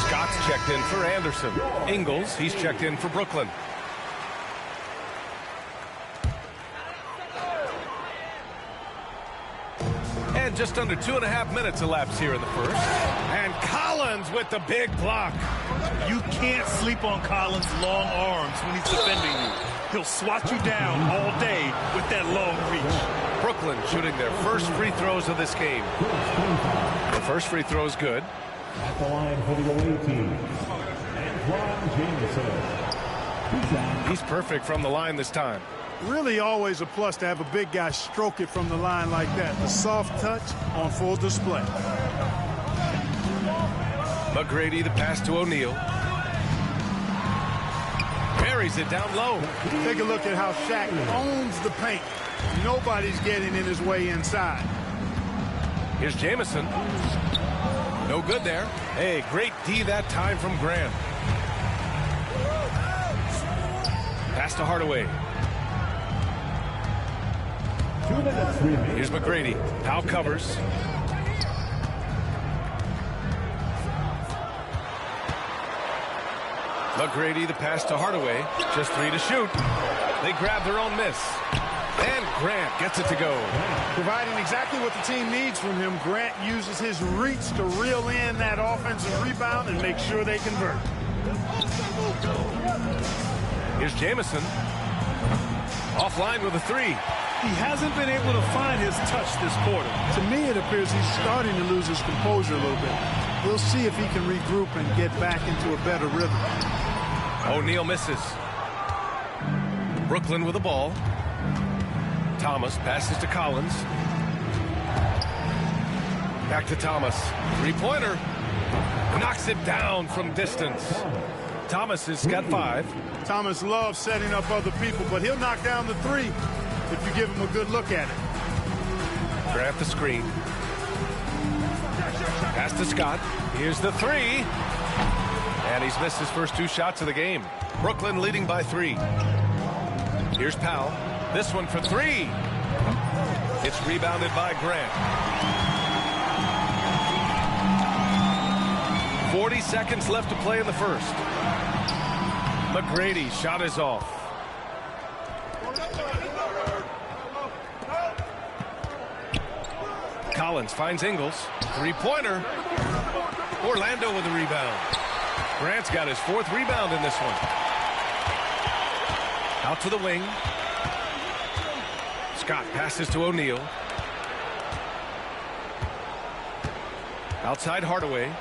Scott's checked in for Anderson. Ingles, he's checked in for Brooklyn. And just under 2.5 minutes elapsed here in the first. And Collins with the big block. You can't sleep on Collins' long arms when he's defending you. He'll swat you down all day with that long reach. Brooklyn shooting their first free throws of this game. The first free throw is good. At the line for the away team, Jameson. He's perfect from the line this time. Really always a plus to have a big guy stroke it from the line like that. The soft touch on full display. McGrady, the pass to O'Neal. Carries it down low. Take a look at how Shaq owns the paint. Nobody's getting in his way inside. Here's Jamison. No good there. Hey, great D that time from Grant. Pass to Hardaway. Here's McGrady. Powell covers. McGrady, the pass to Hardaway. Just 3 to shoot. They grab their own miss. And Grant gets it to go. Providing exactly what the team needs from him, Grant uses his reach to reel in that offensive rebound and make sure they convert. Here's Jamison. Offline with a 3. He hasn't been able to find his touch this quarter. To me, it appears he's starting to lose his composure a little bit. We'll see if he can regroup and get back into a better rhythm. O'Neal misses. Brooklyn with the ball. Thomas passes to Collins. Back to Thomas. Three-pointer. Knocks it down from distance. Thomas has got 5. Thomas loves setting up other people, but he'll knock down the 3 if you give him a good look at it. Grant the screen. Pass to Scott. Here's the 3. And he's missed his first 2 shots of the game. Brooklyn leading by 3. Here's Powell. This one for 3. It's rebounded by Grant. 40 seconds left to play in the first. McGrady shot is off. Collins finds Ingles. Three-pointer. Orlando with the rebound. Grant's got his 4th rebound in this one. Out to the wing. Scott passes to O'Neal. Outside Hardaway.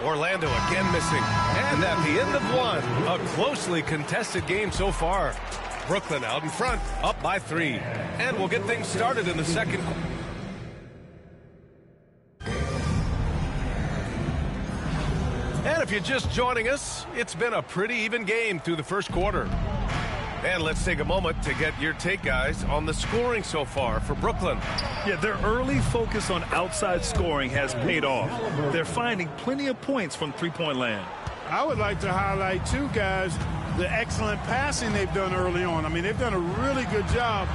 Orlando again missing. And at the end of 1, a closely contested game so far. Brooklyn out in front, up by 3. And we'll get things started in the second. And if you're just joining us, it's been a pretty even game through the first quarter. And let's take a moment to get your take, guys, on the scoring so far for Brooklyn. Yeah, their early focus on outside scoring has paid off. They're finding plenty of points from three-point land. I would like to highlight, too, guys, the excellent passing they've done early on. I mean, they've done a really good job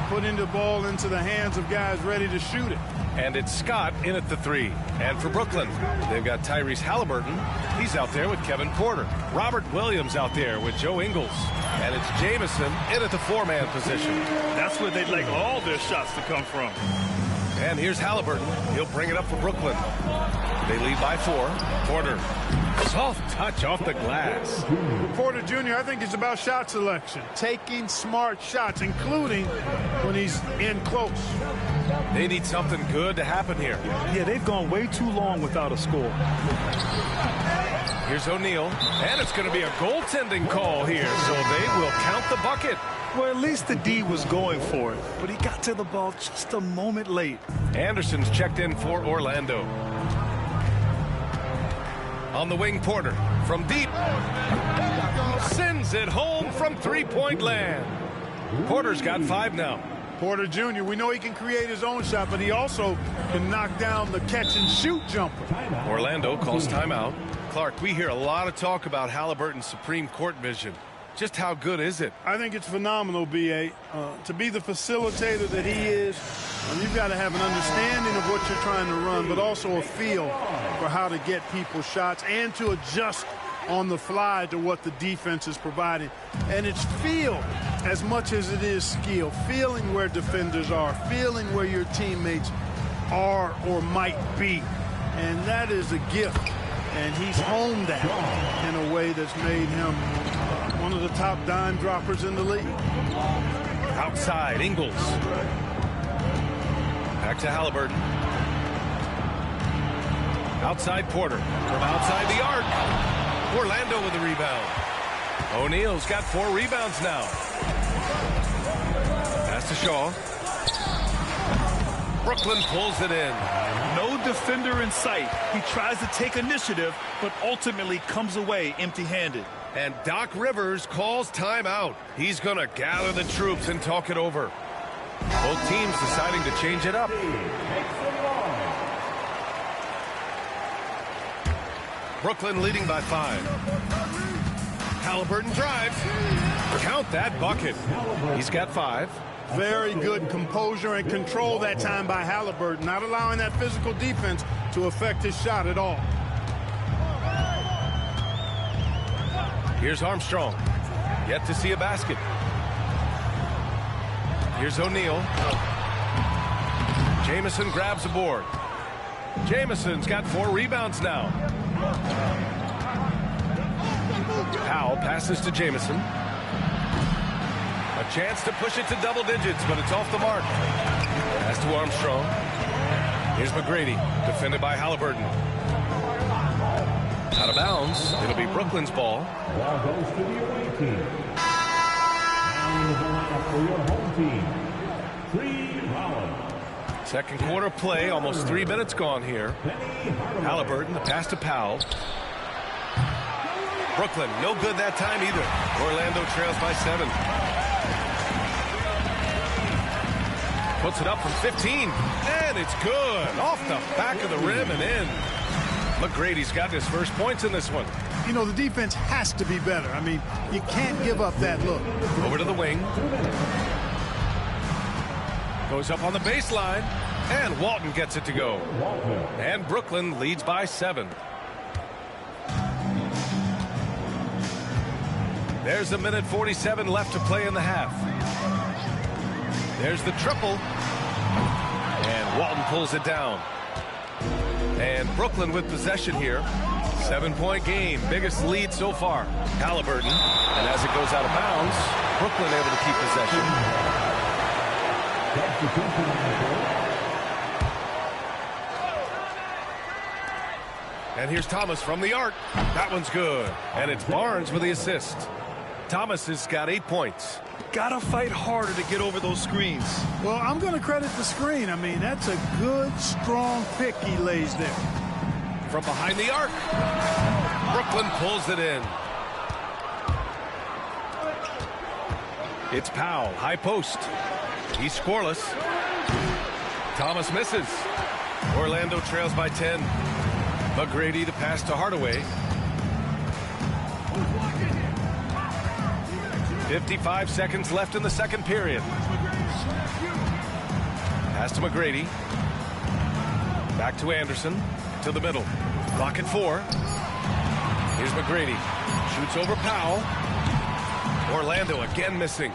putting the ball into the hands of guys ready to shoot it. And it's Scott in at the 3. And for Brooklyn, they've got Tyrese Halliburton. He's out there with Kevin Porter. Robert Williams out there with Joe Ingles. And it's Jamison in at the 4-man position. That's where they'd like all their shots to come from. And here's Halliburton. He'll bring it up for Brooklyn. They lead by 4. Porter. Soft touch off the glass. Porter Jr., I think it's about shot selection. Taking smart shots, including when he's in close. They need something good to happen here. Yeah, they've gone way too long without a score. Here's O'Neal. And it's going to be a goaltending call here, so they will count the bucket. Well, at least the D was going for it, but he got to the ball just a moment late. Anderson's checked in for Orlando. On the wing, Porter from deep. Sends it home from three-point land. Porter's got 5 now. Porter Jr., we know he can create his own shot, but he also can knock down the catch-and-shoot jumper. Orlando calls timeout. Clark, we hear a lot of talk about Halliburton's supreme court vision. Just how good is it? I think it's phenomenal, B.A. To be the facilitator that he is, you've got to have an understanding of what you're trying to run, but also a feel for how to get people shots and to adjust on the fly to what the defense is providing. And it's feel as much as it is skill. Feeling where defenders are, feeling where your teammates are or might be. And that is a gift. And he's honed that in a way that's made him one of the top dime droppers in the league. Outside, Ingles. Back to Halliburton. Outside, Porter. From outside the arc. Orlando with the rebound. O'Neal's got 4 rebounds now. Pass to Shaw. Brooklyn pulls it in. No defender in sight. He tries to take initiative, but ultimately comes away empty-handed. And Doc Rivers calls timeout. He's going to gather the troops and talk it over. Both teams deciding to change it up. Brooklyn leading by 5. Halliburton drives. Count that bucket. He's got 5. Very good composure and control that time by Halliburton, not allowing that physical defense to affect his shot at all. Here's Armstrong. Yet to see a basket. Here's O'Neal. Jamison grabs the board. Jamison's got 4 rebounds now. Powell passes to Jamison. A chance to push it to double digits, but it's off the mark. Pass to Armstrong. Here's McGrady, defended by Halliburton. Out of bounds. It'll be Brooklyn's ball. Ball goes to the away team. And the lineup for your home team, 3 Rollins. Second quarter play, almost 3 minutes gone here. Halliburton, the pass to Powell. Brooklyn, no good that time either. Orlando trails by 7. Puts it up from 15, and it's good. Off the back of the rim and in. McGrady's got his first points in this one. You know, the defense has to be better. I mean, you can't give up that look. Over to the wing. Goes up on the baseline, and Walton gets it to go. And Brooklyn leads by 7. There's a minute 47 left to play in the half. There's the triple. And Walton pulls it down. And Brooklyn with possession here. 7-point game. Biggest lead so far. Halliburton. And as it goes out of bounds, Brooklyn able to keep possession. And here's Thomas from the arc. That one's good. And it's Barnes with the assist. Thomas has got 8 points. Gotta fight harder to get over those screens. Well, I'm going to credit the screen. I mean, that's a good, strong pick he lays there. From behind the arc. Brooklyn pulls it in. It's Powell, high post. He's scoreless. Thomas misses. Orlando trails by 10. McGrady, the pass to Hardaway. 55 seconds left in the second period. Pass to McGrady. Back to Anderson. To the middle. Clock at 4. Here's McGrady. Shoots over Powell. Orlando again missing.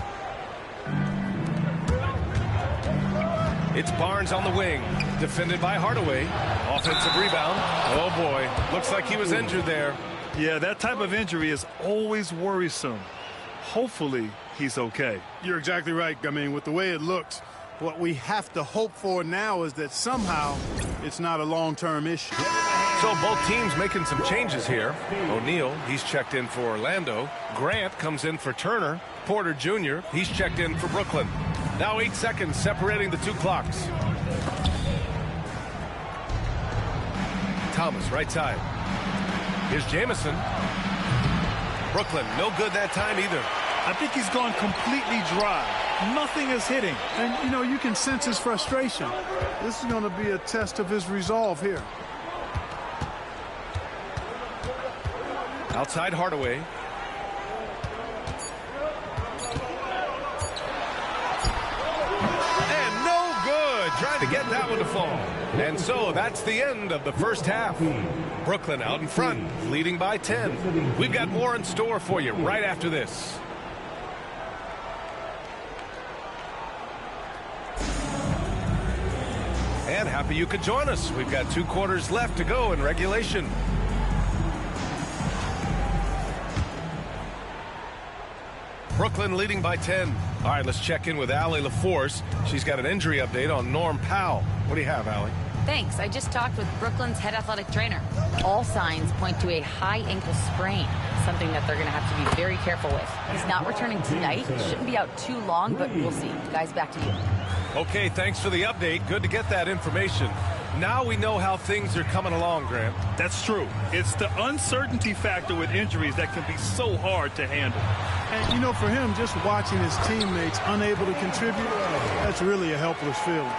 It's Barnes on the wing. Defended by Hardaway. Offensive rebound. Oh boy. Looks like he was injured there. Yeah, that type of injury is always worrisome. Hopefully, he's okay. You're exactly right. I mean, with the way it looks, what we have to hope for now is that somehow it's not a long-term issue. So both teams making some changes here. O'Neal, he's checked in for Orlando. Grant comes in for Turner. Porter Jr., he's checked in for Brooklyn. Now 8 seconds separating the 2 clocks. Thomas, right side. Here's Jamison. Brooklyn, no good that time either. I think he's gone completely dry. Nothing is hitting. And, you know, you can sense his frustration. This is going to be a test of his resolve here. Outside Hardaway. to get that one to fall. And so that's the end of the first half. Brooklyn out in front, leading by 10. We've got more in store for you right after this. And happy you could join us. We've got 2 quarters left to go in regulation. Brooklyn leading by 10. All right, let's check in with Allie LaForce. She's got an injury update on Norm Powell. What do you have, Allie? Thanks. I just talked with Brooklyn's head athletic trainer. All signs point to a high ankle sprain, something that they're going to have to be very careful with. He's not returning tonight. Shouldn't be out too long, but we'll see. Guys, back to you. Okay, thanks for the update. Good to get that information. Now we know how things are coming along, Grant. That's true. It's the uncertainty factor with injuries that can be so hard to handle. And, you know, for him, just watching his teammates unable to contribute, that's really a helpless feeling.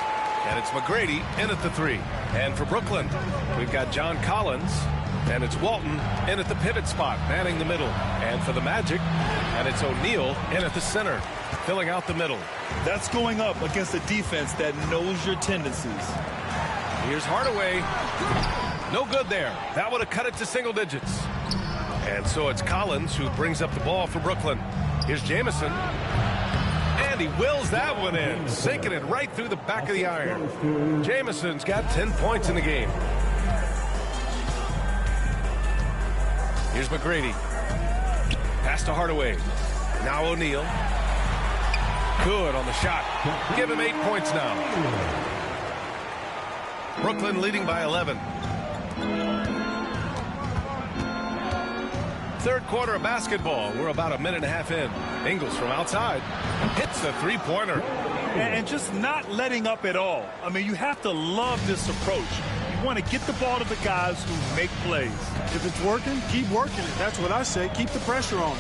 And it's McGrady in at the 3. And for Brooklyn, we've got John Collins. And it's Walton in at the pivot spot, manning the middle. And for the Magic, and it's O'Neal in at the center, filling out the middle. That's going up against a defense that knows your tendencies. Here's Hardaway. No good there. That would have cut it to single digits. And so it's Collins who brings up the ball for Brooklyn. Here's Jamison. And he wills that one in, sinking it right through the back of the iron. Jamison's got 10 points in the game. Here's McGrady. Pass to Hardaway. Now O'Neal. Good on the shot. Give him 8 points now. Brooklyn leading by 11. Third quarter of basketball. We're about a minute and a half in. Ingles from outside hits the three-pointer. And just not letting up at all. I mean, you have to love this approach. You want to get the ball to the guys who make plays. If it's working, keep working it. That's what I say. Keep the pressure on.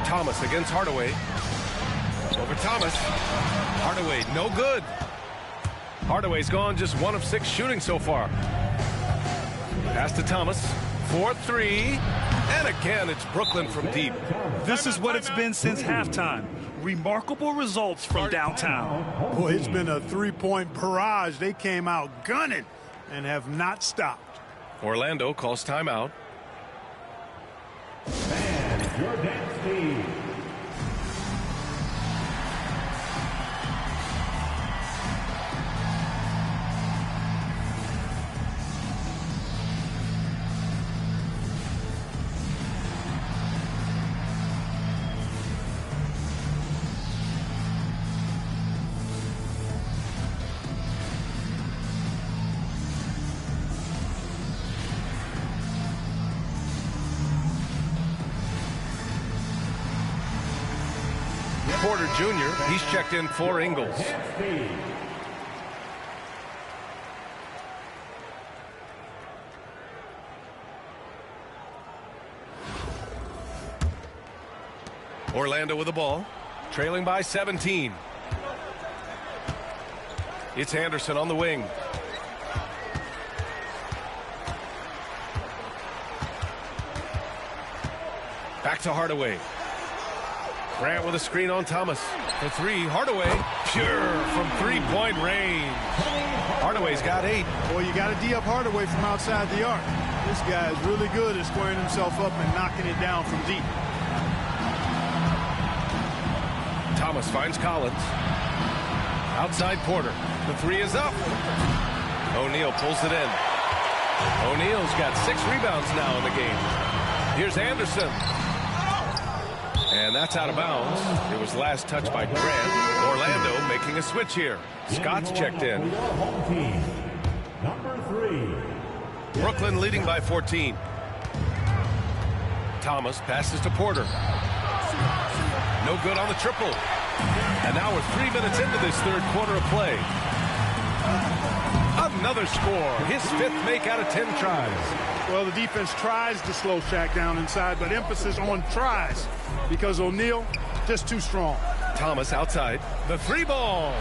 Thomas against Hardaway. Over Thomas. Hardaway, no good. Hardaway's gone just 1 of 6 shooting so far. Pass to Thomas. 4-3. And again, it's Brooklyn from deep. This is what it's been since halftime. Remarkable results from downtown. Boy, it's been a three-point barrage. They came out gunning and have not stopped. Orlando calls timeout. And your dance team. Porter Jr., he's checked in for Ingles. Orlando with the ball, trailing by 17. It's Anderson on the wing. Back to Hardaway. Grant with a screen on Thomas. The 3, Hardaway, pure from three-point range. Hardaway's got 8. Boy, you got to D up Hardaway from outside the arc. This guy is really good at squaring himself up and knocking it down from deep. Thomas finds Collins. Outside Porter. The 3 is up. O'Neal pulls it in. O'Neal's got 6 rebounds now in the game. Here's Anderson. And that's out of bounds. It was last touched by Grant. Orlando making a switch here. Scott's checked in. Number 3. Brooklyn leading by 14. Thomas passes to Porter. No good on the triple. And now we're 3 minutes into this third quarter of play. Another score. His 5th make out of 10 tries. Well, the defense tries to slow Shaq down inside, but emphasis on tries because O'Neal just too strong. Thomas outside. The 3-ball.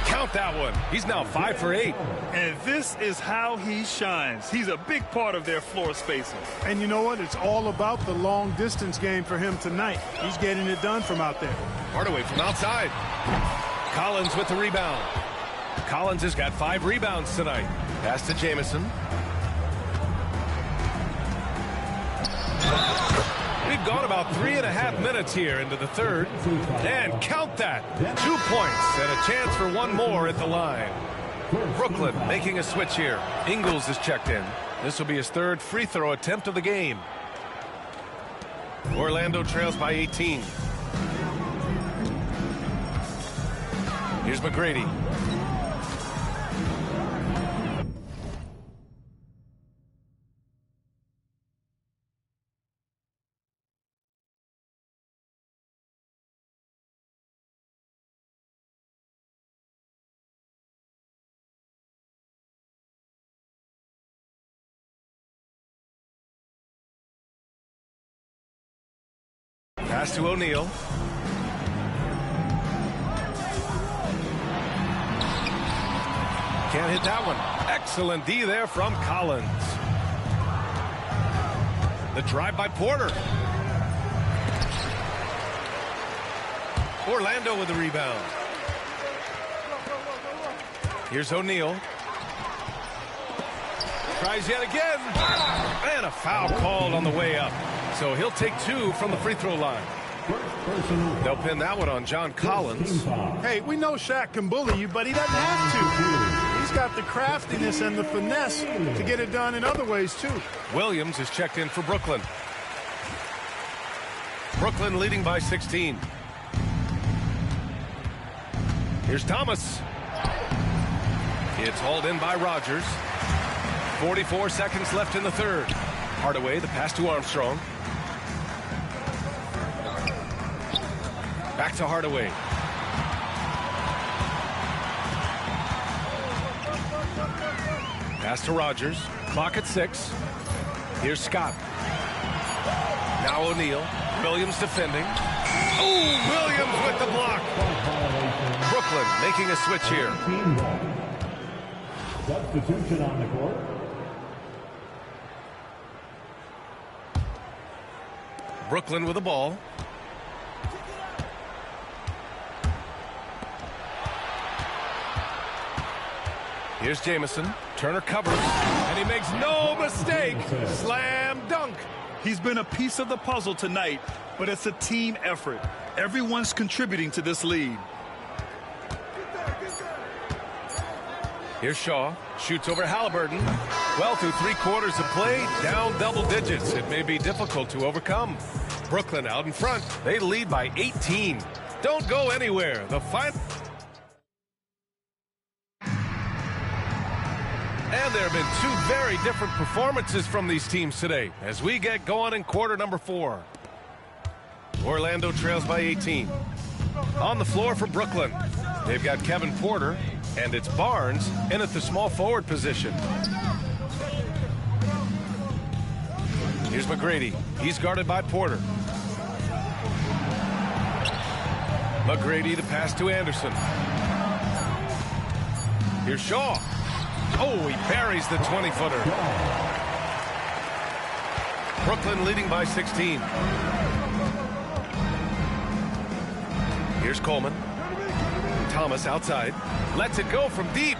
Count that one. He's now 5 for 8. And this is how he shines. He's a big part of their floor spacing. And you know what? It's all about the long distance game for him tonight. He's getting it done from out there. Hardaway from outside. Collins with the rebound. Collins has got 5 rebounds tonight. Pass to Jamison. We've gone about 3.5 minutes here into the third. And count that. 2 points and a chance for one more at the line. Brooklyn making a switch here. Ingles is checked in. This will be his 3rd free throw attempt of the game. Orlando trails by 18. Here's McGrady. Pass to O'Neal. Can't hit that one. Excellent D there from Collins. The drive by Porter. Orlando with the rebound. Here's O'Neal. Tries yet again. And a foul called on the way up. So he'll take 2 from the free throw line. They'll pin that one on John Collins. Hey, we know Shaq can bully you, but he doesn't have to. He's got the craftiness and the finesse to get it done in other ways, too. Williams is checked in for Brooklyn. Brooklyn leading by 16. Here's Thomas. It's hauled in by Rogers. 44 seconds left in the third. Hardaway, the pass to Armstrong. Back to Hardaway. Pass to Rogers. Clock at 6. Here's Scott. Now O'Neal. Williams defending. Oh, Williams with the block. Brooklyn making a switch here. Substitution on the court. Brooklyn with the ball. Here's Jamison. Turner covers, and he makes no mistake. Slam dunk. He's been a piece of the puzzle tonight, but it's a team effort. Everyone's contributing to this lead. Here's Shaw. Shoots over Halliburton. Well, through 3 quarters of play, down double digits. It may be difficult to overcome. Brooklyn out in front. They lead by 18. Don't go anywhere. The final. And there have been 2 very different performances from these teams today as we get going in quarter number 4. Orlando trails by 18. On the floor for Brooklyn, they've got Kevin Porter, and it's Barnes in at the small forward position. Here's McGrady. He's guarded by Porter. McGrady, the pass to Anderson. Here's Shaw. Oh, he buries the 20-footer. Brooklyn leading by 16. Here's Coleman. Thomas outside. Lets it go from deep.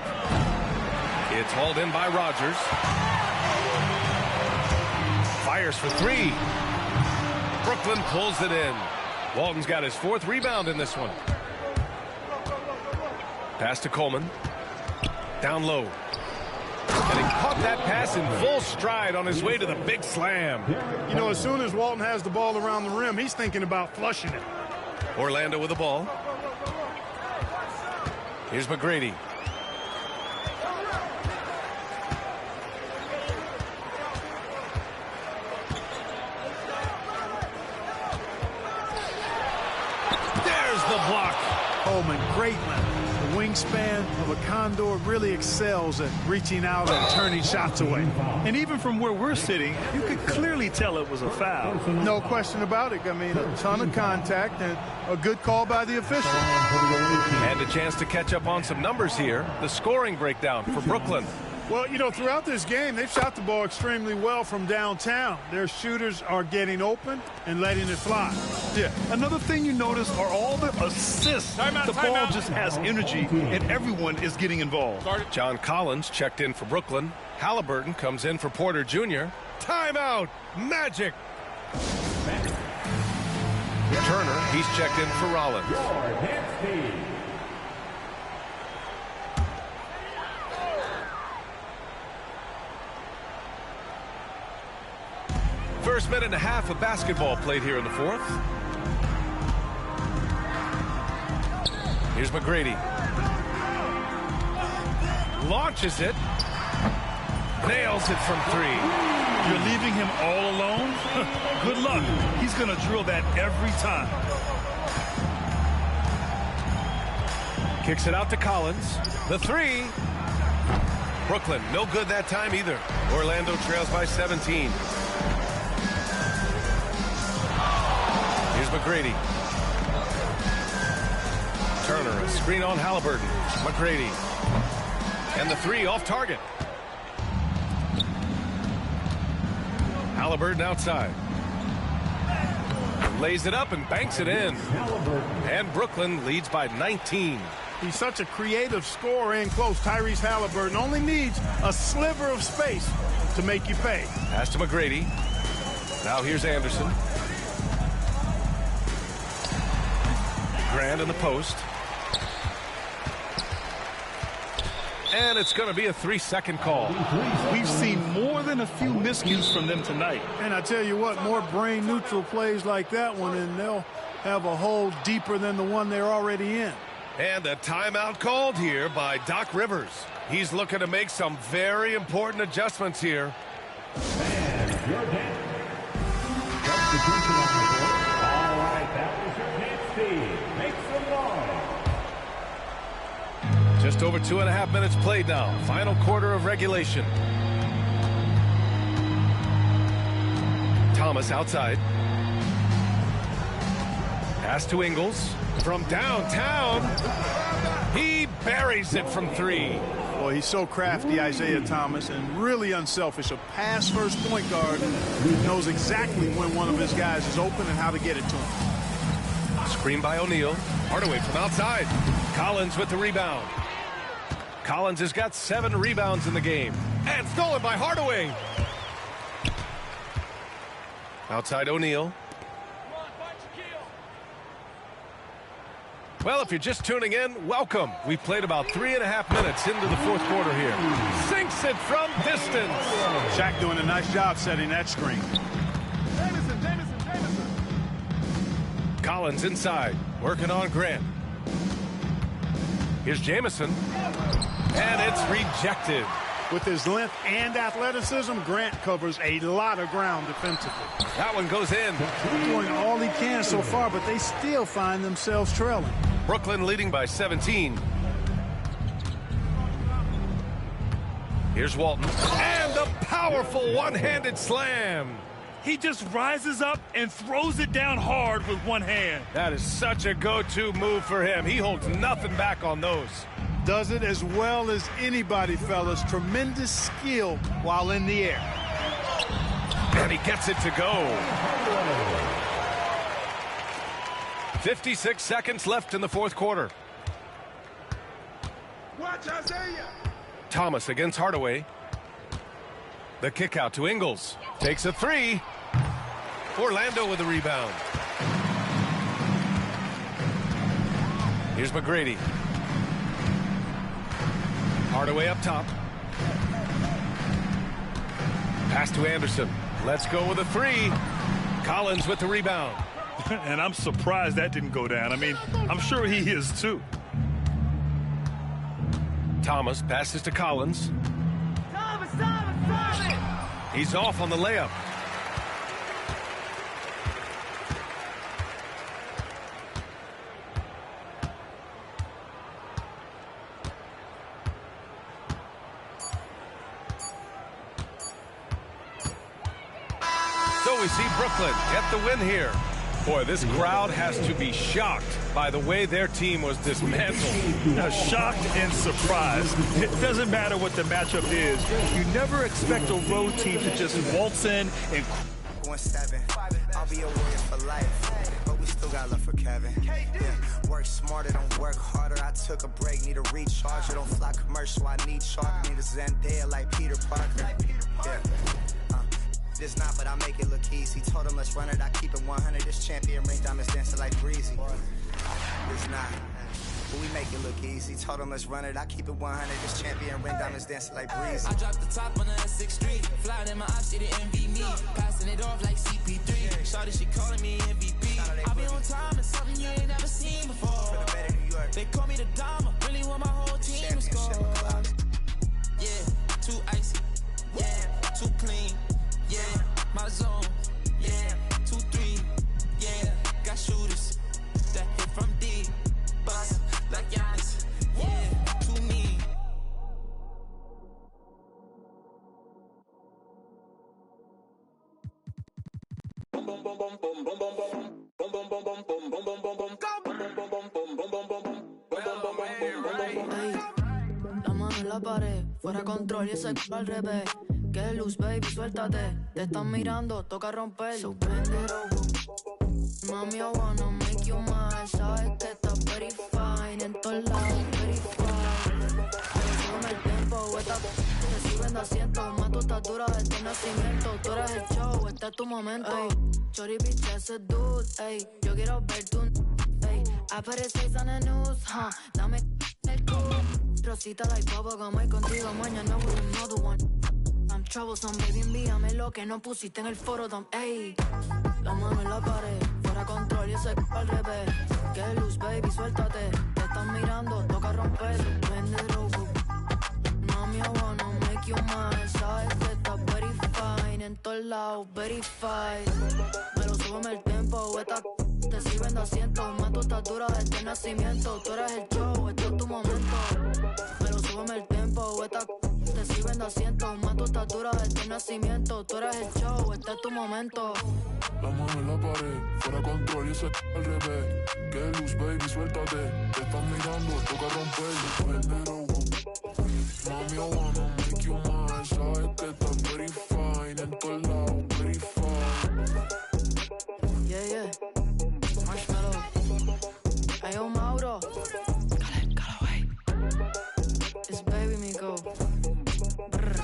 It's hauled in by Rogers. Fires for 3. Brooklyn pulls it in. Walton's got his 4th rebound in this one. Pass to Coleman. Down low. And he caught that pass in full stride on his way to the big slam. You know, as soon as Walton has the ball around the rim, he's thinking about flushing it. Orlando with the ball. Here's McGrady. There's the block. Coleman, great left. wingspan of a condor, really excels at reaching out and turning shots away. And even from where we're sitting, you could clearly tell it was a foul. No question about it. I mean, a ton of contact and a good call by the official. And a chance to catch up on some numbers here. The scoring breakdown for Brooklyn. Well, you know, throughout this game, they've shot the ball extremely well from downtown. Their shooters are getting open and letting it fly. Yeah. Another thing you notice are all the assists. The ball just has energy, and everyone is getting involved. John Collins checked in for Brooklyn. Halliburton comes in for Porter Jr. Timeout! Magic! Turner, he's checked in for Rollins. First minute and a half of basketball played here in the fourth. Here's McGrady. Launches it. Nails it from three. You're leaving him all alone? Good luck. He's going to drill that every time. Kicks it out to Collins. The three. Brooklyn, no good that time either. Orlando trails by 17. Here's McGrady. Turner, a screen on Halliburton. McGrady. And the three off target. Halliburton outside. Lays it up and banks it in. And Brooklyn leads by 19. He's such a creative scorer in close. Tyrese Halliburton only needs a sliver of space to make you pay. Pass to McGrady. Now here's Anderson. Grant in the post. And it's going to be a 3-second call. We've seen more than a few miscues from them tonight. And I tell you what, more brain-neutral plays like that one, and they'll have a hole deeper than the one they're already in. And a timeout called here by Doc Rivers. He's looking to make some very important adjustments here. And you're down. Substitution on the court. All right, that was your next feed. Make some noise. Just over 2.5 minutes played now. Final quarter of regulation. Thomas outside. Pass to Ingles. From downtown, he buries it from three. Boy, he's so crafty, Isaiah Thomas, and really unselfish. A pass-first point guard knows exactly when one of his guys is open and how to get it to him. Screen by O'Neal. Hardaway from outside. Collins with the rebound. Collins has got 7 rebounds in the game. And stolen by Hardaway. Outside O'Neal. Well, if you're just tuning in, welcome. We've played about 3.5 minutes into the fourth quarter here. Sinks it from distance. Shaq doing a nice job setting that screen. Collins inside, working on Grant. Here's Jamison. And it's rejected. With his length and athleticism, Grant covers a lot of ground defensively. That one goes in. Doing all he can so far, but they still find themselves trailing. Brooklyn leading by 17. Here's Walton. And the powerful one-handed slam. He just rises up and throws it down hard with one hand. That is such a go-to move for him. He holds nothing back on those. Does it as well as anybody, fellas. Tremendous skill while in the air. And he gets it to go. 56 seconds left in the fourth quarter. Watch Isaiah. Thomas against Hardaway. The kick out to Ingles. Takes a three. Orlando with the rebound. Here's McGrady. Hardaway up top. Pass to Anderson. Let's go with a three. Collins with the rebound. And I'm surprised that didn't go down. I mean, I'm sure he is too. Thomas passes to Collins. Thomas! He's off on the layup. we see Brooklyn get the win here. Boy, this crowd has to be shocked by the way their team was dismantled. Shocked and surprised. It doesn't matter what the matchup is. You never expect a road team to just waltz in and... 1-7. I'll be a warrior for life, but we still got love for Kevin. Yeah, work smarter, don't work harder. I took a break, need a recharge. Don't fly commercial, I need sharp. Need a Zendaya like Peter Parker. Yeah. This not, but I make it look easy. Told him let's run it, I keep it 100. This champion ring diamonds dancing like breezy. This not, but we make it look easy. Told him let's run it, I keep it 100. This champion ring diamonds dancing like breezy. I dropped the top on the 6th Street. Flying in my ops, she didn't envy me. Passing it off like CP3. Shawty, she calling me MVP. I be on time and something you ain't never seen before. They call me the Dama, really want my whole team to score. Yeah, too icy. Yeah, too clean. Yeah, my zone. Yeah, 2-3. Yeah, got shooters that hit from deep. Bust like Giannis. Yeah, too mean. La mano en la pared, fuera control y ese al revés. Que luz, baby, suéltate. Te están mirando, toca romper. So bend it over. Mami, I wanna make you mine. Sabes que estás very fine. En todos lados, very fine. Súbeme el tempo, te suben de asiento. Más tu estatura desde el nacimiento. Tú eres el show, este es tu momento. Ey, chori, bitch, ese dude. Ey, yo quiero ver tu... Ey, I put it 6 on the news, dame el culo. Rosita like bubblegum, hoy contigo, mañana with another one. I'm troublesome, baby, envíame lo que no pusiste en el foro, ey. La mano en la pared, fuera control y ese al revés. Que luz, baby, suéltate. Te están mirando, toca romper. Bend it over. Mami, I wanna make you mine. Sabes que estás very fine. En todos lados, very fine. Pero súbeme el tempo, te sirven de asiento. Más tu estatura desde el nacimiento. Tú eres el show, este es tu momento. Pero súbeme el tempo, te sirven de asiento. Más tu estatura desde el nacimiento. Tú eres el show, este es tu momento. La mano en la pared, fuera control y ese al revés. Que luz, baby, suéltate. Te están mirando, toca romper. Bend it over. Mami, I wanna make you mine. Sabes que estás very fine. En todos lados, very fine. Yeah, yeah. Marshmallow. Ayo, Mauro. Cala, it's baby Miko. Brr.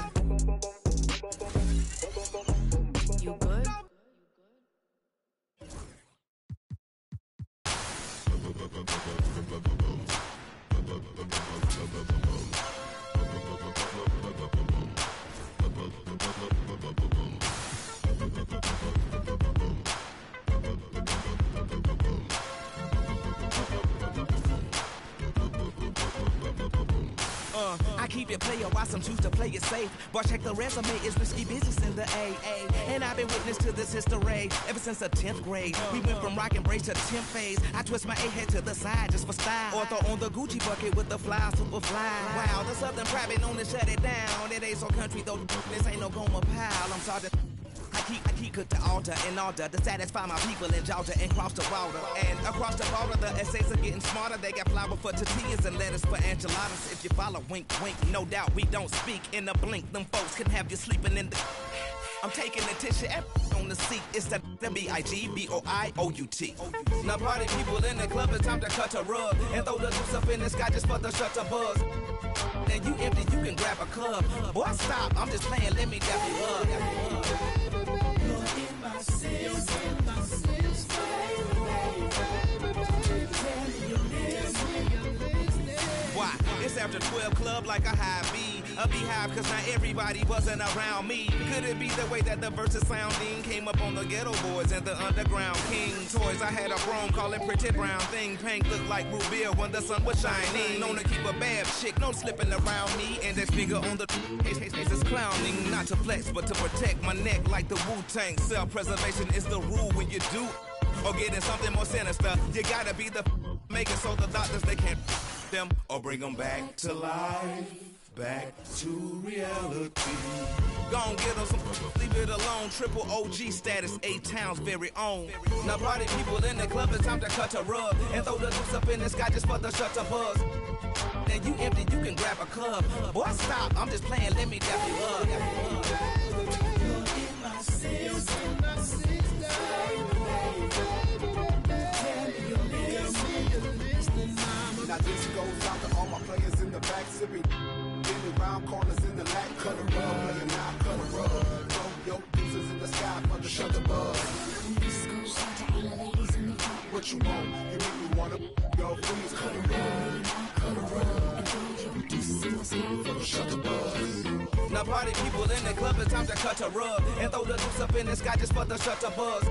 You good? I keep it player, why some choose to play it safe. But check the resume, it's risky business in the AA. And I've been witness to this history ever since the 10th grade. We went from rock and brace to 10th phase. I twist my A-head to the side just for style. Or throw on the Gucci bucket with the fly, super fly. Wow, the Southern private known to shut it down. It ain't so country though, this ain't no Goma pile. I'm sorry. I keep cooked the altar in order to satisfy my people in Georgia and cross the water. And across the border, the essays are getting smarter. They got flour for tortillas and lettuce for enchiladas. If you follow, wink, wink, no doubt we don't speak in a blink. Them folks can have you sleeping in the... I'm taking the tissue and on the seat. It's the B-I-G-B-O-I-O-U-T. Now party people in the club, it's time to cut a rug and throw the loose up in the sky just for the shutter buzz. And you empty, you can grab a club. Boy, stop, I'm just playing, let me dap you up. Why? It's after 12 club like a high B. A beehive cause not everybody wasn't around me. Could it be the way that the verses sounding came up on the ghetto boys and the underground king toys? I had a chrome call it pretty brown thing. Pink looked like Rubia when the sun was shining. Known to keep a bad chick, no slipping around me. And that finger on the case is clowning. Not to flex but to protect my neck like the Wu-Tang. Self-preservation is the rule when you do or getting something more sinister. You gotta be the make it so the doctors they can't them or bring them back to life. back to reality. Gon' get on some, leave it alone. Triple OG status, 8 towns very own. Now party people in the club, it's time to cut a rug and throw the deuce up in the sky just for the shutter buzz. And you empty, you can grab a club. Boy, stop, I'm just playing, let me dap you up. Now this goes out to all my players in the back, sipping in the round corners in the lap, cut a rug, playing now, cut a rug. Throw your deuces in the sky for the shutter buzz. This goes out to all the ladies in the front. What you want? You make me wanna go, please cut a rug. Cut a rug. And throw your deuces in the sky for the Shutter buzz. Now party people in the club, it's time to cut a rug and throw the deuce up in the sky just for the shutter buzz.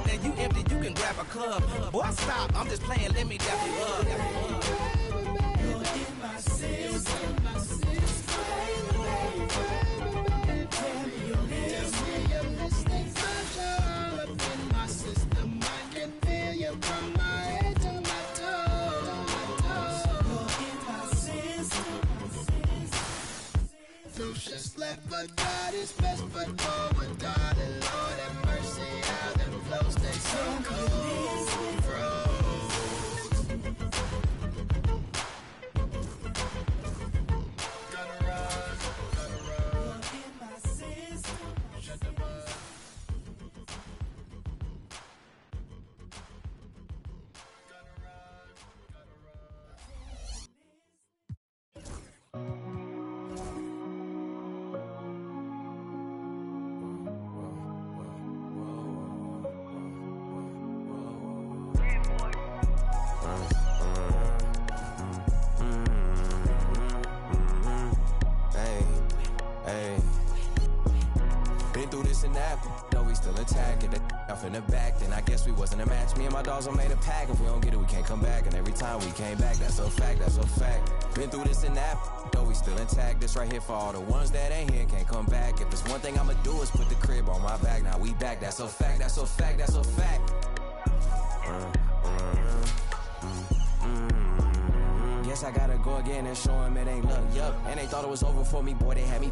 And you empty, you can grab a club. Boy, stop, I'm just playing, let me dap you up. Just left, but God is best, but forward, darling, Lord have mercy, how them flows stay so cold, froze. Gotta run, in my system, shut the buzz. In the back, then I guess we wasn't a match. Me and my dogs are made a pack. If we don't get it, we can't come back. And every time we came back, that's a fact, that's a fact. Been through this and that, though we still intact. This right here for all the ones that ain't here, can't come back. If there's one thing I'ma do is put the crib on my back. Now we back, that's a fact, that's a fact, that's a fact. Guess I gotta go again and show him it ain't luck, yup. And they thought it was over for me, boy, they had me.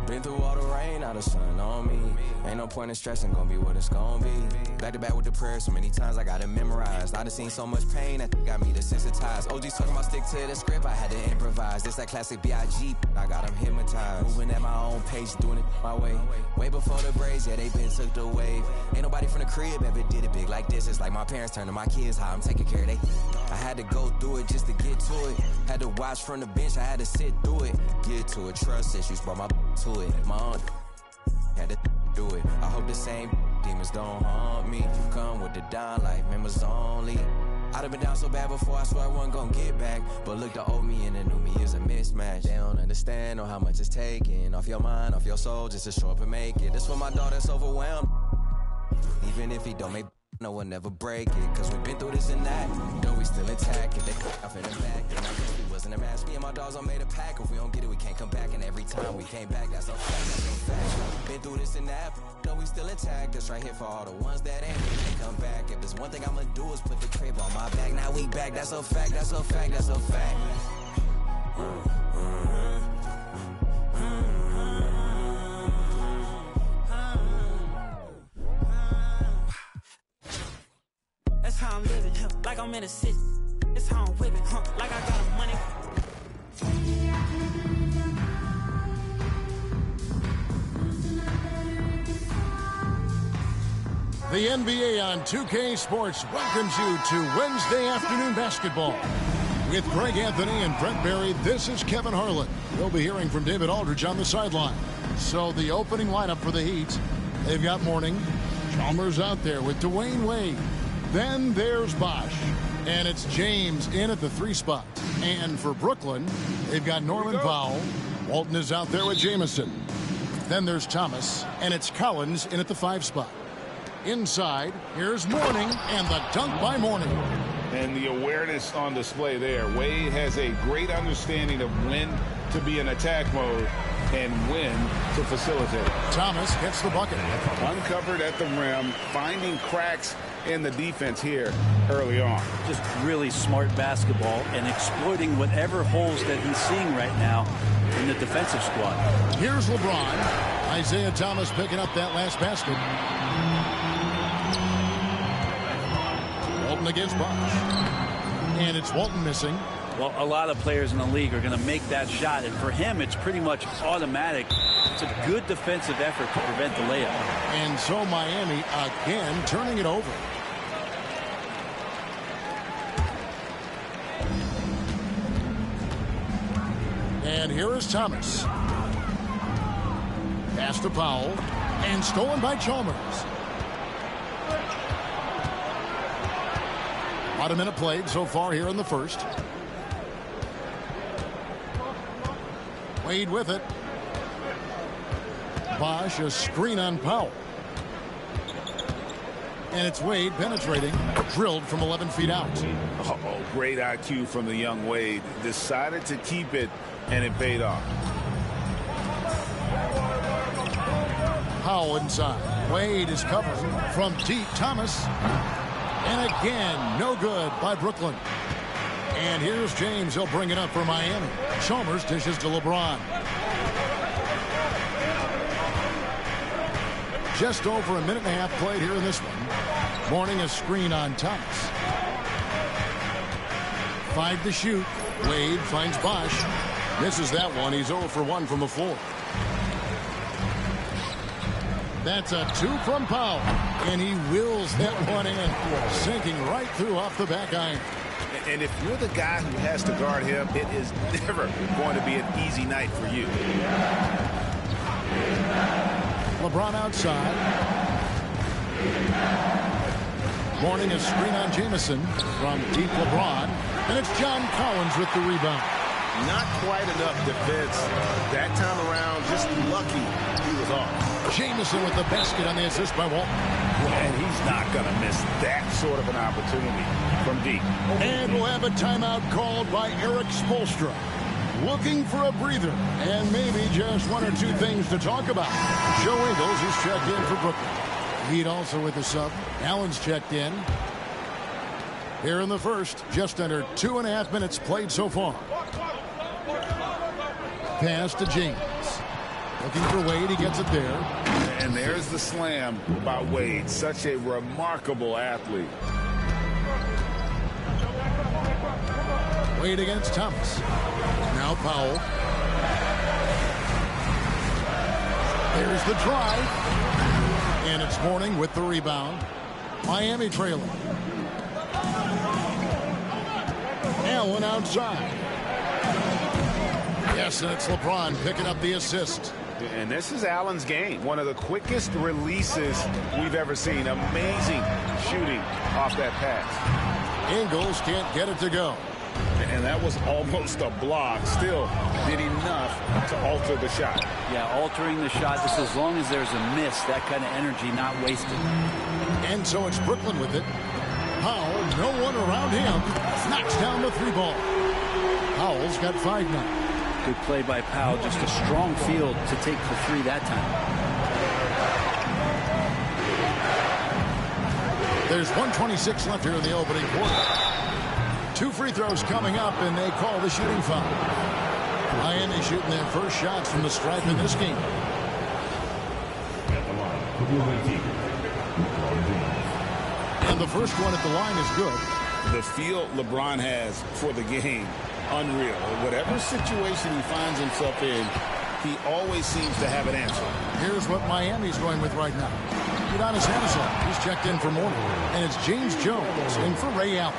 Been through all the rain, now the sun on me. Ain't no point in stressing, gonna be what it's gonna be. Back to back with the prayers, so many times I got it memorized. I done seen so much pain, that got me desensitized. OG's talking about stick to the script, I had to improvise. This that classic B.I.G., I got them hypnotized. Moving at my own pace, doing it my way. Way before the braids, yeah, they been took the wave. Ain't nobody from the crib ever did it big like this. It's like my parents turning my kids how I'm taking care of they. I had to go through it just to get to it. Had to watch from the bench, I had to sit through it. Get to it, trust issues, brought my to it. My aunt had to do it. I hope the same demons don't haunt me. Come with the down life, members only. I'd have been down so bad before, I swear I wasn't gonna get back. But look, the old me and the new me is a mismatch. They don't understand or how much it's taking off your mind, off your soul, just to show up and make it. This for my daughter that's overwhelmed. Even if he don't make no one never break it. Cause we've been through this and that, though we still intact. If they off in the back, then I guess we wasn't a match. Me and my dogs all made a pack. If we don't get it, we can't come back. And every time we came back, that's a fact, that's a fact. Been through this and that, though we still intact. That's right here for all the ones that ain't here, can't come back. If there's one thing I'ma do is put the crib on my back. Now we back, that's a fact, that's a fact, that's a fact. That's how I'm living, like I'm in a city. That's how I'm whipping, like I got money. The NBA on 2K Sports welcomes you to Wednesday afternoon basketball. With Greg Anthony and Brent Barry, this is Kevin Harlan. You'll be hearing from David Aldridge on the sideline. So the opening lineup for the Heat, they've got Mourning. Chalmers out there with Dwayne Wade. Then there's Bosh. And it's James in at the 3 spot. And for Brooklyn, they've got Norman Powell. Walton is out there with Jamison. Then there's Thomas. And it's Collins in at the 5 spot. Inside, here's Mourning and the dunk by Mourning. And the awareness on display there. Wade has a great understanding of when to be in attack mode and when to facilitate. Thomas hits the bucket. Uncovered at the rim, finding cracks in the defense here early on. Just really smart basketball and exploiting whatever holes that he's seeing right now in the defensive squad. Here's LeBron. Isaiah Thomas picking up that last basket. Walton against Bosch. And it's Walton missing. Well, a lot of players in the league are going to make that shot, and for him, it's pretty much automatic. It's a good defensive effort to prevent the layup. And so Miami again turning it over. And here is Thomas. Pass to Powell. And stolen by Chalmers. About a minute played so far here in the first. Wade with it. Bosch, a screen on Powell. And it's Wade penetrating. Drilled from 11 feet out. Uh-oh, great IQ from the young Wade. Decided to keep it, and it paid off. Powell inside. Wade is covered from deep. Thomas. And again, no good by Brooklyn. And here's James. He'll bring it up for Miami. Chalmers dishes to LeBron. Just over a minute and a half played here in this one. Morning a screen on Thomas. 5 to shoot. Wade finds Bosch. Misses that one. He's 0 for 1 from the floor. That's a 2 from Powell. And he wills that one in. Sinking right through off the back iron. And if you're the guy who has to guard him, it is never going to be an easy night for you. LeBron outside. Morning a screen on Jamison from deep LeBron. And it's John Collins with the rebound. Not quite enough defense that time around. Just lucky he was off. Jamison with the basket on the assist by Walton. And he's not going to miss that sort of an opportunity from deep. And we'll have a timeout called by Eric Spoelstra. Looking for a breather and maybe just 1 or 2 things to talk about. Joe Ingles is checked in for Brooklyn. Heat also with the sub. Allen's checked in. Here in the first, just under 2.5 minutes played so far. Pass to James. Looking for Wade, he gets it there. And there's the slam by Wade. Such a remarkable athlete. Wade against Thomas. Now Powell. There's the drive. And it's Morning with the rebound. Miami trailing. Allen outside. Yes, and it's LeBron picking up the assist. And this is Allen's game. One of the quickest releases we've ever seen. Amazing shooting off that pass. Ingles can't get it to go. And that was almost a block. Still did enough to alter the shot. Yeah, altering the shot just as long as there's a miss. That kind of energy not wasted. And so it's Brooklyn with it. Powell, no one around him. Knocks down the 3 ball. Powell's got 5 now. Good play by Powell. Just a strong field to take the 3 that time. There's 1:26 left here in the opening quarter. 2 free throws coming up, and they call the shooting foul. Miami shooting their first shots from the stripe in this game. And the first one at the line is good. The feel LeBron has for the game, unreal. Whatever situation he finds himself in, he always seems to have an answer. Here's what Miami's going with right now. Udonis Haslem, he's checked in for Morning. And it's James Jones in for Ray Allen.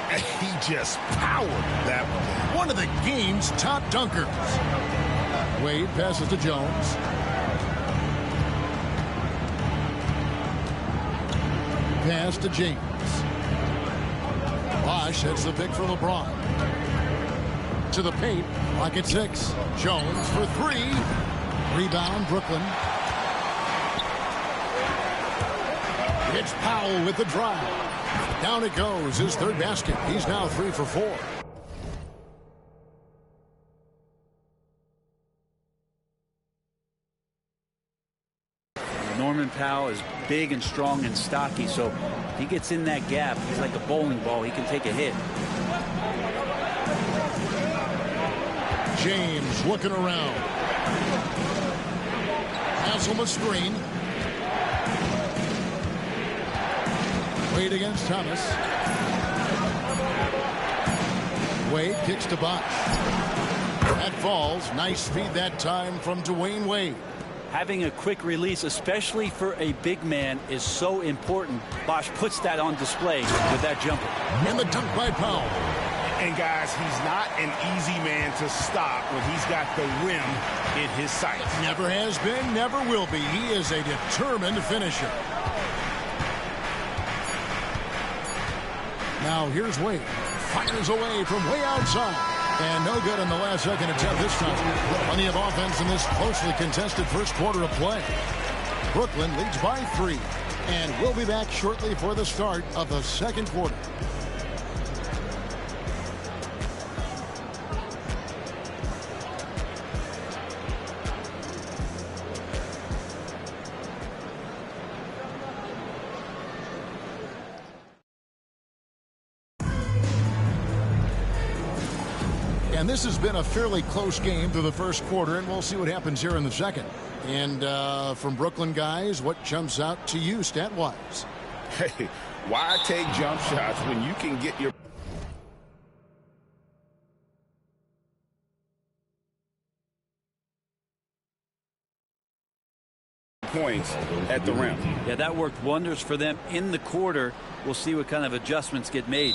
And he just powered that one. One of the game's top dunkers. Wade passes to Jones. Pass to James. Bosch hits the pick for LeBron. To the paint, clock at 6. Jones for 3. Rebound, Brooklyn. It's Powell with the drive. Down it goes, his 3rd basket. He's now 3 for 4. Norman Powell is big and strong and stocky, so if he gets in that gap, he's like a bowling ball. He can take a hit. James looking around. Hasselma screen. Wade against Thomas. Wade kicks to Bosch. That falls. Nice feed that time from Dwayne Wade. Having a quick release, especially for a big man, is so important. Bosch puts that on display with that jumper. And the dunk by Powell. And guys, he's not an easy man to stop when he's got the rim in his sights. Never has been, never will be. He is a determined finisher. Now here's Wade. Fires away from way outside. And no good in the last second attempt this time. Plenty of offense in this closely contested first quarter of play. Brooklyn leads by 3. And we'll be back shortly for the start of the second quarter. And this has been a fairly close game through the first quarter, and we'll see what happens here in the second. And from Brooklyn guys, what jumps out to you stat-wise? Hey, why take jump shots when you can get your points at the rim? Yeah, that worked wonders for them in the quarter. We'll see what kind of adjustments get made.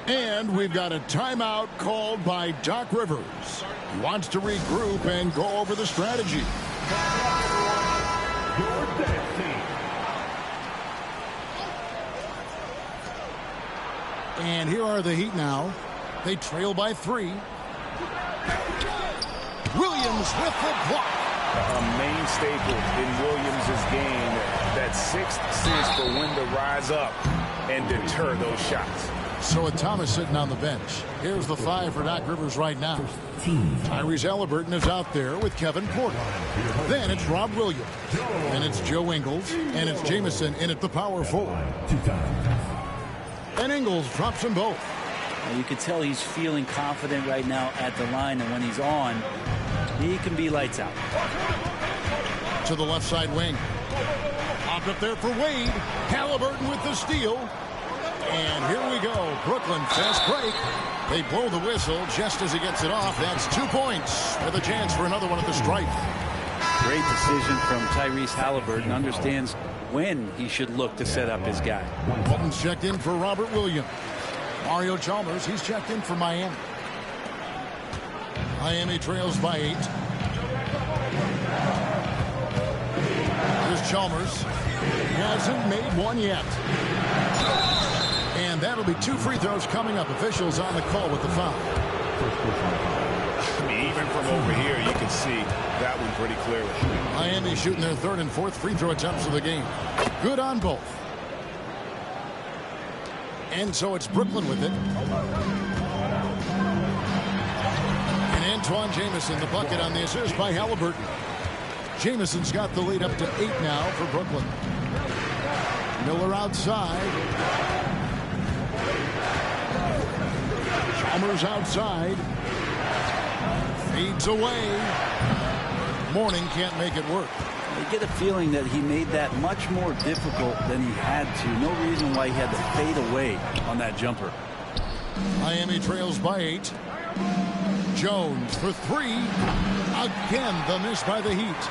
And we've got a timeout called by Doc Rivers. He wants to regroup and go over the strategy. And here are the Heat now. They trail by 3. Williams with the block. A main staple in Williams' game, that sixth sense for when to rise up and deter those shots. So with Thomas sitting on the bench, here's the 5 for Doc Rivers right now. Tyrese Halliburton is out there with Kevin Porter. Then it's Rob Williams. And it's Joe Ingles. And it's Jamison in at the power forward. And Ingles drops them both. You can tell he's feeling confident right now at the line. And when he's on, he can be lights out. To the left side wing. Popped up there for Wade. Halliburton with the steal. And here we go. Brooklyn fast break. They blow the whistle just as he gets it off. That's 2 points with a chance for another one at the stripe. Great decision from Tyrese Halliburton. Understands when he should look to set up his guy. Bolton's checked in for Robert Williams. Mario Chalmers, he's checked in for Miami. Miami trails by 8. Here's Chalmers. He hasn't made one yet. And that'll be 2 free throws coming up. Officials on the call with the foul. I mean, even from over here, you can see that one pretty clearly. Miami shooting their 3rd and 4th free throw attempts of the game. Good on both. And so it's Brooklyn with it. And Antoine Jamison, the bucket on the assist by Halliburton. Jamison's got the lead up to 8 now for Brooklyn. Miller outside. Chalmers outside. Fades away. Morning can't make it work. You get a feeling that he made that much more difficult than he had to. No reason why he had to fade away on that jumper. Miami trails by 8. Jones for 3. Again, the miss by the Heat.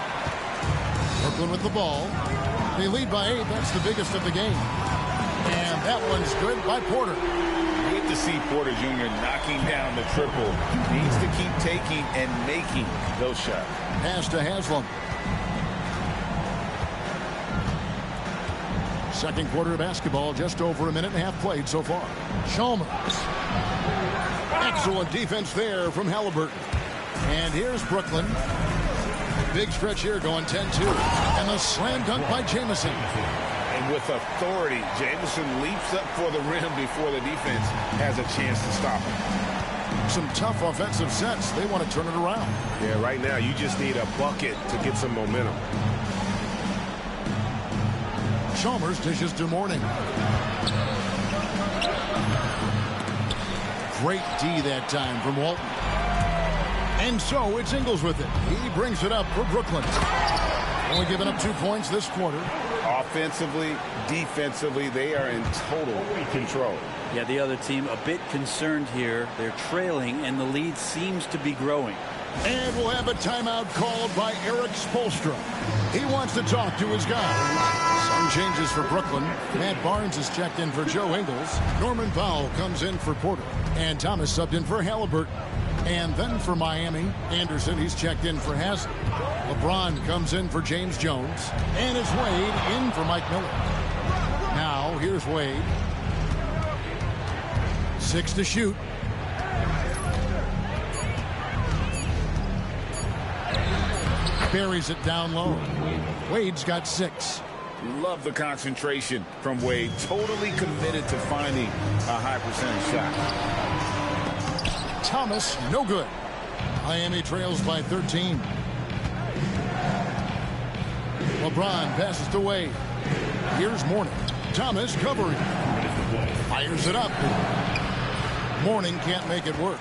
Brooklyn with the ball. They lead by 8. That's the biggest of the game. And that one's good by Porter. Good to see Porter Jr. knocking down the triple. Needs to keep taking and making those shots. Pass to Haslam. Second quarter of basketball, just over a minute and a half played so far. Chalmers. Excellent defense there from Halliburton. And here's Brooklyn. Big stretch here going 10-2. And the slam dunk by Jamison. And with authority, Jamison leaps up for the rim before the defense has a chance to stop him. Some tough offensive sets. They want to turn it around. Yeah, right now you just need a bucket to get some momentum. Chalmers dishes to Morning. Great D that time from Walton. And so it's Ingles with it. He brings it up for Brooklyn. Only giving up 2 points this quarter. Offensively, defensively, they are in total control. Yeah, the other team a bit concerned here. They're trailing, and the lead seems to be growing. And we'll have a timeout called by Eric Spoelstra. He wants to talk to his guy. Some changes for Brooklyn. Matt Barnes is checked in for Joe Ingles. Norman Powell comes in for Porter. And Thomas subbed in for Halliburton. And then for Miami, Anderson, he's checked in for Haslem. LeBron comes in for James Jones. And it's Wade in for Mike Miller. Now, here's Wade. 6 to shoot. Buries it down low. Wade's got 6. Love the concentration from Wade. Totally committed to finding a high percentage shot. Thomas, no good. Miami trails by 13. LeBron passes to Wade. Here's Mourning. Thomas covering. Fires it up. Mourning can't make it work.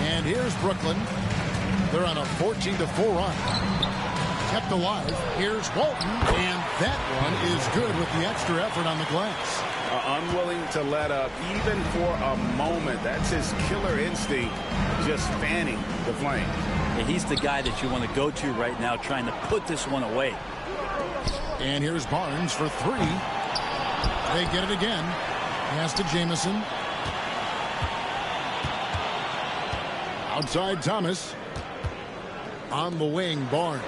And here's Brooklyn. They're on a 14-4 run. Kept alive. Here's Walton. And that one is good with the extra effort on the glass. Unwilling to let up even for a moment. That's his killer instinct, just fanning the flame. Yeah, he's the guy that you want to go to right now, trying to put this one away. And here's Barnes for 3. They get it again. Pass to Jamison. Outside Thomas. On the wing, Barnes.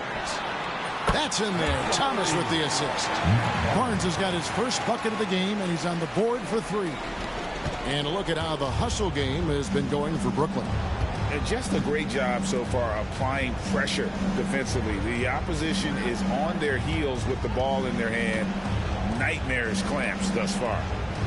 That's in there. Thomas with the assist. Barnes has got his first bucket of the game, and he's on the board for 3. And look at how the hustle game has been going for Brooklyn. And just a great job so far applying pressure defensively. The opposition is on their heels with the ball in their hand. Nightmares clamps thus far.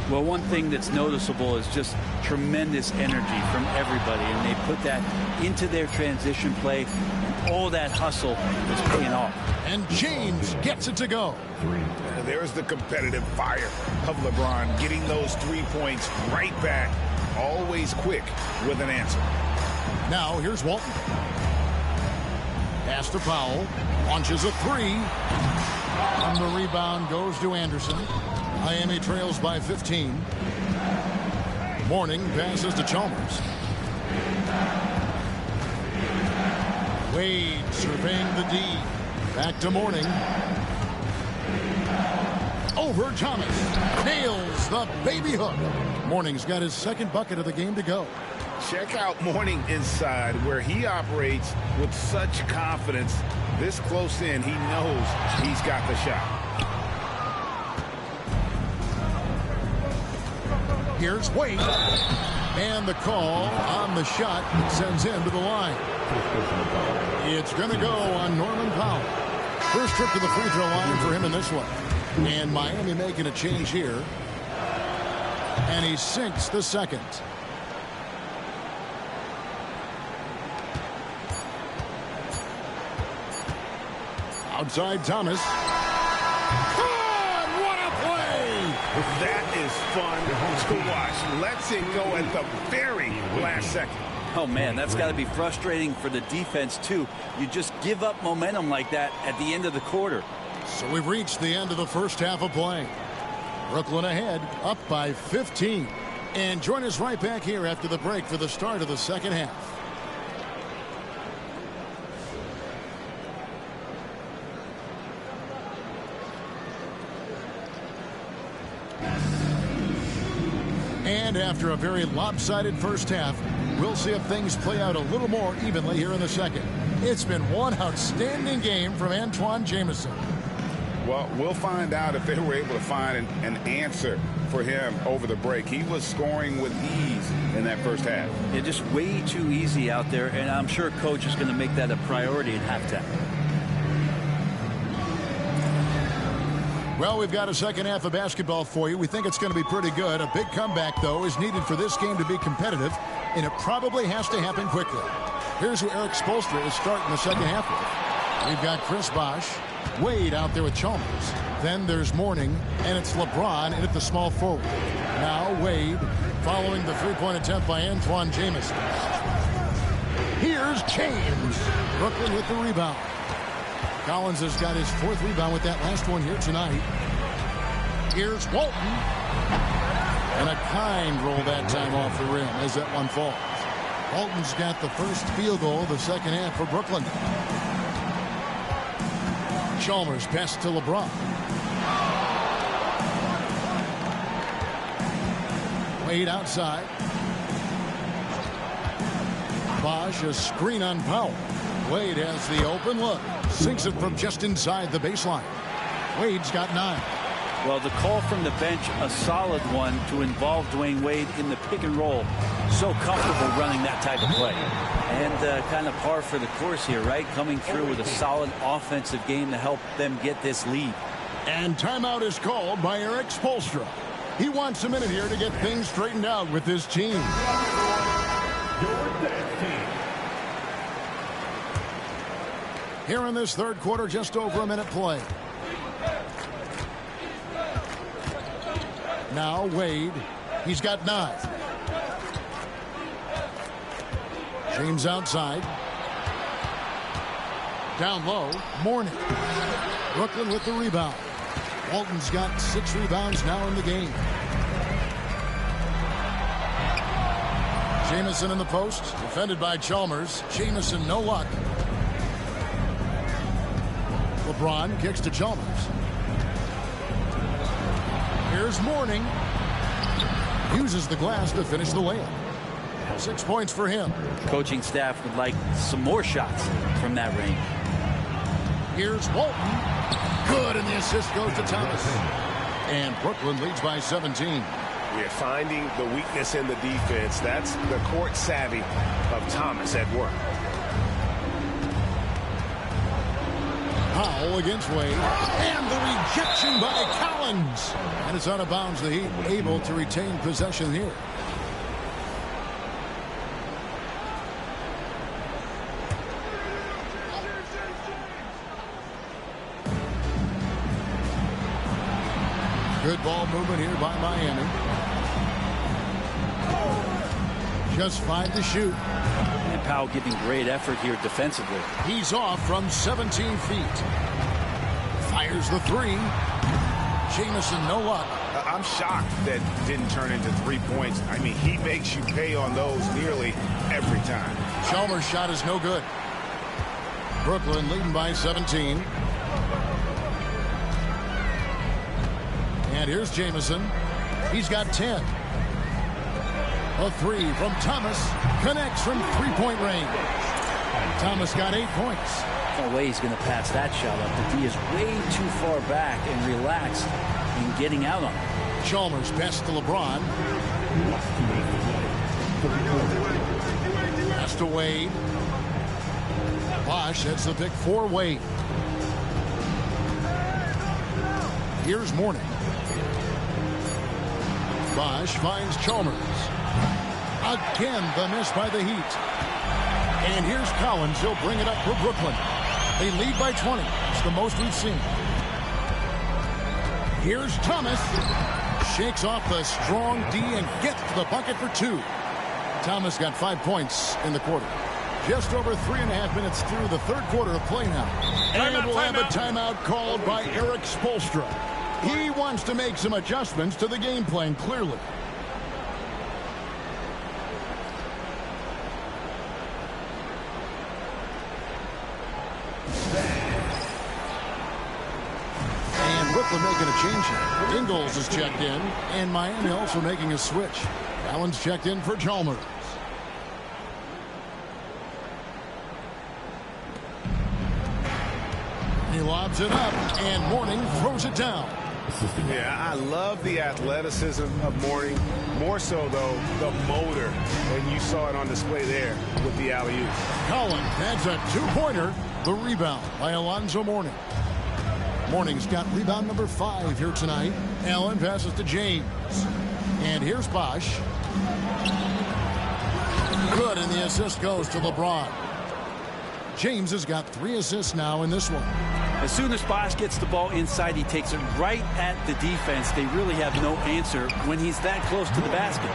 Well, one thing that's noticeable is just tremendous energy from everybody, and they put that into their transition play, and all that hustle is paying off. And James gets it to go. There's the competitive fire of LeBron, getting those 3 points right back, always quick with an answer. Now here's Walton. Pass to Powell. Launches a 3. And the rebound goes to Anderson. Miami trails by 15. Mourning passes to Chalmers. Wade surveying the D. Back to Mourning. Over Thomas. Nails the baby hook. Mourning's got his second bucket of the game to go. Check out Mourning inside, where he operates with such confidence. This close in, he knows he's got the shot. Here's Wade. And the call on the shot sends him to the line. It's going to go on Norman Powell. First trip to the free throw line for him in this one. And Miami making a change here. And he sinks the second. Outside Thomas. And what a play! That is fun to watch. Lets it go at the very last second. Oh, man, that's got to be frustrating for the defense, too. You just give up momentum like that at the end of the quarter. So we've reached the end of the first half of play. Brooklyn ahead, up by 15. And join us right back here after the break for the start of the second half. And after a very lopsided first half, we'll see if things play out a little more evenly here in the second. It's been one outstanding game from Antoine Jamison. Well, we'll find out if they were able to find an answer for him over the break. He was scoring with ease in that first half. Yeah, just way too easy out there, and I'm sure Coach is going to make that a priority at halftime. Well, we've got a second half of basketball for you. We think it's going to be pretty good. A big comeback, though, is needed for this game to be competitive, and it probably has to happen quickly. Here's who Eric Spoelstra is starting the second half with. We've got Chris Bosh, Wade out there with Chalmers. Then there's Mourning, and it's LeBron in at the small forward. Now Wade following the three-point attempt by Antoine Jamison. Here's James. Brooklyn with the rebound. Collins has got his 4th rebound with that last one here tonight. Here's Walton. And a kind roll that time off the rim as that one falls. Walton's got the first field goal of the second half for Brooklyn. Chalmers pass to LeBron. Wade outside. Bosch, a screen on Powell. Wade has the open look. Sinks it from just inside the baseline. Wade's got 9. Well, the call from the bench, a solid one to involve Dwayne Wade in the pick and roll. So comfortable running that type of play. And kind of par for the course here, right? Coming through with a solid offensive game to help them get this lead. And timeout is called by Eric Spoelstra. He wants a minute here to get things straightened out with his team. Here in this third quarter, just over a minute play. Now Wade. He's got 9. James outside. Down low. Mourning. Brooklyn with the rebound. Walton's got 6 rebounds now in the game. Jamison in the post. Defended by Chalmers. Jamison no luck. LeBron kicks to Chalmers. Here's Mourning. Uses the glass to finish the layup. 6 points for him. Coaching staff would like some more shots from that range. Here's Walton. Good, and the assist goes to Thomas. And Brooklyn leads by 17. We're finding the weakness in the defense. That's the court savvy of Thomas at work. Powell against Wade. And the rejection by Collins. And it's out of bounds. The Heat able to retain possession here. Good ball movement here by Miami. Just 5 to shoot. And Powell giving great effort here defensively. He's off from 17 feet. Fires the 3. Jamison no luck. I'm shocked that didn't turn into 3 points. I mean, he makes you pay on those nearly every time. Chalmers' shot is no good. Brooklyn leading by 17. And here's Jamison. He's got 10. A 3 from Thomas. Connects from 3-point range. Thomas got 8 points. No way he's going to pass that shot up. The D is way too far back and relaxed in getting out on it. Chalmers pass to LeBron. Pass to Wade. Bosch heads the pick for Wade. Here's Mourning. Bosch finds Chalmers. Again, the miss by the Heat. And here's Collins. He'll bring it up for Brooklyn. They lead by 20. It's the most we've seen. Here's Thomas. Shakes off the strong D and gets to the bucket for 2. Thomas got 5 points in the quarter. Just over 3.5 minutes through the third quarter of play now. And we'll have a timeout called by Eric Spoelstra. He wants to make some adjustments to the game plan, clearly. And Brooklyn making a change here. Ingles is checked in, and Miami also making a switch. Allen's checked in for Chalmers. He lobs it up, and Mourning throws it down. Yeah, I love the athleticism of Mourning. More so, though, the motor. And you saw it on display there with the alley-oop. Collins adds a 2-pointer. The rebound by Alonzo Mourning. Mourning's got rebound number 5 here tonight. Allen passes to James. And here's Bosch. Good, and the assist goes to LeBron. James has got 3 assists now in this one. As soon as Bosch gets the ball inside, he takes it right at the defense. They really have no answer when he's that close to the basket.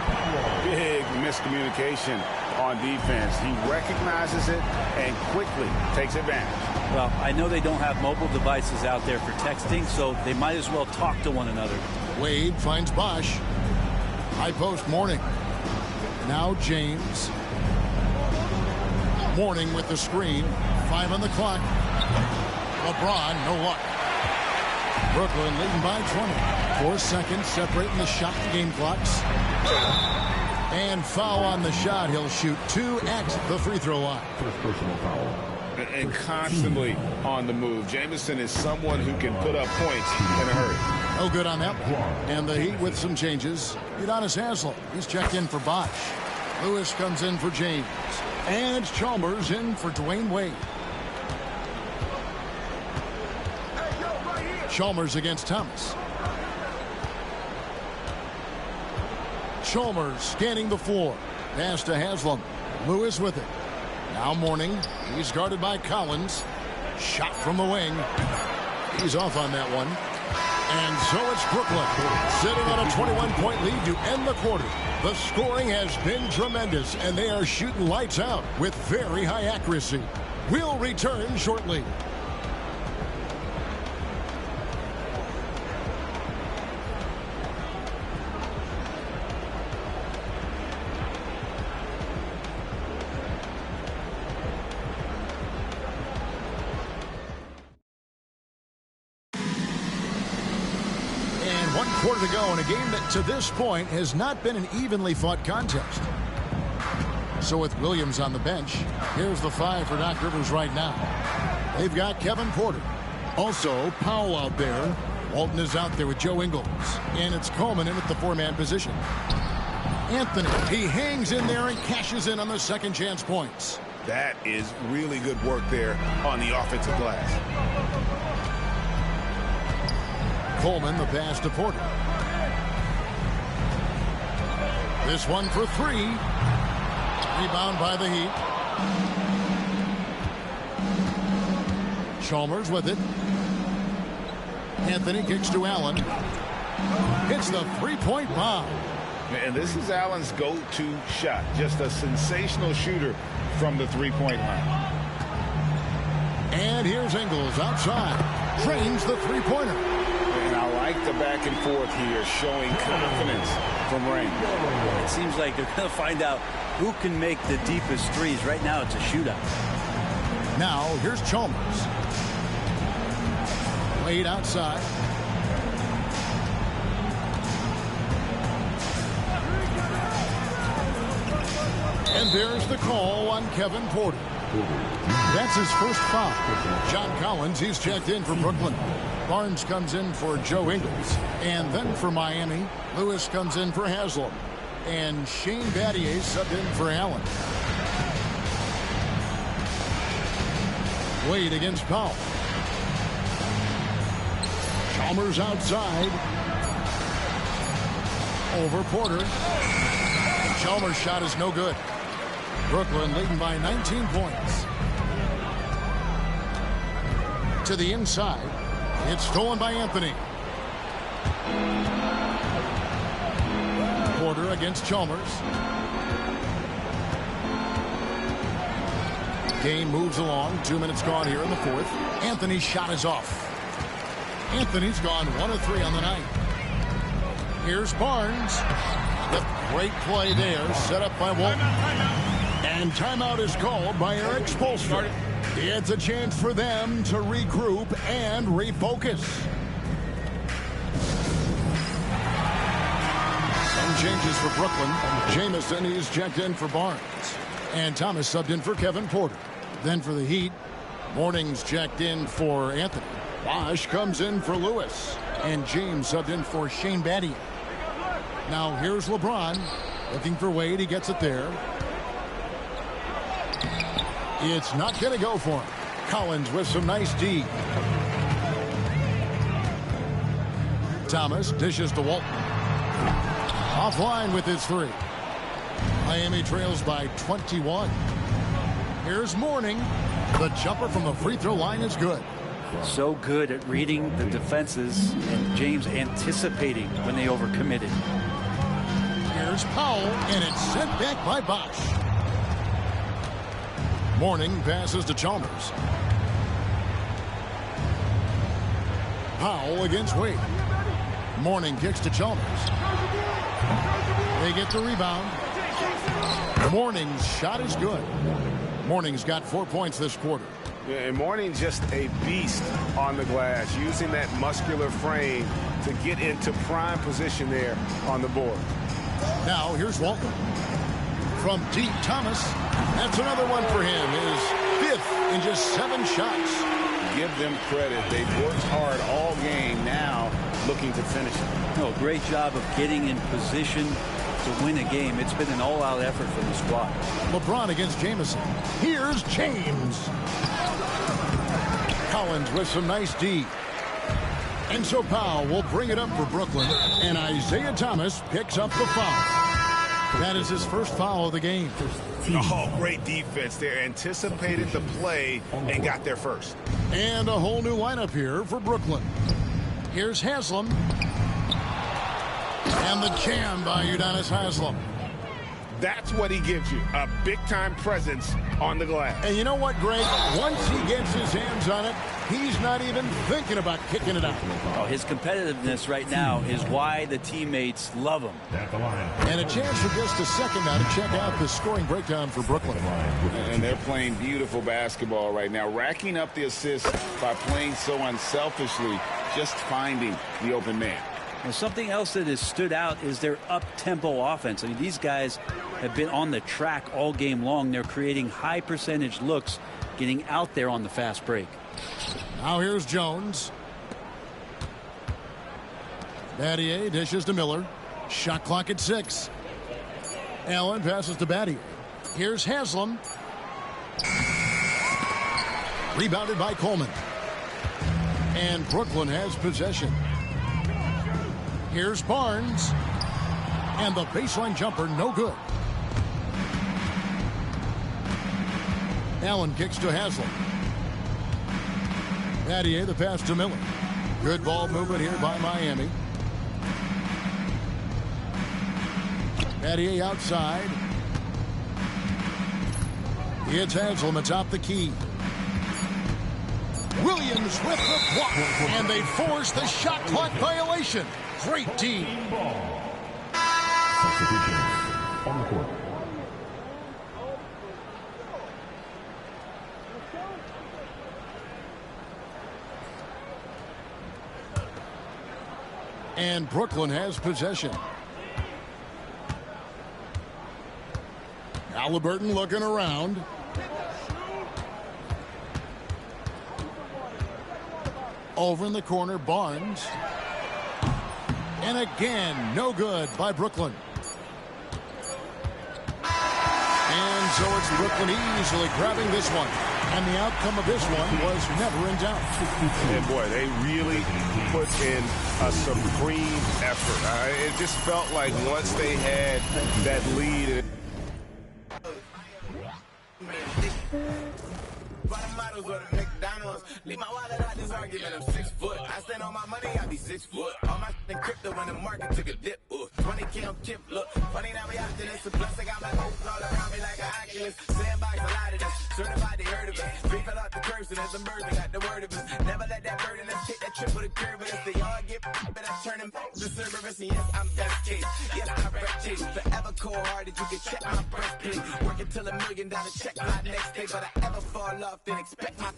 Big miscommunication on defense. He recognizes it and quickly takes advantage. Well, I know they don't have mobile devices out there for texting, so they might as well talk to one another. Wade finds Bosch. High post Mourning. Now James. Mourning with the screen. 5 on the clock. LeBron, no luck. Brooklyn leading by 20. 4 seconds separating the shot and game clocks. And foul on the shot. He'll shoot 2 at the free throw line. First personal foul. And constantly on the move. Jamison is someone who can put up points in a hurry. No good on that one. And the Heat with some changes. Udonis Haslem. He's checked in for Bosch. Lewis comes in for James. And Chalmers in for Dwayne Wade. Chalmers against Thomas. Chalmers scanning the floor. Pass to Haslem. Lewis with it. Now Mourning. He's guarded by Collins. Shot from the wing. He's off on that one. And so it's Brooklyn sitting on a 21-point lead to end the quarter. The scoring has been tremendous, and they are shooting lights out with very high accuracy. We'll return shortly. To go in a game that to this point has not been an evenly fought contest. So with Williams on the bench, here's the 5 for Doc Rivers right now. They've got Kevin Porter. Also Powell out there. Walton is out there with Joe Ingles. And it's Coleman in at the 4-man position. Anthony, he hangs in there and cashes in on the second chance points. That is really good work there on the offensive glass. Coleman, the pass to Porter. This one for 3. Rebound by the Heat. Chalmers with it. Anthony kicks to Allen. Hits the 3-point bomb. And this is Allen's go-to shot. Just a sensational shooter from the 3-point line. And here's Ingles outside. Drains the 3-pointer. And I like the back and forth here, showing confidence from Rain. It seems like they're going to find out who can make the deepest threes. Right now, it's a shootout. Now, here's Chalmers. Wade outside. And there's the call on Kevin Porter. That's his first foul. John Collins, he's checked in for Brooklyn. Barnes comes in for Joe Ingles. And then for Miami, Lewis comes in for Haslem. And Shane Battier subbed in for Allen. Wade against Powell. Chalmers outside. Over Porter. Chalmers' shot is no good. Brooklyn leading by 19 points. To the inside. It's stolen by Anthony. Porter against Chalmers. Game moves along. 2 minutes gone here in the fourth. Anthony's shot is off. Anthony's gone 1 of 3 on the night. Here's Barnes. The great play there, set up by Walton. And timeout is called by Eric Spoelstra. It's a chance for them to regroup and refocus. Some changes for Brooklyn. Jamison is checked in for Barnes. And Thomas subbed in for Kevin Porter. Then for the Heat, Mourning's checked in for Anthony. Bosch comes in for Lewis. And James subbed in for Shane Battier. Now here's LeBron. Looking for Wade. He gets it there. It's not going to go for him. Collins with some nice D. Thomas dishes to Walton. Offline with his 3. Miami trails by 21. Here's Mourning. The jumper from the free throw line is good. So good at reading the defenses, and James anticipating when they overcommitted. Here's Powell, and it's sent back by Bosch. Mourning passes to Chalmers. Powell against Wade. Mourning kicks to Chalmers. They get the rebound. Mourning's shot is good. Mourning's got 4 points this quarter. Yeah, and Mourning just a beast on the glass, using that muscular frame to get into prime position there on the board. Now here's Walton. From deep, Thomas. That's another one for him. His 5th in just 7 shots. Give them credit. They've worked hard all game, now looking to finish it. No, great job of getting in position to win a game. It's been an all-out effort from the squad. LeBron against Jamison. Here's James. Collins with some nice D. And so Powell will bring it up for Brooklyn, and Isaiah Thomas picks up the foul. That is his first foul of the game. Oh, great defense there. Anticipated the play and got there first. And a whole new lineup here for Brooklyn. Here's Haslam. And the jam by Udonis Haslam. That's what he gives you, a big-time presence on the glass. And you know what, Greg? Once he gets his hands on it, he's not even thinking about kicking it out. Oh, his competitiveness right now is why the teammates love him. And a chance for just a second now to check out the scoring breakdown for Brooklyn. And they're playing beautiful basketball right now, racking up the assists by playing so unselfishly, just finding the open man. Well, something else that has stood out is their up-tempo offense. I mean, these guys have been on the track all game long. They're creating high-percentage looks, getting out there on the fast break. Now here's Jones. Battier dishes to Miller. Shot clock at 6. Allen passes to Battier. Here's Haslam. Rebounded by Coleman. And Brooklyn has possession. Here's Barnes. And the baseline jumper, no good. Allen kicks to Haslam. Battier, the pass to Miller. Good ball movement here by Miami. Battier outside. It's Haslam atop the key. Williams with the block. And they force the shot clock violation. Great team. Substitutions on the court. And Brooklyn has possession. Halliburton looking around. Over in the corner, Barnes. And again, no good by Brooklyn. And so it's Brooklyn easily grabbing this one. And the outcome of this one was never in doubt. And boy, they really put in a supreme effort. It just felt like once they had that lead. Leave my wallet out this argument, I'm 6 foot. I stand on my money, I be 6 foot. All my in crypto when the market took a dip. 20K on Kip, look. Funny now we after this. Plus I got my hopes all around me like an Oculus. Sandbox, a lot of this. Certified, they heard of it. Three fell out the curves and there's a bird that got the word of us. Never let that burden us take that trip with a curve. But if they all get but I turn them to Cerberus. And yes, I'm best case. Yes, I wreck chase. Forever cold hearted, you can check my breastplate. Working till $1 million check my next day. But I ever fall off, then expect my.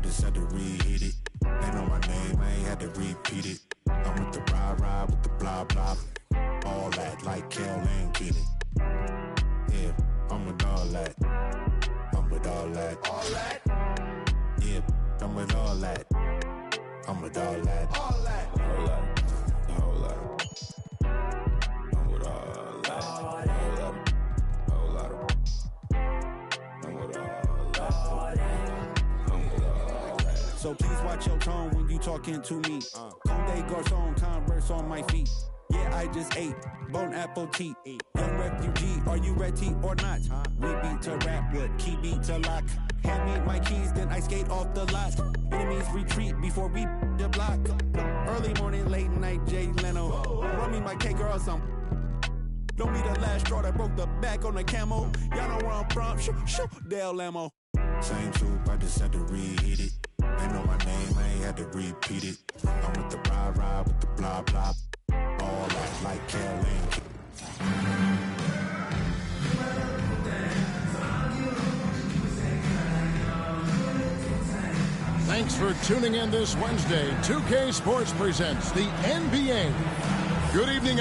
just had to reheat it. They know my name, I ain't had to repeat it. I'm with the ride with the blah blah. All that like Kel and Kenny. Yeah, I'm with all that. I'm with all that. All that. Yeah, I'm with all that. I'm with all that. All that. All that. All that. I'm with all that. All that. All that. I'm with all that. So please watch your tone when you talking to me. Conde Garçon, Converse on my feet. Yeah, I just ate Bon Appetit. Young refugee, are you ready or not? We beat to rap with key beat to lock. Hand me my keys, then I skate off the lot. Enemies retreat before we the block. Early morning, late night, Jay Leno. Run me my cake or some. Don't be the last straw that broke the back on the camo. Y'all know where I'm from. Shoo, Dale Lamo. Same soup, I just had to reheat it. They know my name, I ain't had to repeat it. I'm with the ride with the blah blah. All that like Kel and Kenny. Thanks for tuning in this Wednesday. 2K Sports presents the NBA. Good evening,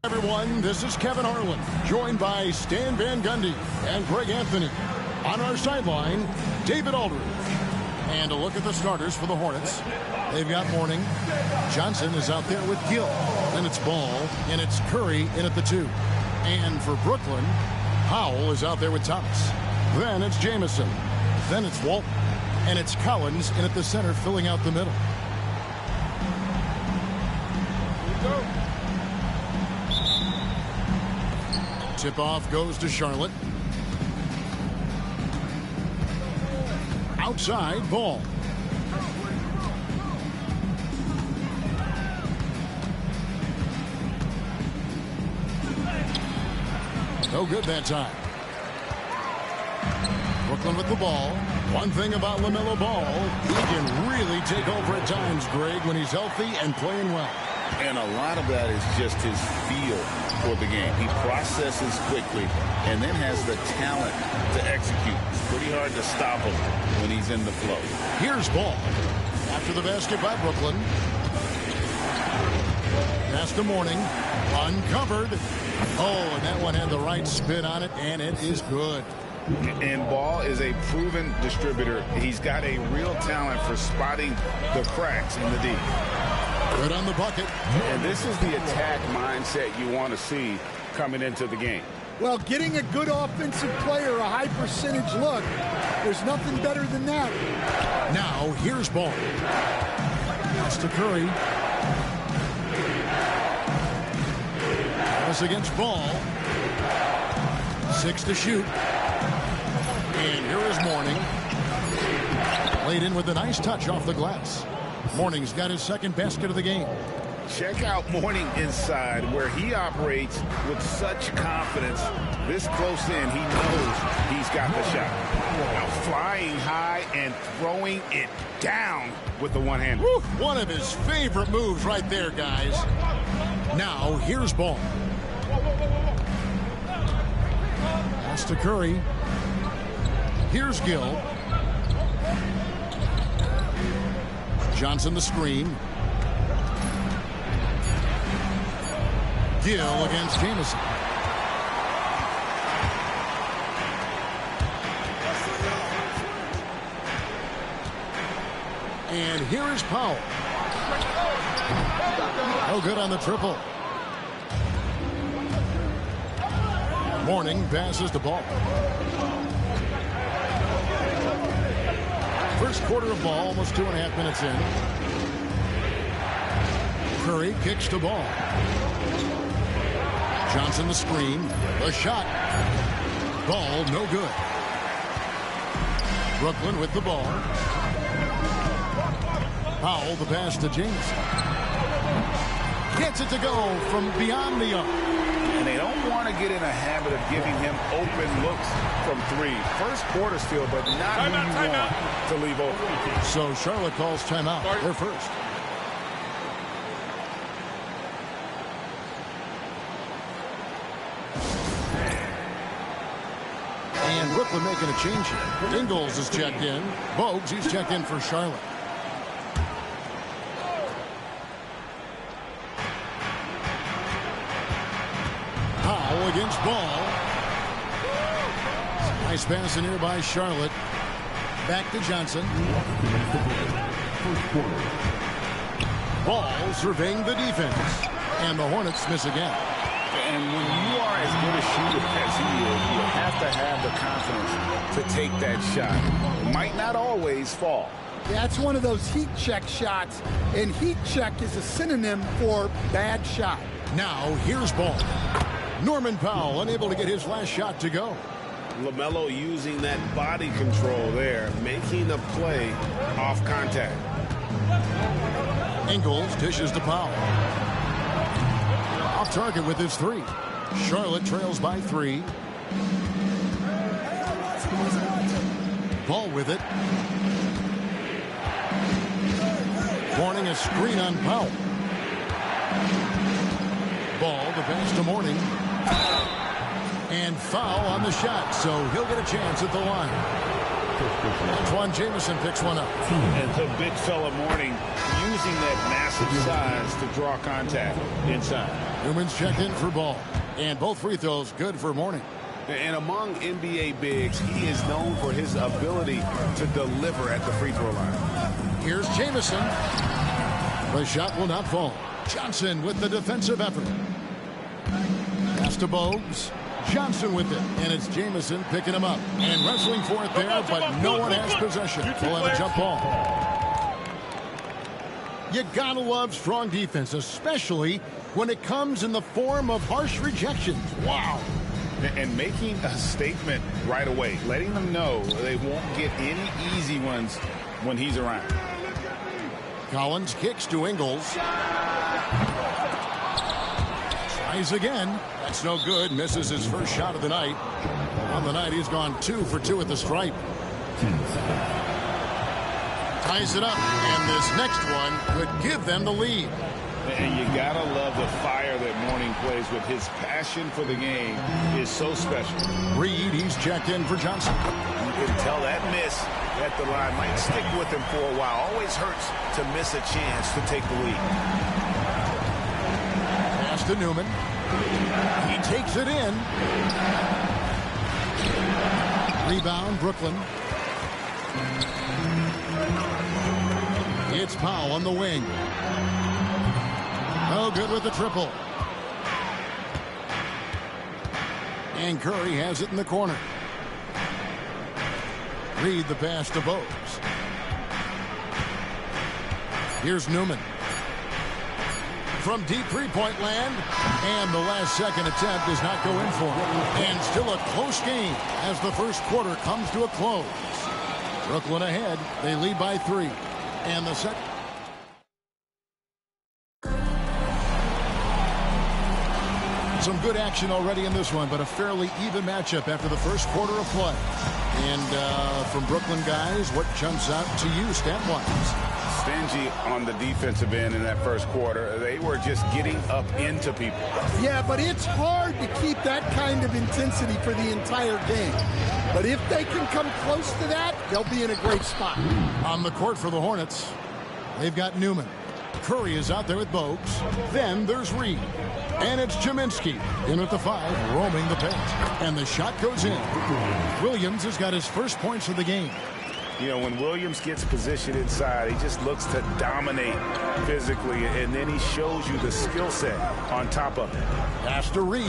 everyone. This is Kevin Harlan, joined by Stan Van Gundy and Greg Anthony. On our sideline, David Aldridge. And a look at the starters for the Hornets. They've got Mourning. Johnson is out there with Gill. Then it's Ball, and it's Curry in at the 2. And for Brooklyn, Powell is out there with Thomas. Then it's Jamison. Then it's Walton. And it's Collins in at the center, filling out the middle. Tip-off goes to Charlotte. Outside, Ball. No good that time. Brooklyn with the ball. One thing about LaMelo Ball, he can really take over at times, Greg, when he's healthy and playing well. And a lot of that is just his feel for the game. He processes quickly and then has the talent to execute. It's pretty hard to stop him when he's in the flow. Here's Ball. After the basket by Brooklyn. Pass to Mourning. Uncovered. Oh, and that one had the right spin on it, and it is good. And Ball is a proven distributor. He's got a real talent for spotting the cracks in the D. Good on the bucket. And this is the attack mindset you want to see coming into the game. Well, getting a good offensive player a high percentage look, there's nothing better than that. Now, here's Ball. Pass to Curry. Pass against Ball. 6 to shoot. And here is Mourning. Laid in with a nice touch off the glass. Mourning's got his second basket of the game. Check out Mourning inside, where he operates with such confidence. This close in, he knows he's got the shot. Now flying high and throwing it down with the one hand. One of his favorite moves right there, guys. Now, here's Ball. Pass to Curry. Here's Gill. Johnson the screen. Gill against Jamison. And here is Powell. No good on the triple. Mourning passes the ball. First quarter of ball, almost 2.5 minutes in. Curry kicks the ball. Johnson the screen. The shot. Ball no good. Brooklyn with the ball. Powell the pass to Jamison. Gets it to go from beyond the arc. And they don't want to get in a habit of giving him open looks from 3. First quarter still, but not who you want to leave open. So Charlotte calls timeout. They're first. And Brooklyn making a change here. Ingles is checked in. Bogues, he's checked in for Charlotte. Powell against Ball. Nice pass in here by Charlotte. Back to Johnson. Ball surveying the defense. And the Hornets miss again. And when you are as good a shooter as he is, you have to have the confidence to take that shot. It might not always fall. Yeah, it's one of those heat check shots, and heat check is a synonym for bad shot. Now, here's Ball. Norman Powell unable to get his last shot to go. LaMelo using that body control there, making the play off contact. Ingles dishes to Powell. Off target with his three. Charlotte trails by 3. Ball with it. Warning, a screen on Powell. Ball, the pass to Mourning. And foul on the shot, so he'll get a chance at the line. Antoine Jamison picks one up. And the big fella Mourning using that massive size to draw contact inside. Newman's checked in for Ball. And both free throws good for Mourning. And among NBA bigs, he is known for his ability to deliver at the free throw line. Here's Jamison. The shot will not fall. Johnson with the defensive effort. Pass to Bogues. Johnson with it, and it's Jamison picking him up and wrestling for it there, but no one has possession. We'll have a jump ball. You gotta love strong defense, especially when it comes in the form of harsh rejections. Wow. And making a statement right away, letting them know they won't get any easy ones when he's around. Collins kicks to Ingles. Tries again. That's no good. Misses his first shot of the night. On the night, he's gone 2 for 2 at the stripe. Ties it up, and this next one could give them the lead. And you gotta love the fire that Mourning plays with. His passion for the game is so special. Reed, he's checked in for Johnson. You can tell that miss at the line might stick with him for a while. Always hurts to miss a chance to take the lead. Pass to Newman. He takes it in. Rebound, Brooklyn. It's Powell on the wing. No good with the triple. And Curry has it in the corner. Reed the pass to Bogues. Here's Newman. From deep three-point land. And the last second attempt does not go in for him. And still a close game as the first quarter comes to a close. Brooklyn ahead. They lead by 3. And the second. Some good action already in this one, but a fairly even matchup after the first quarter of play. And from Brooklyn guys, what jumps out to you stat-wise? Stingy on the defensive end in that first quarter. They were just getting up into people. Yeah, but it's hard to keep that kind of intensity for the entire game. But if they can come close to that, they'll be in a great spot. On the court for the Hornets, they've got Newman. Curry is out there with Bogues. Then there's Reed. And it's Chiminski in at the 5, roaming the paint. And the shot goes in. Williams has got his first points of the game. You know, when Williams gets positioned inside, he just looks to dominate physically, and then he shows you the skill set on top of it. Pass to Reed.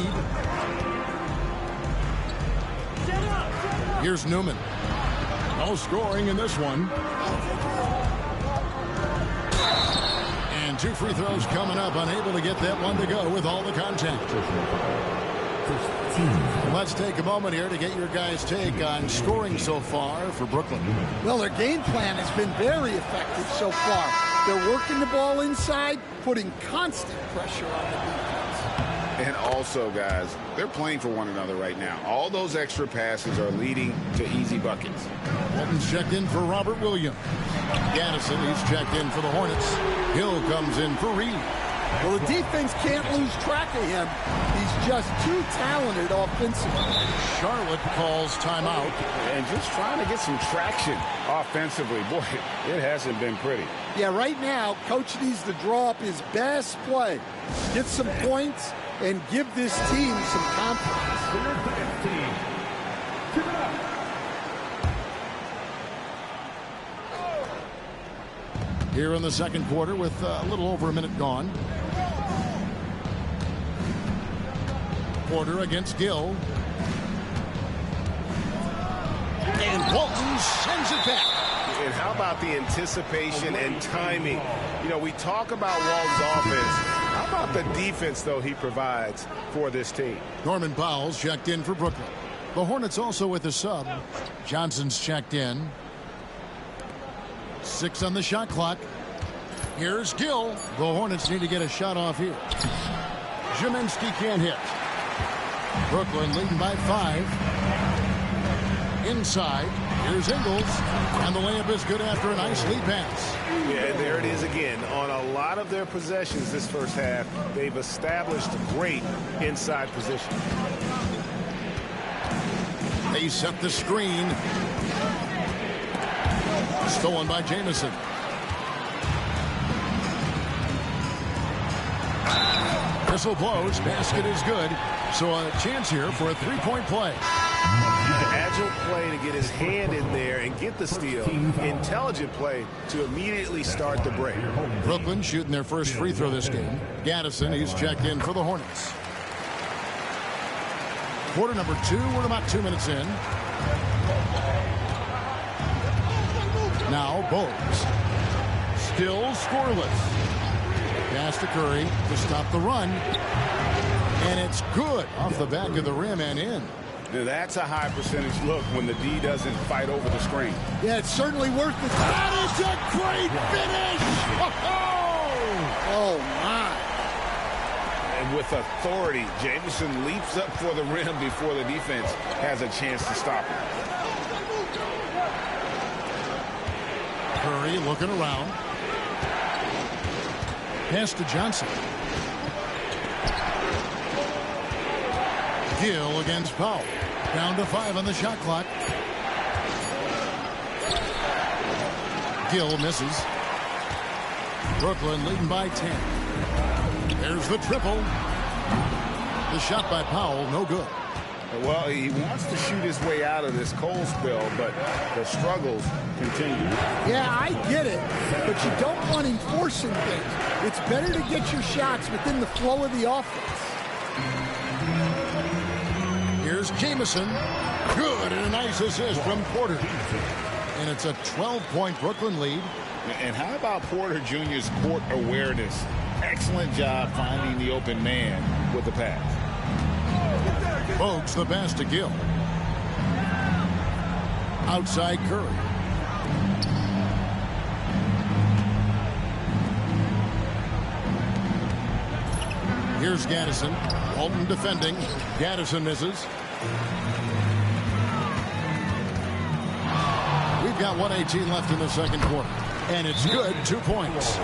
Here's Newman. No scoring in this one. And 2 free throws coming up, unable to get that one to go with all the contact. Let's take a moment here to get your guys' take on scoring so far for Brooklyn. Well, their game plan has been very effective so far. They're working the ball inside, putting constant pressure on the defense. And also, guys, they're playing for one another right now. All those extra passes are leading to easy buckets. Walton's checked in for Robert Williams. Gaddison, he's checked in for the Hornets. Hill comes in for Reed. Well, the defense can't lose track of him. He's just too talented offensively. Charlotte calls timeout. And just trying to get some traction offensively. Boy, it hasn't been pretty. Yeah, right now, Coach needs to draw up his best play, get some points, and give this team some confidence. Here in the second quarter with a little over a minute gone. Porter against Gill. And Walton sends it back. And how about the anticipation and timing? You know, we talk about Walton's offense. How about the defense, though, he provides for this team? Norman Powell's checked in for Brooklyn. The Hornets also with a sub. Johnson's checked in. 6 on the shot clock. Here's Gill. The Hornets need to get a shot off here. Ziminski can't hit. Brooklyn leading by 5. Inside. Here's Ingles. And the layup is good after a nice lead pass. Yeah, and there it is again. On a lot of their possessions this first half, they've established great inside position. They set the screen. Stolen by Jamison. Whistle blows. Basket is good. So a chance here for a three-point play. Agile play to get his hand in there and get the steal. Intelligent play to immediately start the break. Brooklyn shooting their first free throw this game. Gaddison, he's checked in for the Hornets. Quarter number 2. We're about 2 minutes in. Now Bogues. Still scoreless. Pass to Curry to stop the run. And it's good off the back of the rim and in. Now that's a high percentage look when the D doesn't fight over the screen. Yeah, it's certainly worth it. That is a great finish! Oh, my. And with authority, Jamison leaps up for the rim before the defense has a chance to stop him. Curry looking around. Pass to Johnson. Gill against Powell. Down to 5 on the shot clock. Gill misses. Brooklyn leading by 10. There's the triple. The shot by Powell, no good. Well, he wants to shoot his way out of this cold spell, but the struggles continue. Yeah, I get it, but you don't want him forcing things. It's better to get your shots within the flow of the offense. Here's Jamison. Good, and a nice assist from Porter. And it's a 12-point Brooklyn lead. And how about Porter Jr.'s court awareness? Excellent job finding the open man with the pass. Bogues the pass to Gill. Outside Curry. Here's Gaddison. Walton defending. Gaddison misses. We've got 1:18 left in the second quarter. And it's good. 2 points.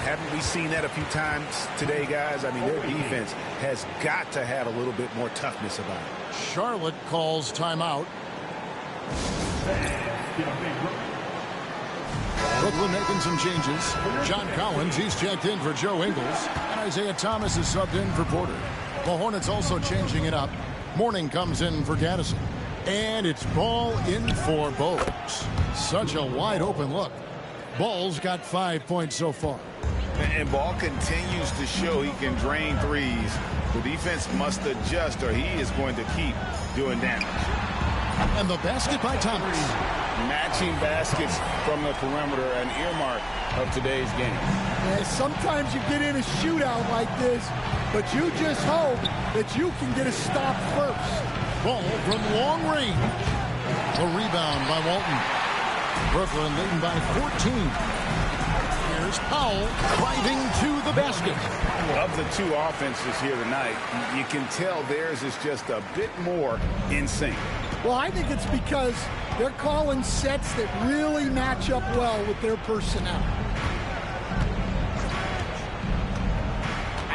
Haven't we seen that a few times today, guys? I mean, their defense has got to have a little bit more toughness about it. Charlotte calls timeout. Brooklyn making some changes. John Collins, he's checked in for Joe Ingles. And Isaiah Thomas is subbed in for Porter. The Hornets also changing it up. Morning comes in for Gaddison. And it's ball in for Bogues. Such a wide open look. Ball's got 5 points so far. And Ball continues to show he can drain threes. The defense must adjust or he is going to keep doing damage. And the basket by Thomas. Matching baskets from the perimeter, an earmark of today's game. Yeah, sometimes you get in a shootout like this, but you just hope that you can get a stop first. Ball from long range. The rebound by Walton. Brooklyn leading by 14. Here's Powell driving to the basket. Of the two offenses here tonight, you can tell theirs is just a bit more in sync. Well, I think it's because they're calling sets that really match up well with their personnel.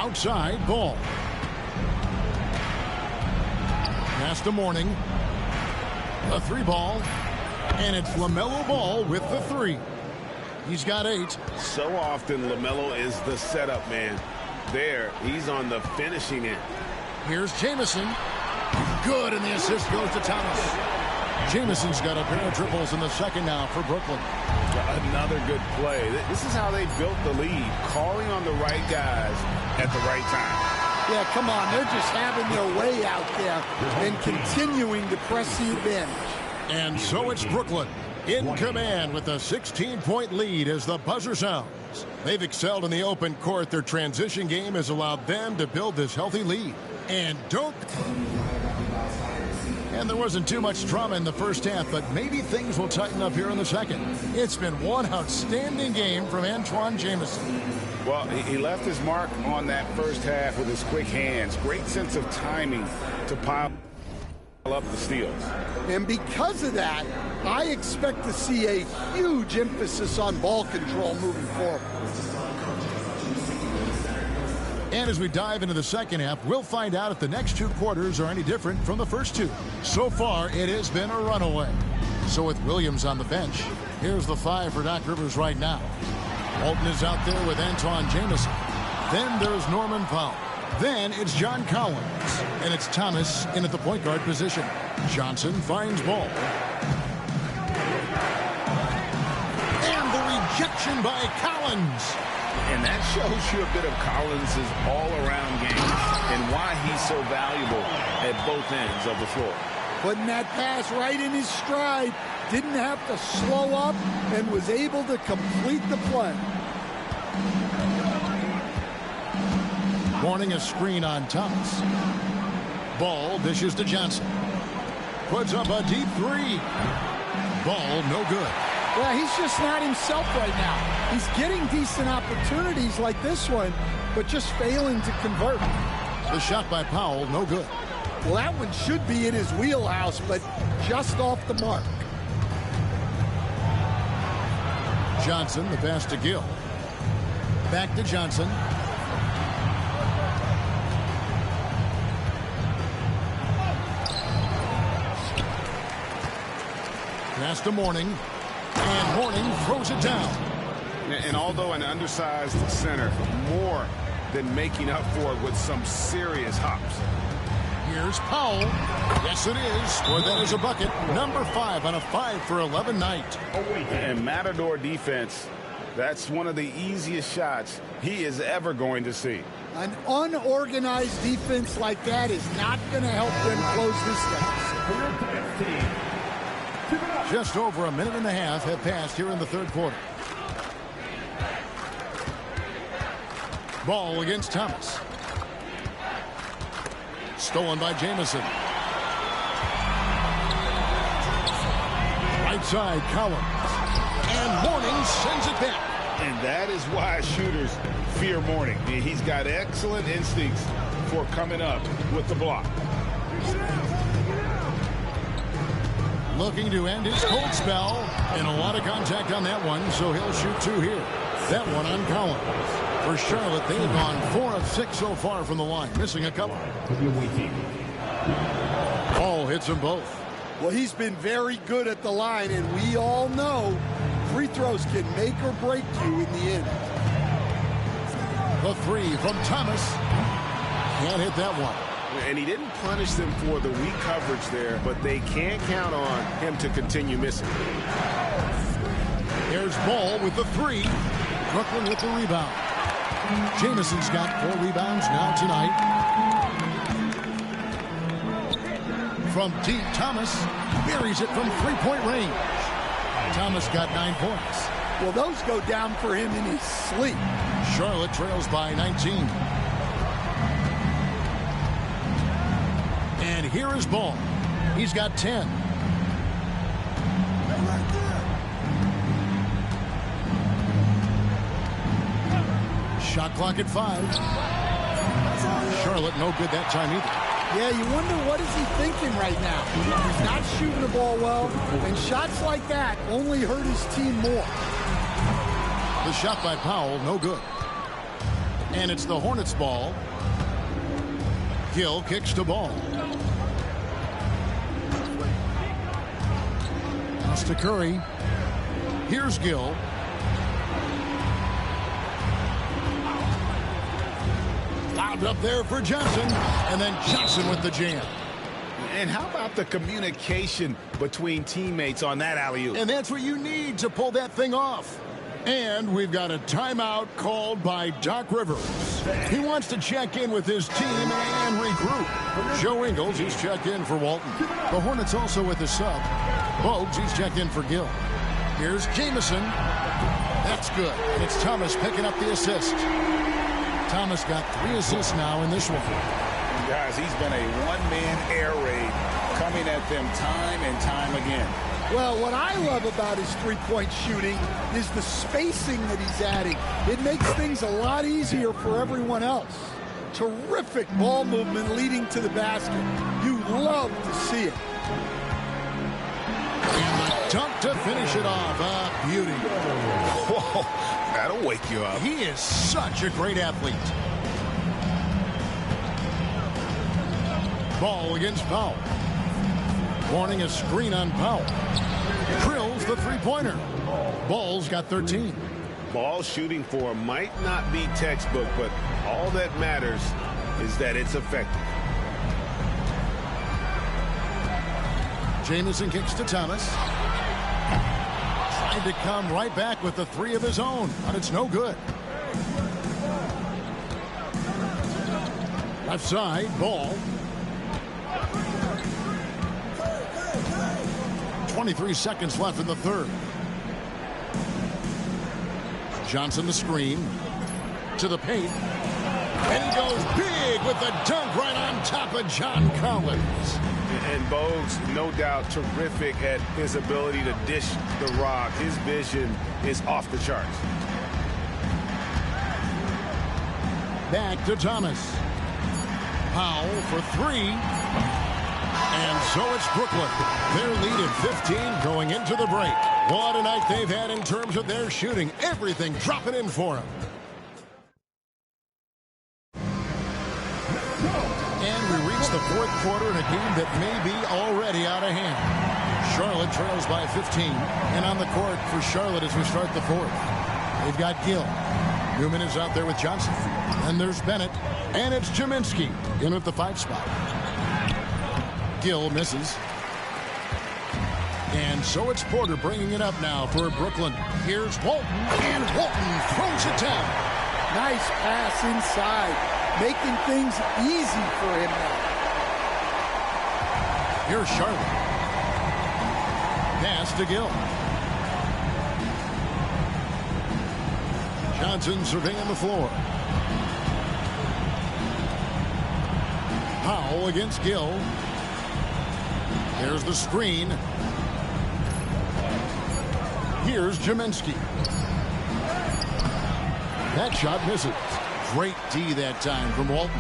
Outside ball. Pass to Mourning. A 3 ball. And it's LaMelo Ball with the 3. He's got 8. So often LaMelo is the setup man. There, he's on the finishing end. Here's Jamison. Good, and the assist goes to Thomas. Jamison's got a pair of triples in the second now for Brooklyn. Another good play. This is how they built the lead, calling on the right guys at the right time. Yeah, come on. They're just having their way out there and continuing to press the advantage. And so it's Brooklyn in command with a 16-point lead as the buzzer sounds. They've excelled in the open court. Their transition game has allowed them to build this healthy lead. And there wasn't too much drama in the first half, but maybe things will tighten up here in the second. It's been one outstanding game from Antoine Jamison. Well, he left his mark on that first half with his quick hands. Great sense of timing to pile up the steals. And because of that, I expect to see a huge emphasis on ball control moving forward. And as we dive into the second half, we'll find out if the next 2 quarters are any different from the first 2. So far, it has been a runaway. So with Williams on the bench, here's the 5 for Doc Rivers right now. Walton is out there with Antoine Jamison. Then there's Norman Powell. Then it's John Collins. And it's Thomas in at the point guard position. Johnson finds Ball. And the rejection by Collins. And that shows you a bit of Collins' all-around game and why he's so valuable at both ends of the floor. Putting that pass right in his stride. Didn't have to slow up and was able to complete the play. Mourning a screen on Thomas. Ball dishes to Johnson. Puts up a deep 3. Ball no good. Yeah, he's just not himself right now. He's getting decent opportunities like this one, but just failing to convert. The shot by Powell, no good. Well, that one should be in his wheelhouse, but just off the mark. Johnson, the pass to Gill. Back to Johnson. Pass to Mourning. And Mourning throws it down. And although an undersized center, more than making up for it with some serious hops. Here's Powell. Yes, it is. Or that is a bucket. Number 5 on a 5 for 11 night. And Matador defense, that's one of the easiest shots he is ever going to see. An unorganized defense like that is not going to help them close this deficit. Just over a minute and a half have passed here in the third quarter. Ball against Thomas. Stolen by Jamison. Right side, Collins. And Mourning sends it back. And that is why shooters fear Mourning. He's got excellent instincts for coming up with the block. Looking to end his cold spell. And a lot of contact on that one, so he'll shoot 2 here. That one on Collins. For Charlotte, they've gone 4 of 6 so far from the line, missing a couple. Ball hits them both. Well, he's been very good at the line, and we all know free throws can make or break you in the end. The 3 from Thomas. Can't hit that one. And he didn't punish them for the weak coverage there, but they can't count on him to continue missing. There's Ball with the 3. Brooklyn with the rebound. Jamison's got 4 rebounds now tonight. From deep, Thomas buries it from 3-point range. Thomas got 9 points. Well, those go down for him in his sleep. Charlotte trails by 19. And here is Ball. He's got 10. Shot clock at 5. Charlotte no good that time either. Yeah, you wonder what is he thinking right now. He's not shooting the ball well, and shots like that only hurt his team more. The shot by Powell, no good. And it's the Hornets ball. Gill kicks the ball. Pass to Curry. Here's Gill. Lobbed up there for Johnson. And then Johnson with the jam. And how about the communication between teammates on that alley-oop? And that's what you need to pull that thing off. And we've got a timeout called by Doc Rivers. He wants to check in with his team and regroup. Joe Ingles, he's checked in for Walton. The Hornets also with a sub. Bogues, he's checked in for Gill. Here's Jamison. That's good. And it's Thomas picking up the assist. Thomas got 3 assists now in this one. Guys, he's been a one-man air raid coming at them time and time again. Well, what I love about his three-point shooting is the spacing that he's adding. It makes things a lot easier for everyone else. Terrific ball movement leading to the basket. You love to see it. And the dunk to finish it off. A beauty. Whoa, that'll wake you up. He is such a great athlete. Ball against Powell. Warning a screen on Powell. Drills the three-pointer. Ball's got 13. Ball shooting for him might not be textbook, but all that matters is that it's effective. Jamison kicks to Thomas. Tried to come right back with the 3 of his own, but it's no good. Left side, Ball. 23 seconds left in the third. Johnson the screen. To the paint. And he goes big with the dunk right on top of John Collins. And Bogues, no doubt, terrific at his ability to dish the rock. His vision is off the charts. Back to Thomas. Powell for 3. And so it's Brooklyn. Their lead at 15 going into the break. What a night they've had in terms of their shooting. Everything dropping in for them. And we reach the fourth quarter in a game that may be already out of hand. Charlotte trails by 15. And on the court for Charlotte as we start the fourth. They've got Gill. Newman is out there with Johnson. And there's Bennett. And it's Jaminski in at the 5 spot. Gill misses. And so it's Porter bringing it up now for Brooklyn. Here's Walton. And Walton throws it down. Nice pass inside. Making things easy for him now. Here's Charlotte. Pass to Gill. Johnson surveying the floor. Powell against Gill. There's the screen. Here's Jaminski. That shot misses. Great D that time from Walton.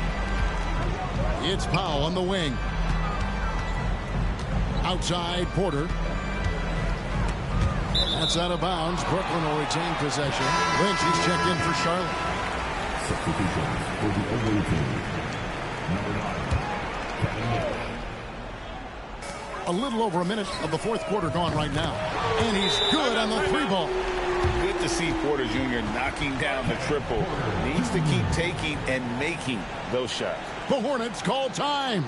It's Powell on the wing. Outside, Porter. That's out of bounds. Brooklyn will retain possession. Lynch, he's checked in for Charlotte. Substitutions for the away team. Number 9. A little over a minute of the fourth quarter gone right now. And he's good on the 3 ball. Good to see Porter Jr. knocking down the triple. Needs to keep taking and making those shots. The Hornets call time.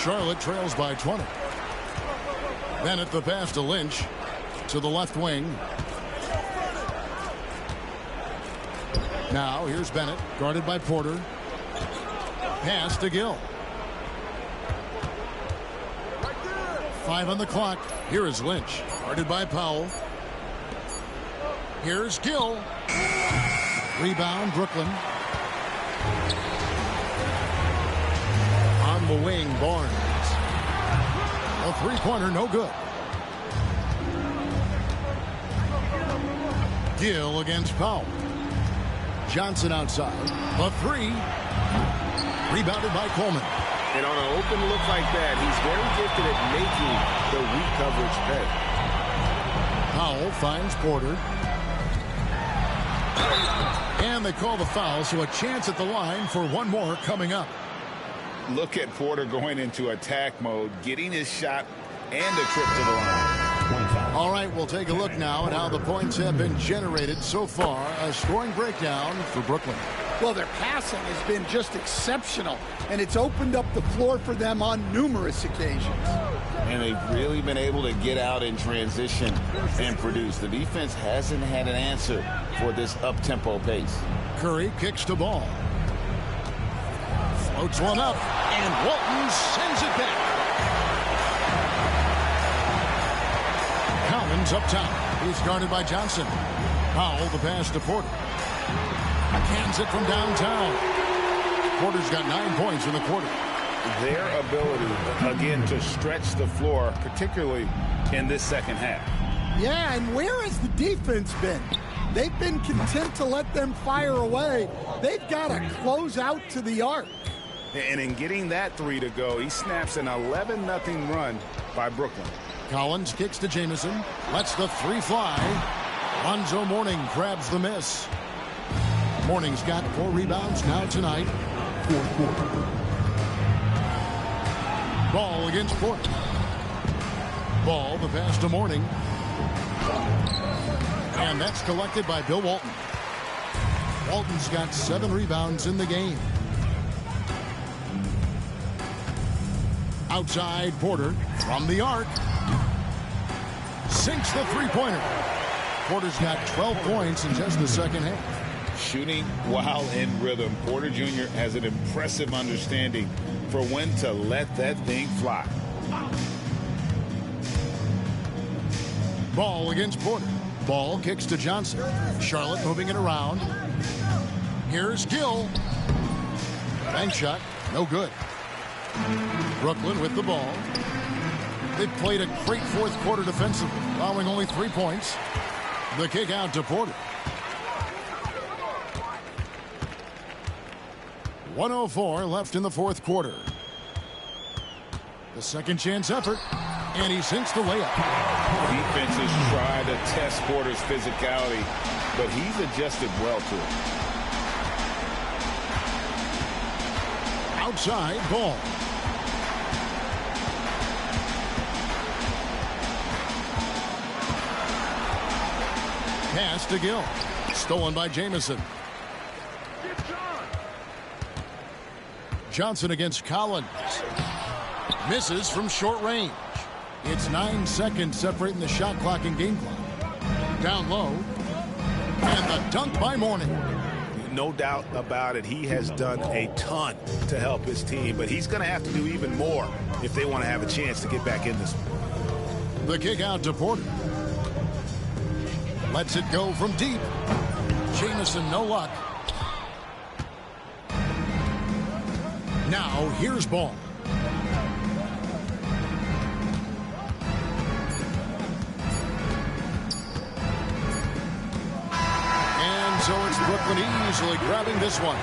Charlotte trails by 20. Bennett the pass to Lynch. To the left wing. Now here's Bennett, guarded by Porter. Pass to Gill. 5 on the clock. Here is Lynch, guarded by Powell. Here's Gill. Rebound, Brooklyn. On the wing, Barnes. A 3-pointer, no good. Gill against Powell. Johnson outside. A 3. Rebounded by Coleman. And on an open look like that, he's very gifted at making the weak coverage pay. Powell finds Porter. And they call the foul, so a chance at the line for one more coming up. Look at Porter going into attack mode, getting his shot and a trip to the line. All right, we'll take a look now at how the points have been generated so far. A scoring breakdown for Brooklyn. Well, their passing has been just exceptional, and it's opened up the floor for them on numerous occasions. And they've really been able to get out in transition and produce. The defense hasn't had an answer for this up-tempo pace. Curry kicks the ball. Floats one up, and Walton sends it back. Collins up top. He's guarded by Johnson. Powell the pass to Porter. Cans it from downtown. Porter's got 9 points in the quarter. Their ability, again, to stretch the floor, particularly in this second half. Yeah, and where has the defense been? They've been content to let them fire away. They've got to close out to the arc. And in getting that three to go, he snaps an 11-0 run by Brooklyn. Collins kicks to Jamison. Lets the three fly. Lonzo Mourning grabs the miss. Mourning's got 4 rebounds now tonight. Fourth quarter. Ball against Porter. Ball, the pass to Mourning. And that's collected by Bill Walton. Walton's got 7 rebounds in the game. Outside Porter from the arc. Sinks the three-pointer. Porter's got 12 points in just the second half. Shooting while in rhythm. Porter Jr. has an impressive understanding for when to let that thing fly. Ball against Porter. Ball kicks to Johnson. Charlotte moving it around. Here's Gill. Bank shot. No good. Brooklyn with the ball. They've played a great fourth quarter defensively, allowing only 3 points. The kick out to Porter. 1:04 left in the fourth quarter. The second chance effort, and he sinks the layup. Defenses try to test Porter's physicality, but he's adjusted well to it. Outside Ball. Pass to Gill. Stolen by Jamison. Johnson against Collins. Misses from short range. It's 9 seconds separating the shot clock and game clock. Down low. And the dunk by Mourning. No doubt about it. He has done a ton to help his team, but he's going to have to do even more if they want to have a chance to get back in this one. The kick out to Porter. Lets it go from deep. Jamison, no luck. Now, here's Ball. And so it's Brooklyn easily grabbing this one.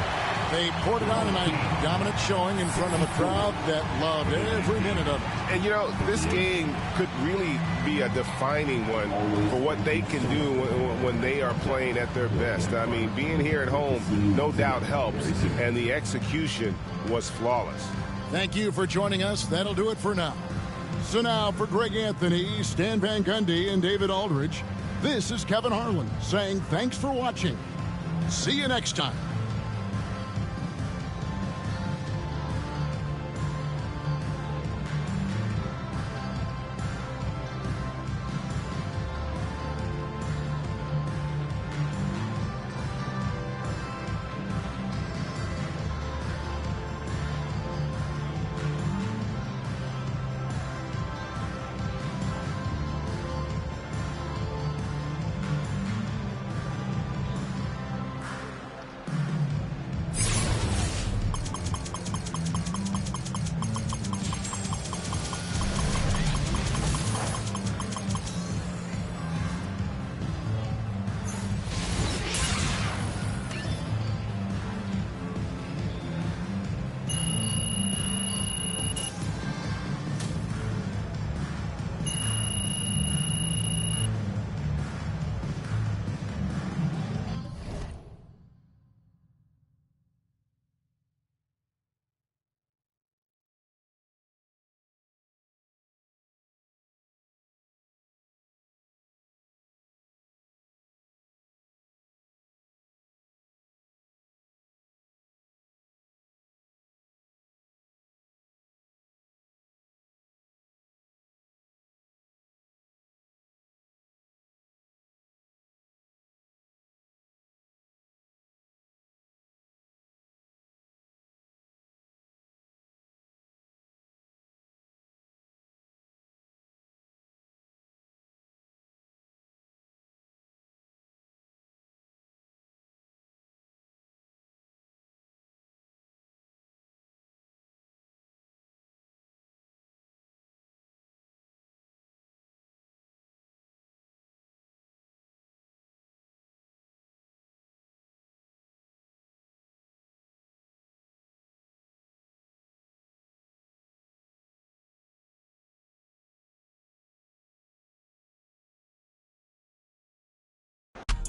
They poured it on a dominant showing in front of a crowd that loved every minute of it. And, you know, this game could really be a defining one for what they can do when they are playing at their best. I mean, being here at home no doubt helps, and the execution was flawless. Thank you for joining us. That'll do it for now. So now for Greg Anthony, Stan Van Gundy, and David Aldridge, this is Kevin Harlan saying thanks for watching. See you next time.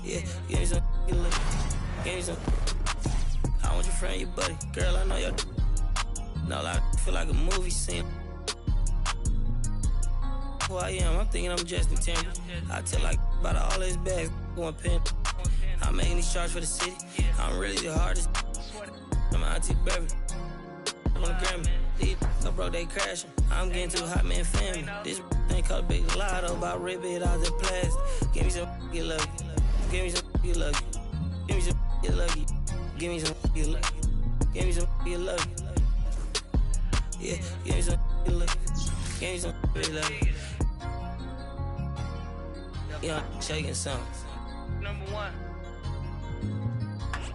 Yeah, give me some look. Give me some. I want your friend, your buddy. Girl, I know your. No, I feel like a movie scene. Who I am, I'm thinking I'm Justin Timber. I tell like about all his bags, one pen. I'm making these charts for the city. I'm really the hardest. I'm Auntie Beverly. On the Grammy. These so broke, they crashing. I'm getting too hot, man, family. This thing called Big Lotto, about rip it out the plastic. Give me some, get lucky. Give me some, get lucky. Give me some, get lucky. Give me some, get lucky. Give me some, get lucky. Yeah, give me some, get lucky. Give me some, get lucky. Yeah, I'm shaking some. Number one.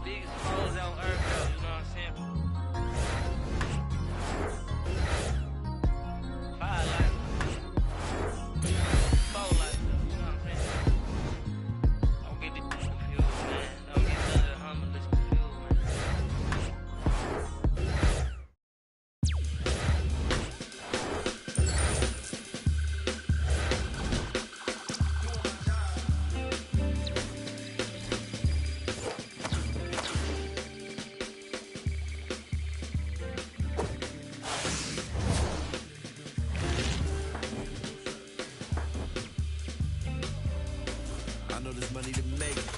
Biggest pros on earth, you know what I'm saying? Five life. Four life, you know what I'm saying? Don't get this confused, man. Don't get none of the humblest confused, man.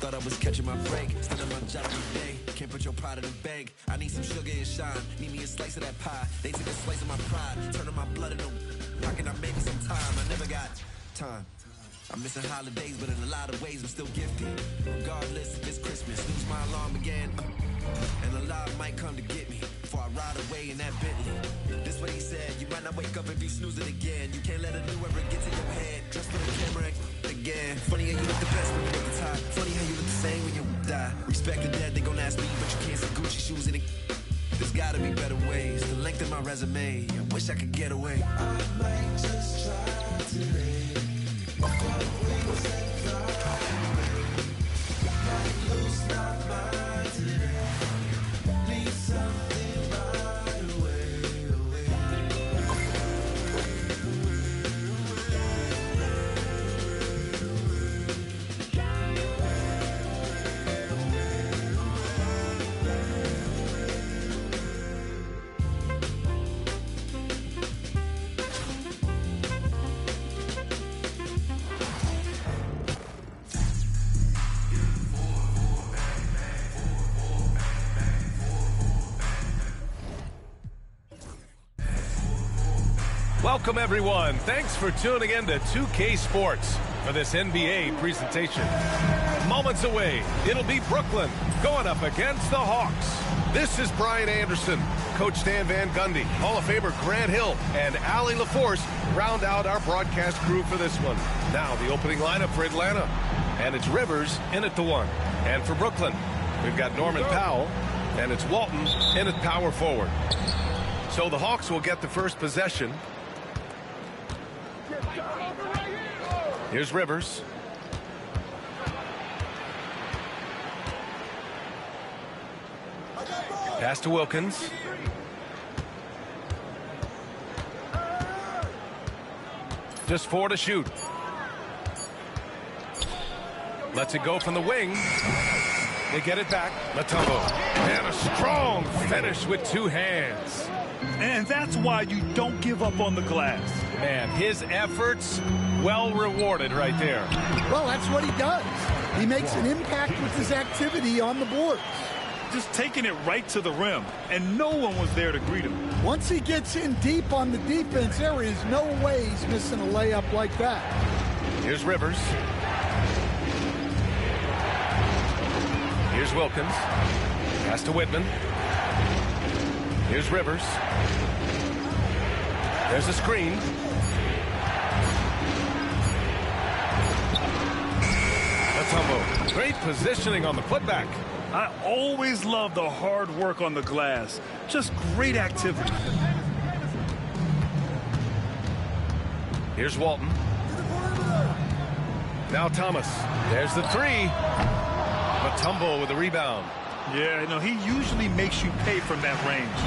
Thought I was catching my break, still in my job every day. Can't put your pride in the bank. I need some sugar and shine. Need me a slice of that pie. They took a slice of my pride, turning my blood into. How can I make some time? I never got time. I'm missing holidays, but in a lot of ways I'm still gifted. Regardless if it's Christmas, snooze my alarm again. And a lot might come to get me before I ride away in that Bentley. This what he said, you might not wake up if you snooze it again. You can't let a new ever get to your head. Dress for the camera again. Funny how you look the best when you're at the top. Funny how you look the same when you die. Respect the dead, they gon' ask me, but you can't see Gucci shoes in it. There's gotta be better ways to lengthen my resume. I wish I could get away. I might just try today. Lose my mind today. Need something right away. Welcome, everyone. Thanks for tuning in to 2K Sports for this NBA presentation. Moments away, it'll be Brooklyn going up against the Hawks. This is Brian Anderson. Coach Stan Van Gundy, Hall of Famer Grant Hill, and Allie LaForce round out our broadcast crew for this one. Now the opening lineup for Atlanta. And it's Rivers in at the 1. And for Brooklyn, we've got Norman Powell, and it's Walton in at power forward. So the Hawks will get the first possession. Here's Rivers. Pass to Wilkins. Just 4 to shoot. Lets it go from the wing. They get it back. Mutombo. And a strong finish with 2 hands. And that's why you don't give up on the glass. Man, his efforts well rewarded right there. Well, that's what he does. He makes an impact with his activity on the board. Just taking it right to the rim, and no one was there to greet him. Once he gets in deep on the defense, there is no way he's missing a layup like that. Here's Rivers. Here's Wilkins. Pass to Whitman. Here's Rivers. There's a screen. Mutombo. Great positioning on the putback. I always love the hard work on the glass. Just great activity. Here's Walton. Now Thomas. There's the 3. Mutombo with the rebound. Yeah, you know, he usually makes you pay from that range.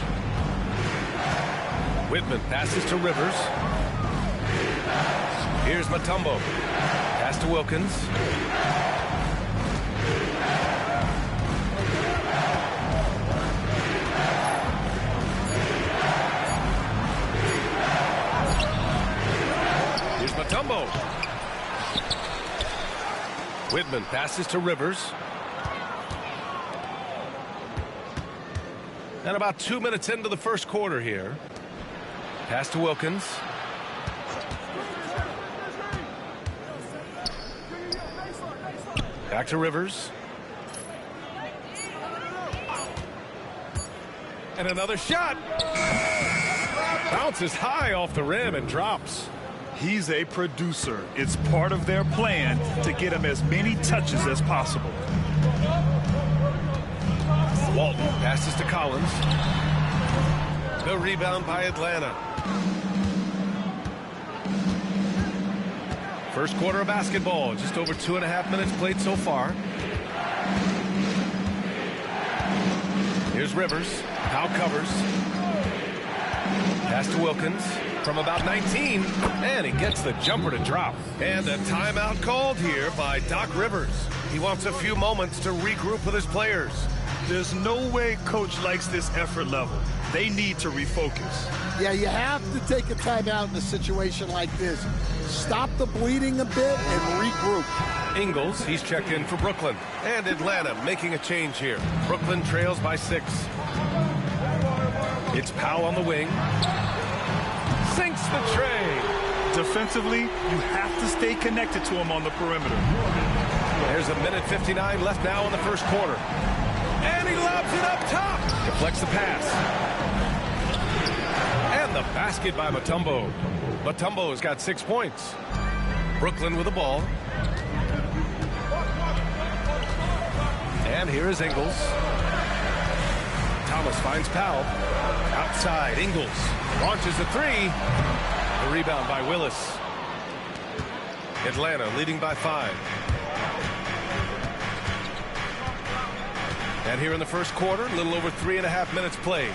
Whitman passes to Rivers. Here's Mutombo. Pass to Wilkins. Mutombo. Whitman passes to Rivers. And about 2 minutes into the first quarter here. Pass to Wilkins. Back to Rivers. And another shot. Bounces high off the rim and drops. He's a producer. It's part of their plan to get him as many touches as possible. Walton passes to Collins. The rebound by Atlanta. First quarter of basketball, just over 2.5 minutes played so far. Here's Rivers. Powell covers. Pass to Wilkins from about 19, and he gets the jumper to drop. And a timeout called here by Doc Rivers. He wants a few moments to regroup with his players. There's no way coach likes this effort level. They need to refocus. Yeah, you have to take a timeout in a situation like this. Stop the bleeding a bit and regroup. Ingles, he's checked in for Brooklyn. And Atlanta making a change here. Brooklyn trails by 6. It's Powell on the wing. Sinks the tray. Defensively, you have to stay connected to him on the perimeter. There's 1:59 left now in the first quarter. And he lobs it up top. Deflects the pass. And the basket by Mutombo. Mutombo has got 6 points. Brooklyn with the ball. And here is Ingles. Thomas finds Powell. Outside, Ingles launches the 3. The rebound by Willis. Atlanta leading by 5. And here in the first quarter, a little over 3.5 minutes played.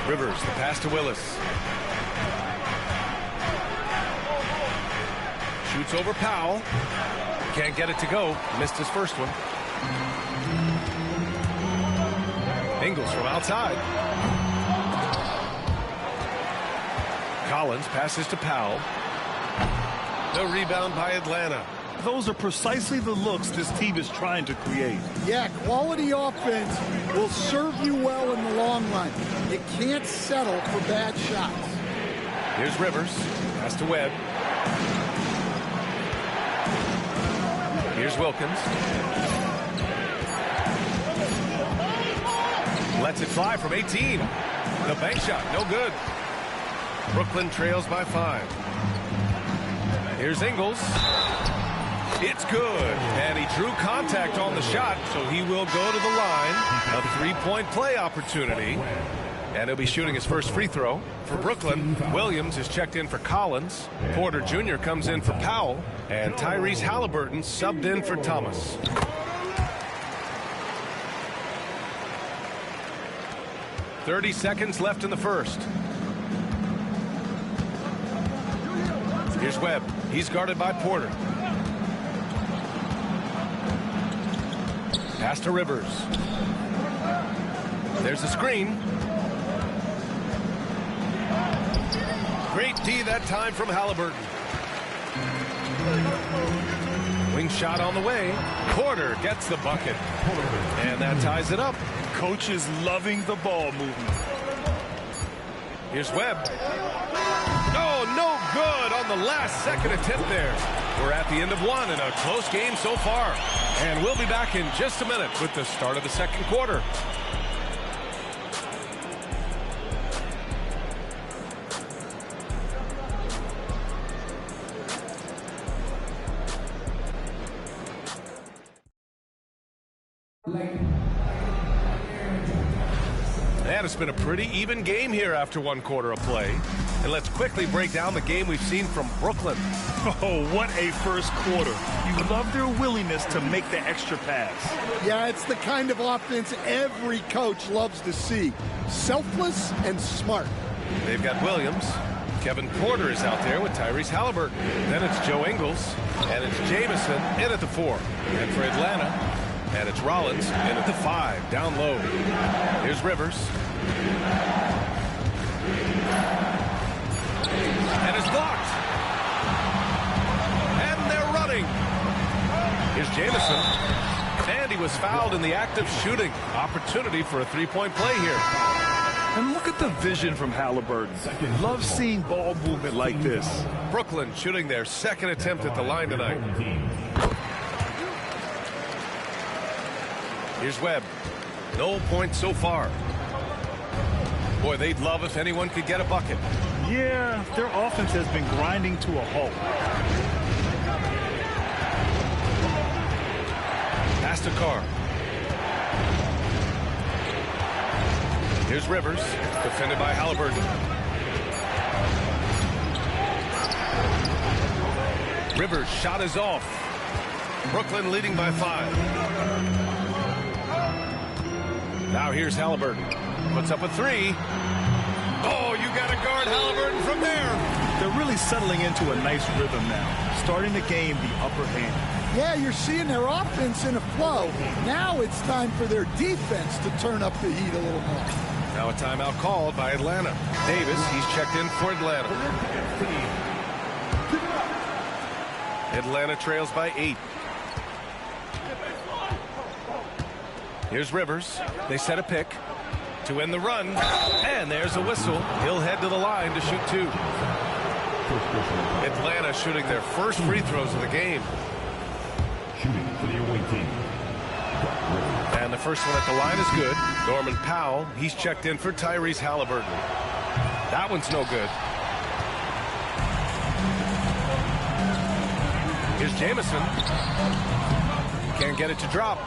Rivers, the pass to Willis. Shoots over Powell. Can't get it to go. Missed his first one. Ingles from outside. Collins passes to Powell. The rebound by Atlanta. Those are precisely the looks this team is trying to create. Yeah, quality offense will serve you well in the long run. You can't settle for bad shots. Here's Rivers. Pass to Webb. Here's Wilkins. Lets it fly from 18. The bank shot, no good. Brooklyn trails by 5. Here's Ingles. It's good. And he drew contact on the shot, so he will go to the line. A 3-point play opportunity. And he'll be shooting his first free throw. For Brooklyn, Williams is checked in for Collins. Porter Jr. comes in for Powell. And Tyrese Halliburton subbed in for Thomas. .30 seconds left in the first. Here's Webb. He's guarded by Porter. Pass to Rivers. There's a screen. Great D that time from Halliburton. Wing shot on the way. Porter gets the bucket. And that ties it up. Coach is loving the ball movement. Here's Webb. Oh, no good on the last second attempt there. We're at the end of one in a close game so far. And we'll be back in just a minute with the start of the second quarter. And it's been a pretty even game here after one quarter of play. And let's quickly break down the game we've seen from Brooklyn. Oh, what a first quarter. You love their willingness to make the extra pass. Yeah, it's the kind of offense every coach loves to see. Selfless and smart. They've got Williams. Kevin Porter is out there with Tyrese Halliburton. Then it's Joe Ingles. And it's Jamison in at the 4. And for Atlanta, and it's Rollins in at the 5, down low. Here's Rivers. And it's blocked. was fouled in the act of shooting. Opportunity for a three-point play here. And look at the vision from Halliburton. Love seeing ball movement like this. Brooklyn shooting their second attempt at the line tonight. Here's Webb. No points so far. Boy, they'd love if anyone could get a bucket. Yeah, their offense has been grinding to a halt. Pass to Carr. Here's Rivers, defended by Halliburton. Rivers' shot is off. Brooklyn leading by 5. Now here's Halliburton. Puts up a 3. Oh, you got to guard Halliburton from there. They're really settling into a nice rhythm now, starting to gain the upper hand. Yeah, you're seeing their offense in a flow. Now it's time for their defense to turn up the heat a little more. Now a timeout called by Atlanta. Davis, he's checked in for Atlanta. Atlanta trails by 8. Here's Rivers. They set a pick to end the run. And there's a whistle. He'll head to the line to shoot 2. Atlanta shooting their first free throws of the game. Shooting for the away team. And the first one at the line is good. Norman Powell, he's checked in for Tyrese Halliburton. That one's no good. Here's Jamison. Can't get it to drop.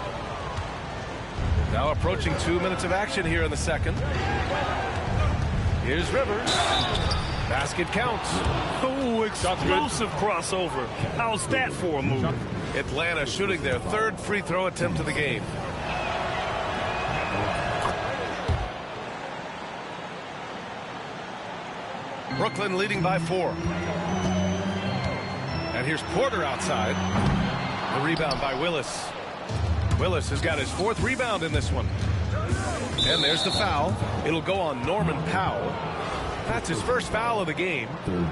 Now approaching 2 minutes of action here in the second. Here's Rivers. Basket counts. Oh, explosive crossover. How's that for a move? Atlanta shooting their third free throw attempt of the game. Brooklyn leading by 4. And here's Porter outside. The rebound by Willis. Willis has got his 4th rebound in this one. And there's the foul. It'll go on Norman Powell. That's his first foul of the game.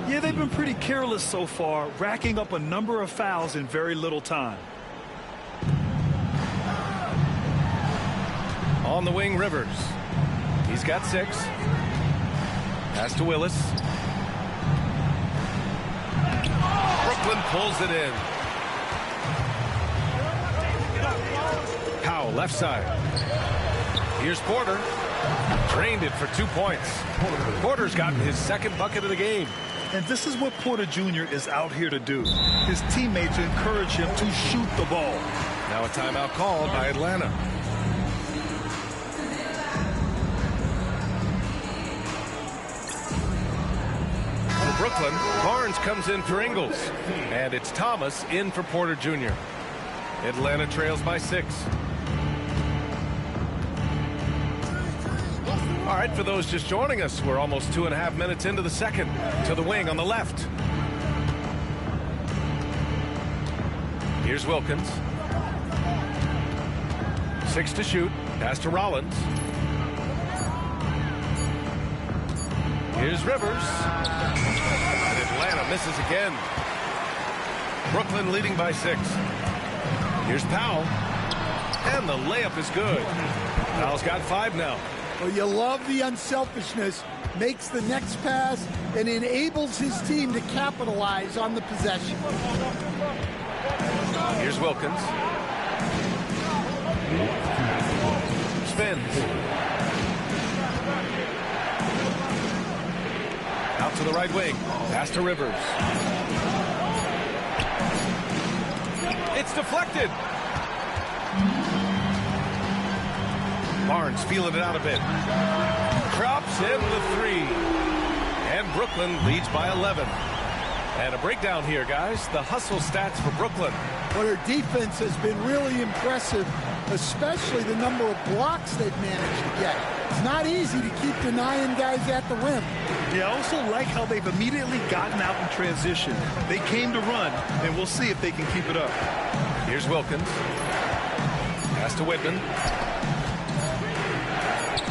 Yeah, they've been pretty careless so far, racking up a number of fouls in very little time. On the wing, Rivers. He's got 6. Pass to Willis. Brooklyn pulls it in. Powell, left side. Here's Porter. Drained it for 2 points. Porter's gotten his second bucket of the game. And this is what Porter Jr. is out here to do. His teammates encourage him to shoot the ball. Now a timeout called by Atlanta. For Brooklyn, Barnes comes in for Ingles. And it's Thomas in for Porter Jr. Atlanta trails by 6. All right, for those just joining us, we're almost 2.5 minutes into the second. To the wing on the left. Here's Wilkins. 6 to shoot. Pass to Rollins. Here's Rivers. And Atlanta misses again. Brooklyn leading by 6. Here's Powell. And the layup is good. Powell's got 5 now. Well, you love the unselfishness. Makes the next pass and enables his team to capitalize on the possession. Here's Wilkins. Spins. Out to the right wing. Pass to Rivers. It's deflected. Barnes feeling it out a bit. Drops in the 3. And Brooklyn leads by 11. And a breakdown here, guys. The hustle stats for Brooklyn. Well, their defense has been really impressive, especially the number of blocks they've managed to get. It's not easy to keep denying guys at the rim. Yeah, I also like how they've immediately gotten out in transition. They came to run, and we'll see if they can keep it up. Here's Wilkins. Pass to Whitman.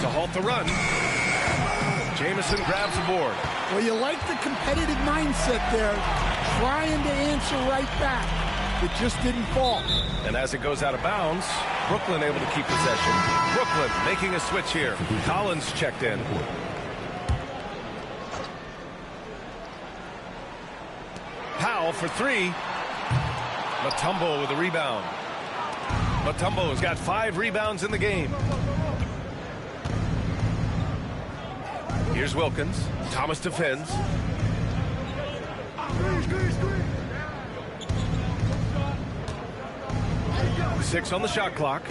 To halt the run. Jamison grabs the board. Well, you like the competitive mindset there, trying to answer right back. It just didn't fall. And as it goes out of bounds, Brooklyn able to keep possession. Brooklyn making a switch here. Collins checked in. Powell for three. Mutombo with a rebound. Mutombo's got 5 rebounds in the game. Here's Wilkins. Thomas defends. Six on the shot clock.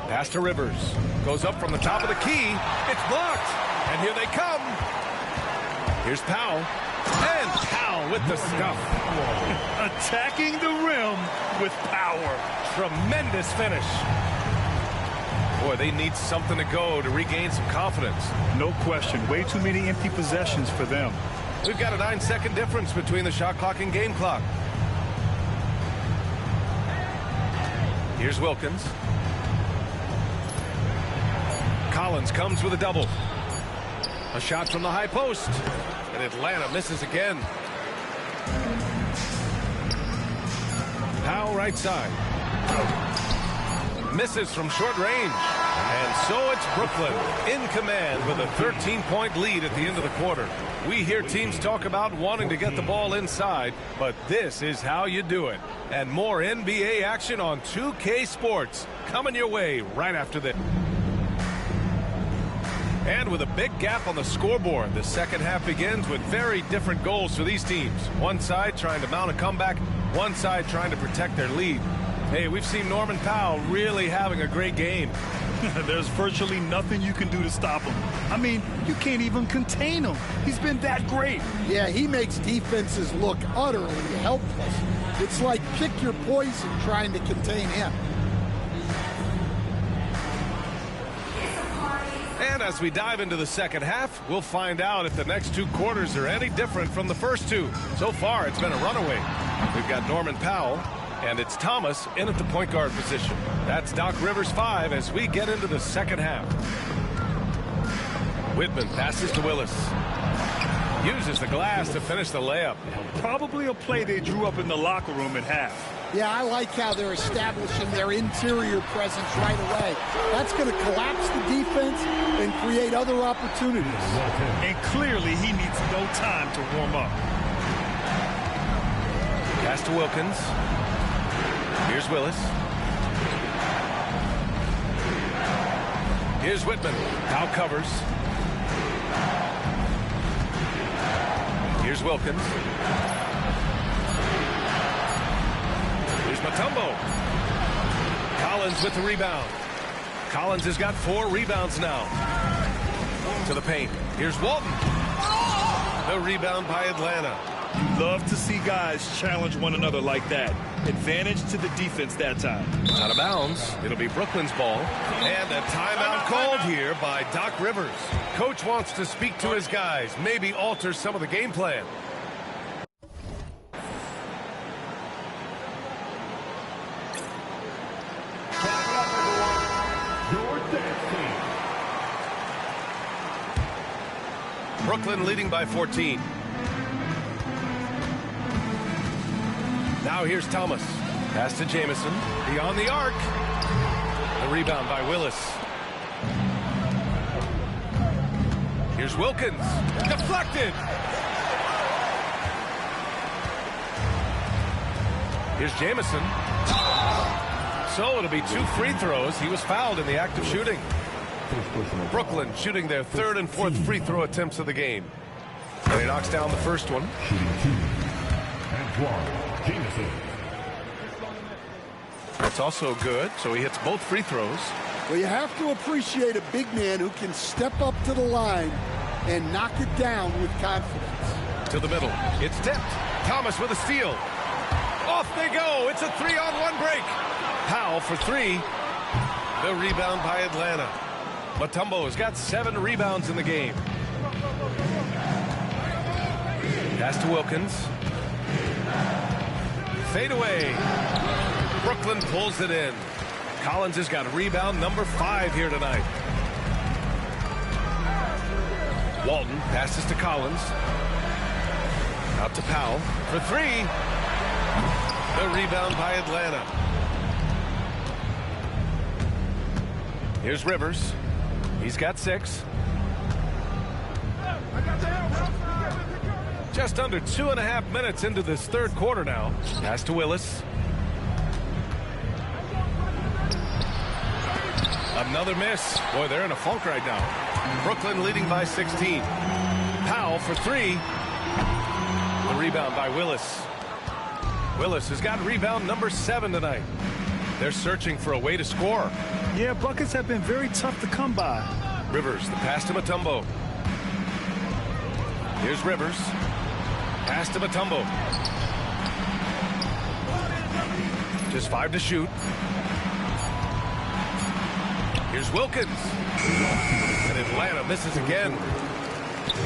Pass to Rivers. Goes up from the top of the key. It's blocked. And here they come. Here's Powell. And Powell with the stuff. Attacking the rim with power. Tremendous finish. Boy, they need something to go to regain some confidence. No question. Way too many empty possessions for them. We've got a 9-second difference between the shot clock and game clock. Here's Wilkins. Collins comes with a double. A shot from the high post. And Atlanta misses again. Powell right side. Misses from short range. And so it's Brooklyn in command with a 13-point lead at the end of the quarter. We hear teams talk about wanting to get the ball inside, but this is how you do it. And more NBA action on 2K Sports coming your way right after this. And with a big gap on the scoreboard, the second half begins with very different goals for these teams. One side trying to mount a comeback, one side trying to protect their lead. Hey, we've seen Norman Powell really having a great game. There's virtually nothing you can do to stop him. I mean, you can't even contain him. He's been that great. Yeah, he makes defenses look utterly helpless. It's like pick your poison trying to contain him. And as we dive into the second half, we'll find out if the next 2 quarters are any different from the first 2. So far, it's been a runaway. We've got Norman Powell, and it's Thomas in at the point guard position. That's Doc Rivers 5 as we get into the second half. Whitman passes to Willis. Uses the glass to finish the layup. Probably a play they drew up in the locker room at half. Yeah, I like how they're establishing their interior presence right away. That's going to collapse the defense and create other opportunities. And clearly he needs no time to warm up. Pass to Wilkins. Here's Willis. Here's Whitman. Powell covers. Here's Wilkins. Here's Mutombo. Collins with the rebound. Collins has got 4 rebounds now. To the paint. Here's Walton. The rebound by Atlanta. You love to see guys challenge one another like that. Advantage to the defense that time. Out of bounds. It'll be Brooklyn's ball. And a timeout called here by Doc Rivers. Coach wants to speak to his guys, maybe alter some of the game plan. Brooklyn leading by 14. Now here's Thomas. Pass to Jamison. Beyond the arc. The rebound by Willis. Here's Wilkins. Deflected. Here's Jamison. So it'll be 2 free throws. He was fouled in the act of shooting. Brooklyn shooting their 3rd and 4th free throw attempts of the game. And he knocks down the first one. That's also good, so he hits both free throws. Well, you have to appreciate a big man who can step up to the line and knock it down with confidence. To the middle. It's tipped. Thomas with a steal. Off they go. It's a 3-on-1 break. Powell for 3. The rebound by Atlanta. Mutombo has got 7 rebounds in the game. Pass to Wilkins. Fade away. Brooklyn pulls it in. Collins has got rebound number 5 here tonight. Walton passes to Collins. Out to Powell for 3. The rebound by Atlanta. Here's Rivers. He's got 6. Just under 2.5 minutes into this third quarter now. Pass to Willis. Another miss. Boy, they're in a funk right now. Brooklyn leading by 16. Powell for 3. The rebound by Willis. Willis has got rebound number 7 tonight. They're searching for a way to score. Yeah, buckets have been very tough to come by. Rivers, the pass to Mutombo. Here's Rivers. Pass to Mutombo. Just 5 to shoot. Here's Wilkins. And Atlanta misses again.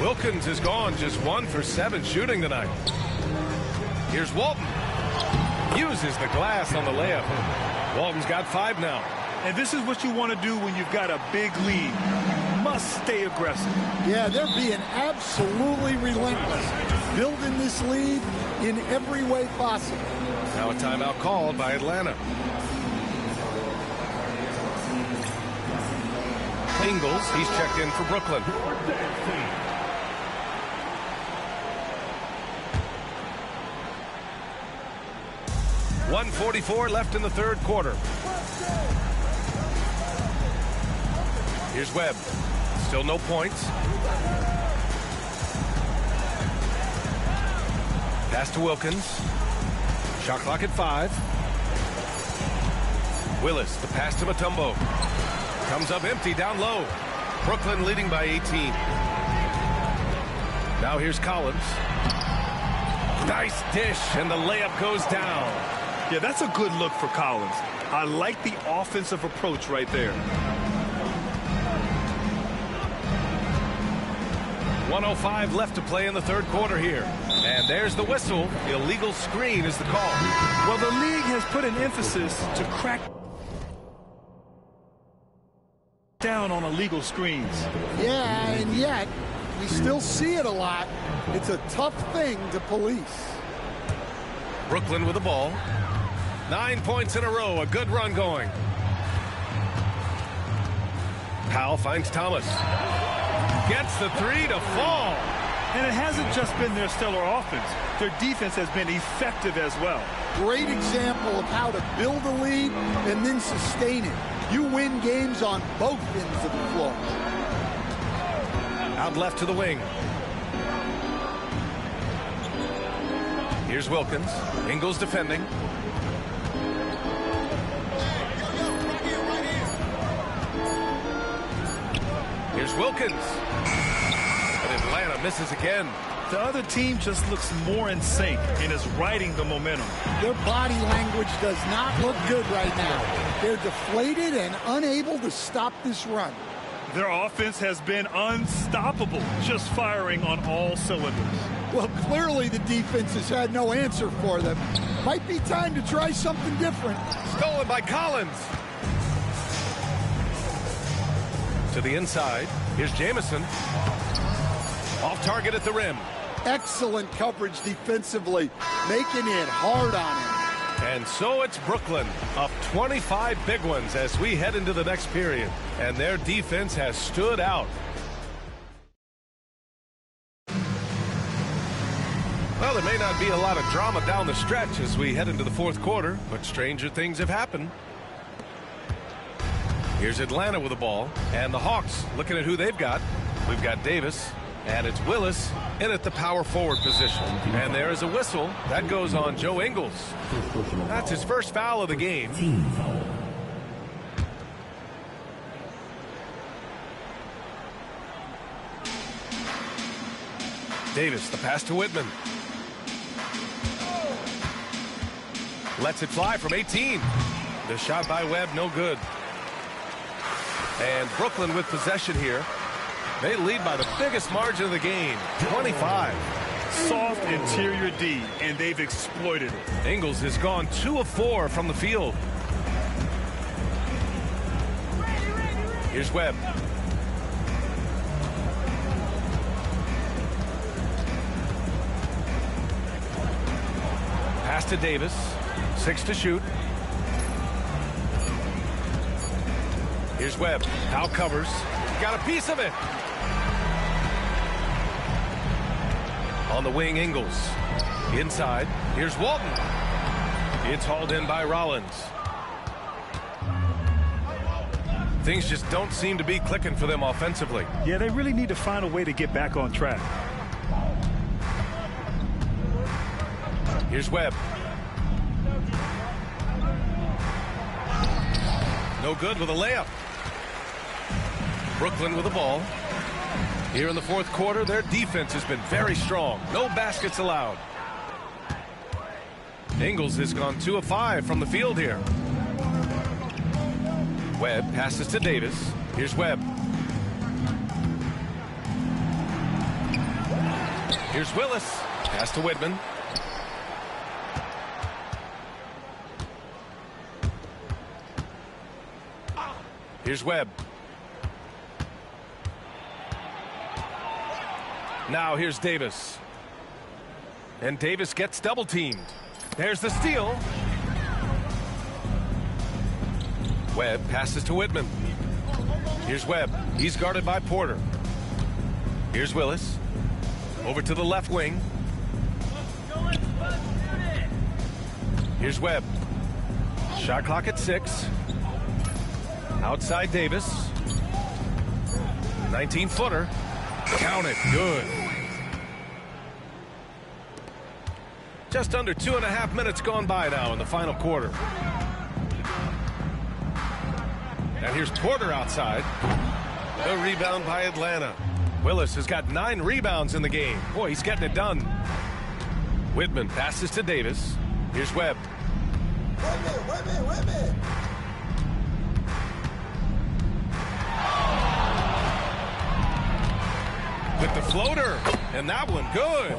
Wilkins is gone, just 1 for 7 shooting tonight. Here's Walton. Uses the glass on the layup. Walton's got 5 now. And this is what you want to do when you've got a big lead. You must stay aggressive. Yeah, they're being absolutely relentless. Building this lead in every way possible. Now a timeout called by Atlanta. Ingles, he's checked in for Brooklyn. 1:44 left in the third quarter. Here's Webb. Still no points. Pass to Wilkins. Shot clock at 5. Willis, the pass to Mutombo. Comes up empty down low. Brooklyn leading by 18. Now here's Collins. Nice dish, and the layup goes down. Yeah, that's a good look for Collins. I like the offensive approach right there. 1:05 left to play in the third quarter here. And there's the whistle. Illegal screen is the call. Well, the league has put an emphasis to crack down on illegal screens. Yeah, and yet we still see it a lot. It's a tough thing to police. Brooklyn with the ball. 9 points in a row. A good run going. Powell finds Thomas. Gets the 3 to fall. And it hasn't just been their stellar offense. Their defense has been effective as well. Great example of how to build a lead and then sustain it. You win games on both ends of the floor. Out left to the wing. Here's Wilkins. Ingles defending. Here's Wilkins. And Atlanta misses again. The other team just looks more in sync and is riding the momentum. Their body language does not look good right now. They're deflated and unable to stop this run. Their offense has been unstoppable, just firing on all cylinders. Well, clearly the defense has had no answer for them. Might be time to try something different. Stolen by Collins. To the inside. Here's Jamison. Off target at the rim. Excellent coverage defensively, making it hard on him. And so it's Brooklyn up 25 big ones as we head into the next period. And their defense has stood out. Well, there may not be a lot of drama down the stretch as we head into the fourth quarter, but stranger things have happened. Here's Atlanta with the ball, and the Hawks looking at who they've got. We've got Davis, and it's Willis in at the power forward position. And there is a whistle. That goes on Joe Ingles. That's his first foul of the game. Davis, the pass to Whitman. Lets it fly from 18. The shot by Webb, no good. And Brooklyn with possession here. They lead by the biggest margin of the game, 25. Soft interior D, and they've exploited it. Ingles has gone 2 of 4 from the field. Here's Webb. Pass to Davis. 6 to shoot. Here's Webb. Now covers. Got a piece of it. On the wing, Ingles. Inside. Here's Walton. It's hauled in by Rollins. Things just don't seem to be clicking for them offensively. Yeah, they really need to find a way to get back on track. Here's Webb. No good with a layup. Brooklyn with the ball. Here in the fourth quarter, their defense has been very strong. No baskets allowed. Ingles has gone 2 of 5 from the field here. Webb passes to Davis. Here's Webb. Here's Willis. Pass to Whitman. Here's Webb. Now here's Davis. And Davis gets double teamed. There's the steal. Webb passes to Whitman. Here's Webb. He's guarded by Porter. Here's Willis. Over to the left wing. Here's Webb. Shot clock at 6. Outside Davis. 19-footer. Count it. Good. Just under 2.5 minutes gone by now in the final quarter. And here's Porter outside. The rebound by Atlanta. Willis has got 9 rebounds in the game. Boy, he's getting it done. Whitman passes to Davis. Here's Webb. With the floater. And that one good.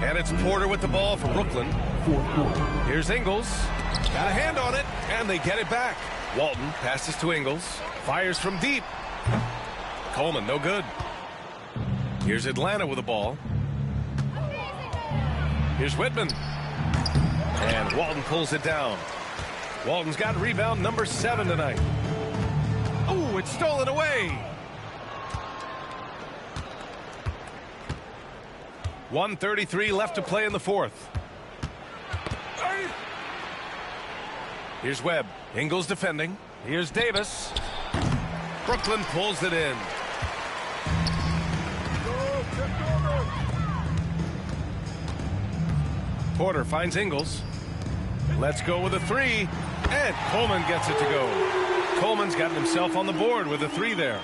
And it's Porter with the ball for Brooklyn. Here's Ingles. Got a hand on it, and they get it back. Walton passes to Ingles. Fires from deep. Coleman, no good. Here's Atlanta with the ball. Here's Whitman. And Walton pulls it down. Walton's got rebound number 7 tonight. Oh, it's stolen away. 1:33 left to play in the fourth. Here's Webb. Ingles defending. Here's Davis. Brooklyn pulls it in. Porter finds Ingles. Let's go with a 3. And Coleman gets it to go. Coleman's gotten himself on the board with a 3 there.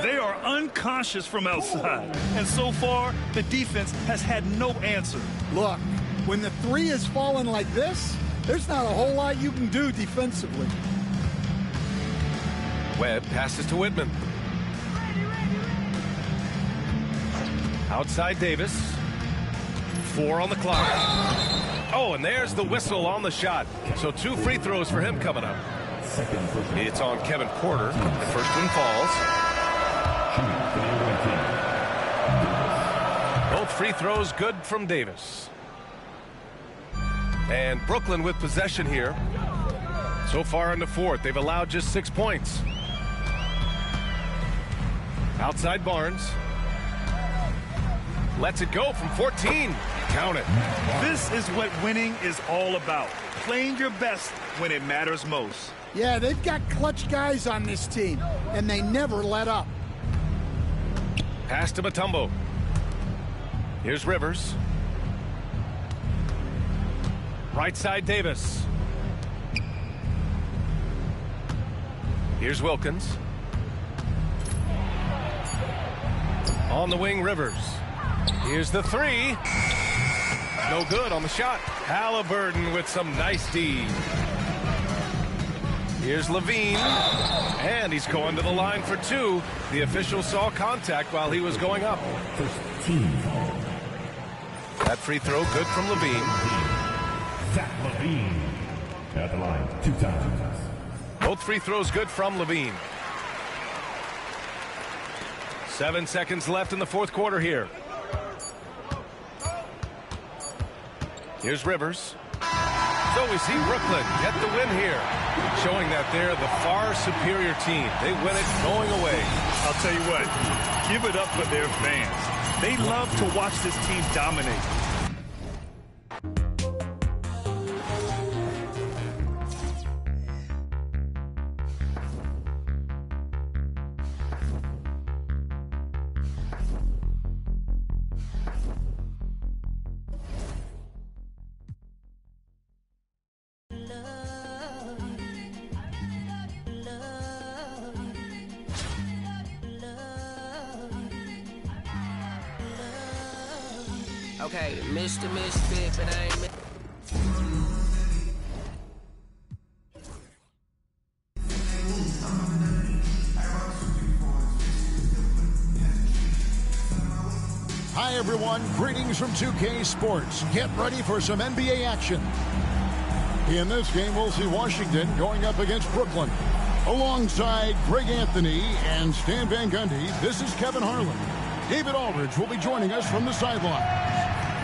They are unconscious from outside. And so far, the defense has had no answer. Look, when the 3 is falling like this, there's not a whole lot you can do defensively. Webb passes to Whitman. Outside Davis. 4 on the clock. Oh, and there's the whistle on the shot. So 2 free throws for him coming up. It's on Kevin Porter. The first one falls. Both free throws good from Davis. And Brooklyn with possession here. So far in the fourth, they've allowed just 6 points. Outside Barnes. Lets it go from 14. Count it. This is what winning is all about. Playing your best when it matters most. Yeah, they've got clutch guys on this team, and they never let up. Pass to Mutombo. Here's Rivers. Right side Davis. Here's Wilkins. On the wing, Rivers. Here's the 3. No good on the shot. Halliburton with some nice D. Here's Levine. And he's going to the line for 2. The official saw contact while he was going up. That free throw good from Levine. Zach Levine at the line 2 times. Both free throws good from Levine. 7 seconds left in the fourth quarter here. Here's Rivers. So we see Brooklyn get the win here, showing that they're the far superior team. They win it going away. I'll tell you what, give it up for their fans. They love to watch this team dominate. Okay, Mr. Misfit, but I ain't. Hi, everyone. Greetings from 2K Sports. Get ready for some NBA action. In this game, we'll see Washington going up against Brooklyn. Alongside Greg Anthony and Stan Van Gundy, this is Kevin Harlan. David Aldridge will be joining us from the sideline.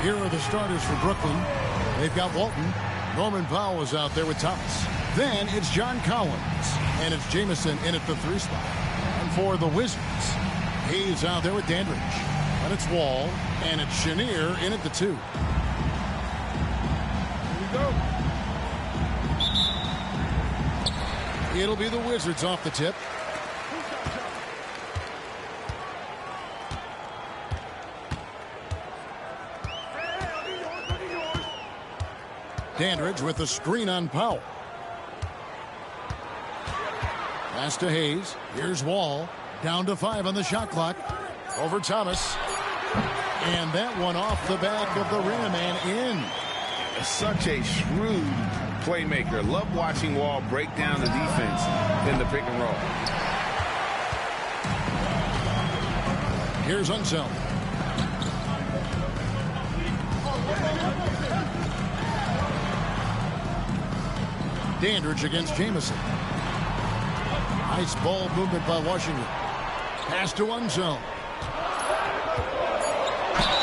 Here are the starters for Brooklyn. They've got Walton. Norman Powell is out there with Thomas. Then it's John Collins. And it's Jamison in at the 3 spot. And for the Wizards, he's out there with Dandridge. And it's Wall. And it's Chenier in at the 2. Here we go. It'll be the Wizards off the tip. Dandridge with the screen on Powell. Pass to Hayes. Here's Wall. Down to 5 on the shot clock. Over Thomas. And that one off the back of the rim and in. Such a shrewd playmaker. Love watching Wall break down the defense in the pick and roll. Here's Unseld. Dandridge against Jamison. Nice ball movement by Washington. Pass to Unseld.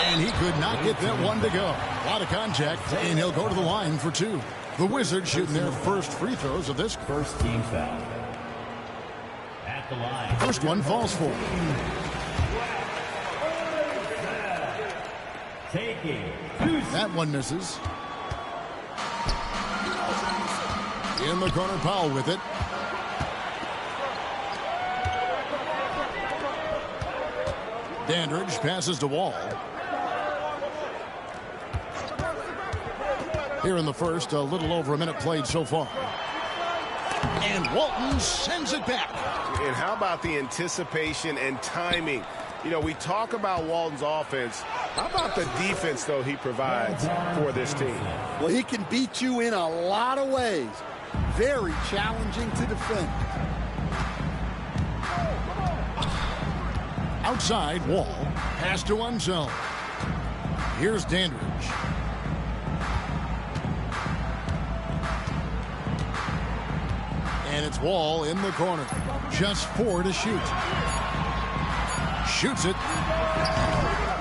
And he could not get that one to go. A lot of contact, and he'll go to the line for 2. The Wizards shooting their first free throws of this. First team foul. At the line. First one falls for. Taking. That one misses. In the corner, Powell with it. Dandridge passes to Wall. Here in the first, a little over a minute played so far. And Walton sends it back. And how about the anticipation and timing? You know, we talk about Walton's offense. How about the defense, though, he provides for this team? Well, he can beat you in a lot of ways. Very challenging to defend. Outside, Wall. Pass to Unseld. Here's Dandridge. And it's Wall in the corner. Just 4 to shoot. Shoots it.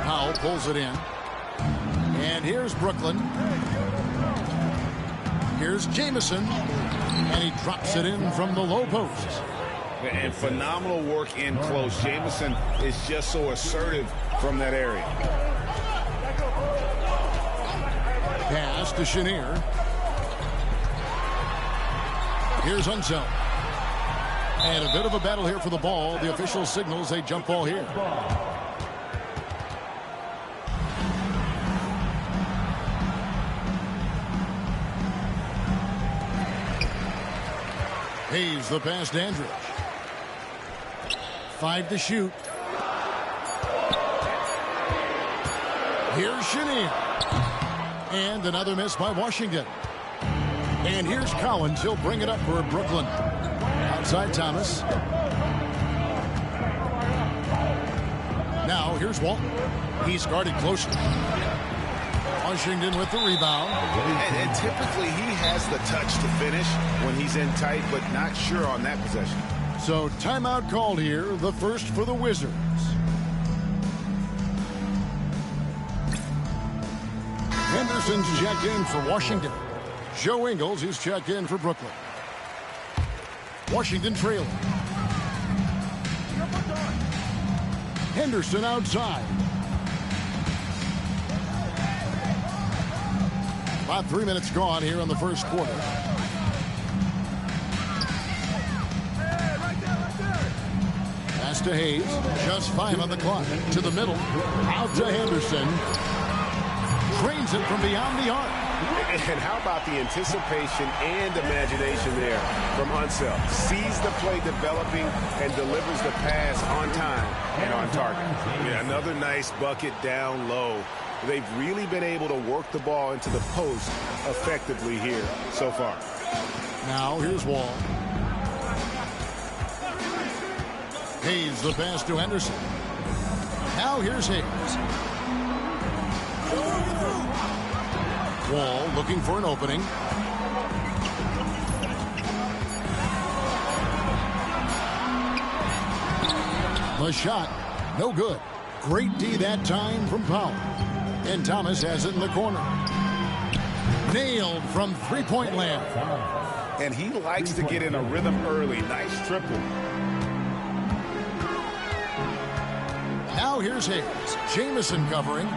Powell pulls it in. And here's Brooklyn. Here's Jamison. And he drops it in from the low post. And phenomenal work in close. Jamison is just so assertive from that area. Pass to Chenier. Here's Unseld. And a bit of a battle here for the ball. The official signals a jump ball here. Hayes the pass to Dandridge. 5 to shoot. Here's Chenier. And another miss by Washington. And here's Collins. He'll bring it up for Brooklyn. Outside Thomas. Now here's Walton. He's guarded closely. Washington with the rebound. And typically he has the touch to finish when he's in tight, but not sure on that possession. So timeout called here, the first for the Wizards. Henderson's checked in for Washington. Joe Ingles is checked in for Brooklyn. Washington trailing. Henderson outside. About 3 minutes gone here in the first quarter. Pass to Hayes. Just 5 on the clock. To the middle. Out to Henderson. Trains it from beyond the arc. And how about the anticipation and imagination there from Unseld? Sees the play developing and delivers the pass on time and on target. Yeah, another nice bucket down low. They've really been able to work the ball into the post effectively here so far. Now here's Wall. Hayes the pass to Henderson. Now here's Hayes. Wall looking for an opening. The shot, no good. Great D that time from Powell. And Thomas has it in the corner. Nailed from three-point land. And he likes to get in a rhythm early. Nice triple. Now here's Hayes. Jamison covering.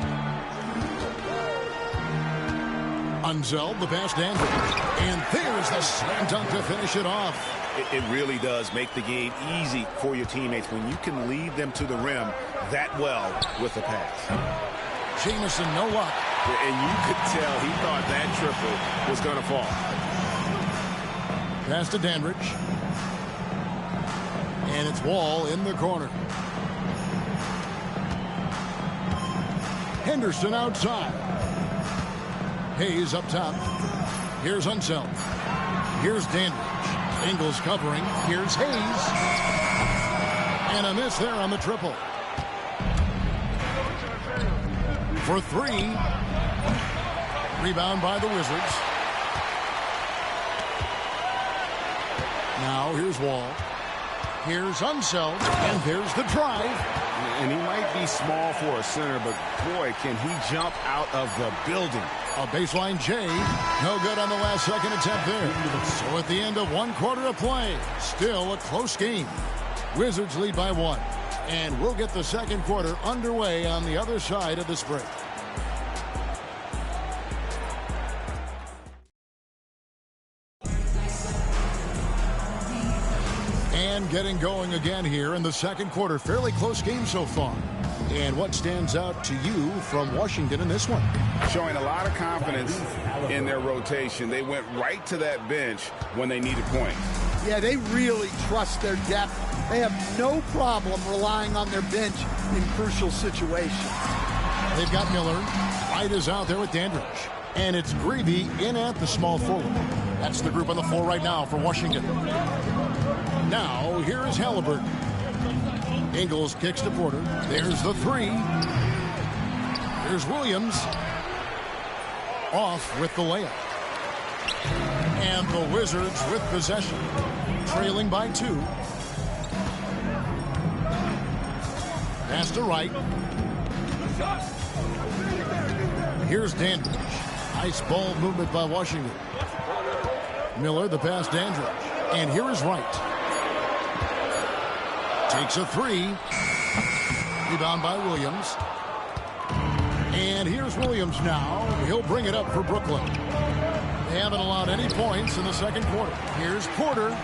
Unseld the pass to Andrews. And there's the slam dunk to finish it off. It really does make the game easy for your teammates when you can lead them to the rim that well with the pass. Jamison, no luck. And you could tell he thought that triple was going to fall. Pass to Dandridge. And it's Wall in the corner. Henderson outside. Hayes up top. Here's Unseld. Here's Dandridge. Ingles covering. Here's Hayes. And a miss there on the triple. For three. Rebound by the Wizards. Now here's Wall. Here's Unseld. And there's the drive. And he might be small for a center, but boy, can he jump out of the building. A baseline J. No good on the last second attempt there. So at the end of 1 quarter of play, still a close game. Wizards lead by 1. And we'll get the second quarter underway on the other side of this break. And getting going again here in the second quarter. Fairly close game so far. And what stands out to you from Washington in this one? Showing a lot of confidence in their rotation. They went right to that bench when they needed points. Yeah, they really trust their depth. They have no problem relying on their bench in crucial situations. They've got Miller. White is out there with Dandridge. And it's Greavy in at the small forward. That's the group on the floor right now for Washington. Now, here is Halliburton. Ingles kicks to Porter. There's the three. Here's Williams. Off with the layup. And the Wizards with possession. Trailing by 2. Pass to Wright. Here's Dandridge. Nice ball movement by Washington. Miller, the pass to Dandridge. And here is Wright. Takes a 3. Rebound by Williams. And here's Williams now. He'll bring it up for Brooklyn. They haven't allowed any points in the second quarter. Here's Porter.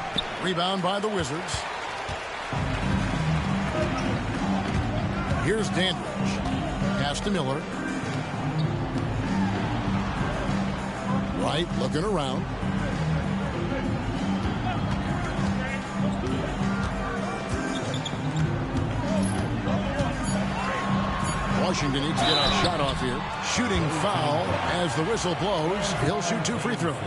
Rebound by the Wizards. Here's Dandridge. Pass to Miller. Wright looking around. Washington needs to get a shot off here. Shooting foul as the whistle blows. He'll shoot 2 free throws.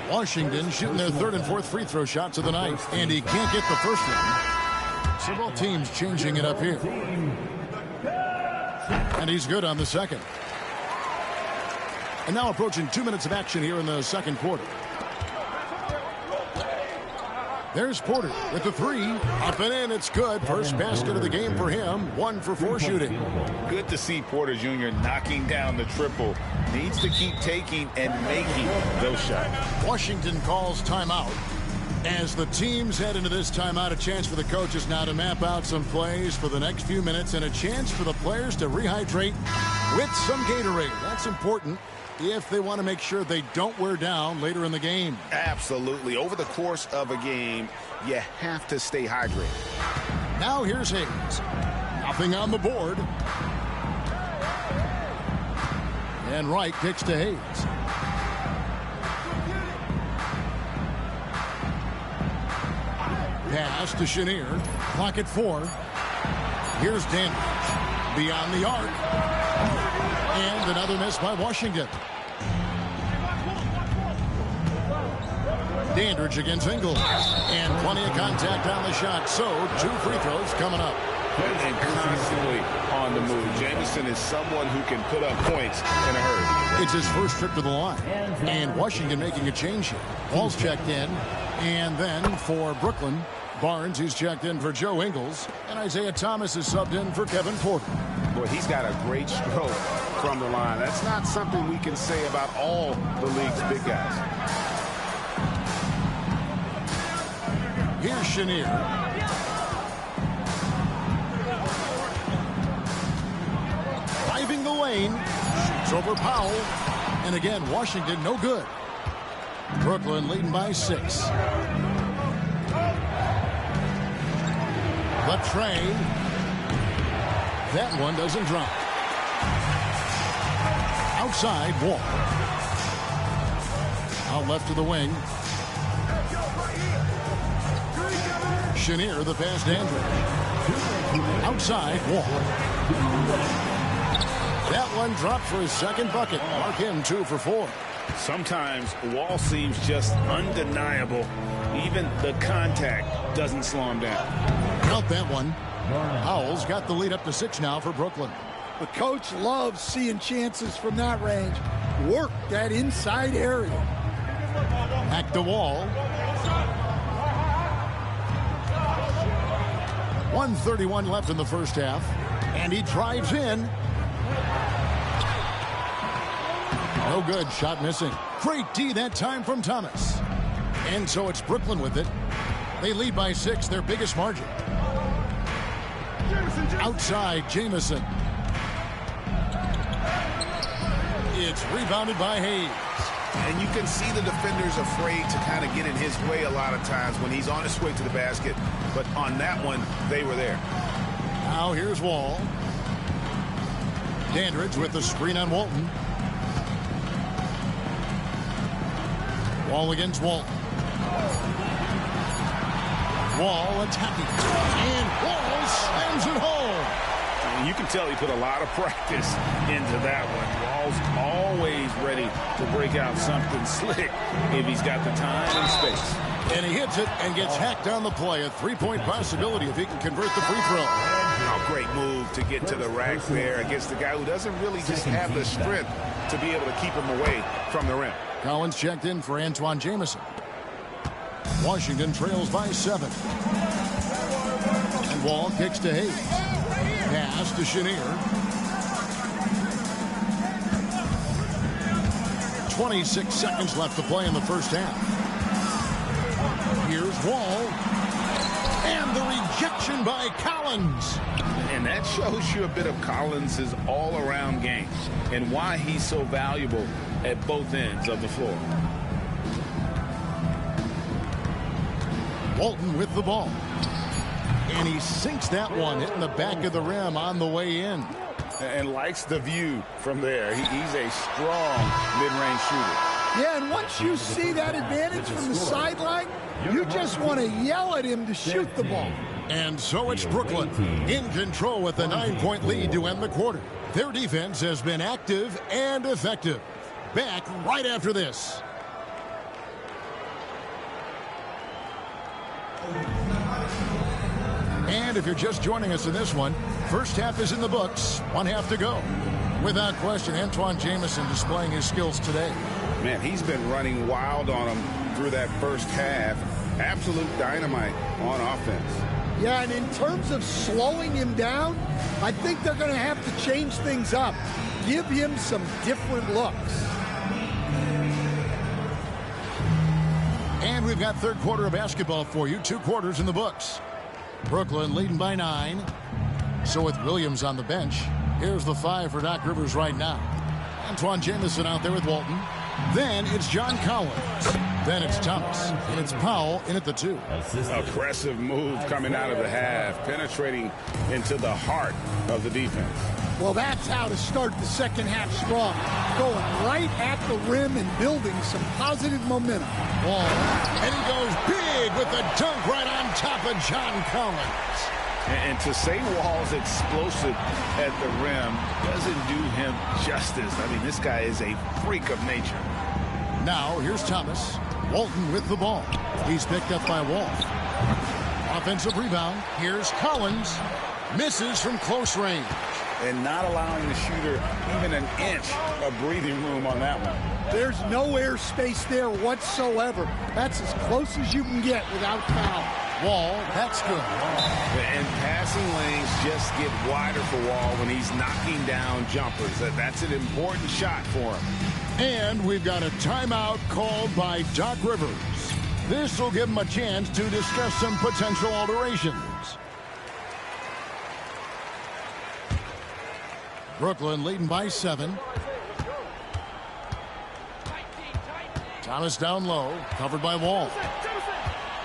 Washington shooting their 3rd and 4th free throw shots of the night. And he can't get the first one. So both teams changing it up here. And he's good on the second. And now approaching 2 minutes of action here in the second quarter. There's Porter with the three. Up and in, it's good. First basket of the game for him. 1 for 4 shooting. Good to see Porter Jr. knocking down the triple. Needs to keep taking and making those shots. Washington calls timeout. As the teams head into this timeout, a chance for the coaches now to map out some plays for the next few minutes and a chance for the players to rehydrate with some Gatorade. That's important if they want to make sure they don't wear down later in the game. Absolutely. Over the course of a game, you have to stay hydrated. Now here's Hayes. Nothing on the board. And Wright kicks to Hayes. Pass to Chenier. Clock at 4. Here's Dandridge. Beyond the arc. And another miss by Washington. Dandridge against Ingles. And plenty of contact on the shot. So 2 free throws coming up. And constantly on the move. Jamison is someone who can put up points in a hurry. It's his first trip to the line. And Washington making a change here. Ball's checked in. And then for Brooklyn, Barnes, who's checked in for Joe Ingles. And Isaiah Thomas is subbed in for Kevin Porter. Boy, he's got a great stroke from the line. That's not something we can say about all the league's big guys. Here's Chenier. Driving the lane. Shoots over Powell. And again, Washington no good. Brooklyn leading by 6. The tray. That one doesn't drop. Outside, Wall. Out left to the wing. Chenier, the pass to Andrews. Outside, Wall. That one dropped for his second bucket. Mark him 2 for 4. Sometimes Wall seems just undeniable. Even the contact doesn't slow him down. Count that one. Howell's got the lead up to 6 now for Brooklyn. The coach loves seeing chances from that range. Work that inside area. Back to Wall. 1:31 left in the first half. And he drives in. No good. Shot missing. Great D that time from Thomas. And so it's Brooklyn with it. They lead by 6, their biggest margin. Outside, Jamison. It's rebounded by Hayes. And you can see the defenders afraid to kind of get in his way a lot of times when he's on his way to the basket. But on that one, they were there. Now here's Wall. Dandridge with the screen on Walton. Wall against Walton. Wall attacking. And Wall slams it home. And you can tell he put a lot of practice into that one. Wall's always ready to break out something slick if he's got the time and space. And he hits it and gets hacked on the play. A 3-point possibility if he can convert the free throw. Oh, great move to get to the rack there against the guy who doesn't really just have the strength to be able to keep him away from the rim. Collins checked in for Antoine Jamison. Washington trails by 7. And Wall kicks to Hayes. Pass to Chenier. 26 seconds left to play in the first half. Here's Wall. And the rejection by Collins. And that shows you a bit of Collins' all-around game and why he's so valuable at both ends of the floor. Walton with the ball. And he sinks that one, hitting the back of the rim on the way in. And likes the view from there. He's a strong mid-range shooter. Yeah, and once you see that advantage from the sideline, you just want to yell at him to shoot the ball. And so it's Brooklyn in control with a 9-point lead to end the quarter. Their defense has been active and effective. Back right after this. And if you're just joining us in this one, first half is in the books, 1 half to go. Without question, Antoine Jamison displaying his skills today. Man, he's been running wild on him through that first half. Absolute dynamite on offense. Yeah, and in terms of slowing him down, I think they're going to have to change things up. Give him some different looks. And we've got third quarter of basketball for you. 2 quarters in the books. Brooklyn leading by 9. So with Williams on the bench, here's the 5 for Doc Rivers right now. Antoine Jamison out there with Walton. Then it's John Collins. Then it's Thomas. And it's Powell in at the 2. Aggressive move coming out of the half, penetrating into the heart of the defense. Well, that's how to start the second half strong. Going right at the rim and building some positive momentum. Wall. And he goes big with the dunk right on top of John Collins. And to say Wall's explosive at the rim doesn't do him justice. I mean, this guy is a freak of nature. Now, here's Thomas. Walton with the ball. He's picked up by Wall. Offensive rebound. Here's Collins. Misses from close range. And not allowing the shooter even an inch of breathing room on that one. There's no air space there whatsoever. That's as close as you can get without foul. Wall, that's good. And passing lanes just get wider for Wall when he's knocking down jumpers. That's an important shot for him. And we've got a timeout called by Doc Rivers. This will give him a chance to discuss some potential alterations. Brooklyn leading by 7. Thomas down low, covered by Wall.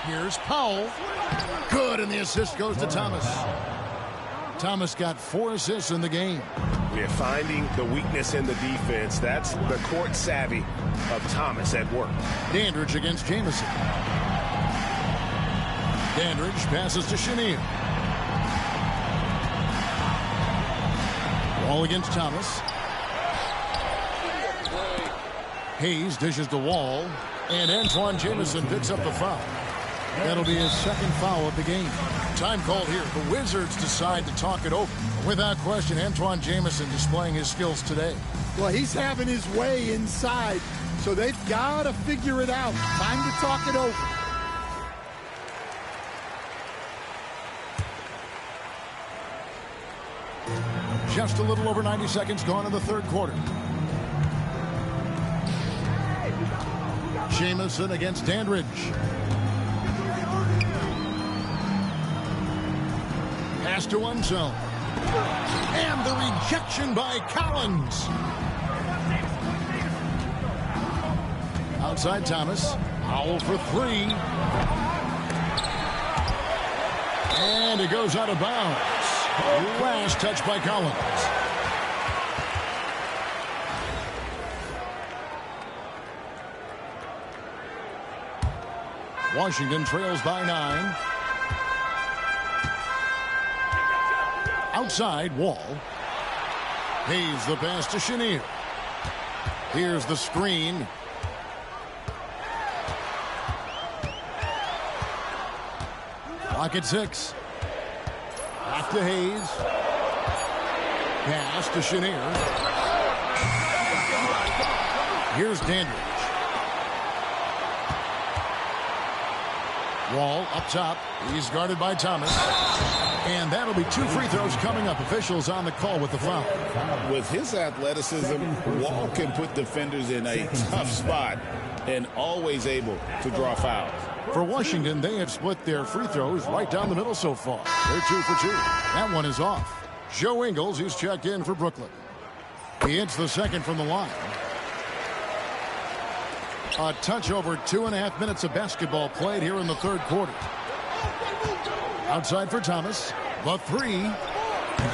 Here's Powell. Good, and the assist goes to Thomas. Thomas got 4 assists in the game. We're finding the weakness in the defense. That's the court savvy of Thomas at work. Dandridge against Jamison. Dandridge passes to Chenier. Wall against Thomas. Hayes dishes to Wall. And Antoine Jamison picks up the foul. That'll be his second foul of the game. Time called here. The Wizards decide to talk it over. Without question, Antoine Jamison displaying his skills today. Well, he's having his way inside, so they've got to figure it out. Time to talk it over. Just a little over 90 seconds gone in the third quarter. Jamison against Dandridge. Pass to one zone. And the rejection by Collins. Outside Thomas. Powell for 3. And it goes out of bounds. Last touch by Collins. Washington trails by 9. Outside, Wall. Hayes the pass to Chenier. Here's the screen. Clock at 6. Back to Hayes. Pass to Chenier. Here's Dandridge. Wall up top. He's guarded by Thomas. And that'll be 2 free throws coming up. Officials on the call with the foul. With his athleticism, Wall can put defenders in a tough spot and always able to draw fouls. For Washington, they have split their free throws right down the middle so far. They're 2 for 2. That one is off. Joe Ingles, who's checked in for Brooklyn. He hits the second from the line. A touch over 2.5 minutes of basketball played here in the third quarter. Outside for Thomas. The 3.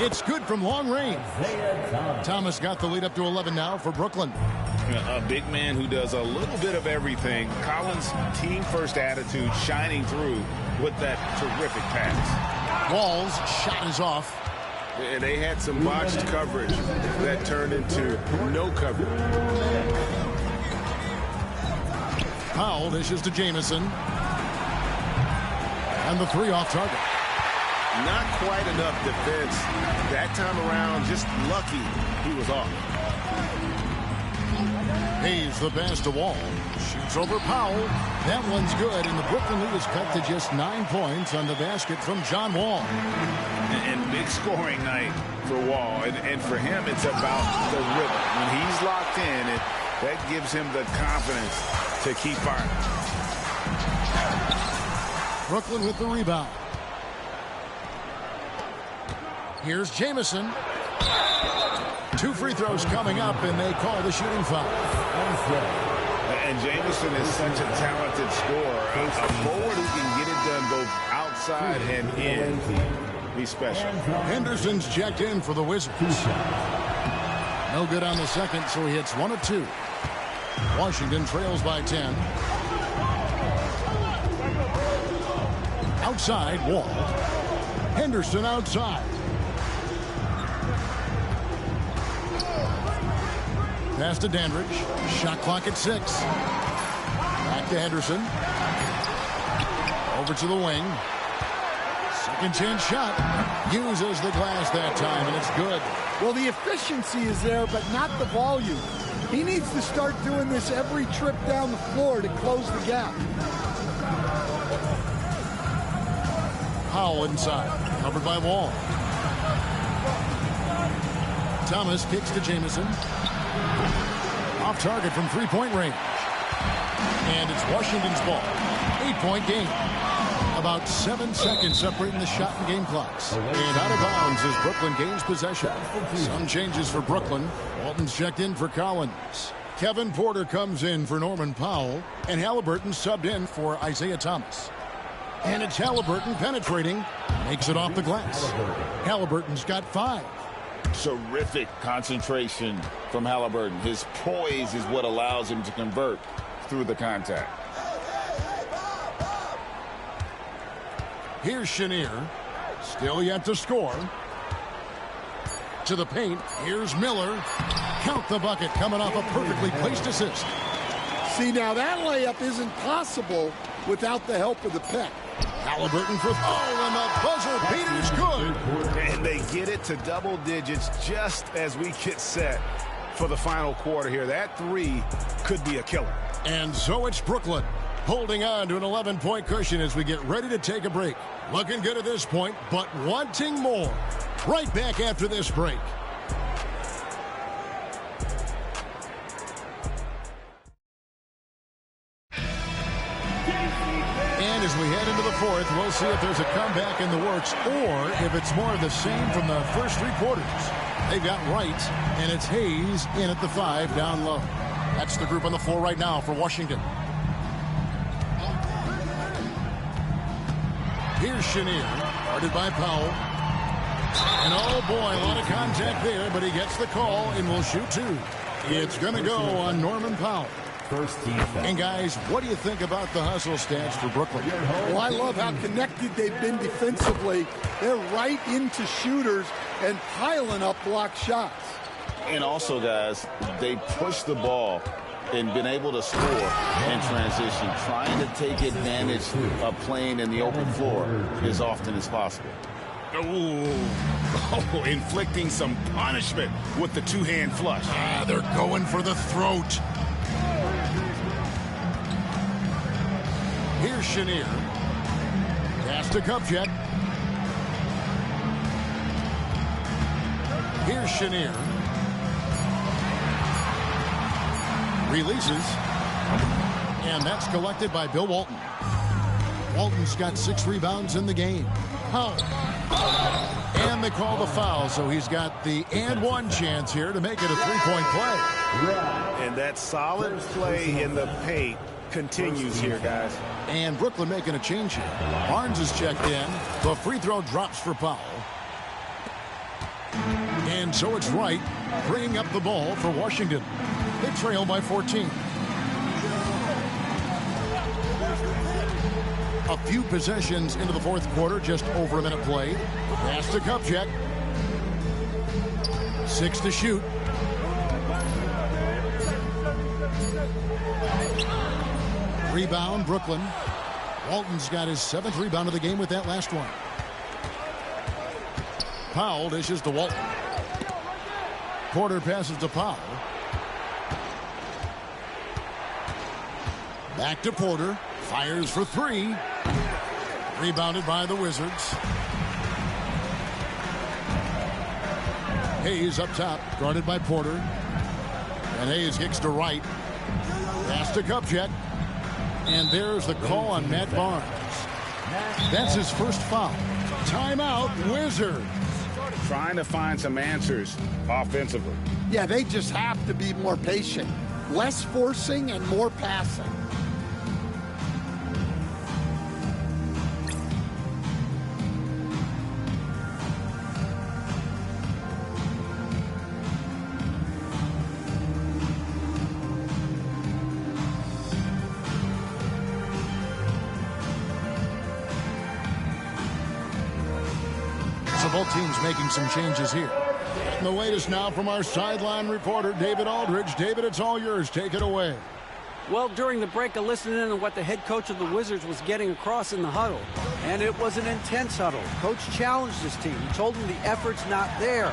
It's good from long range. Thomas got the lead up to 11 now for Brooklyn. A big man who does a little bit of everything. Collins' team-first attitude shining through with that terrific pass. Wall's shot is off. And they had some botched coverage that turned into no coverage. Powell dishes to Jamison. And the 3 off target. Not quite enough defense. That time around, just lucky he was off. Hayes the pass to Wall. Shoots over Powell. That one's good, and the Brooklyn lead is cut to just 9 points on the basket from John Wall. And big scoring night for Wall. And for him, it's about the rhythm. When he's locked in, that gives him the confidence to keep firing. Brooklyn with the rebound. Here's Jamison. 2 free throws coming up, and they call the shooting foul. And Jamison is such a talented scorer. A forward who can get it done both outside and in. He's special. Henderson's checked in for the Wizards. No good on the second, so he hits 1 of 2. Washington trails by 10. Outside, Wall. Henderson outside. Pass to Dandridge. Shot clock at 6. Back to Henderson. Over to the wing. Second chance shot. Uses the glass that time, and it's good. Well, the efficiency is there, but not the volume. He needs to start doing this every trip down the floor to close the gap. Powell inside. Covered by Wall. Thomas kicks to Jamison. Off target from 3-point range. And it's Washington's ball. 8-point game. About 7 seconds separating the shot and game clocks. And out of bounds as Brooklyn gains possession. Some changes for Brooklyn. Walton's checked in for Collins. Kevin Porter comes in for Norman Powell. And Halliburton subbed in for Isaiah Thomas. And it's Halliburton penetrating. Makes it off the glass. Halliburton's got 5. Terrific concentration from Halliburton. His poise is what allows him to convert through the contact. Here's Chenier. Still yet to score. To the paint. Here's Miller. Count the bucket coming off a perfectly placed assist. See, now that layup isn't possible without the help of the pick. Halliburton for and the buzzer beater's good. And they get it to double digits just as we get set for the final quarter here. That 3 could be a killer. And so it's Brooklyn holding on to an 11-point cushion as we get ready to take a break. Looking good at this point, but wanting more. Right back after this break. And as we head into the fourth, we'll see if there's a comeback in the works or if it's more of the same from the first 3 quarters. They've got Wright, and it's Hayes in at the 5 down low. That's the group on the floor right now for Washington. Here's Chenier, guarded by Powell. And oh boy, a lot of contact there, but he gets the call and will shoot 2. It's going to go on Norman Powell. And guys, what do you think about the hustle stats for Brooklyn? Well, I love how connected they've been defensively. They're right into shooters and piling up block shots. And also, guys, they push the ball and been able to score in transition, trying to take advantage of playing in the open floor as often as possible. Oh, inflicting some punishment with the 2-hand flush. They're going for the throat. Here's Chenier. Pass to Kupchak. Here's Chenier. Releases. And that's collected by Bill Walton. Walton's got 6 rebounds in the game. And they call the foul, so he's got the and 1 chance here to make it a 3-point play. And that solid play in the paint continues here, guys. And Brooklyn making a change here. Barnes is checked in. The free throw drops for Powell. And so it's Wright bringing up the ball for Washington. They trail by 14. A few possessions into the fourth quarter, just over a minute played. Pass to Kupchak. 6 to shoot. Rebound, Brooklyn. Walton's got his 7th rebound of the game with that last one. Powell dishes to Walton. Porter passes to Powell. Back to Porter. Fires for three. Rebounded by the Wizards. Hayes up top, guarded by Porter. And Hayes kicks to right. Pass to Kupchak. And there's the call on Matt Barnes. That's his first foul. Timeout, Wizards. Trying to find some answers offensively. Yeah, they just have to be more patient. Less forcing and more passing. Both teams making some changes here. And the latest now from our sideline reporter, David Aldridge. David, it's all yours. Take it away. Well, during the break, I listened in on what the head coach of the Wizards was getting across in the huddle. And it was an intense huddle. Coach challenged his team. He told them the effort's not there.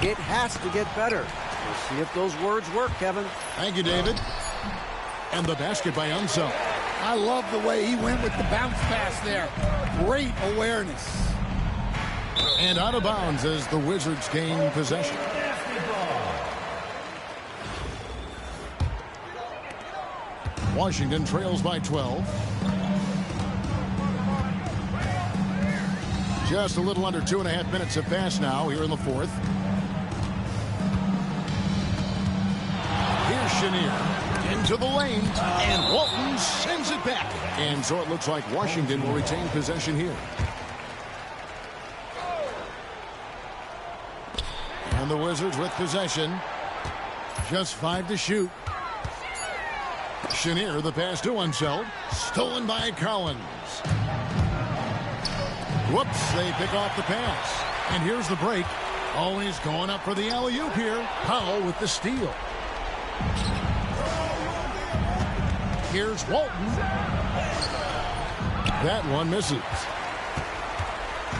It has to get better. We'll see if those words work, Kevin. Thank you, David. And the basket by Unseld. I love the way he went with the bounce pass there. Great awareness. And out of bounds as the Wizards gain possession. Washington trails by 12. Just a little under 2.5 minutes have passed now here in the fourth. Here's Chenier into the lane, and Walton sends it back. And so it looks like Washington will retain possession here. And the Wizards with possession. Just 5 to shoot. Chenier, the pass to Unseld. Stolen by Collins. Whoops, they pick off the pass. And here's the break. Always going up for the alley-oop here. Powell with the steal. Here's Walton. That one misses.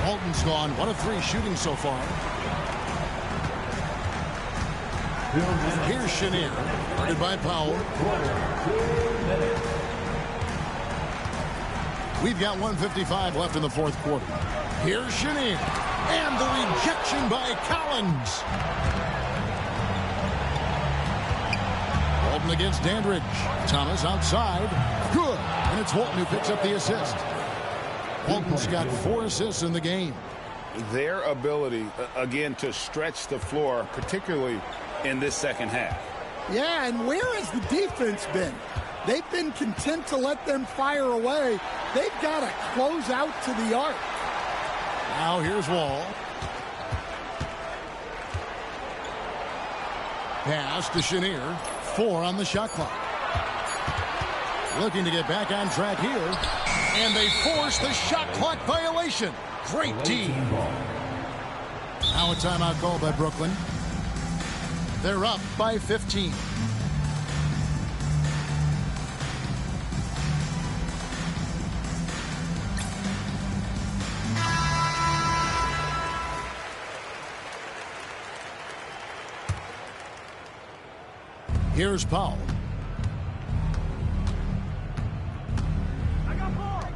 Walton's gone 1 of 3 shooting so far. Here's Chenier, guarded by Powell. We've got 1:55 left in the fourth quarter. Here's Chenier, and the rejection by Collins. Walton against Dandridge. Thomas outside. Good. And it's Walton who picks up the assist. Walton's got 4 assists in the game. Their ability, again, to stretch the floor, particularly in this second half. Yeah, and where has the defense been? They've been content to let them fire away. They've got to close out to the arc. Now here's Wall. Pass to Chenier. 4 on the shot clock. Looking to get back on track here. And they force the shot clock violation. Great D. Now a timeout call by Brooklyn. They're up by 15. Here's Powell.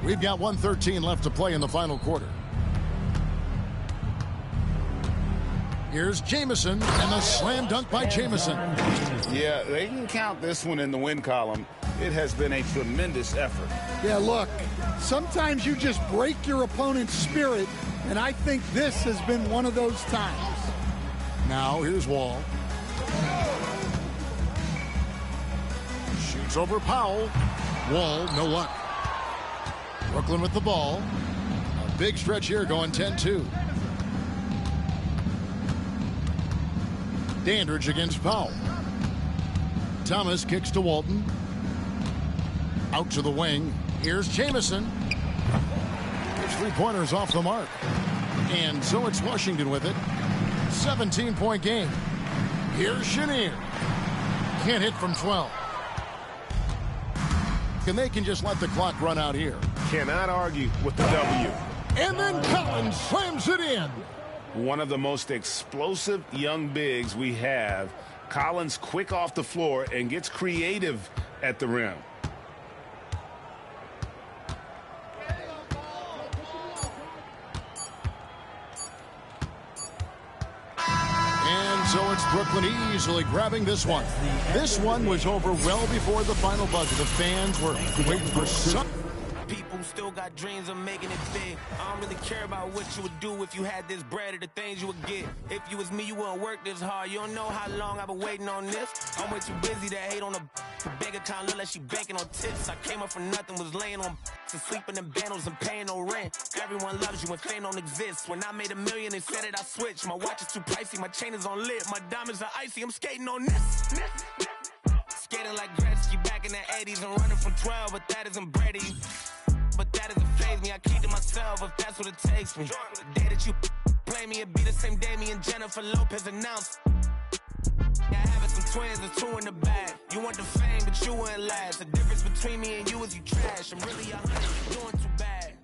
We've got 1:13 left to play in the final quarter. Here's Jamison, and the slam dunk by Jamison. Yeah, they can count this one in the win column. It has been a tremendous effort. Yeah, look, sometimes you just break your opponent's spirit, and I think this has been one of those times. Now here's Wall. Shoots over Powell. Wall, no luck. Brooklyn with the ball. A big stretch here going 10-2. Dandridge against Powell. Thomas kicks to Walton. Out to the wing. Here's Jamison. His 3-pointers off the mark. And so it's Washington with it. 17-point game. Here's Chenier. Can't hit from 12. And they can just let the clock run out here. Cannot argue with the W. And then Collins slams it in. One of the most explosive young bigs we have. Collins quick off the floor and gets creative at the rim. So it's Brooklyn easily grabbing this one. This one was over well before the final buzzer. The fans were waiting for some. People still got dreams of making it big. I don't really care about what you would do if you had this bread or the things you would get. If you was me, you wouldn't work this hard. You don't know how long I've been waiting on this. I'm way too busy to hate on a bank account, look like she banking on tips. I came up from nothing, was laying on and sleeping in bundles and paying no rent. Everyone loves you when fame don't exist. When I made $1 million, they said it, I switched. My watch is too pricey, my chain is on lit. My diamonds are icy, I'm skating on this. Skating like Gretzky back in the 80s and running from 12, but that isn't Brady. But that doesn't faze me, I keep to myself if that's what it takes me. The day that you play me, it be the same day me and Jennifer Lopez announced. Yeah, having some twins, there's 2 in the bag. You want the fame, but you wouldn't last. The difference between me and you is you trash. I'm really 100, you're doing too bad.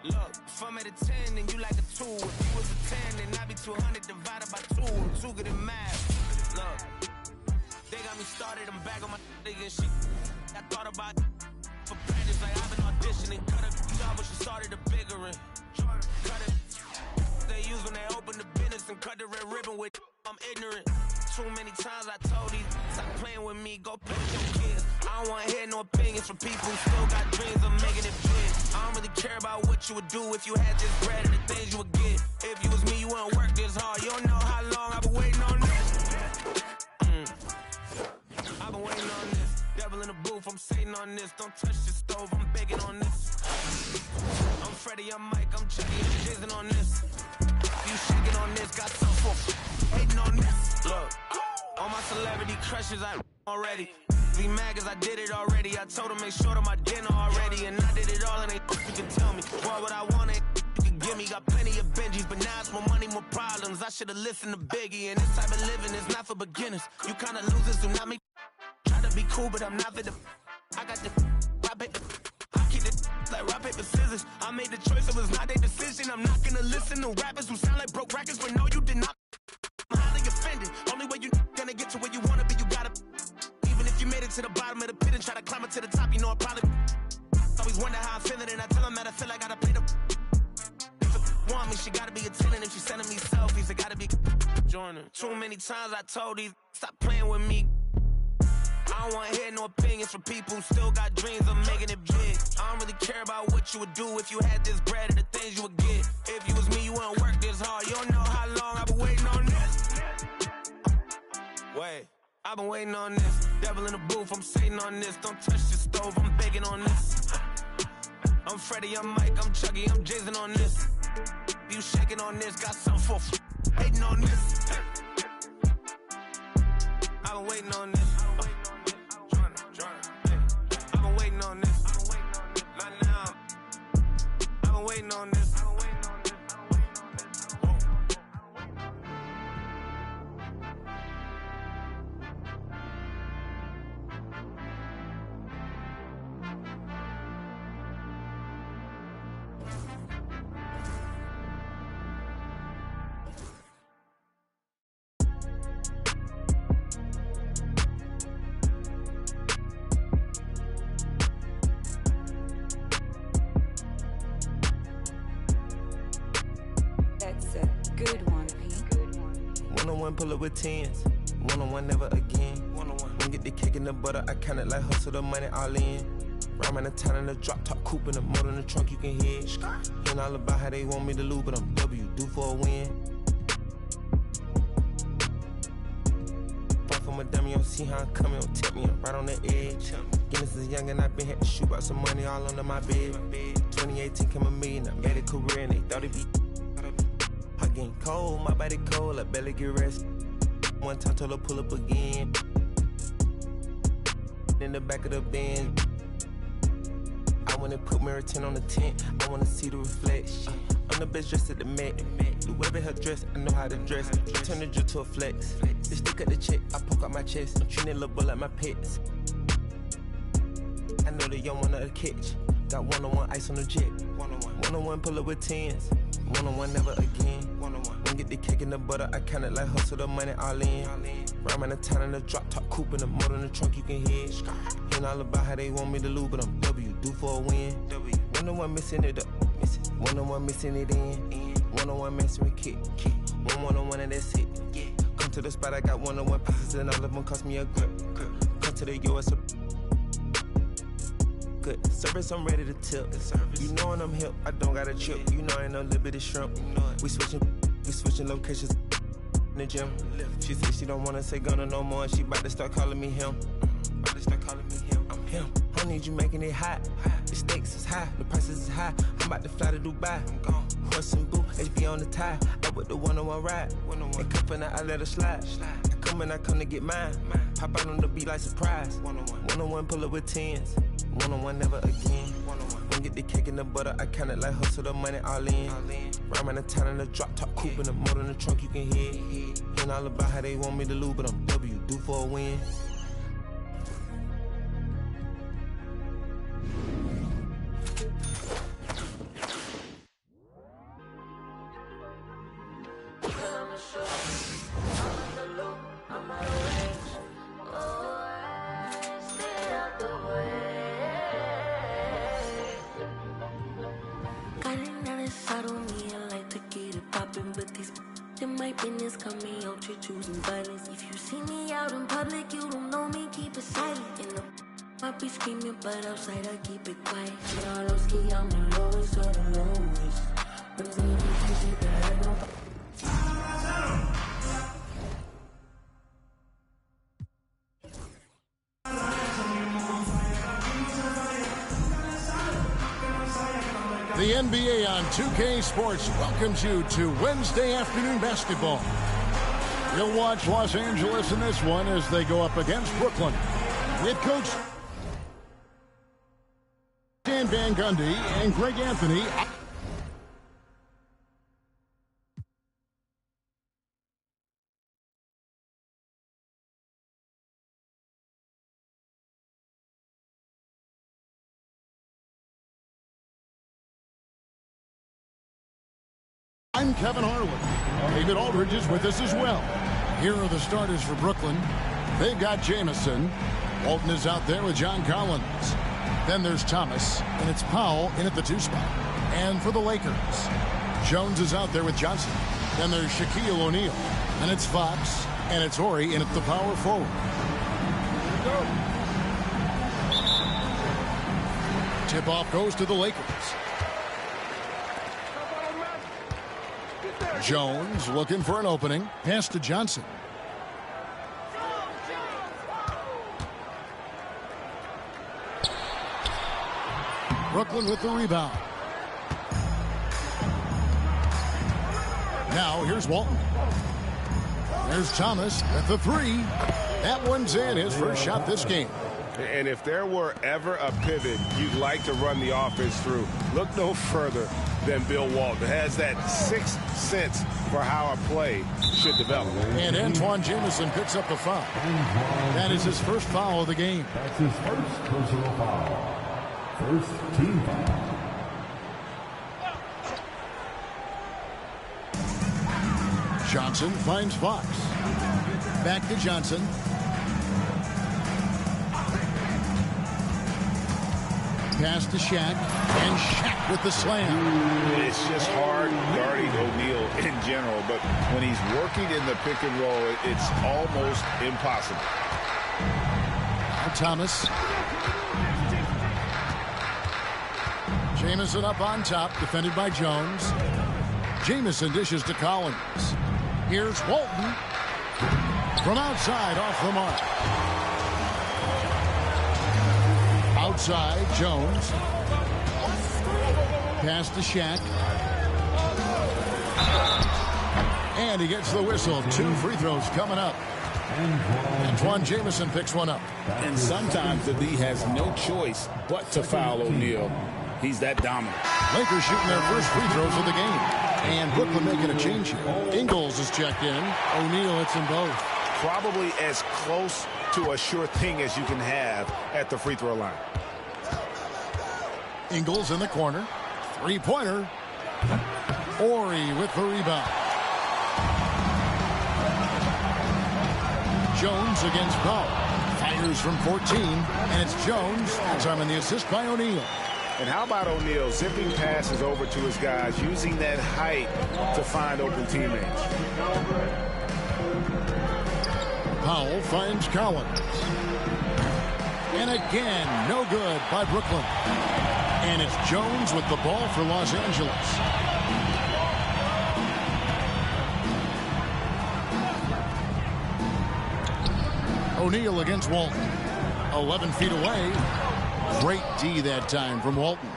Look, if I'm at a 10, then you like a 2. If you was a 10, then I'd be 200 divided by 2. I'm too good at math. Look, they got me started, I'm back on my nigga and shit. I thought about for practice, like I've been auditioning. Cut a job when she started a bigger one. Cut it. They use when they open the business and cut the red ribbon with I'm ignorant. Too many times I told these stop playing with me, go play with your kids. I don't wanna hear no opinions from people who still got dreams of making it big. I don't really care about what you would do if you had this bread and the things you would get. If you was me, you wouldn't work this hard. You don't know how long I've been waiting on this. I've been waiting on this. Devil in the booth, I'm sitting on this. Don't touch the stove, I'm begging on this. I'm Freddie, I'm Mike, I'm Chucky, I'm jizzing on this. You shaking on this, got some for hating on this. Look, all my celebrity crushes, I already. Be mad cause I did it already. I told them make sure to my dinner already. And I did it all and they you can tell me. What would I want it? You can give me. Got plenty of Benjis, but now it's more money, more problems. I should've listened to Biggie. And this type of living is not for beginners. You kinda losers do not make try to be cool, but I'm not for the I got the rock paper. I keep it like rock paper scissors. I made the choice, it was not their decision. I'm not gonna listen to rappers who sound like broke records, but no, you did not. I'm highly offended. Only way you gonna get to where you wanna be, you gotta. Even if you made it to the bottom of the pit and try to climb it to the top, you know I probably always wonder how I'm feeling, and I tell them that I feel like I gotta play the. If a want me, she gotta be a 10, and if she's sending me selfies, it gotta be joining. Too many times I told these stop playing with me. I don't wanna hear no opinions from people who still got dreams of making it big. I don't really care about what you would do if you had this bread or the things you would get. If you was me, you wouldn't work this hard. You don't know how long I've been waiting on this. Wait, I've been waiting on this. Devil in the booth, I'm sitting on this. Don't touch the stove, I'm begging on this. I'm Freddie, I'm Mike, I'm Chucky, I'm jizzing on this. You shaking on this, got some for hating on this. I've been waiting on this. I've been waiting on this. Not now. I've been waiting on this. One pull up with 10s, one-on-one never again. One get the cake in the butter, I count it like hustle the money all in. Rhyme the town in the drop top coupe in the motor in the trunk you can hear. Ain't all about how they want me to lose, but I'm W, due for a win. Fight for my dummy, you don't see how I'm coming, don't tip me, I'm right on the edge. Guinness is young and I been had to shoot out some money all under my bed. 2018 came a million, I made a career and they thought it'd be. I getting cold, my body cold, I barely get rest. One time told her pull up again. In the back of the Benz. I wanna put mirror 10 on the tent, I wanna see the reflection. I'm the best dressed at the Met. The web in her dress, I know how to dress. Turn the drill to a flex. They stick at the check, I poke out my chest. I'm treating little boy like my pets. I know the young one of the catch. Got one-on-one ice on the jet. One-on-one pull up with 10s. One-on-one never again. One get the cake in the butter, I count it like hustle the money all in. Rhyme the town in the drop top coupe in the motor in the trunk you can hear. Ain't all about how they want me to lose, but I'm W, due for a win. One-on-one missing it up, one-on-one missing it in. One-on-one messing with kick. One-on-one and that's it. to the spot, I got one-on-one pieces and all of them cost me a grip. Come to the US, good service, I'm ready to tip. You know when I'm hip, I don't got a trip. You know I ain't no little bit of shrimp. We switching locations in the gym. She said she don't wanna say Gunna no more. She about to start calling me him. I'm him. I need you making it hot. The stakes is high, the prices is high. I'm about to fly to Dubai. I'm gone. Horse and boo, HB on the tie. I with the one-on-one ride. And cuffin' I let her slide. I come to get mine. Pop out on the beat like surprise. One-on-one pull up with tens. One-on-one never again. When get the cake in the butter, I kinda like hustle the money all in. Rhyme the town in the drop top coupe in the motor in the trunk, you can hear it. Ain't all about how they want me to lose, but I'm W, due for a win. But outside I keep it quiet. Yeah, low ski, I'm the lowest of the lowest. But it's not easy to have no. The NBA on 2K Sports welcomes you to Wednesday afternoon basketball. You'll watch Los Angeles in this one as they go up against Brooklyn with Coach Van Gundy and Greg Anthony. I'm Kevin Harlan. David Aldridge is with us as well. Here are the starters for Brooklyn. They've got Jamison. Walton is out there with John Collins. Then there's Thomas, and it's Powell in at the 2 spot. And for the Lakers, Jones is out there with Johnson. Then there's Shaquille O'Neal, and it's Fox, and it's Horry in at the power forward. Tip-off goes to the Lakers. Jones looking for an opening. Pass to Johnson. Brooklyn with the rebound. Now here's Walton. There's Thomas at the 3. That one's in, his first shot this game. And if there were ever a pivot you'd like to run the offense through, look no further than Bill Walton. Has that 6th sense for how a play should develop. And Antoine Jamison picks up the foul. That is his first foul of the game. That's his first personal foul. First team foul. Johnson finds Fox. Back to Johnson. Pass to Shaq. And Shaq with the slam. It's just hard guarding O'Neal in general, but when he's working in the pick and roll, it's almost impossible. Now Thomas. Jamison up on top, defended by Jones. Jamison dishes to Collins. Here's Walton. From outside, off the mark. Outside, Jones. Pass to Shaq. And he gets the whistle. 2 free throws coming up. Antoine Jamison picks one up. And sometimes the D has no choice but to foul O'Neal. He's that dominant. Lakers shooting their first free throws of the game. And Brooklyn making a change here. Ingles is checked in. O'Neal hits them both. Probably as close to a sure thing as you can have at the free throw line. Ingles in the corner. 3-pointer. Horry with the rebound. Jones against Powell. Fires from 14. And it's Jones. That's on the assist by O'Neal. And how about O'Neal zipping passes over to his guys, using that height to find open teammates. Powell finds Collins. And again, no good by Brooklyn. And it's Jones with the ball for Los Angeles. O'Neal against Walton. 11 feet away. Great D that time from Walton.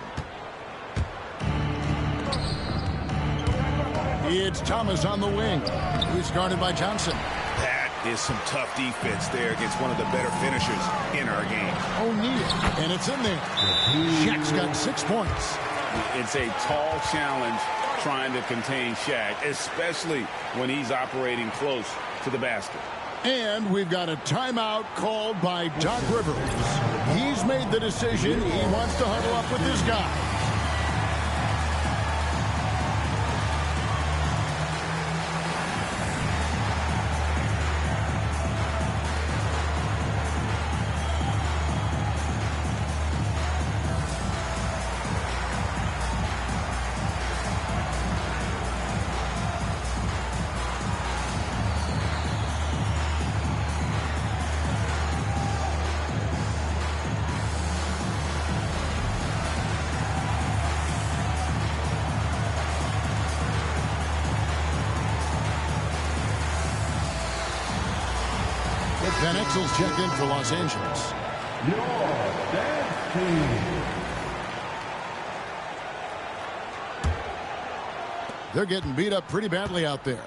It's Thomas on the wing. He's guarded by Johnson. That is some tough defense there against one of the better finishers in our game. O'Neal, and it's in there. Shaq's got 6 points. It's a tall challenge trying to contain Shaq, especially when he's operating close to the basket. And we've got a timeout called by Doc Rivers. He's made the decision. He wants to huddle up with his guy. Van Exel's checked in for Los Angeles. Your best team. They're getting beat up pretty badly out there.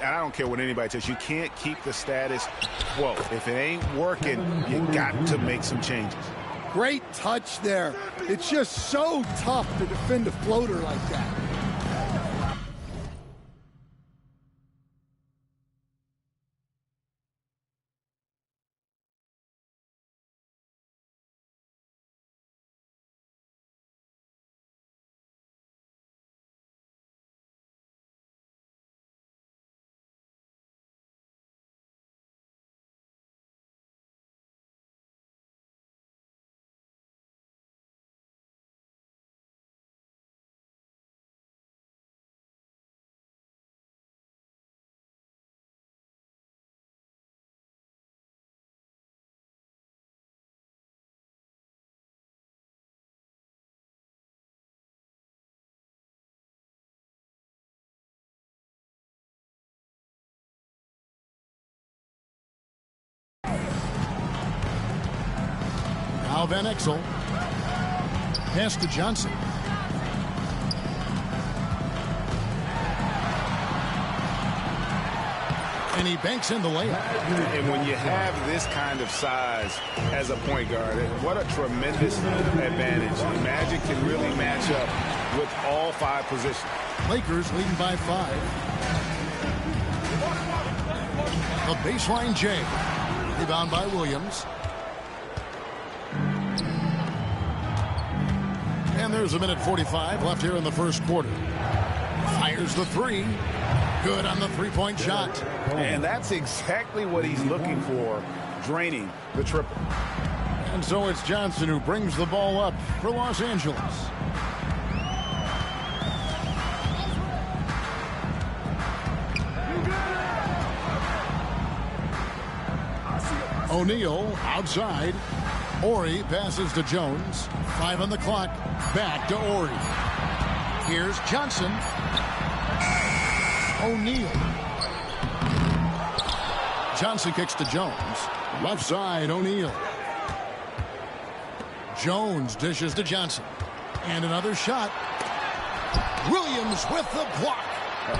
And I don't care what anybody says. You can't keep the status quo. If it ain't working, you got to make some changes. Great touch there. It's just so tough to defend a floater like that. Now Van Exel. Pass to Johnson. And he banks in the layup. And when you have this kind of size as a point guard, what a tremendous advantage. The Magic can really match up with all 5 positions. Lakers leading by 5. A baseline J. Rebound by Williams. And there's 1:45 left here in the first quarter. Fires the 3. Good on the 3-point shot. And that's exactly what he's looking for, draining the triple. And so it's Johnson who brings the ball up for Los Angeles. O'Neal outside. Ori passes to Jones. 5 on the clock. Back to Ori. Here's Johnson. O'Neal. Johnson kicks to Jones. Left side, O'Neal. Jones dishes to Johnson. And another shot. Williams with the block.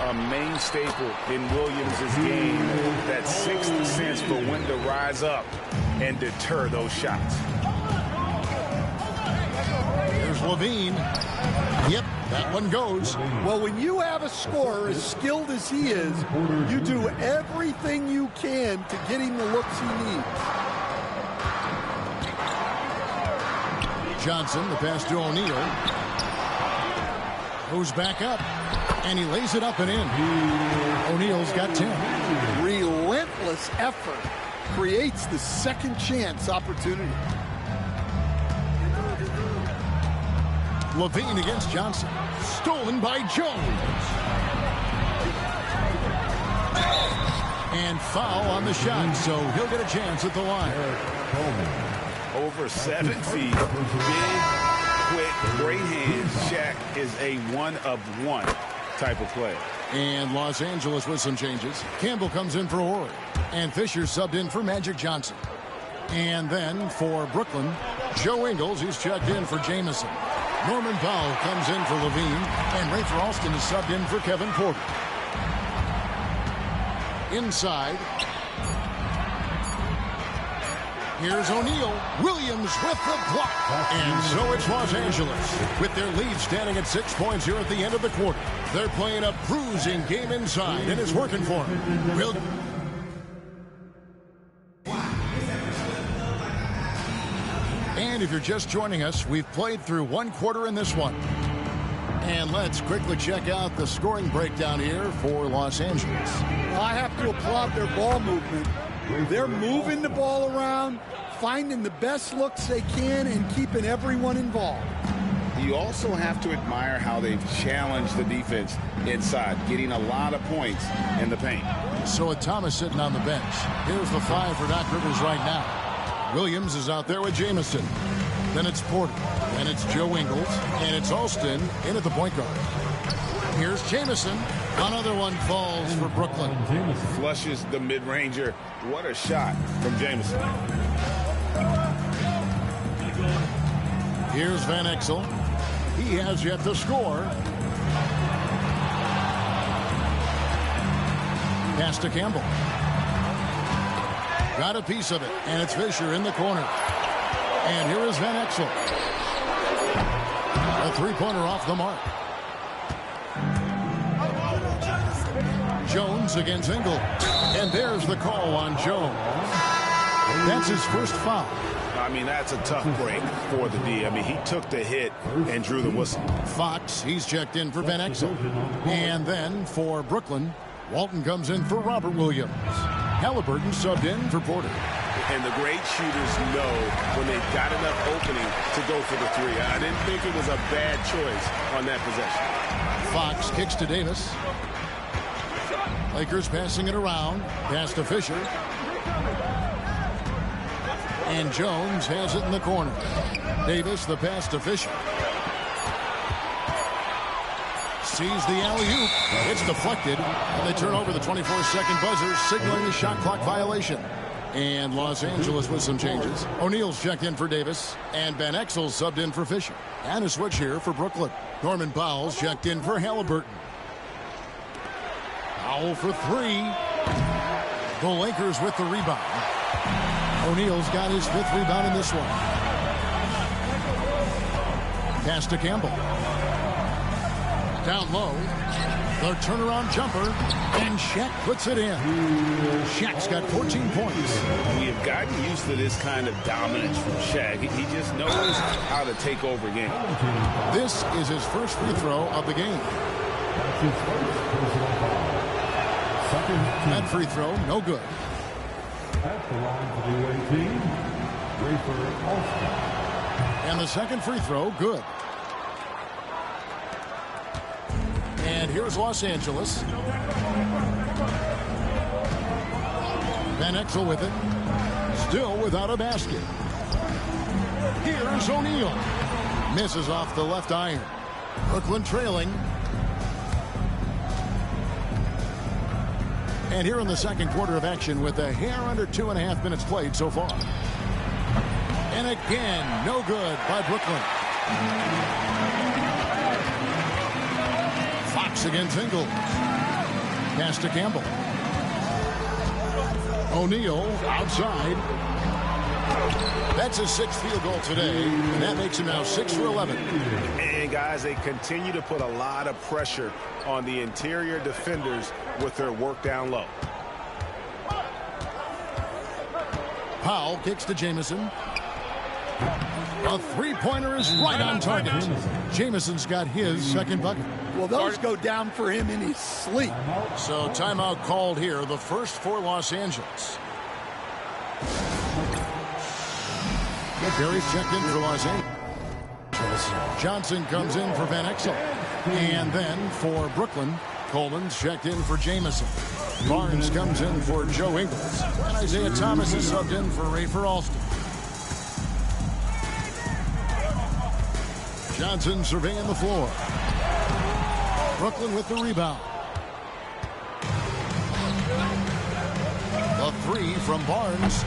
A main staple in Williams' game, that 6th sense for when to rise up and deter those shots. Here's Levine. Yep, that one goes. Well, when you have a scorer as skilled as he is, you do everything you can to get him the looks he needs. Johnson, the pass to O'Neal. Goes back up. And he lays it up and in. O'Neal's got 10. Relentless effort creates the second chance opportunity. Levine against Johnson. Stolen by Jones. And foul on the shot, so he'll get a chance at the line. Over 7 feet. Big, quick, great hands. Shaq is a one-of-one type of player. And Los Angeles with some changes. Campbell comes in for Horry. And Fisher subbed in for Magic Johnson. And then for Brooklyn, Joe Ingles, who's checked in for Jamison. Norman Powell comes in for Levine. And Rafer Alston is subbed in for Kevin Porter. Inside. Here's O'Neal. Williams with the block. And so it's Los Angeles with their lead standing at 6 points here at the end of the quarter. They're playing a bruising game inside, and it's working for them. And if you're just joining us, we've played through 1 quarter in this one. And let's quickly check out the scoring breakdown here for Los Angeles. Well, I have to applaud their ball movement. They're moving the ball around, finding the best looks they can, and keeping everyone involved. You also have to admire how they've challenged the defense inside, getting a lot of points in the paint. So with Thomas sitting on the bench, here's the 5 for Doc Rivers right now. Williams is out there with Jamison. Then it's Porter. Then it's Joe Ingles. And it's Alston in at the point guard. Here's Jamison. Another one falls for Brooklyn. Flushes the mid-ranger. What a shot from Jamison. Here's Van Exel. He has yet to score. Pass to Campbell. Got a piece of it, and it's Fisher in the corner. And here is Van Exel. A three-pointer off the mark. Jones against Ingles. And there's the call on Jones. That's his first foul. I mean, that's a tough break for the D. I mean, he took the hit and drew the whistle. Fox, he's checked in for Van Exel. And then for Brooklyn, Walton comes in for Robert Williams. Halliburton subbed in for Porter. And the great shooters know when they've got enough opening to go for the three. I didn't think it was a bad choice on that possession. Fox kicks to Davis. Lakers passing it around. Pass to Fisher. And Jones has it in the corner. Davis, the pass to Fisher. Sees the alley-oop. It's deflected. And they turn over the 24-second buzzer, signaling the shot clock violation. And Los Angeles with some changes. O'Neal's checked in for Davis. And Van Exel subbed in for Fisher. And a switch here for Brooklyn. Norman Powell's checked in for Halliburton. Powell for 3. The Lakers with the rebound. O'Neal's got his 5th rebound in this one. Pass to Campbell. Down low. The turnaround jumper. And Shaq puts it in. Shaq's got 14 points. We have gotten used to this kind of dominance from Shaq. He just knows how to take over games. This is his first free throw of the game. That free throw, no good. That belongs to the 18, Rafer Alston. And the second free throw, good. And here's Los Angeles. Van Exel with it. Still without a basket. Here's O'Neal. Misses off the left iron. Brooklyn trailing. And here in the second quarter of action with a hair under 2.5 minutes played so far. And again, no good by Brooklyn. Fox against Ingles. Pass to Campbell. O'Neal outside. That's his 6th field goal today, and that makes him now 6 for 11. And guys, they continue to put a lot of pressure on the interior defenders with their work down low. Powell kicks to Jamison. A three-pointer is right on target. Jamison's got his second bucket. Well, those go down for him in his sleep. So timeout called here, the first for Los Angeles. Barry's checked in for Los Angeles. Johnson comes in for Van Exel. And then for Brooklyn, Coleman's checked in for Jamison. Barnes comes in for Joe Ingles. And Isaiah Thomas is subbed in for Rafer Alston. Johnson surveying the floor. Brooklyn with the rebound. The three from Barnes.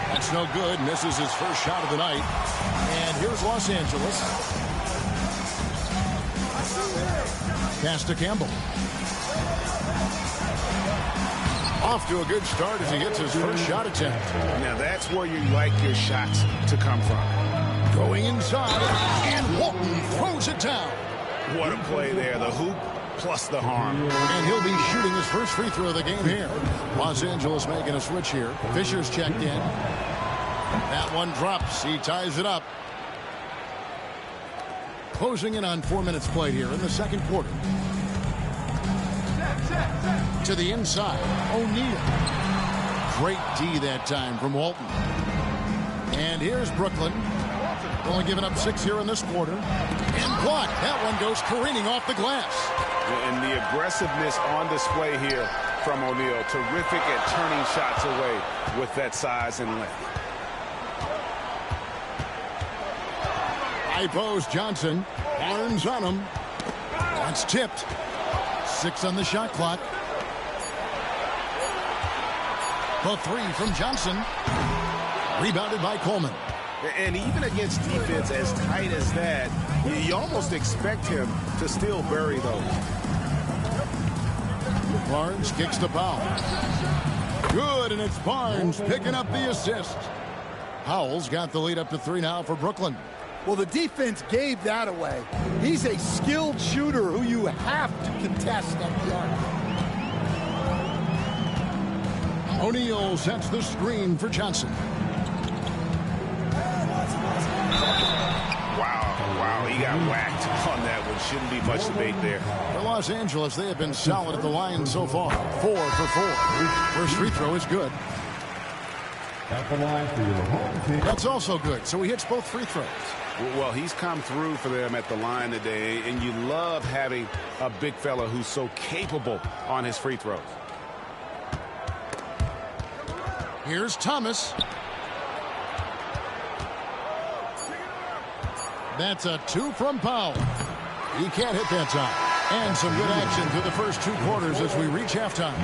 That's no good. Misses his first shot of the night. And here's Los Angeles. Pass to Campbell. Off to a good start as he gets his first shot attempt. Now that's where you like your shots to come from. Going inside, and Walton throws it down. What a play there. The hoop plus the harm. And he'll be shooting his first free throw of the game here. Los Angeles making a switch here. Fisher's checked in. That one drops. He ties it up. Closing in on 4 minutes played here in the second quarter. To the inside, O'Neal. Great D that time from Walton. And here's Brooklyn. Only giving up 6 here in this quarter. And blocked. That one goes careening off the glass. And the aggressiveness on display here from O'Neal. Terrific at turning shots away with that size and length. High post Johnson. Arms on him. That's tipped. 6 on the shot clock. The three from Johnson. Rebounded by Coleman. And even against defense as tight as that, you almost expect him to still bury those. Barnes kicks the foul. Good, and it's Barnes picking up the assist. Powell's got the lead up to 3 now for Brooklyn. Well, the defense gave that away. He's a skilled shooter who you have to contest at the arc. O'Neal sets the screen for Johnson. Wow, he got whacked on that one. Shouldn't be much debate there. For Los Angeles, they have been solid at the line so far. 4 for 4. First free throw is good. At the line for your home team. That's also good, so he hits both free throws. Well, he's come through for them at the line today, and you love having a big fella who's so capable on his free throws. Here's Thomas. That's a 2 from Powell. He can't hit that time. And some good action through the first 2 quarters as we reach halftime.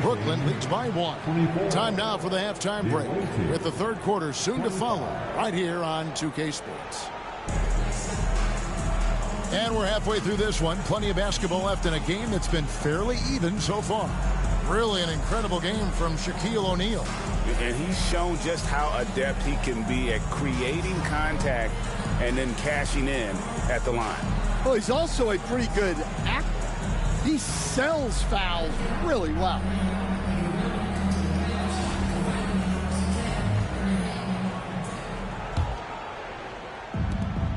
Brooklyn leads by 1. Time now for the halftime break, with the third quarter soon to follow right here on 2K Sports. And we're halfway through this one. Plenty of basketball left in a game that's been fairly even so far. Really an incredible game from Shaquille O'Neal. And he's shown just how adept he can be at creating contact and then cashing in at the line. Well, he's also a pretty good actor. He sells fouls really well.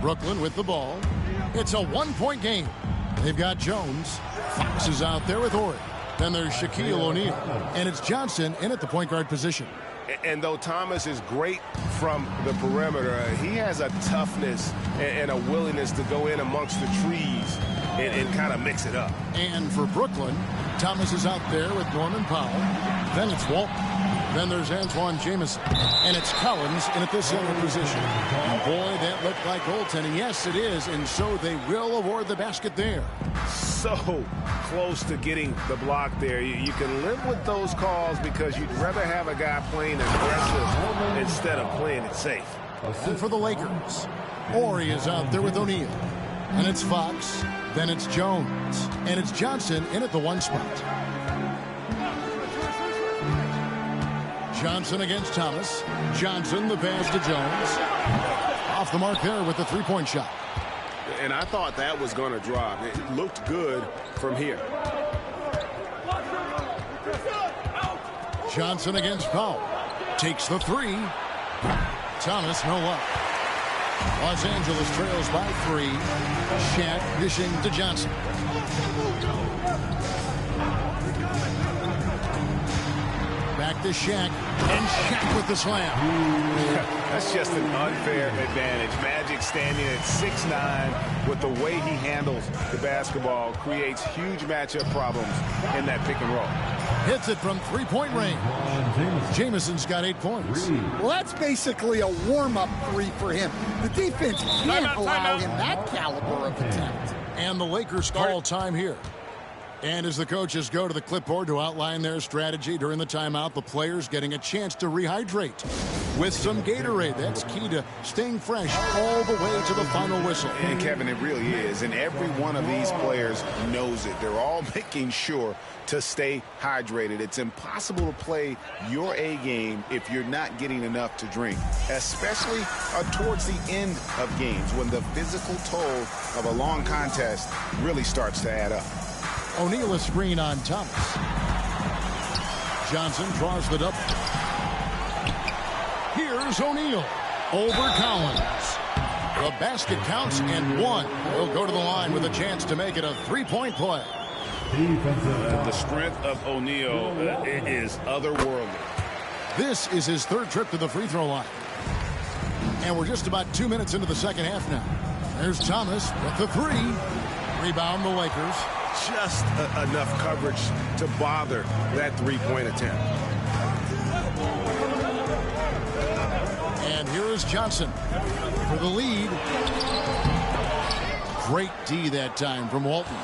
Brooklyn with the ball. It's a 1-point game. They've got Jones. Fox is out there with Horry. Then there's Shaquille O'Neal. And it's Johnson in at the point guard position. And though Thomas is great from the perimeter, he has a toughness and a willingness to go in amongst the trees and kind of mix it up. And for Brooklyn, Thomas is out there with Norman Powell. Then it's Walton. Then there's Antoine Jamison. And it's Collins in at the center position. And boy, that looked like goaltending. Yes, it is. And so they will award the basket there. So close to getting the block there. You can live with those calls because you'd rather have a guy playing aggressive instead of playing it safe. And for the Lakers, Horry is out there with O'Neal. And it's Fox. Then it's Jones. And it's Johnson in at the 1 spot. Johnson against Thomas. Johnson, the pass to Jones. Off the mark there with the 3-point shot. And I thought that was going to drop. It looked good from here. Johnson against Powell. Takes the 3. Thomas, no luck. Los Angeles trails by 3. Shaq dishing to Johnson. Back to Shaq. And Shaq with the slam. That's just an unfair advantage. Magic standing at 6'9", with the way he handles the basketball, creates huge matchup problems in that pick and roll. Hits it from three-point range. Jamison's got 8 points. Well, that's basically a warm-up three for him. The defense can't allow him that caliber of attempt. And the Lakers call time here. And as the coaches go to the clipboard to outline their strategy during the timeout, the players getting a chance to rehydrate with some Gatorade. That's key to staying fresh all the way to the final whistle. And Kevin, it really is. And every one of these players knows it. They're all making sure to stay hydrated. It's impossible to play your A game if you're not getting enough to drink, especially towards the end of games when the physical toll of a long contest really starts to add up. O'Neal a screen on Thomas. Johnson draws the double. Here's O'Neal over Collins. The basket counts and one. He'll go to the line with a chance to make it a three-point play. The strength of O'Neal is otherworldly. This is his third trip to the free throw line. And we're just about 2 minutes into the second half now. There's Thomas with the three. Rebound the Lakers. Just enough coverage to bother that three-point attempt. And here is Johnson for the lead. Great D that time from Walton.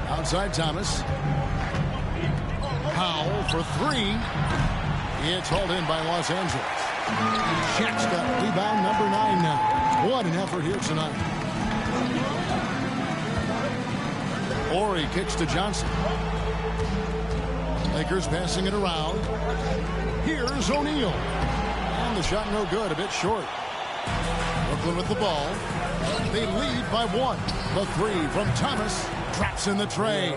Outside Thomas. Powell for three. It's hauled in by Los Angeles. Shaq's got rebound number 9 now. What an effort here tonight. Horry kicks to Johnson. Lakers passing it around. Here's O'Neal. And the shot no good, a bit short. Brooklyn with the ball. They lead by 1. The three from Thomas drops in the tray.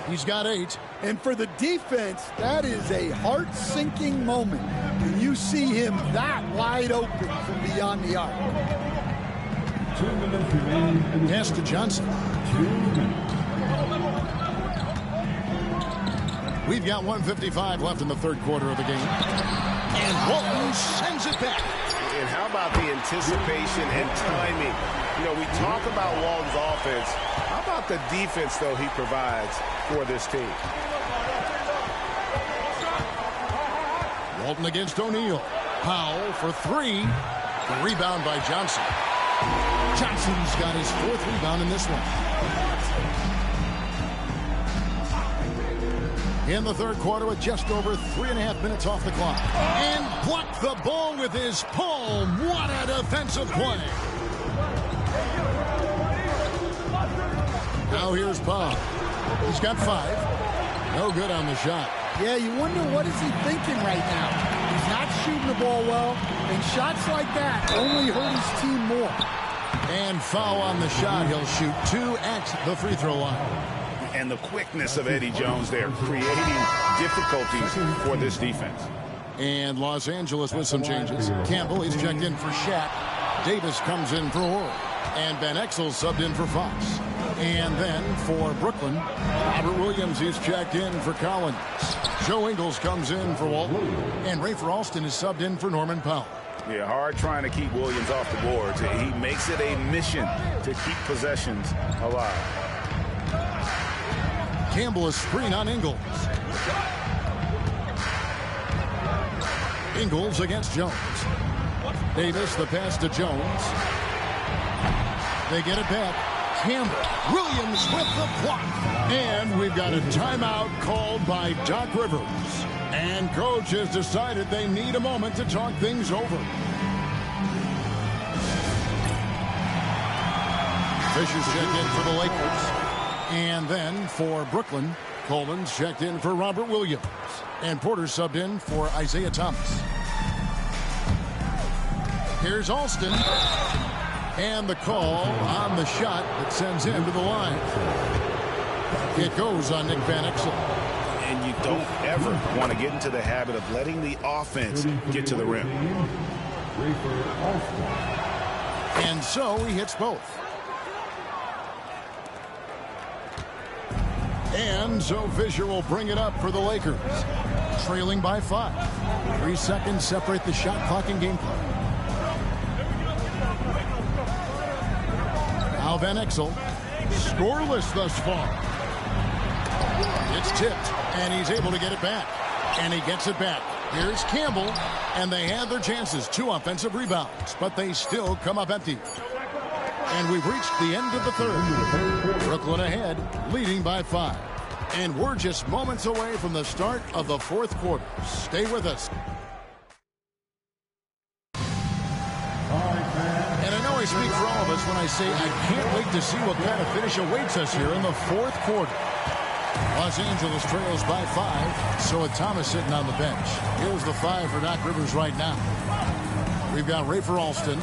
He's got 8. And for the defense, that is a heart-sinking moment when you see him that wide open from beyond the arc. 2 minutes remaining. Pass to Johnson. 2 minutes. We've got 1:55 left in the third quarter of the game. And Walton sends it back. And how about the anticipation and timing? You know, we talk about Walton's offense. How about the defense, though, he provides for this team? Walton against O'Neal. Powell for three. The rebound by Johnson. Johnson's got his 4th rebound in this one. In the third quarter with just over 3.5 minutes off the clock. And blocked the ball with his palm. What a defensive play. Now here's Powell. He's got 5. No good on the shot. Yeah, you wonder what is he thinking right now. He's not shooting the ball well, and shots like that only hurt his team more. And foul on the shot. He'll shoot 2 at the free throw line. And the quickness of Eddie Jones there, creating difficulties for this defense. And Los Angeles with some changes. Campbell, he's checked in for Shaq. Davis comes in for Horry. And Van Exel subbed in for Fox. And then for Brooklyn, Robert Williams, he's checked in for Collins. Joe Ingles comes in for Walton. And Rafer Alston is subbed in for Norman Powell. Yeah, hard trying to keep Williams off the boards. He makes it a mission to keep possessions alive. Campbell a screen on Ingles. Ingles against Jones. Davis the pass to Jones. They get it back. Campbell. Williams with the block. And we've got a timeout called by Doc Rivers. And coach has decided they need a moment to talk things over. Fisher's checked in for the Lakers. And then for Brooklyn, Coleman's checked in for Robert Williams. And Porter subbed in for Isaiah Thomas. Here's Alston. And the call on the shot that sends him to the line. It goes on Nick Van Exel. And you don't ever want to get into the habit of letting the offense get to the rim. And so he hits both. And so Fisher will bring it up for the Lakers. Trailing by 5. 3 seconds separate the shot clock and game clock. Now Van Exel Scoreless thus far. It's tipped, and he's able to get it back. And he gets it back. Here's Campbell, and they had their chances. 2 offensive rebounds, but they still come up empty. And we've reached the end of the third. Brooklyn ahead, leading by 5. And we're just moments away from the start of the fourth quarter. Stay with us. And I know I speak for all of us when I say I can't wait to see what kind of finish awaits us here in the fourth quarter. Los Angeles trails by 5, so with Thomas sitting on the bench. Here's the 5 for Doc Rivers right now. We've got Rafer Alston.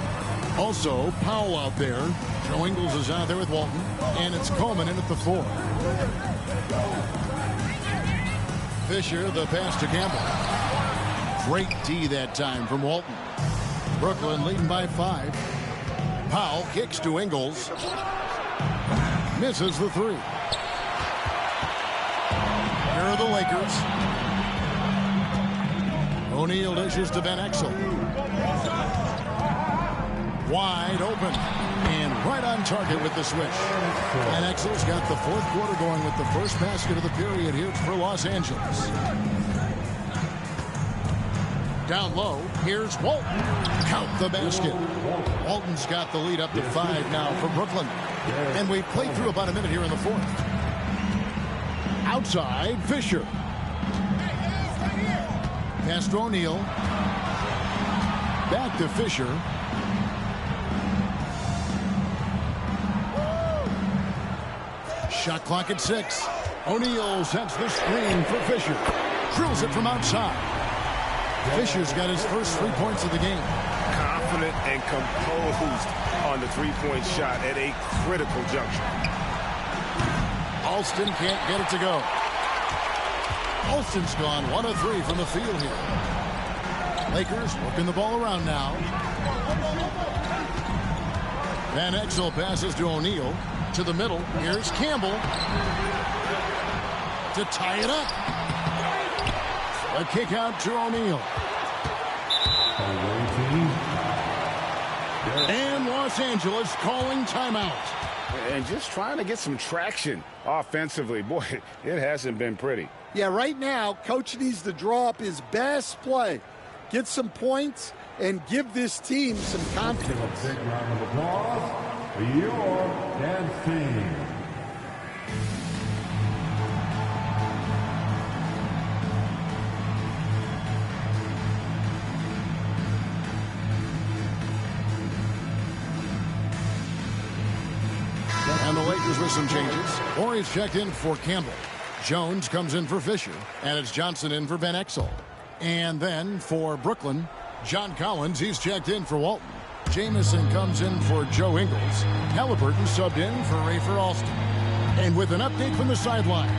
Also, Powell out there. Joe Ingles is out there with Walton. And it's Coleman in at the 4. Fisher, the pass to Campbell. Great D that time from Walton. Brooklyn leading by 5. Powell kicks to Ingles. Misses the 3. Here are the Lakers. O'Neal dishes to Van Exel. Wide open. And right on target with the switch. Van Exel's got the fourth quarter going with the first basket of the period here for Los Angeles. Down low, here's Walton. Count the basket. Walton's got the lead up to 5 now for Brooklyn. And we've played through about a minute here in the fourth. Outside, Fisher. Pass to O'Neal. Back to Fisher. Shot clock at 6. O'Neal sets the screen for Fisher. Drills it from outside. Fisher's got his first 3 points of the game. Confident and composed on the three-point shot at a critical juncture. Alston can't get it to go. Alston's gone 1 of 3 from the field here. Lakers working the ball around now. Van Exel passes to O'Neal. To the middle. Here's Campbell. To tie it up. A kick out to O'Neal. And Los Angeles calling timeout. And just trying to get some traction offensively. Boy, it hasn't been pretty. Yeah, right now, Coach needs to draw up his best play. Get some points and give this team some confidence. Give a big round of applause for your dance team. And the Lakers with some changes. Horry's checked in for Campbell. Jones comes in for Fisher. And it's Johnson in for Van Exel. And then for Brooklyn, John Collins, he's checked in for Walton. Jamison comes in for Joe Ingles. Halliburton subbed in for Rafer Alston. And with an update from the sidelines,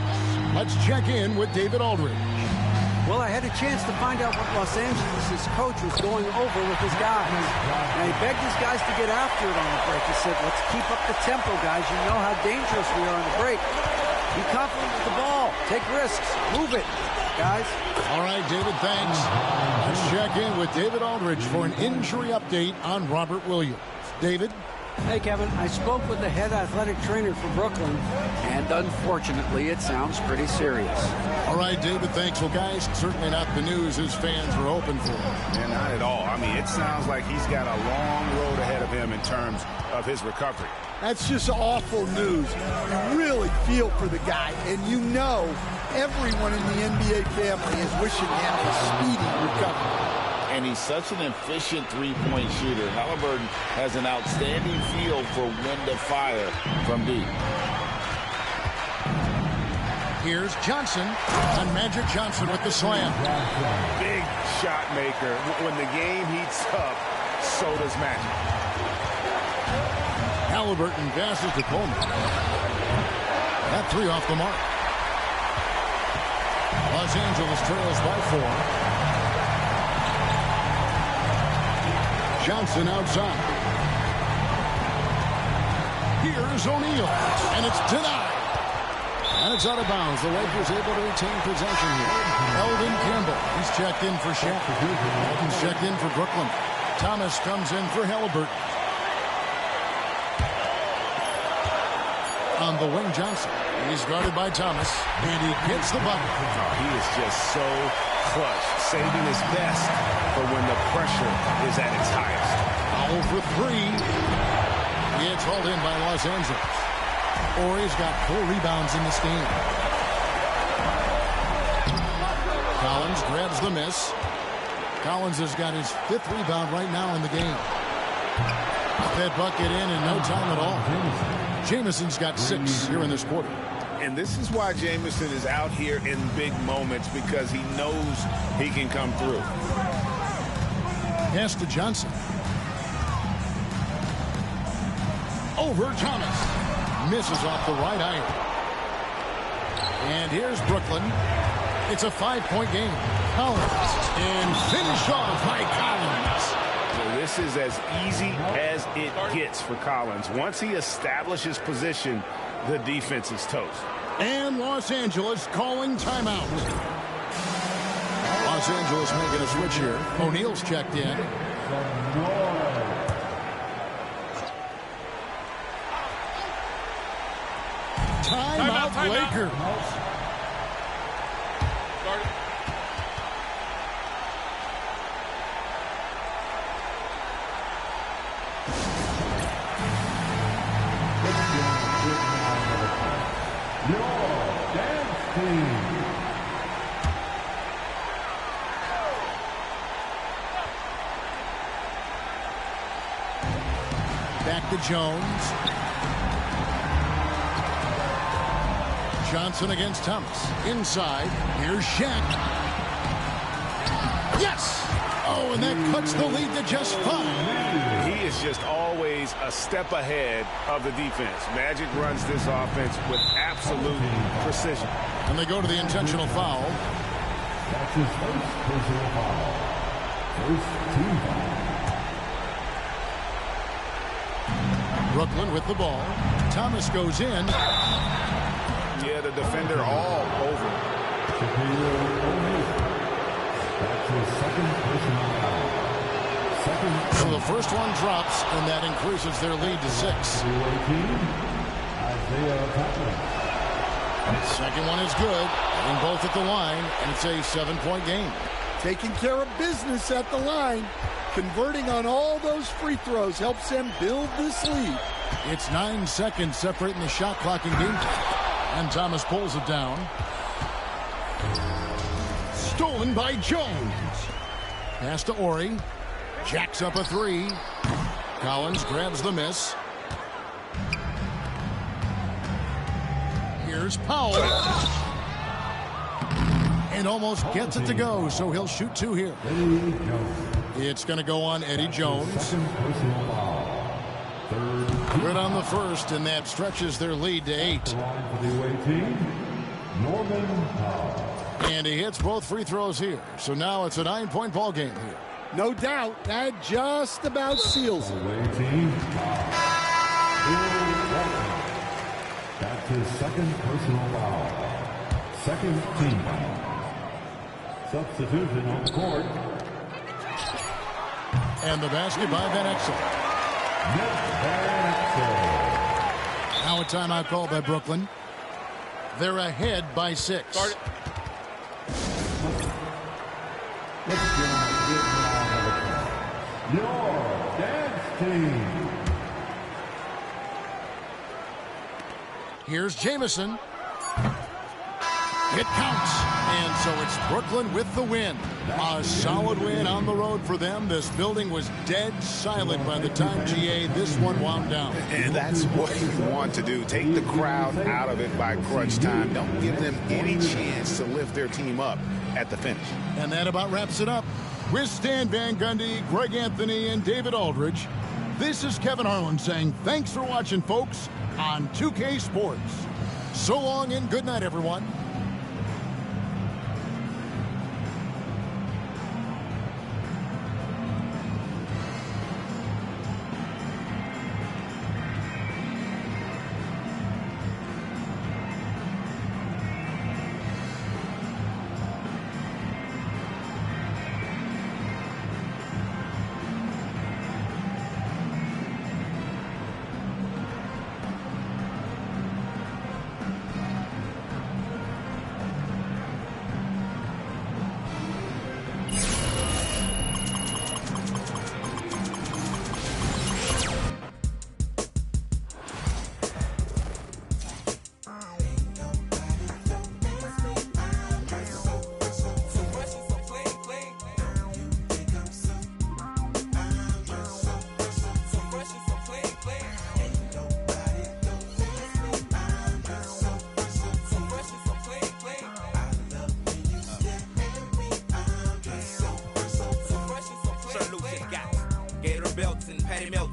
let's check in with David Aldridge. Well, I had a chance to find out what Los Angeles' coach was going over with his guys. And he begged his guys to get after it on the break. He said, let's keep up the tempo, guys. You know how dangerous we are on the break. Be confident with the ball. Take risks. Move it, guys. All right, David, thanks. Let's check in with David Aldridge for an injury update on Robert Williams. David? Hey, Kevin. I spoke with the head athletic trainer for Brooklyn, and unfortunately, it sounds pretty serious. All right, David, thanks. Well, guys, certainly not the news his fans were hoping for. And not at all. I mean, it sounds like he's got a long road ahead of him in terms of his recovery. That's just awful news. You really feel for the guy, and you know everyone in the NBA family is wishing him a speedy recovery. And he's such an efficient three-point shooter. Halliburton has an outstanding feel for when to fire from deep. Here's Johnson, and Magic Johnson with the slam. Big shot maker. When the game heats up, so does Magic. Halliburton passes to Coleman. That 3 off the mark. Los Angeles trails by 4. Johnson outside. Here's O'Neal, and it's denied. And it's out of bounds. The Lakers able to retain possession here. Eldon Campbell, he's checked in for Shaq. Walton's checked in for Brooklyn. Thomas comes in for Halliburton. on the wing. Johnson. He's guarded by Thomas, and he gets the bucket. Oh, he is just so clutch, saving his best for when the pressure is at its highest. Foul for three. It's hauled in by Los Angeles. Horry's got 4 rebounds in this game. Collins grabs the miss. Collins has got his 5th rebound right now in the game. That bucket in no time at all. Jamison's got 6 here in this quarter. And this is why Jamison is out here in big moments, because he knows he can come through. Pass to Johnson. Over Thomas. Misses off the right iron. And here's Brooklyn. It's a 5-point game. Collins. And finish off by Collins. So this is as easy as it gets for Collins. Once he establishes position, the defense is toast. And Los Angeles calling timeout. Los Angeles making a switch here. O'Neal's checked in. Timeout, Lakers. Back to Jones. Johnson against Thomas. Inside. Here's Shaq. Yes! Oh, and that cuts the lead to just 5. He is just always a step ahead of the defense. Magic runs this offense with absolute precision. And they go to the intentional foul. That's his first personal foul. First team foul. Brooklyn with the ball. Thomas goes in. Yeah, the defender all over. That's his second personal foul. So the first one drops, and that increases their lead to 6. Second one is good, and both at the line, and it's a 7-point game. Taking care of business at the line. Converting on all those free throws helps them build this lead. It's 9 seconds separating the shot clock and game time. And Thomas pulls it down. Stolen by Jones. Pass to Horry. Jacks up a 3. Collins grabs the miss. Here's Powell. And almost gets it to go, so he'll shoot 2 here. It's going to go on Eddie Jones. Good on the first, and that stretches their lead to 8. And he hits both free throws here. So now it's a 9-point ball game here. No doubt, that just about seals it. That's his second personal foul. Second team foul. Substitution on the court. And the basket by Van Exel. Now a timeout called by Brooklyn. They're ahead by 6. Your dance team. Here's Jamison. It counts. And so it's Brooklyn with the win. A solid win on the road for them. This building was dead silent by the time, GA, this one wound down. And that's what you want to do. Take the crowd out of it by crunch time. Don't give them any chance to lift their team up at the finish. And that about wraps it up. With Stan Van Gundy, Greg Anthony, and David Aldridge, this is Kevin Harlan saying thanks for watching, folks, on 2K Sports. So long and good night, everyone.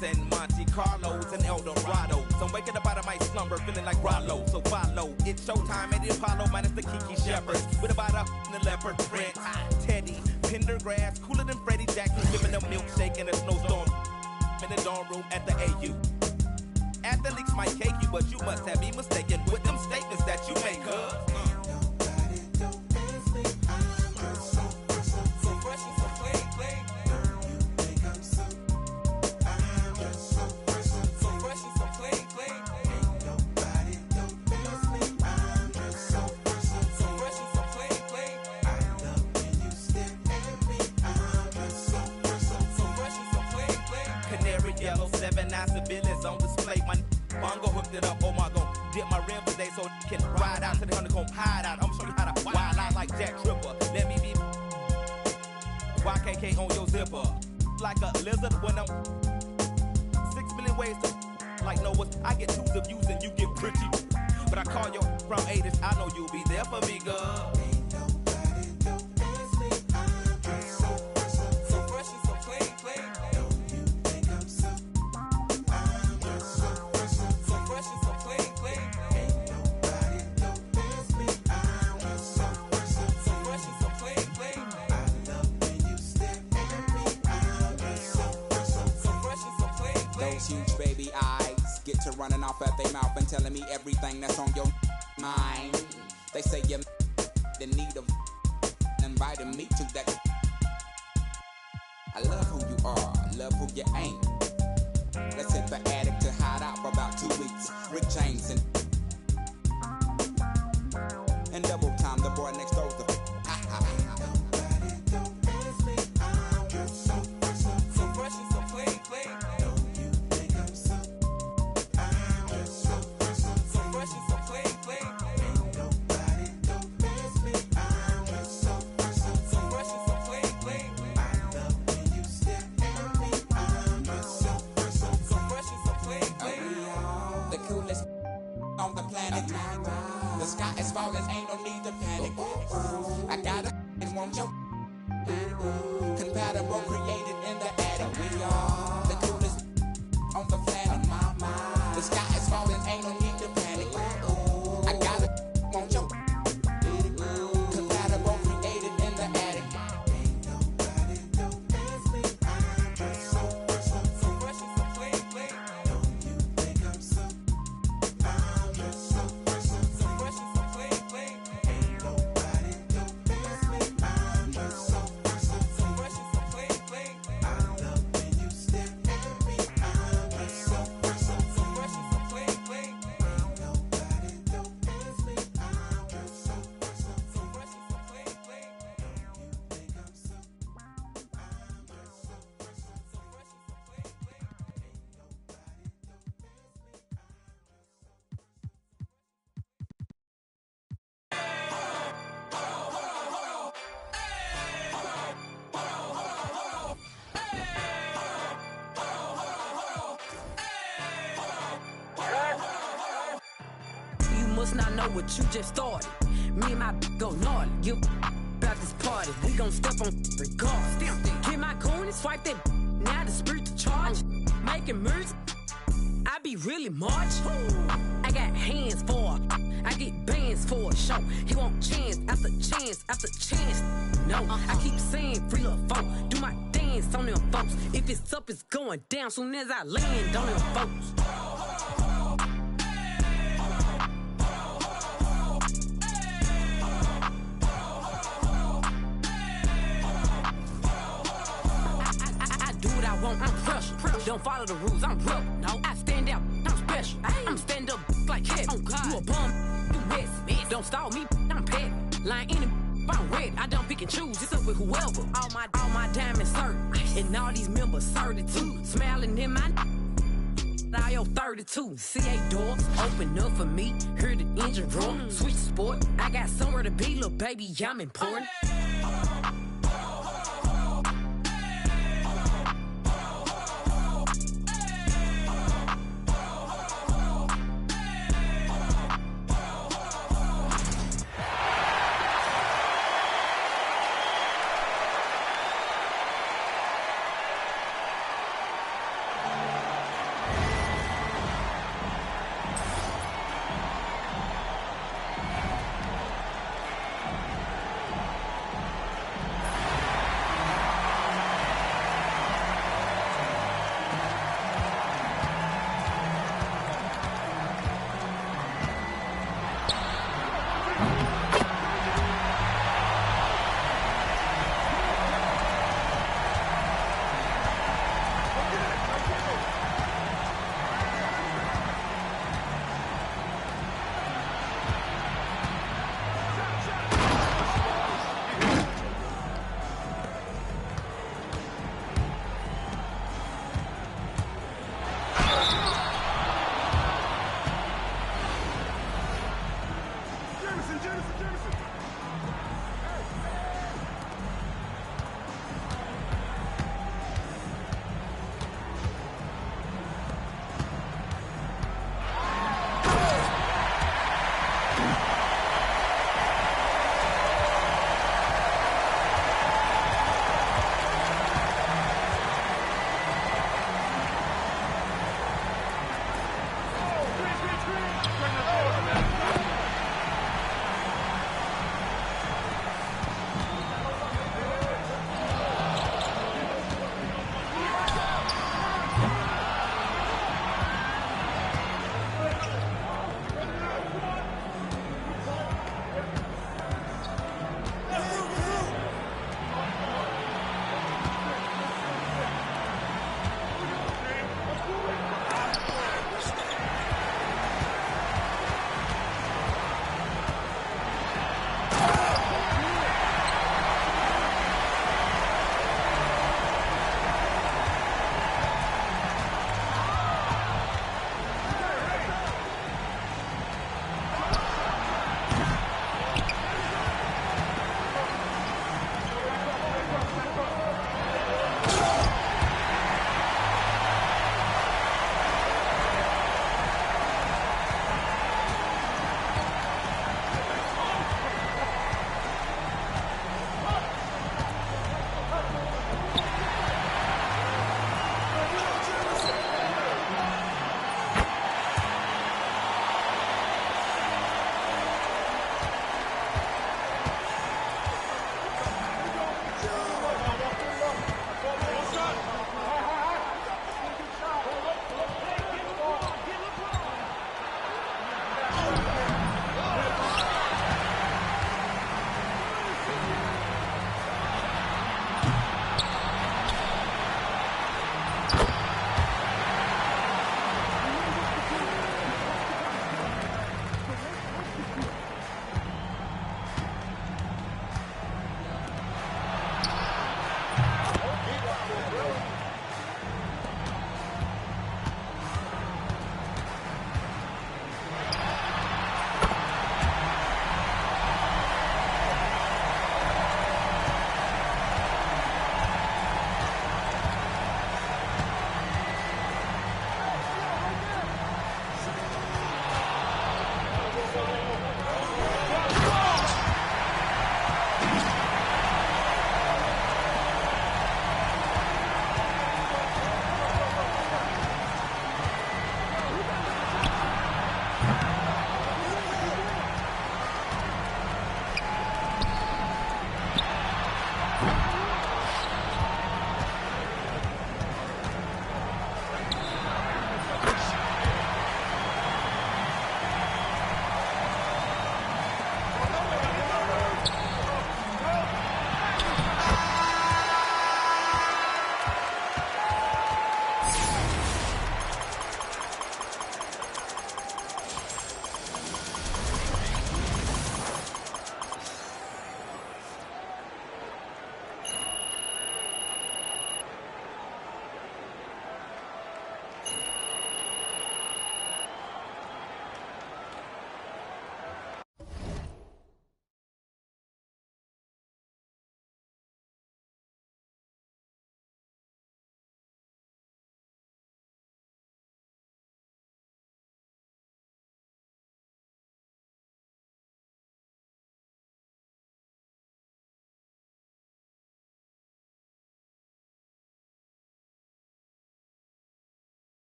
Benz and Monte Carlos and Eldorado. So I'm waking up out of my slumber feeling like Rollo. So follow, it's showtime at the Apollo minus the Kiki Shepherds. With about a the leopard print. Teddy, Pendergrass, cooler than Freddie Jackson, giving a milkshake in a snowstorm. In the dorm room at the AU. Athletes might cake you, but you must have been mistaken with them statements that you make, Yellow 7-9 civilians on display. My bongo hooked it up. Oh my god, dip my rim today so can ride out to the honeycomb hide out. I'm showing you how to wild out like Jack Tripper. Let me be YKK on your zipper. Like a lizard when I'm 6 million ways to like Noah's. I get twos of views and you get pretty. But I call you from 80s. I know you'll be there for me, girl. Huge baby eyes get to running off at their mouth and telling me everything that's on your mind. They say you're in need of inviting me to that. I love who you are, love who you ain't. Let's hit the attic to hide out for about 2 weeks. Rick James and double time, the boy next door. The sky is falling, ain't no need to panic. I got a and want your compatible, created in the attic. We are the coolest on the planet. The sky is falling, ain't no need to panic. I got a want your compatible, created in the attic. Must not know what you just started. Me and my go naughty. You about this party. We gon' step on regardless. Get my coin and swipe that. Now the spirit to charge. Making music. I be really march. I got hands for it. I get bands for a show. He want chance after chance after chance. No, I keep saying free little folk. Do my dance on them folks. If it's up, it's going down. Soon as I land on them folks. I'm fresh. Don't follow the rules, I'm real. No, I stand out, I'm special. I'm stand up like head. Oh God, you a bum, you mess. Don't stall me, I'm pet. Line in it, I'm red. I don't pick and choose, it's up with whoever. All my diamonds certain, and all these members 32. Smiling in my I owe 32. CA doors open up for me. Hear the engine roar. Switch sport. I got somewhere to be, little baby. I'm important.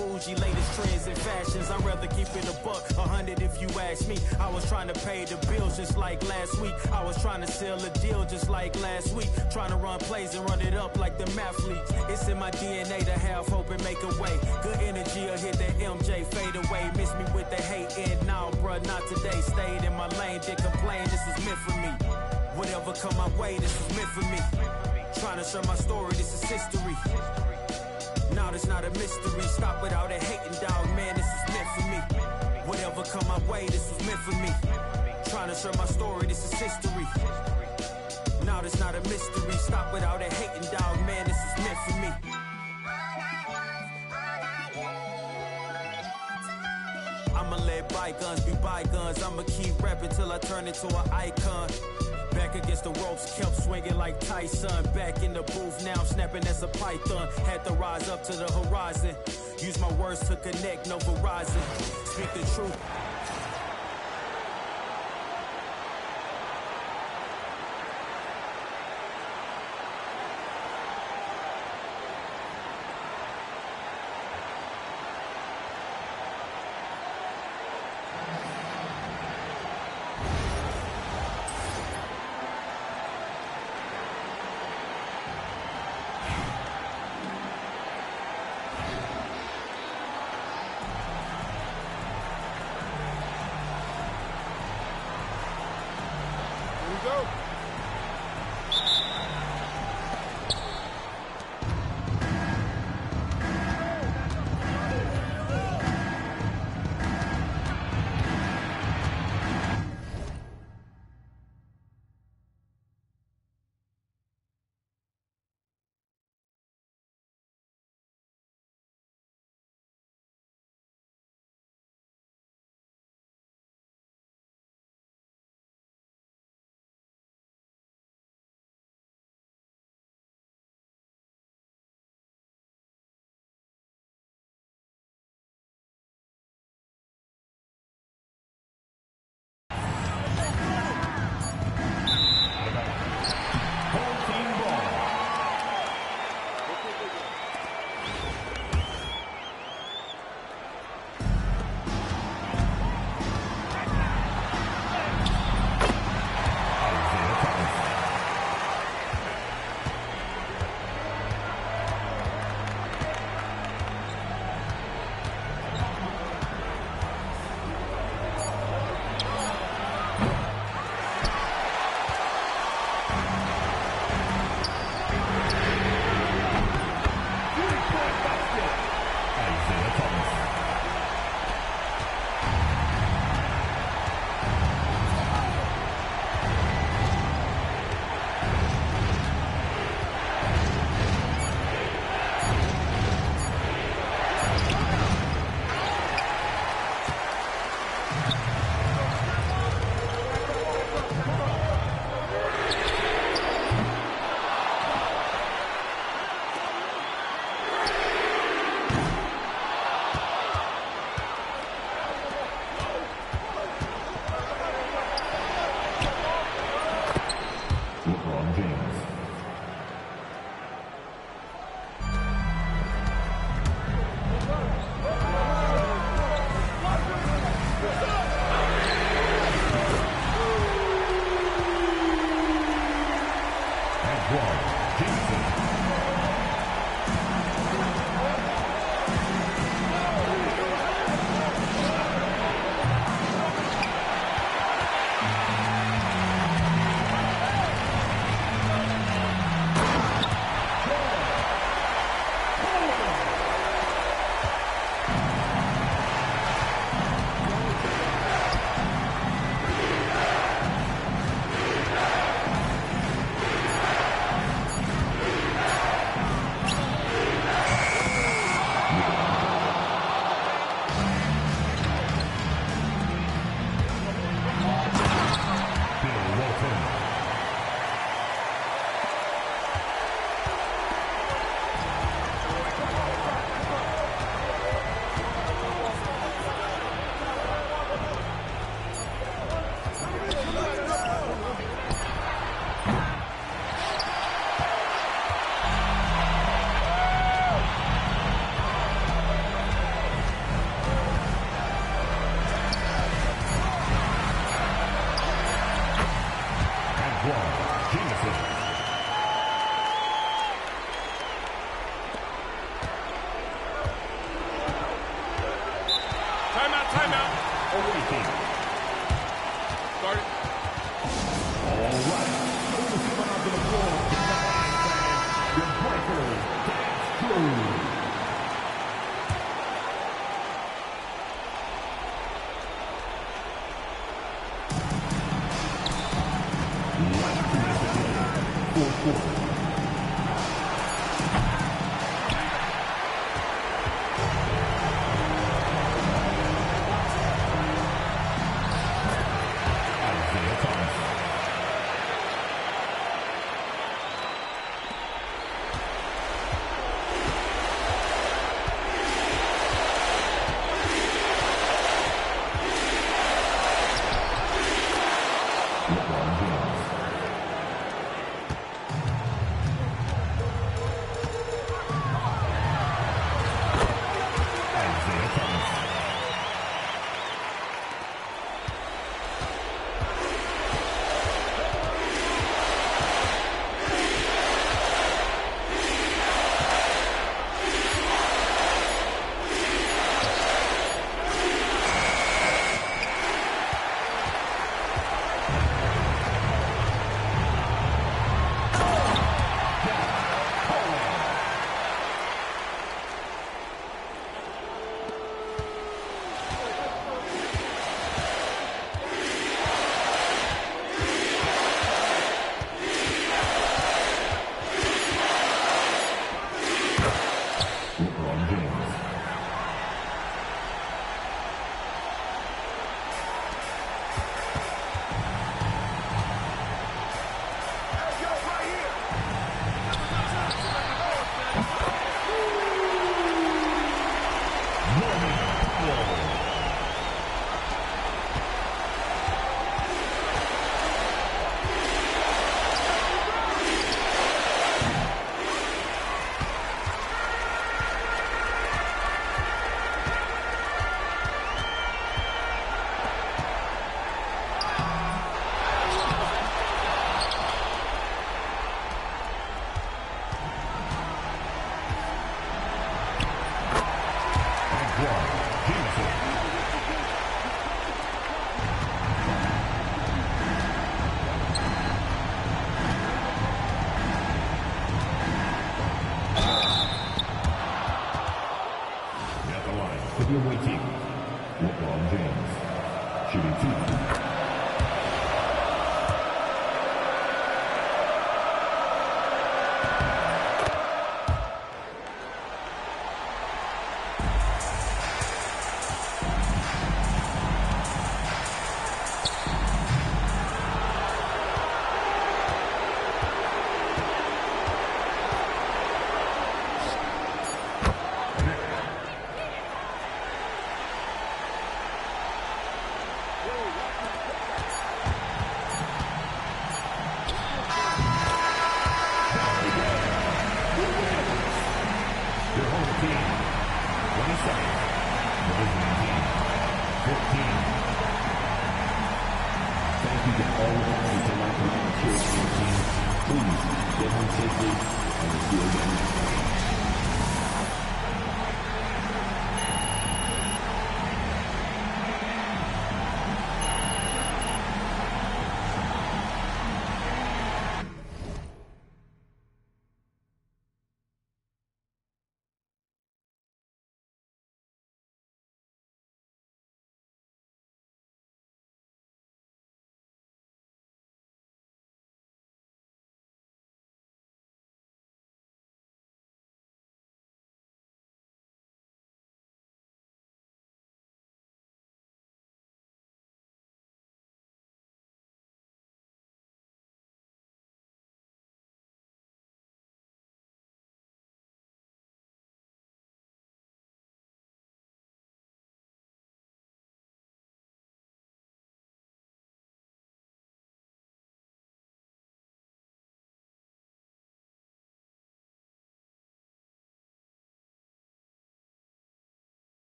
bougie, latest trends and fashions. I'd rather keep it a buck, 100 if you ask me. I was trying to pay the bills just like last week. I was trying to sell a deal just like last week. Trying to run plays and run it up like the mathletes. It's in my DNA to have hope and make a way. Good energy will hit that MJ fade away. Miss me with the hate and now, bruh, not today. Stayed in my lane, did complain, this was meant for me. Whatever come my way, this was meant for me. Trying to share my story, this is history. Now this not a mystery. Stop without a hating, dog, man, this is meant for me. Whatever come my way, this was meant for me. Trying to share my story, this is history. Now this not a mystery. Stop without a hating, dog, man, this is meant for me. I'ma let bygones be bygones. I'ma keep rapping till I turn into an icon. Back against the ropes, kept swinging like Tyson. Back in the booth, now I'm snapping as a python. Had to rise up to the horizon. Use my words to connect, no Verizon. Speak the truth. Timeout. Start it. All right. Who's coming onto the floor tonight? Your breakers, dance crew. The away team, LeBron James, shooting two.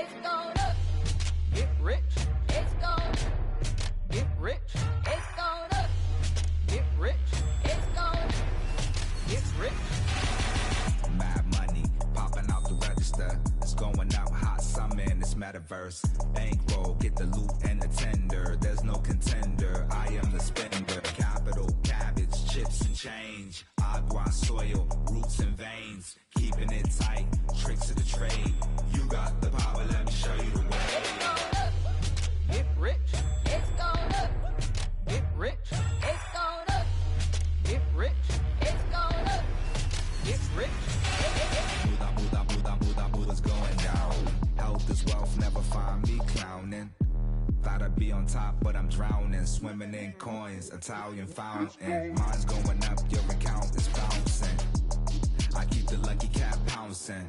It's going up. Get rich. It's going up. Get rich. It's going up. Get rich. It's going up. Get rich. Mad money popping out the register. It's going out hot summer in this metaverse. Bankroll, get the loot and the tender. There's no contender. I am the spender. Capital, cabbage, chips and change. Agua, soil, roots and veins. Keeping it tight. Tricks of the trade. You got the power. Let me show you the way. It's going up. Get rich. It's going up. Get rich. It's going up. Get rich. It's going up. Get rich. Buddha's going down. Health is wealth, never find me clowning. Thought I'd be on top, but I'm drowning. Swimming in coins, Italian fountain. Mine's going up, your account is bouncing. I keep the lucky cat pouncing.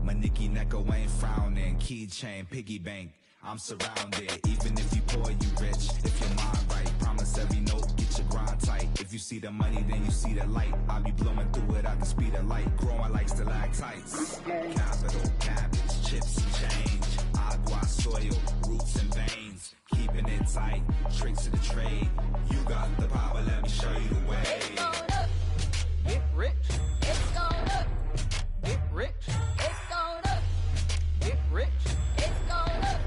My Nicky Necko ain't frowning. Keychain, piggy bank, I'm surrounded. Even if you poor, you rich. If your mind right, promise every note, get your grind tight. If you see the money, then you see the light. I'll be blowing through it at the speed of light. Growing like stalactites. Capital, cabbage, chips and change. Agua, soil, roots and veins. Keeping it tight, tricks of the trade. You got the power, let me show you the way. It's going up. Get rich. It's going up. Get rich. It's going up. Get rich. It's going up.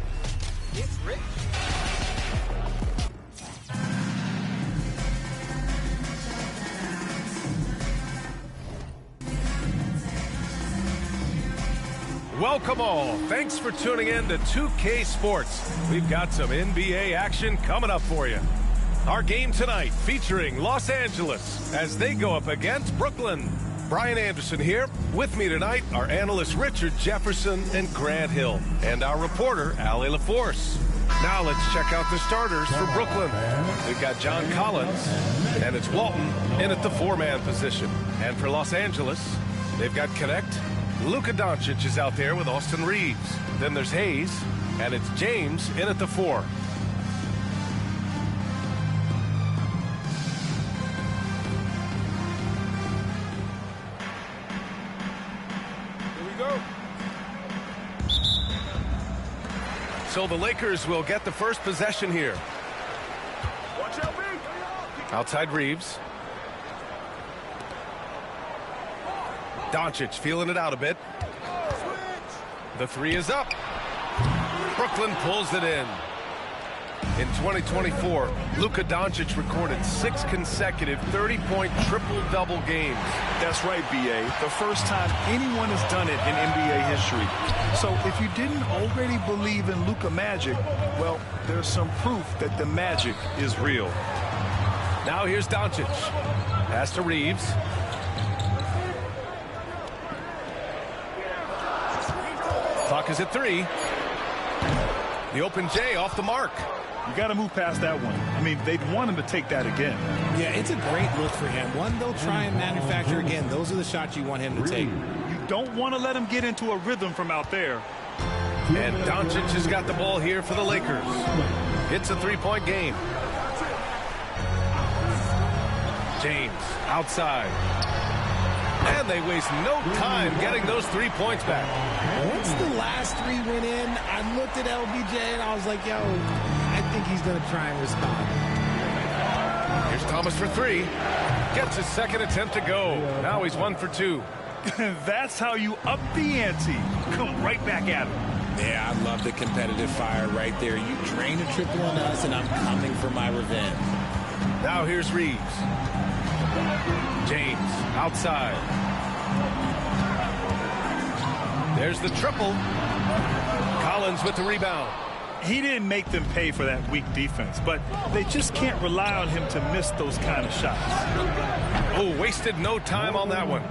Get rich. Welcome all. Thanks for tuning in to 2K Sports. We've got some NBA action coming up for you. Our game tonight featuring Los Angeles as they go up against Brooklyn. Brian Anderson here. With me tonight are analysts Richard Jefferson and Grant Hill, and our reporter Allie LaForce. Now let's check out the starters for Brooklyn. We've got John Collins, and it's Walton in at the 4-man position. And for Los Angeles, they've got Connect. Luka Doncic is out there with Austin Reeves. Then there's Hayes, and it's James in at the 4. Here we go. So the Lakers will get the first possession here. Watch out, Outside Reeves. Doncic feeling it out a bit. The 3 is up. Brooklyn pulls it in. In 2024, Luka Doncic recorded 6 consecutive 30-point triple-double games. That's right, B.A. The first time anyone has done it in NBA history. So if you didn't already believe in Luka magic, well, there's some proof that the magic is real. Now here's Doncic. Pass to Reeves. Clock is at 3. The open J off the mark. You got to move past that one. I mean, they'd want him to take that again. Yeah, it's a great look for him. One they'll try and manufacture again. Those are the shots you want him to take. You don't want to let him get into a rhythm from out there. And Doncic has got the ball here for the Lakers. It's a 3-point game. James outside. And they waste no time getting those 3 points back. Once the last 3 went in, I looked at LBJ and I was like, yo, I think he's going to try and respond. Here's Thomas for 3. Gets his second attempt to go. Now he's 1 for 2. That's how you up the ante. Come right back at him. Yeah, I love the competitive fire right there. You drain a triple on us, and I'm coming for my revenge. Now here's Reeves. James outside. There's the triple. Collins with the rebound. He didn't make them pay for that weak defense, but they just can't rely on him to miss those kind of shots. Oh, wasted no time on that one.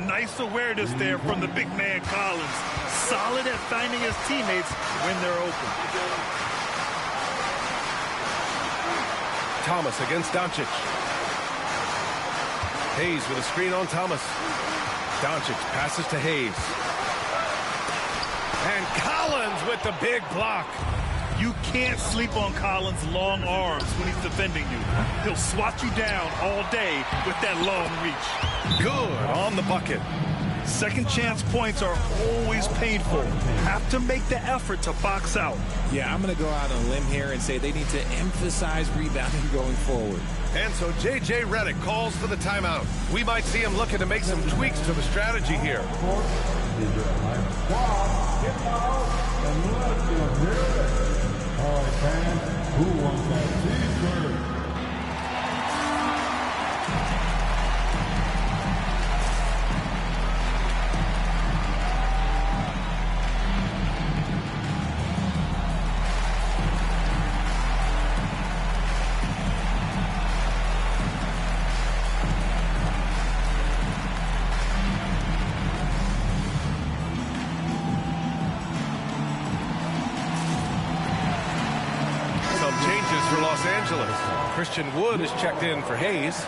Nice awareness there from the big man Collins. Solid at finding his teammates when they're open. Thomas against Doncic. Hayes with a screen on Thomas. Doncic passes to Hayes. And Collins with the big block. You can't sleep on Collins' long arms when he's defending you. He'll swat you down all day with that long reach. Good on the bucket. Second chance points are always painful. Have to make the effort to box out. Yeah, I'm going to go out on a limb here and say they need to emphasize rebounding going forward. And so J.J. Redick calls for the timeout. We might see him looking to make some tweaks to the strategy here. All right, fans, who wants that T-shirt? For Los Angeles. Christian Wood is checked in for Hayes.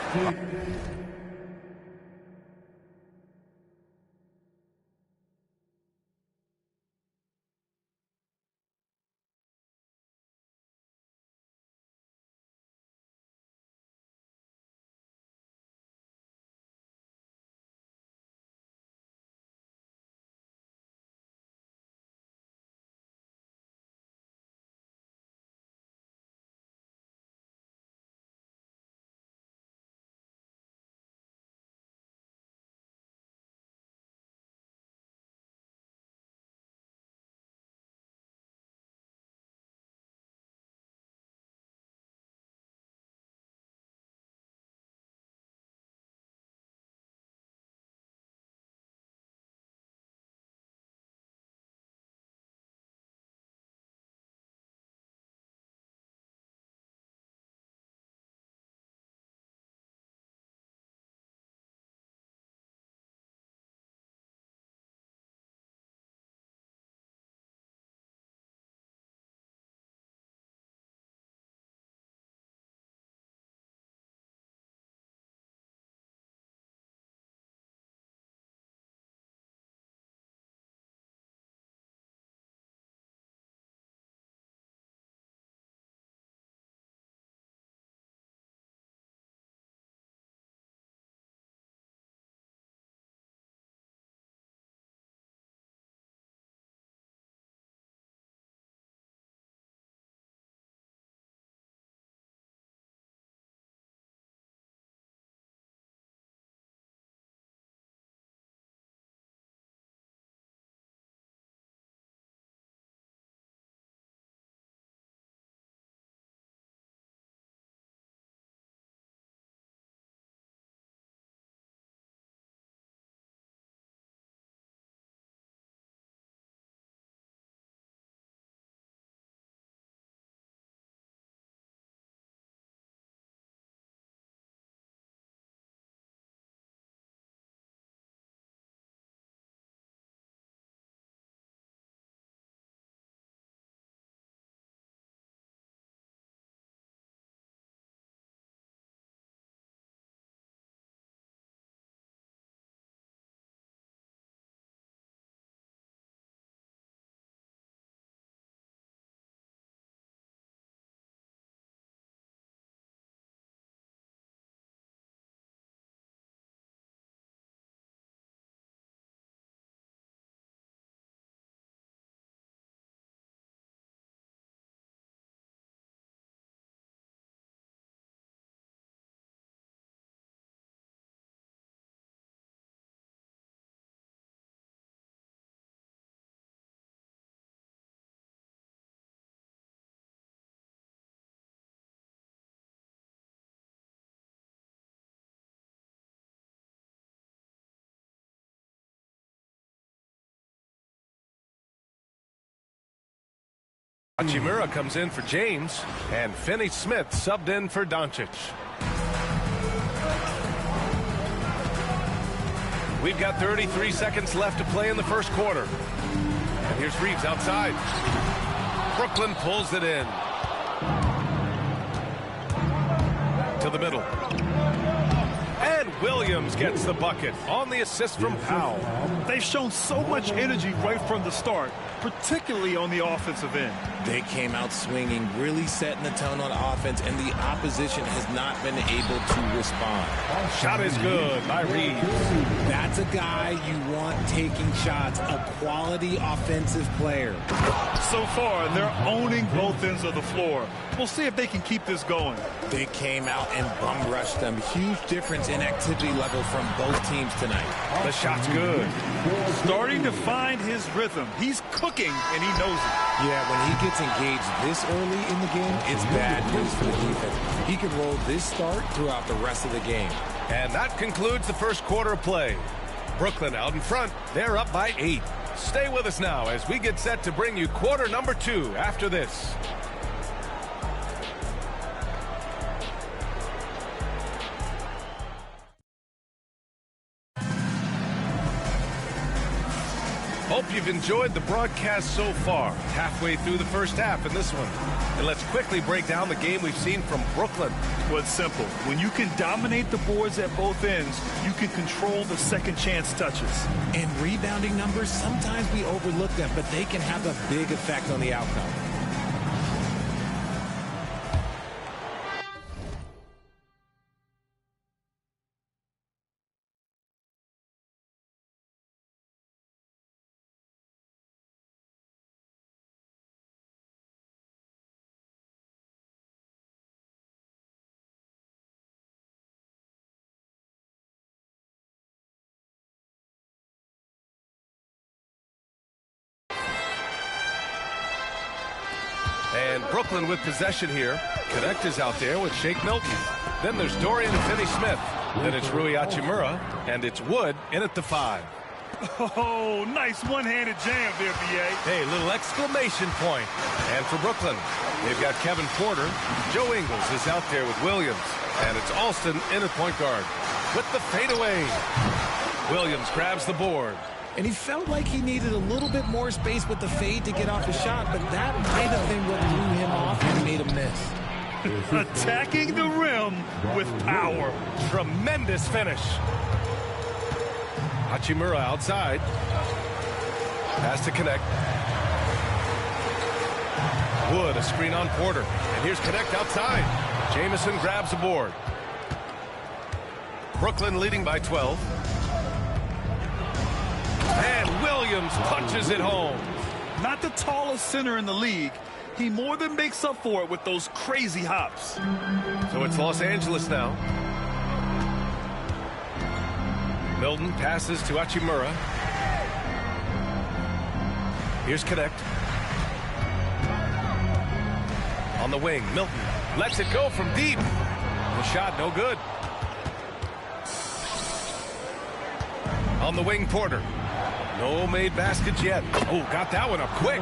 Hachimura comes in for James, and Finney-Smith subbed in for Doncic. We've got 33 seconds left to play in the first quarter. And here's Reeves outside. Brooklyn pulls it in. To the middle. And Williams gets the bucket on the assist from Powell. They've shown so much energy right from the start, particularly on the offensive end. They came out swinging, really setting the tone on offense, and the opposition has not been able to respond. Shot is good by Reeves. That's a guy you want taking shots, a quality offensive player. So far, they're owning both ends of the floor. We'll see if they can keep this going. They came out and bum rushed them. Huge difference in activity level from both teams tonight. The shot's good. Starting to find his rhythm. He's cooking, and he knows it. Yeah, when he gets engaged this early in the game, it's bad news for the defense. He could roll this start throughout the rest of the game. And that concludes the first quarter of play. Brooklyn out in front. They're up by 8. Stay with us now as we get set to bring you quarter number 2 after this. Hope you've enjoyed the broadcast so far. Halfway through the first half in this one. And let's quickly break down the game we've seen from Brooklyn. Well, it's simple. When you can dominate the boards at both ends, you can control the second chance touches. And rebounding numbers, sometimes we overlook them, but they can have a big effect on the outcome. And Brooklyn with possession here. Connect is out there with Shake Milton. Then there's Dorian and Finney Smith. Then it's Rui Hachimura. And it's Wood in at the 5. Oh, nice one-handed jam there, B.A. Hey, little exclamation point. And for Brooklyn, they've got Kevin Porter. Joe Ingles is out there with Williams. And it's Alston in at point guard with the fadeaway. Williams grabs the board. And he felt like he needed a little bit more space with the fade to get off the shot, but that might have been what threw him off and made him miss. Attacking the rim with power. Tremendous finish. Hachimura outside. Pass to Connect. Wood, a screen on Porter. And here's Connect outside. Jamison grabs the board. Brooklyn leading by 12. And Williams punches it home. Not the tallest center in the league. He more than makes up for it with those crazy hops. So it's Los Angeles now. Milton passes to Hachimura. Here's Connect. On the wing, Milton lets it go from deep. The shot no good. On the wing, Porter. No made baskets yet. Oh, got that one up quick.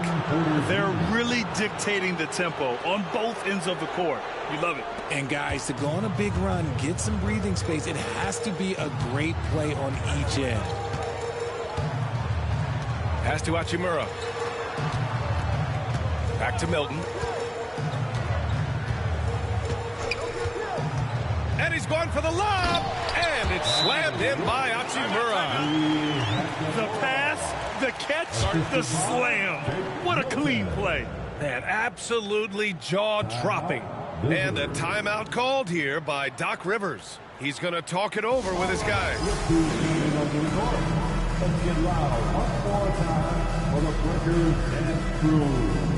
They're really dictating the tempo on both ends of the court. You love it. And guys, to go on a big run, get some breathing space, it has to be a great play on each end. Pass to Hachimura. Back to Milton. And he's going for the lob. And it's slammed in by Hachimura. The pass, the catch, the slam. What a clean play. Man, absolutely jaw-dropping. And a timeout called here by Doc Rivers. He's going to talk it over with his guys. Let's get loud one more time for the Breakers and crew.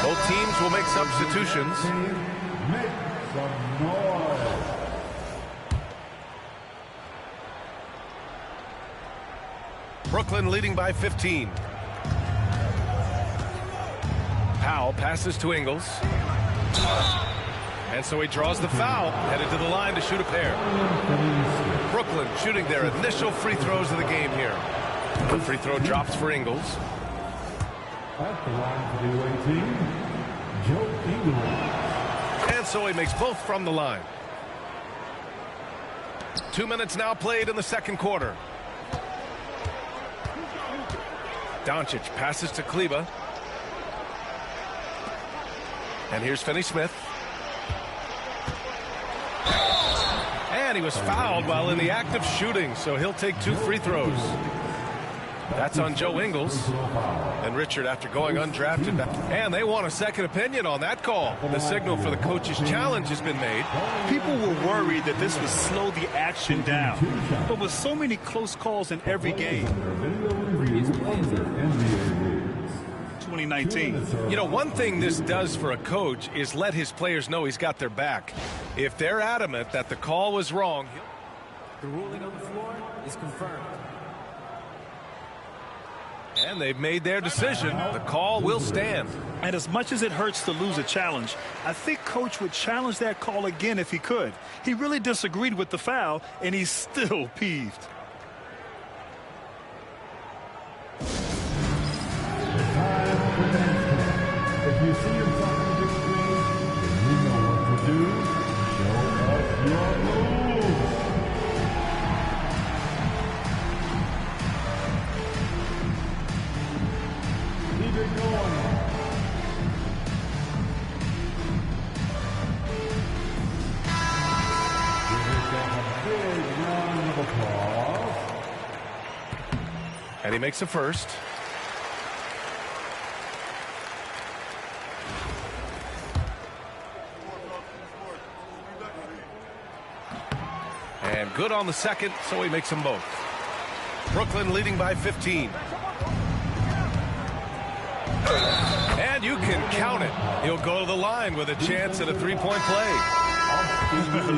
Both teams will make substitutions. Make some noise. Brooklyn leading by 15. Powell passes to Ingles. And so he draws the foul, headed to the line to shoot a pair. Brooklyn shooting their initial free throws of the game here. The free throw drops for Ingles. At the line for the away team, Joe Ingles. And so he makes both from the line. 2 minutes now played in the second quarter. Doncic passes to Kleber. And here's Finney-Smith. And he was fouled while in the act of shooting, so he'll take 2 free throws. That's on Joe Ingles. And Richard, after going undrafted, and they want a second opinion on that call. The signal for the coach's challenge has been made. People were worried that this would slow the action down. But with so many close calls in every game, 2019. You know, one thing this does for a coach is let his players know he's got their back. If they're adamant that the call was wrong, the ruling on the floor is confirmed. And they've made their decision. The call will stand. And as much as it hurts to lose a challenge, I think Coach would challenge that call again if he could. He really disagreed with the foul, and he's still peeved. If you see yourself on the big screen, then you know what to do. Show us your moves. Keep it going. Give yourself a big round of applause. And he makes a first. And good on the second, so he makes them both. Brooklyn leading by 15. And you can count it. He'll go to the line with a chance at a three-point play.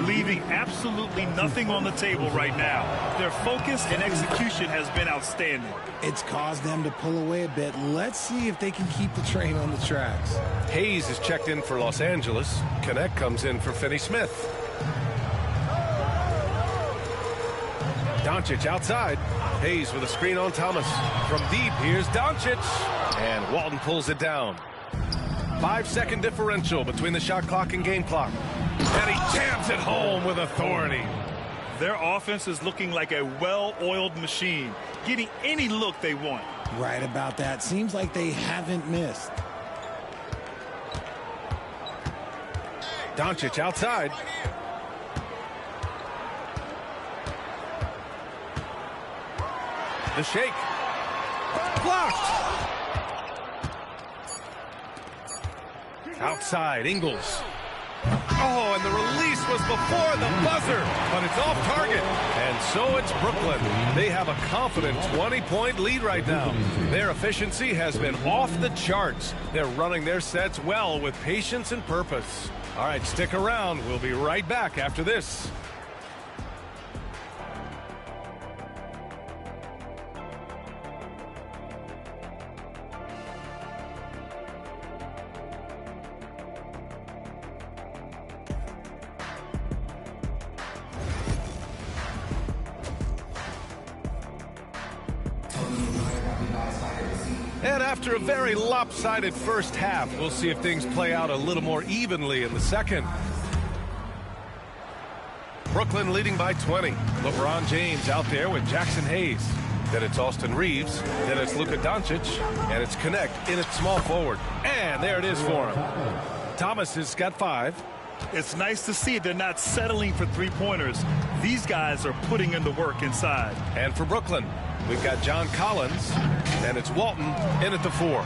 Leaving absolutely nothing on the table right now. Their focus and execution has been outstanding. It's caused them to pull away a bit. Let's see if they can keep the train on the tracks. Hayes is checked in for Los Angeles. Connect comes in for Finney-Smith. Doncic outside. Hayes with a screen on Thomas. From deep, here's Doncic. And Walton pulls it down. 5-second differential between the shot clock and game clock. And he jams it home with authority. Their offense is looking like a well-oiled machine, getting any look they want. Right about that. Seems like they haven't missed. Doncic outside. The shake. Blocked. Outside, Ingles. Oh, and the release was before the buzzer, but it's off target. And so it's Brooklyn. They have a confident 20-point lead right now. Their efficiency has been off the charts. They're running their sets well with patience and purpose. All right, stick around. We'll be right back after this. And after a very lopsided first half, we'll see if things play out a little more evenly in the second. Brooklyn leading by 20. LeBron James out there with Jackson Hayes. Then it's Austin Reeves. Then it's Luka Doncic. And it's Connect in at small forward. And there it is for him. Thomas has got 5. It's nice to see they're not settling for three-pointers. These guys are putting in the work inside. And for Brooklyn, we've got John Collins, and it's Walton in at the 4.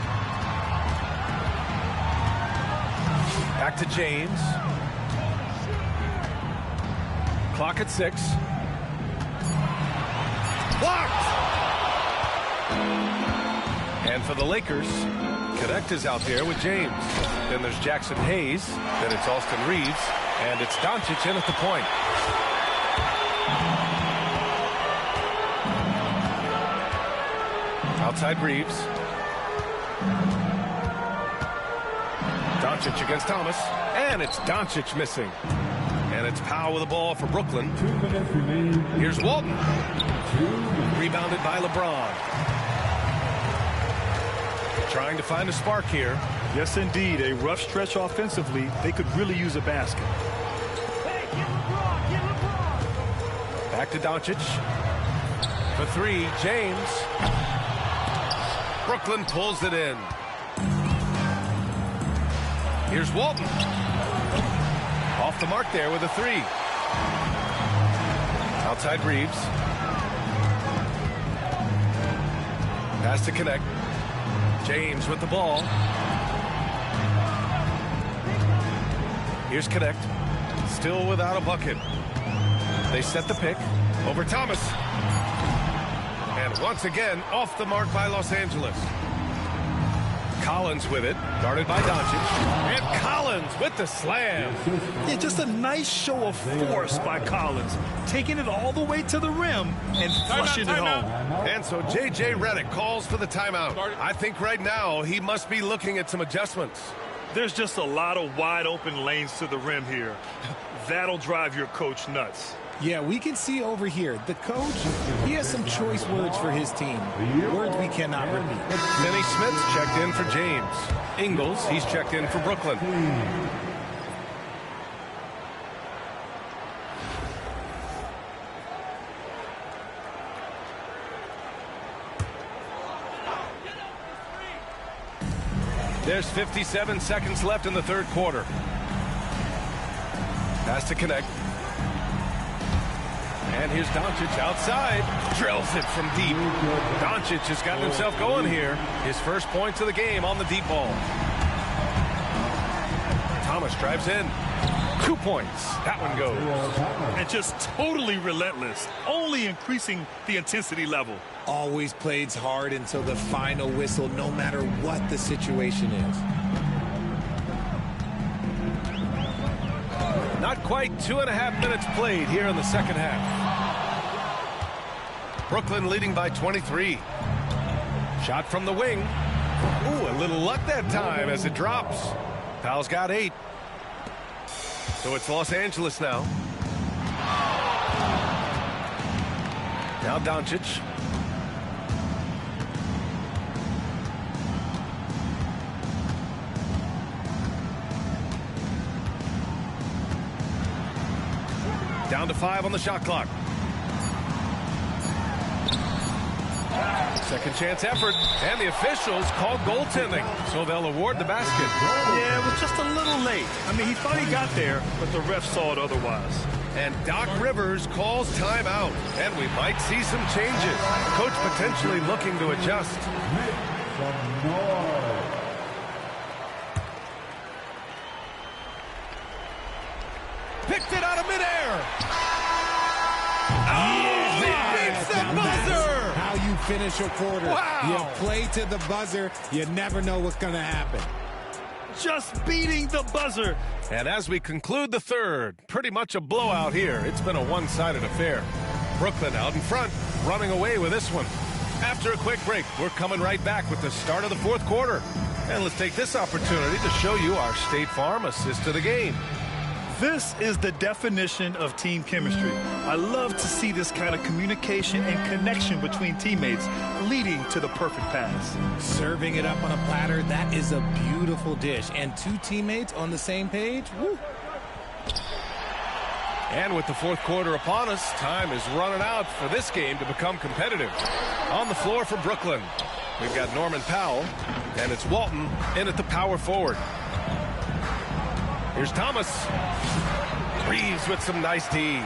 Back to James. Clock at 6. Blocked! And for the Lakers, Connect is out there with James. Then there's Jackson Hayes. Then it's Austin Reeves. And it's Doncic in at the point. Outside Reeves. Doncic against Thomas. And it's Doncic missing. And it's Powell with the ball for Brooklyn. 2 minutes remaining. Here's Walton. Rebounded by LeBron. Trying to find a spark here. Yes, indeed. A rough stretch offensively. They could really use a basket. Back to Doncic. For 3, James. Brooklyn pulls it in. Here's Walton. Off the mark there with a 3. Outside Reeves. Pass to connect. James with the ball. Here's Connect. Still without a bucket. They set the pick over Thomas. And once again, off the mark by Los Angeles. Collins with it, guarded by Doncic. And Collins with the slam. Yeah, just a nice show of force by Collins, taking it all the way to the rim and flushing it home. And so J.J. Redick calls for the timeout. I think right now he must be looking at some adjustments. There's just a lot of wide open lanes to the rim here. That'll drive your coach nuts. Yeah, we can see over here, the coach, he has some choice words for his team. Words we cannot repeat. Finney Smith's checked in for James. Ingles, he's checked in for Brooklyn. There's 57 seconds left in the third quarter. Pass to connect. And here's Doncic outside. Drills it from deep. Doncic has gotten himself going here. His first points of the game on the deep ball. Thomas drives in. 2 points. That one goes. And just totally relentless. Only increasing the intensity level. Always plays hard until the final whistle, no matter what the situation is. Not quite 2.5 minutes played here in the second half. Brooklyn leading by 23. Shot from the wing. Ooh, a little luck that time as it drops. Powell's got 8. So it's Los Angeles now. Now Doncic. Down to 5 on the shot clock. Second chance effort, and the officials called goaltending, so they'll award the basket. Yeah, it was just a little late. I mean, he thought he got there, but the ref saw it otherwise. And Doc Rivers calls timeout, and we might see some changes. Coach potentially looking to adjust. Picked it out of midair. Oh, he beats the buzzer. How you finish a quarter. Wow. You play to the buzzer. You never know what's going to happen. Just beating the buzzer. And as we conclude the third, pretty much a blowout here. It's been a one-sided affair. Brooklyn out in front, running away with this one. After a quick break, we're coming right back with the start of the fourth quarter. And let's take this opportunity to show you our State Farm assist to the game. This is the definition of team chemistry. I love to see this kind of communication and connection between teammates leading to the perfect pass. Serving it up on a platter, that is a beautiful dish. And 2 teammates on the same page, woo. And with the fourth quarter upon us, time is running out for this game to become competitive. On the floor for Brooklyn, we've got Norman Powell, and it's Walton in at the power forward. Here's Thomas. Reeves with some nice D.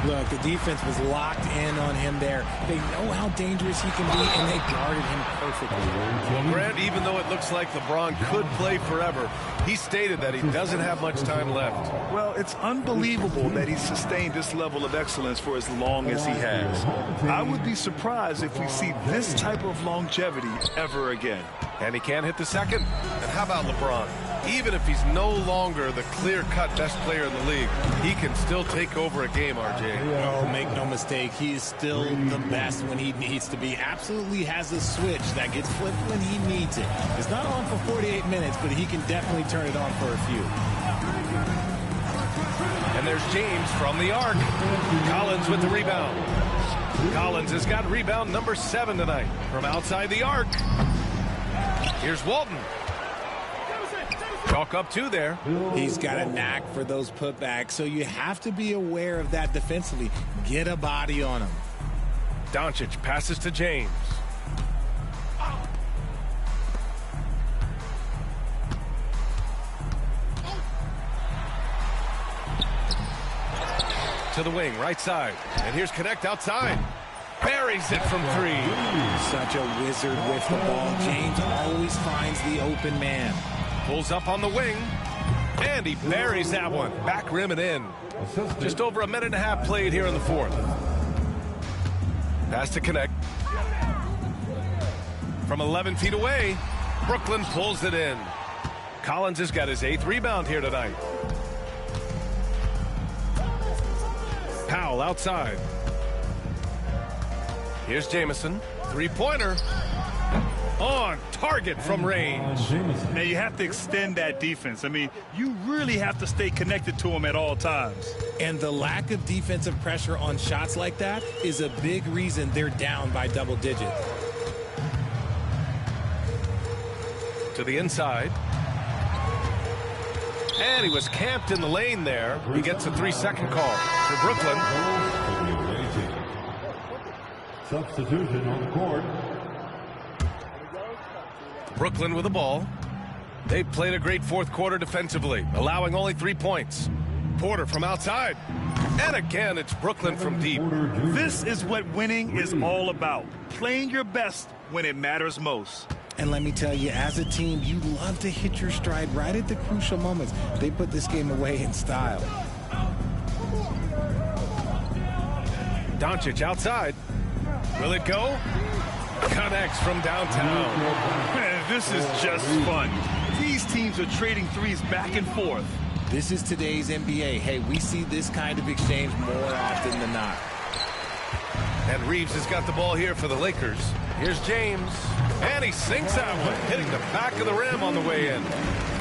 Look, the defense was locked in on him there. They know how dangerous he can be, and they guarded him perfectly. Well, Grant, even though it looks like LeBron could play forever, he stated that he doesn't have much time left. Well, it's unbelievable that he's sustained this level of excellence for as long as he has. I would be surprised if we see this type of longevity ever again. And he can't hit the second. And how about LeBron? Even if he's no longer the clear-cut best player in the league, he can still take over a game, RJ. Oh, make no mistake, he is still the best when he needs to be. Absolutely has a switch that gets flipped when he needs it. It's not on for 48 minutes, but he can definitely turn it on for a few. And there's James from the arc. Collins with the rebound. Collins has got rebound number 7 tonight from outside the arc. Here's Walton. Chalk up 2 there. He's got a knack for those putbacks, so you have to be aware of that defensively. Get a body on him. Doncic passes to James. To the wing, right side. And here's Connect outside. Buries it from 3. Such a wizard with the ball. James always finds the open man. Pulls up on the wing. And he buries that one. Back rim and in. Just over a minute and a half played here in the 4th. Pass to Connect. From 11 feet away, Brooklyn pulls it in. Collins has got his 8th rebound here tonight. Powell outside. Here's Jamison. 3-pointer. On target from range. Now you have to extend that defense. I mean, you really have to stay connected to him at all times. And the lack of defensive pressure on shots like that is a big reason they're down by double digits. To the inside. And he was camped in the lane there. He gets a 3-second call for Brooklyn. Substitution on the court. Brooklyn with the ball. They played a great 4th quarter defensively, allowing only 3 points. Porter from outside. And again, it's Brooklyn from deep. This is what winning is all about. Playing your best when it matters most. And let me tell you, as a team, you love to hit your stride right at the crucial moments. They put this game away in style. Doncic outside. Will it go? Connects from downtown. Man, this is just fun. These teams are trading threes back and forth. This is today's NBA. Hey, we see this kind of exchange more often than not. And Reeves has got the ball here for the Lakers. Here's James. And he sinks that one, hitting the back of the rim on the way in.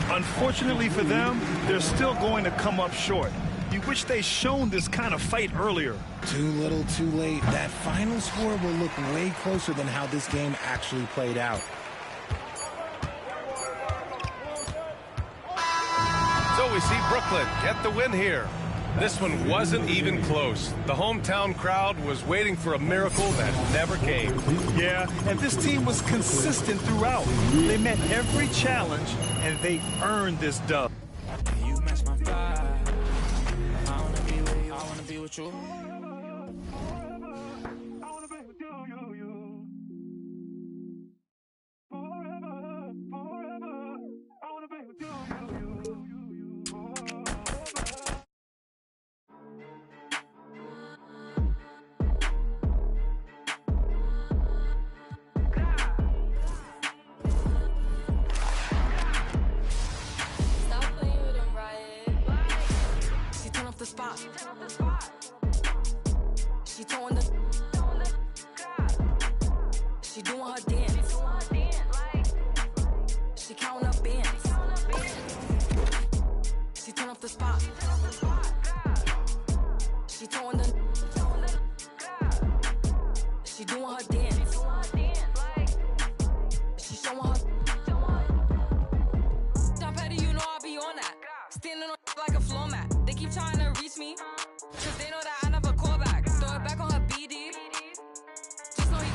Unfortunately for them, they're still going to come up short. You wish they'd shown this kind of fight earlier. Too little, too late. That final score will look way closer than how this game actually played out. So we see Brooklyn get the win here. This one wasn't even close. The hometown crowd was waiting for a miracle that never came. Yeah, and this team was consistent throughout. They met every challenge, and they earned this dub. You match my vibe. I wanna be with you. I wanna be with you. She throwing the. She doing her dance. She counting up bands. She turn off the spot. She throwing the. She doing her dance. She showing her. I'm petty, you know I be on that. Standing on like a floor mat. They keep trying to reach me. Cause they know that I never call back. Throw it back on her BD. Just know he.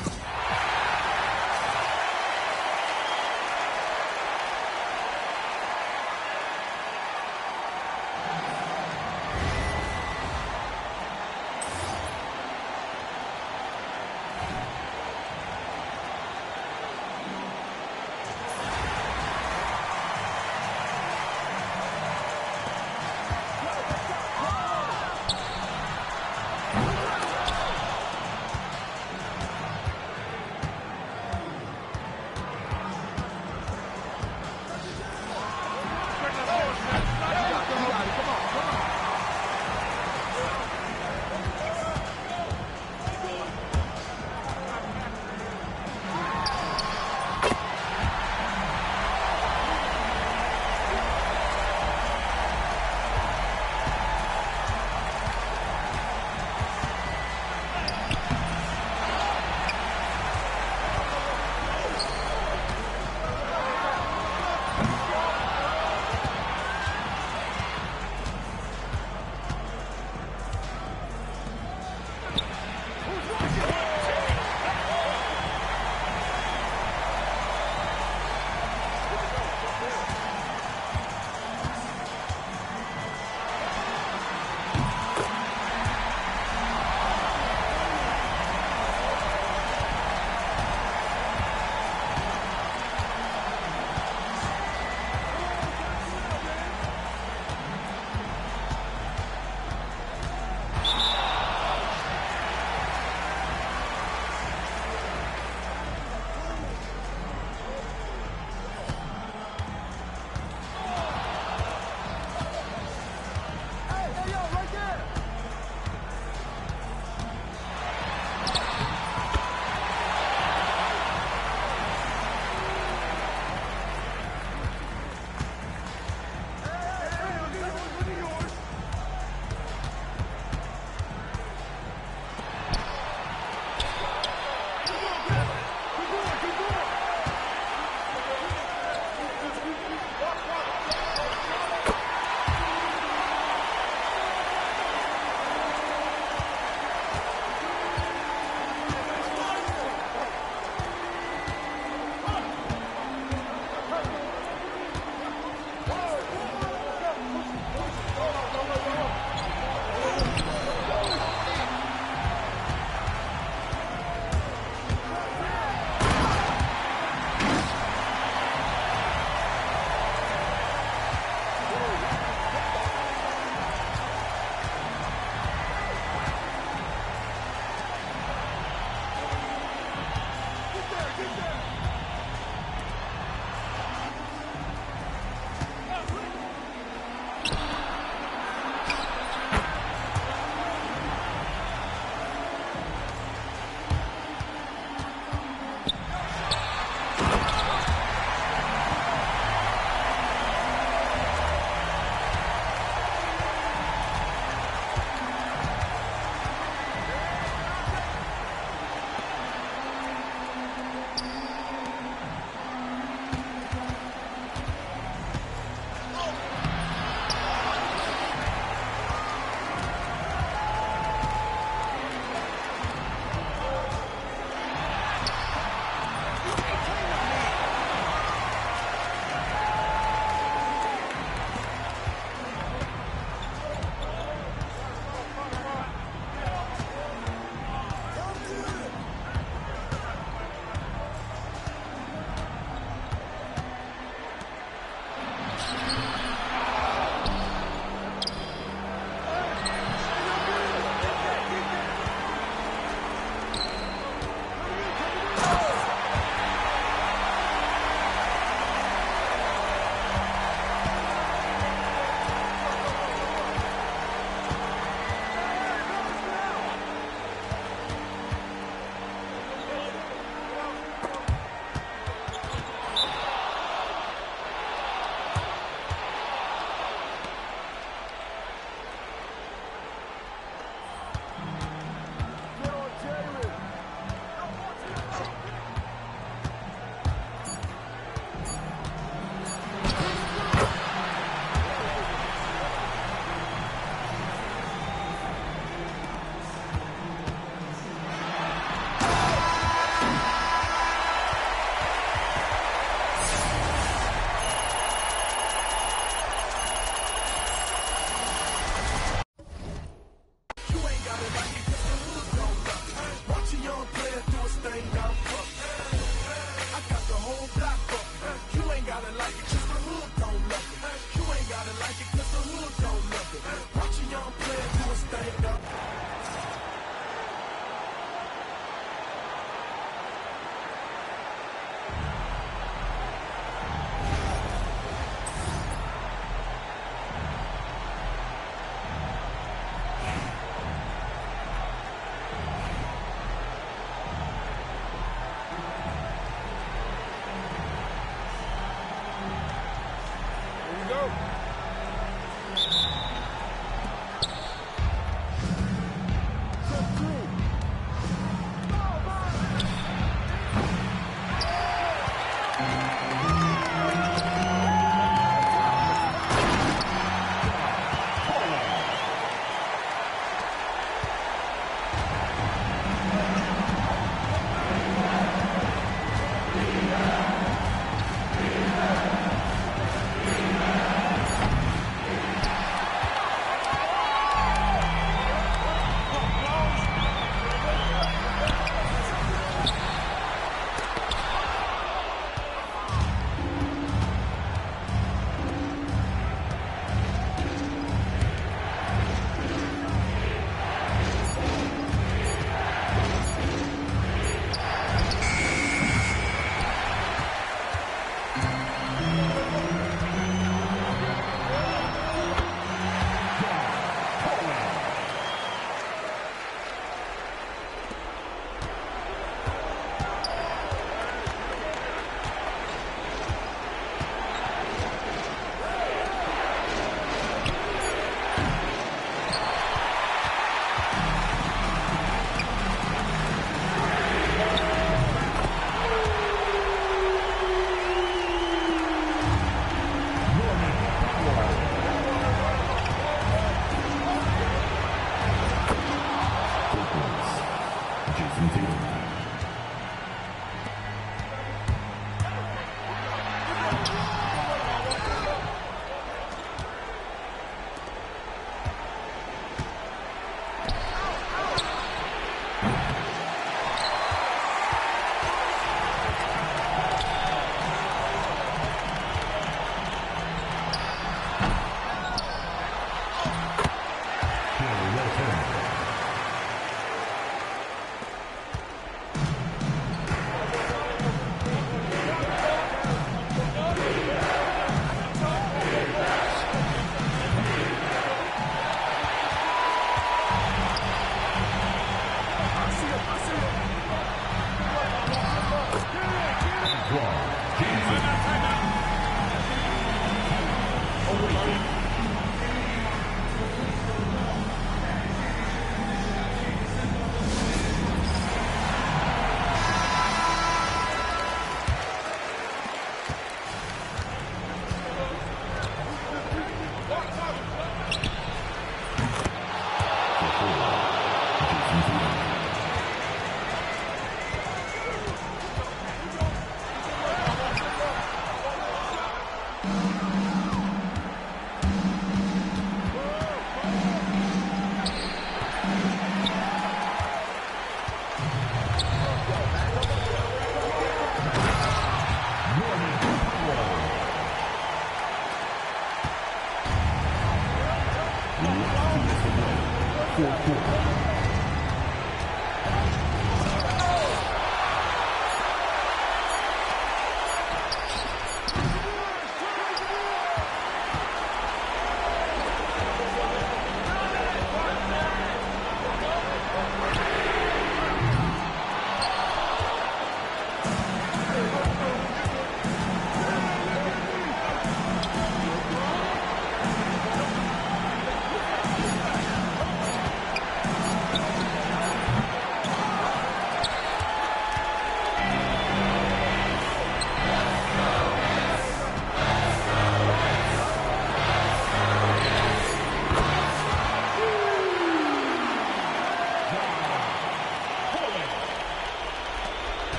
Fourth quarter.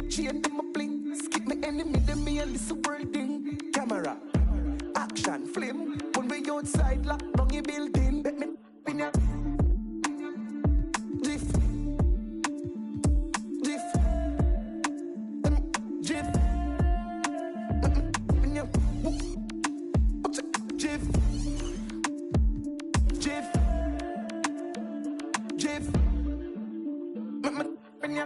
chain them a bling. Skip me enemy, them me a listen world thing. Camera, action, flame. When we outside, lock down your building. Bet me in ya. Jiff, jiff, jiff. In ya. Jiff, jiff, jiff. In ya.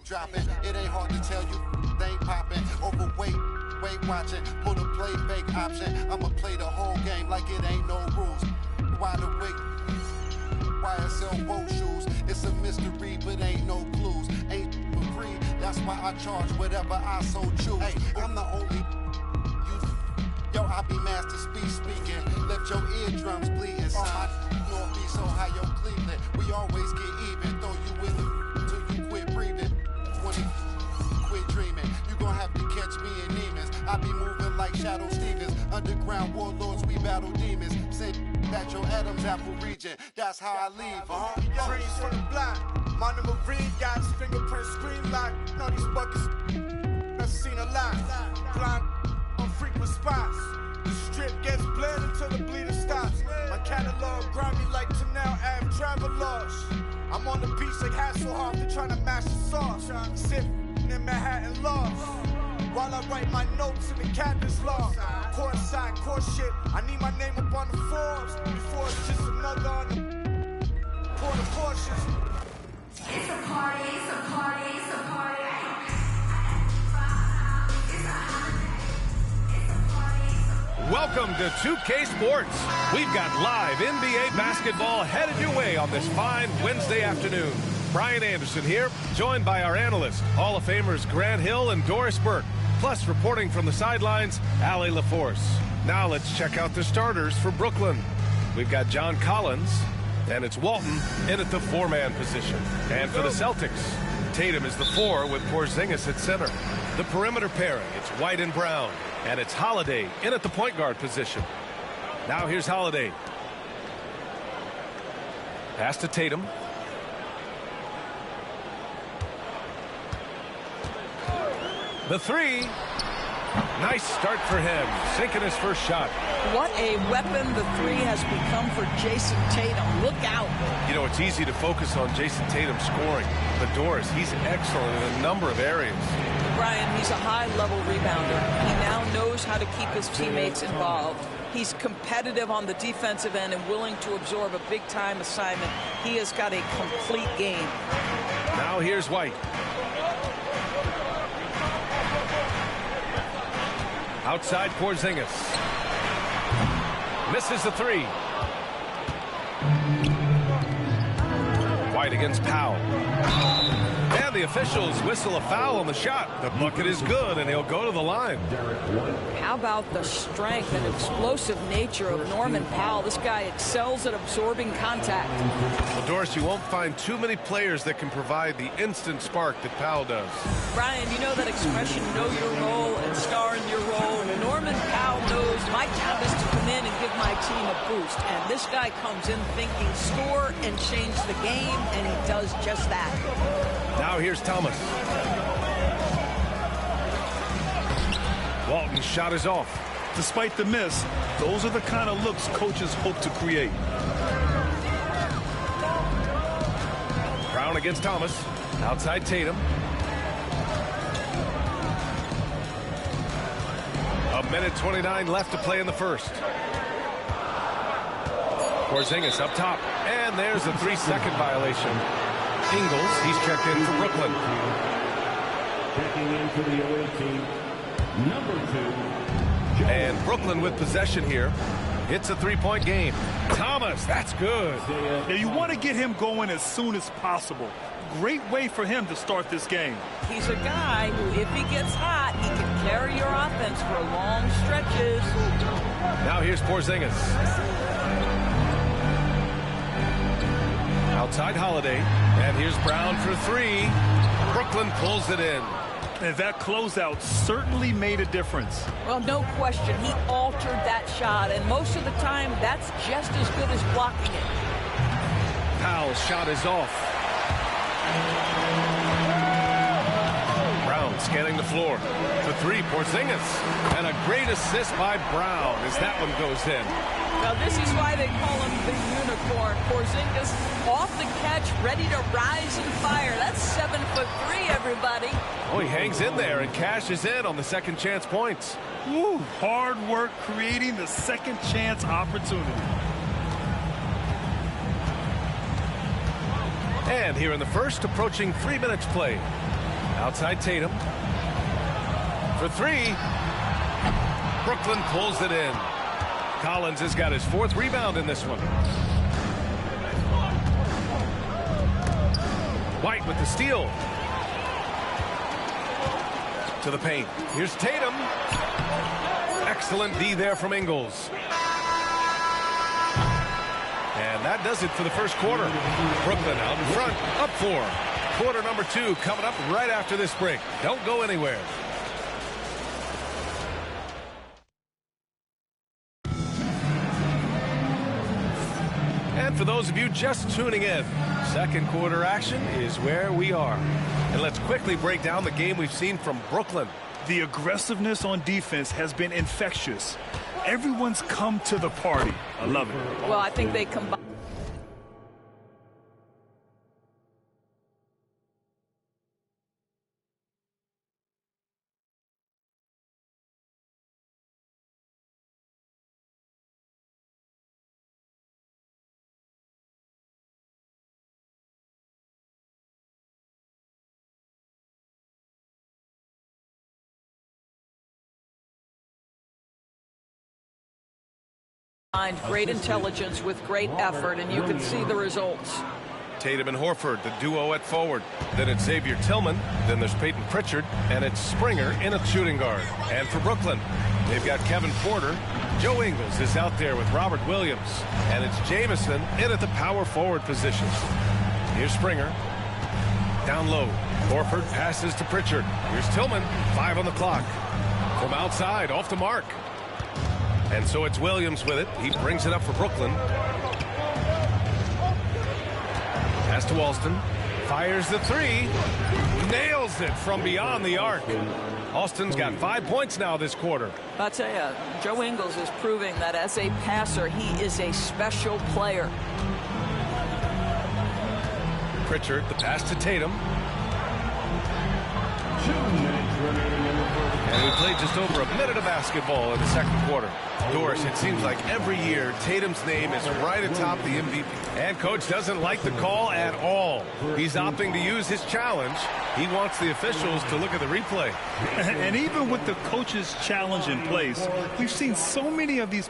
Dropping, it ain't hard to tell you they ain't popping. Overweight, weight watching, pull the play fake option. I'ma play the whole game like it ain't no rules. Wide awake, YSL boat shoes. It's a mystery, but ain't no clues. Ain't for free, that's why I charge whatever I so choose. Hey, I'm the only yo, I be master speaking. Left your eardrums bleeding. Son, my North be so high, yo, Cleveland. We always get even, throw you in the till you quit breathing. Quit dreaming, you gon' have to catch me in demons. I be moving like Shadow Stevens. Underground warlords, we battle demons. Send at your Adam's apple region. That's how I leave. Trees from the block. My number Marine got his fingerprint screen lock. Know these buckets, I've seen a lot. Blind on frequent spots. The strip gets bled until the bleeding stops. My catalog grind me like Canal Ave travelers. I'm on the beach like Hasselhoff, they're trying to mash the sauce. Sip in Manhattan lost. While I write my notes in the captain's log. Court side, court shit. I need my name up on the Forbes. Before it's just another on the quarter portions. It's a party, it's a party, it's a party. Welcome to 2K Sports. We've got live NBA basketball headed your way on this fine Wednesday afternoon. Brian Anderson here, joined by our analysts, Hall of Famers Grant Hill and Doris Burke. Plus, reporting from the sidelines, Allie LaForce. Now let's check out the starters for Brooklyn. We've got John Collins, and it's Walton in at the four-man position. And for the Celtics, Tatum is the 4 with Porzingis at center. The perimeter pairing, it's White and Brown. And it's Holiday in at the point guard position. Now here's Holiday. Pass to Tatum. The 3. Nice start for him, sinking his first shot. What a weapon the 3 has become for Jason Tatum. Look out. You know, it's easy to focus on Jason Tatum scoring, but Doris, he's excellent in a number of areas. Brian, he's a high-level rebounder. He now knows how to keep his teammates involved. He's competitive on the defensive end and willing to absorb a big-time assignment. He has got a complete game. Now here's White. Outside Porzingis. Misses the three. White against Powell. And the officials whistle a foul on the shot. The bucket is good, and he'll go to the line. How about the strength and explosive nature of Norman Powell? This guy excels at absorbing contact. Well, Doris, you won't find too many players that can provide the instant spark that Powell does. Brian, you know that expression, know your role and star in your role. Norman Powell knows my job is to come in and give my team a boost. And this guy comes in thinking score and change the game, and he does just that. Now here's Thomas. Walton's shot is off. Despite the miss, those are the kind of looks coaches hope to create. Brown against Thomas. Outside Tatum. A minute 29 left to play in the first. Porzingis up top. And there's a 3-second violation. Ingles, he's checked in for Brooklyn. Checking in for the away team, number 2. And Brooklyn with possession here. It's a three-point game. Thomas, that's good. Now you want to get him going as soon as possible. Great way for him to start this game. He's a guy who, if he gets hot, he can carry your offense for long stretches. Now here's Porzingis. Outside Holiday. And here's Brown for three. Brooklyn pulls it in. And that closeout certainly made a difference. Well, no question. He altered that shot, and most of the time, that's just as good as blocking it. Powell's shot is off. Brown scanning the floor. For three, Porzingis. And a great assist by Brown as that one goes in. Now, this is why they call him the unicorn. Porzingis off the catch, ready to rise and fire. That's 7'3", everybody. Oh, he hangs in there and cashes in on the second chance points. Woo, hard work creating the second chance opportunity. And here in the first, approaching 3 minutes played. Outside Tatum. For three. Brooklyn pulls it in. Collins has got his fourth rebound in this one. White with the steal. To the paint. Here's Tatum. Excellent D there from Ingles. And that does it for the first quarter. Brooklyn out in front, up 4. Quarter number 2 coming up right after this break. Don't go anywhere. And for those of you just tuning in, second quarter action is where we are. And let's quickly break down the game we've seen from Brooklyn. The aggressiveness on defense has been infectious. Everyone's come to the party. I love it. Well, I think they combine. Great intelligence with great effort, and you can see the results. Tatum and Horford, the duo at forward. Then it's Xavier Tillman. Then there's Peyton Pritchard. And it's Springer in at shooting guard. And for Brooklyn, they've got Kevin Porter. Joe Ingles is out there with Robert Williams. And it's Jamison in at the power forward position. Here's Springer. Down low. Horford passes to Pritchard. Here's Tillman. 5 on the clock. From outside, off the mark. And so it's Williams with it. He brings it up for Brooklyn. Pass to Alston. Fires the three. Nails it from beyond the arc. Alston's got 5 points now this quarter. I'll tell you, Joe Ingles is proving that as a passer, he is a special player. Pritchard, the pass to Tatum. 2 minutes remaining in the first. And And we played just over a minute of basketball in the second quarter. Doris, it seems like every year Tatum's name is right atop the MVP. And coach doesn't like the call at all. He's opting to use his challenge. He wants the officials to look at the replay. And even with the coach's challenge in place, we've seen so many of these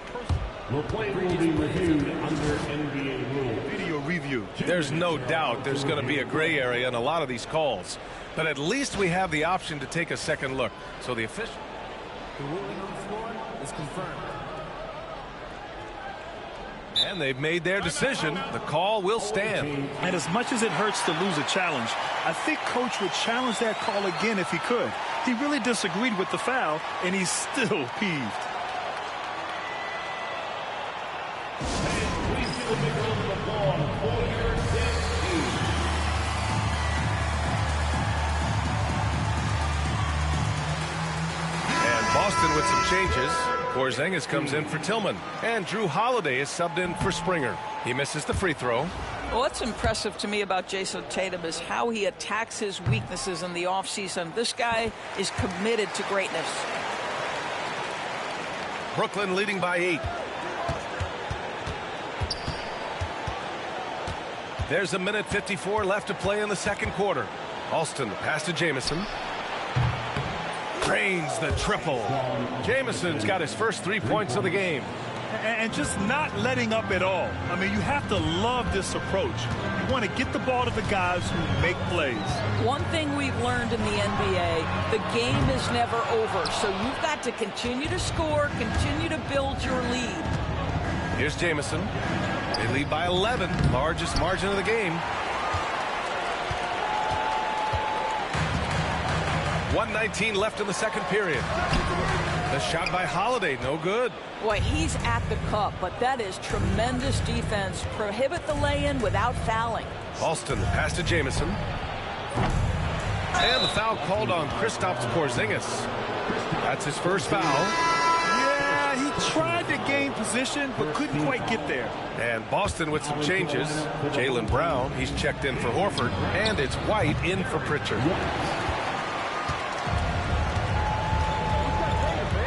The play will be reviewed under NBA rules. video review. There's no doubt there's going to be a gray area in a lot of these calls. But at least we have the option to take a second look. So the official. The ruling on the floor is confirmed. And they've made their decision. The call will stand. And as much as it hurts to lose a challenge, I think coach would challenge that call again if he could. He really disagreed with the foul, and he's still peeved. Boston with some changes. Porzingis comes in for Tillman. And Drew Holiday is subbed in for Springer. He misses the free throw. Well, what's impressive to me about Jason Tatum is how he attacks his weaknesses in the offseason. This guy is committed to greatness. Brooklyn leading by 8. There's a minute 54 left to play in the second quarter. Alston, pass to Jamison. Drains the triple. Jamison's got his first 3 points of the game. And just not letting up at all. I mean, you have to love this approach. You want to get the ball to the guys who make plays. One thing we've learned in the NBA, the game is never over. So you've got to continue to score, continue to build your lead. Here's Jamison. They lead by 11, largest margin of the game. 1:19 left in the second period. The shot by Holiday, no good. Boy, he's at the cup, but that is tremendous defense. Prohibit the lay-in without fouling. Alston, pass to Jamison. And the foul called on Kristaps Porzingis. That's his first foul. Yeah, he tried to gain position, but couldn't quite get there. And Boston with some changes. Jaylen Brown, he's checked in for Horford. And it's White in for Pritchard.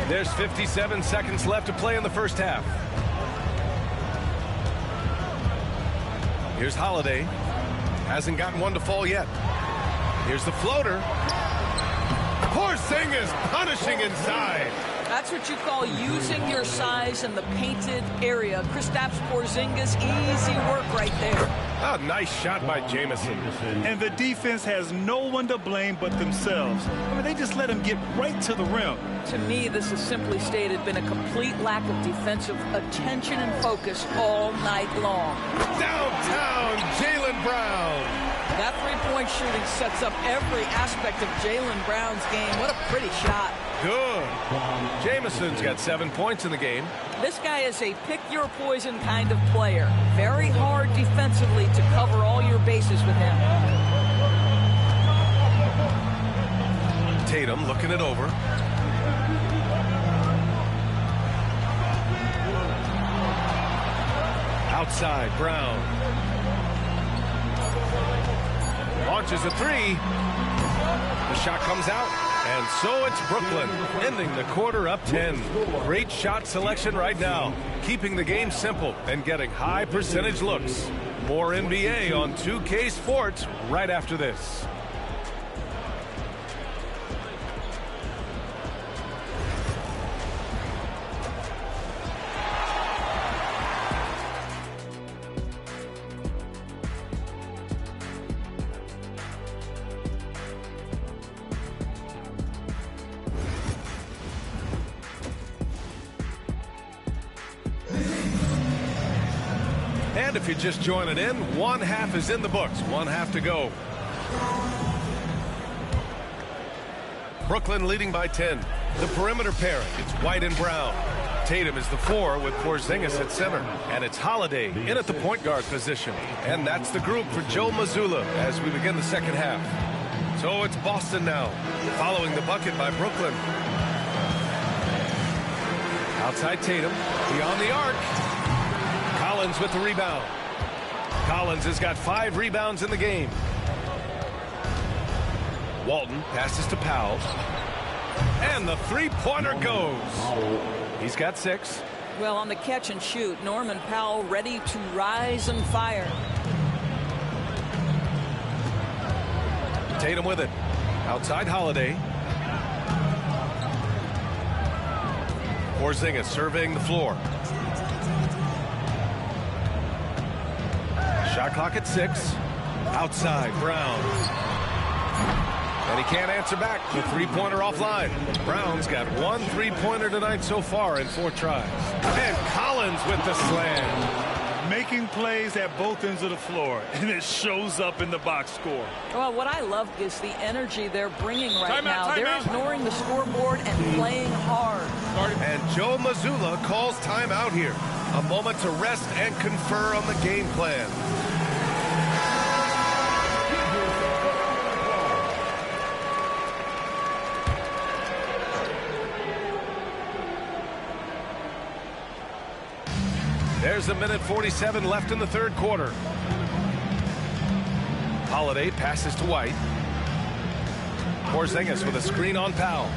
There's 57 seconds left to play in the first half. Here's Holiday. Hasn't gotten one to fall yet. Here's the floater. Porzingis punishing inside. That's what you call using your size in the painted area. Kristaps Porzingis, easy work right there. Oh, nice shot by Jamison. And the defense has no one to blame but themselves. I mean, they just let him get right to the rim. To me, this is simply stated been a complete lack of defensive attention and focus all night long. Downtown, Jaylen Brown. That three-point shooting sets up every aspect of Jaylen Brown's game. What a pretty shot. Good. Jamison's got 7 points in the game. This guy is a pick-your-poison kind of player. Very hard defensively to cover all your bases with him. Tatum looking it over. Outside, Brown. Launches a three. The shot comes out. And so it's Brooklyn, ending the quarter up 10. Great shot selection right now, keeping the game simple and getting high percentage looks. More NBA on 2K Sports right after this. And if you're just joining in, one half is in the books, one half to go. Brooklyn leading by 10. The perimeter pairing, it's White and Brown. Tatum is the 4 with Porzingis at center. And it's Holiday in at the point guard position. And that's the group for Joe Mazzulla as we begin the second half. So it's Boston now, following the bucket by Brooklyn. Outside Tatum, beyond the arc. Collins with the rebound. Collins has got 5 rebounds in the game. Walton passes to Powell. And the three-pointer goes. He's got 6. Well, on the catch and shoot, Norman Powell ready to rise and fire. Tatum with it. Outside Holiday. Porzingis surveying the floor. Shot clock at 6. Outside, Brown. And he can't answer back. The three-pointer offline. Brown's got 1 three-pointer tonight so far in 4 tries. And Collins with the slam. Making plays at both ends of the floor, and it shows up in the box score. Well, what I love is the energy they're bringing right now. They're timeout. ignoring the scoreboard and playing hard. And Joe Mazzulla calls timeout here. A moment to rest and confer on the game plan. There's a minute 47 left in the third quarter. Holiday passes to White. Porzingis with a screen on Powell.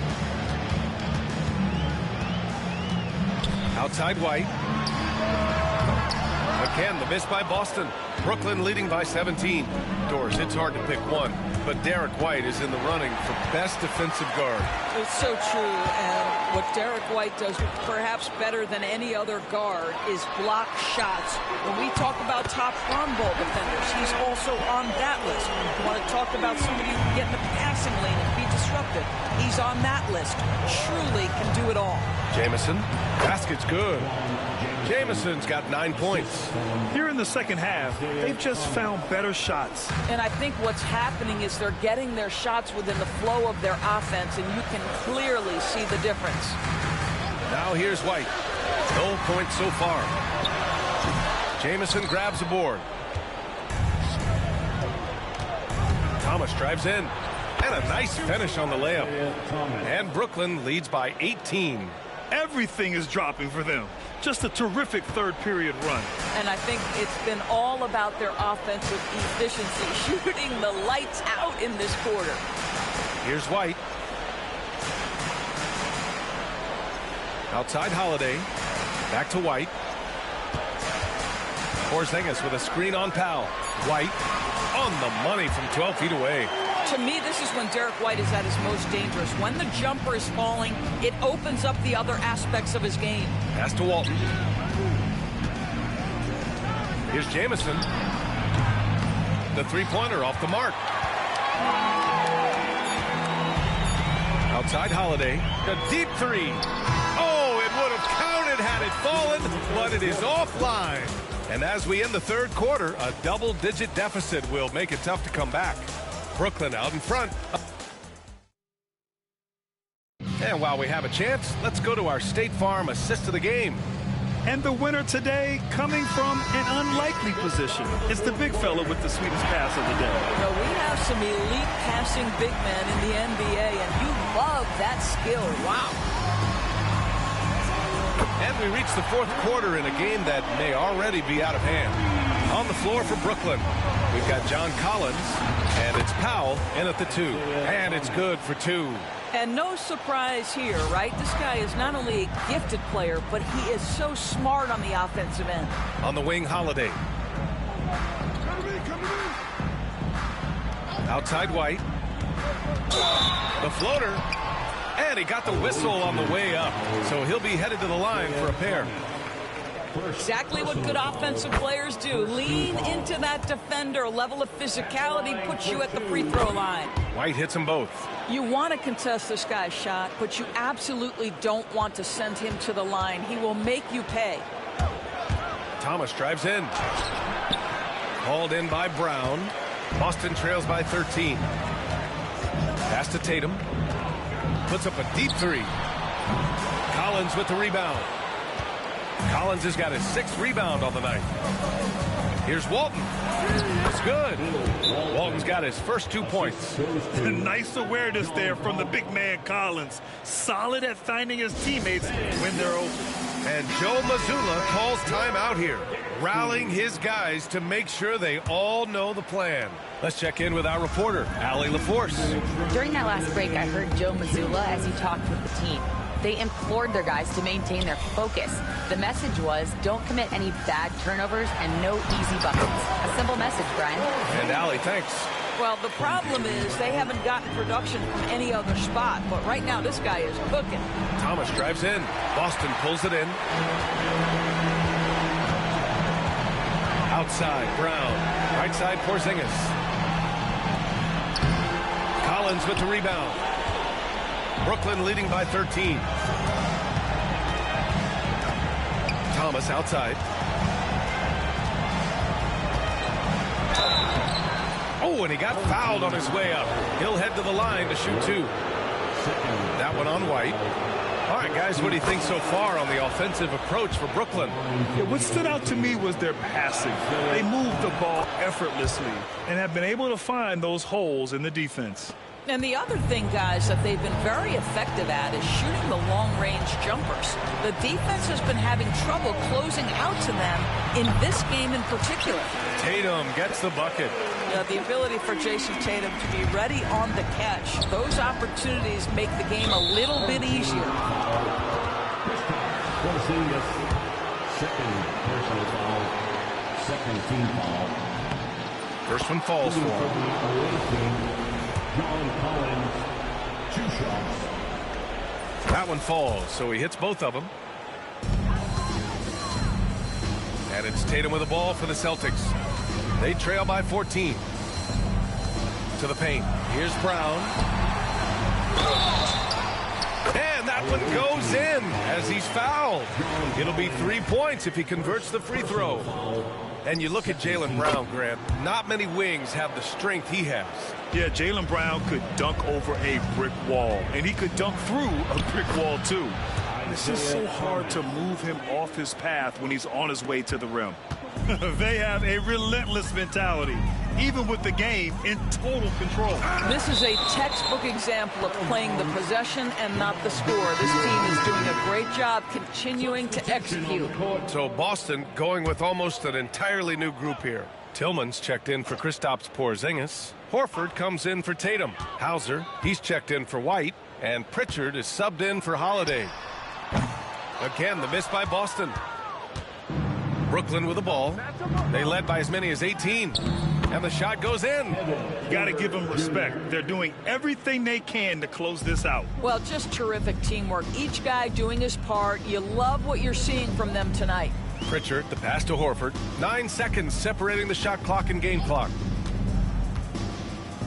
Outside White. Again, the miss by Boston. Brooklyn leading by 17. Doors, it's hard to pick one, but Derek White is in the running for best defensive guard. It's so true, and what Derek White does perhaps better than any other guard is block shots. When we talk about top run ball defenders, he's also on that list. You want to talk about somebody who can get in the passing lane and be disruptive. He's on that list. Truly can do it all. Jamison, basket's good. Jamison's got 9 points. Here in the second half, they've just found better shots. And I think what's happening is they're getting their shots within the flow of their offense, and you can clearly see the difference. Now here's White. No points so far. Jamison grabs a board. Thomas drives in. And a nice finish on the layup. And Brooklyn leads by 18. Everything is dropping for them. Just a terrific third period run. And I think it's been all about their offensive efficiency, shooting the lights out in this quarter. Here's White. Outside Holiday. Back to White. Porzingis with a screen on Powell. White on the money from 12 feet away. To me, this is when Derek White is at his most dangerous. When the jumper is falling, it opens up the other aspects of his game. Pass to Walton. Here's Jamison. The three-pointer off the mark. Outside Holiday. A deep three. Oh, it would have counted had it fallen, but it is offline. And as we end the third quarter, a double-digit deficit will make it tough to come back. Brooklyn out in front. And while we have a chance, let's go to our State Farm assist of the game. And the winner today coming from an unlikely position. It's the big fella with the sweetest pass of the day. You know, we have some elite passing big men in the NBA, and you love that skill. Wow. And we reach the fourth quarter in a game that may already be out of hand. On the floor for Brooklyn, we've got John Collins, and it's Powell in at the 2. And it's good for 2. And no surprise here, right? This guy is not only a gifted player, but he is so smart on the offensive end. On the wing, Holiday. Outside White. The floater. And he got the whistle on the way up. So he'll be headed to the line for a pair. Exactly what good offensive players do. Lean into that defender. A level of physicality puts you at the free throw line. White hits them both. You want to contest this guy's shot, but you absolutely don't want to send him to the line. He will make you pay. Thomas drives in. Called in by Brown. Boston trails by 13. Pass to Tatum. Puts up a deep three. Collins with the rebound. Collins has got his 6th rebound on the night. Here's Walton. It's good. Walton's got his first 2 points. Nice awareness there from the big man Collins. Solid at finding his teammates when they're open. And Joe Mazzulla calls timeout here, rallying his guys to make sure they all know the plan. Let's check in with our reporter, Allie LaForce. During that last break, I heard Joe Mazzulla as he talked with the team. They implored their guys to maintain their focus. The message was, don't commit any bad turnovers and no easy buckets. A simple message, Brian. And Allie, thanks. Well, the problem is they haven't gotten production from any other spot, but right now this guy is cooking. Thomas drives in. Boston pulls it in. Outside, Brown. Right side, Porzingis. Collins with the rebound. Brooklyn leading by 13. Thomas outside. Oh, and he got fouled on his way up. He'll head to the line to shoot two. That one on White. All right, guys, what do you think so far on the offensive approach for Brooklyn? Yeah, what stood out to me was their passing. They moved the ball effortlessly and have been able to find those holes in the defense. And the other thing, guys, that they've been very effective at is shooting the long-range jumpers. The defense has been having trouble closing out to them in this game in particular. Tatum gets the bucket. The ability for Jason Tatum to be ready on the catch. Those opportunities make the game a little bit easier. Second personal foul, second team foul. First one falls for him. John Collins, 2 shots. That one falls, so he hits both of them. And it's Tatum with the ball for the Celtics. They trail by 14. To the paint. Here's Brown. And that one goes in as he's fouled. It'll be 3 points if he converts the free throw. And you look at Jaylen Brown, Grant. Not many wings have the strength he has. Yeah, Jaylen Brown could dunk over a brick wall, and he could dunk through a brick wall, too. It's just so hard to move him off his path when he's on his way to the rim. They have a relentless mentality, even with the game in total control. This is a textbook example of playing the possession and not the score. This team is doing a great job continuing to execute. So Boston going with almost an entirely new group here. Tillman's checked in for Kristaps Porzingis. Horford comes in for Tatum. Hauser, he's checked in for White. And Pritchard is subbed in for Holiday. Again, the miss by Boston. Brooklyn with the ball. They led by as many as 18. And the shot goes in. Got to give them respect. They're doing everything they can to close this out. Well, just terrific teamwork. Each guy doing his part. You love what you're seeing from them tonight. Pritchard, the pass to Horford. 9 seconds separating the shot clock and game clock.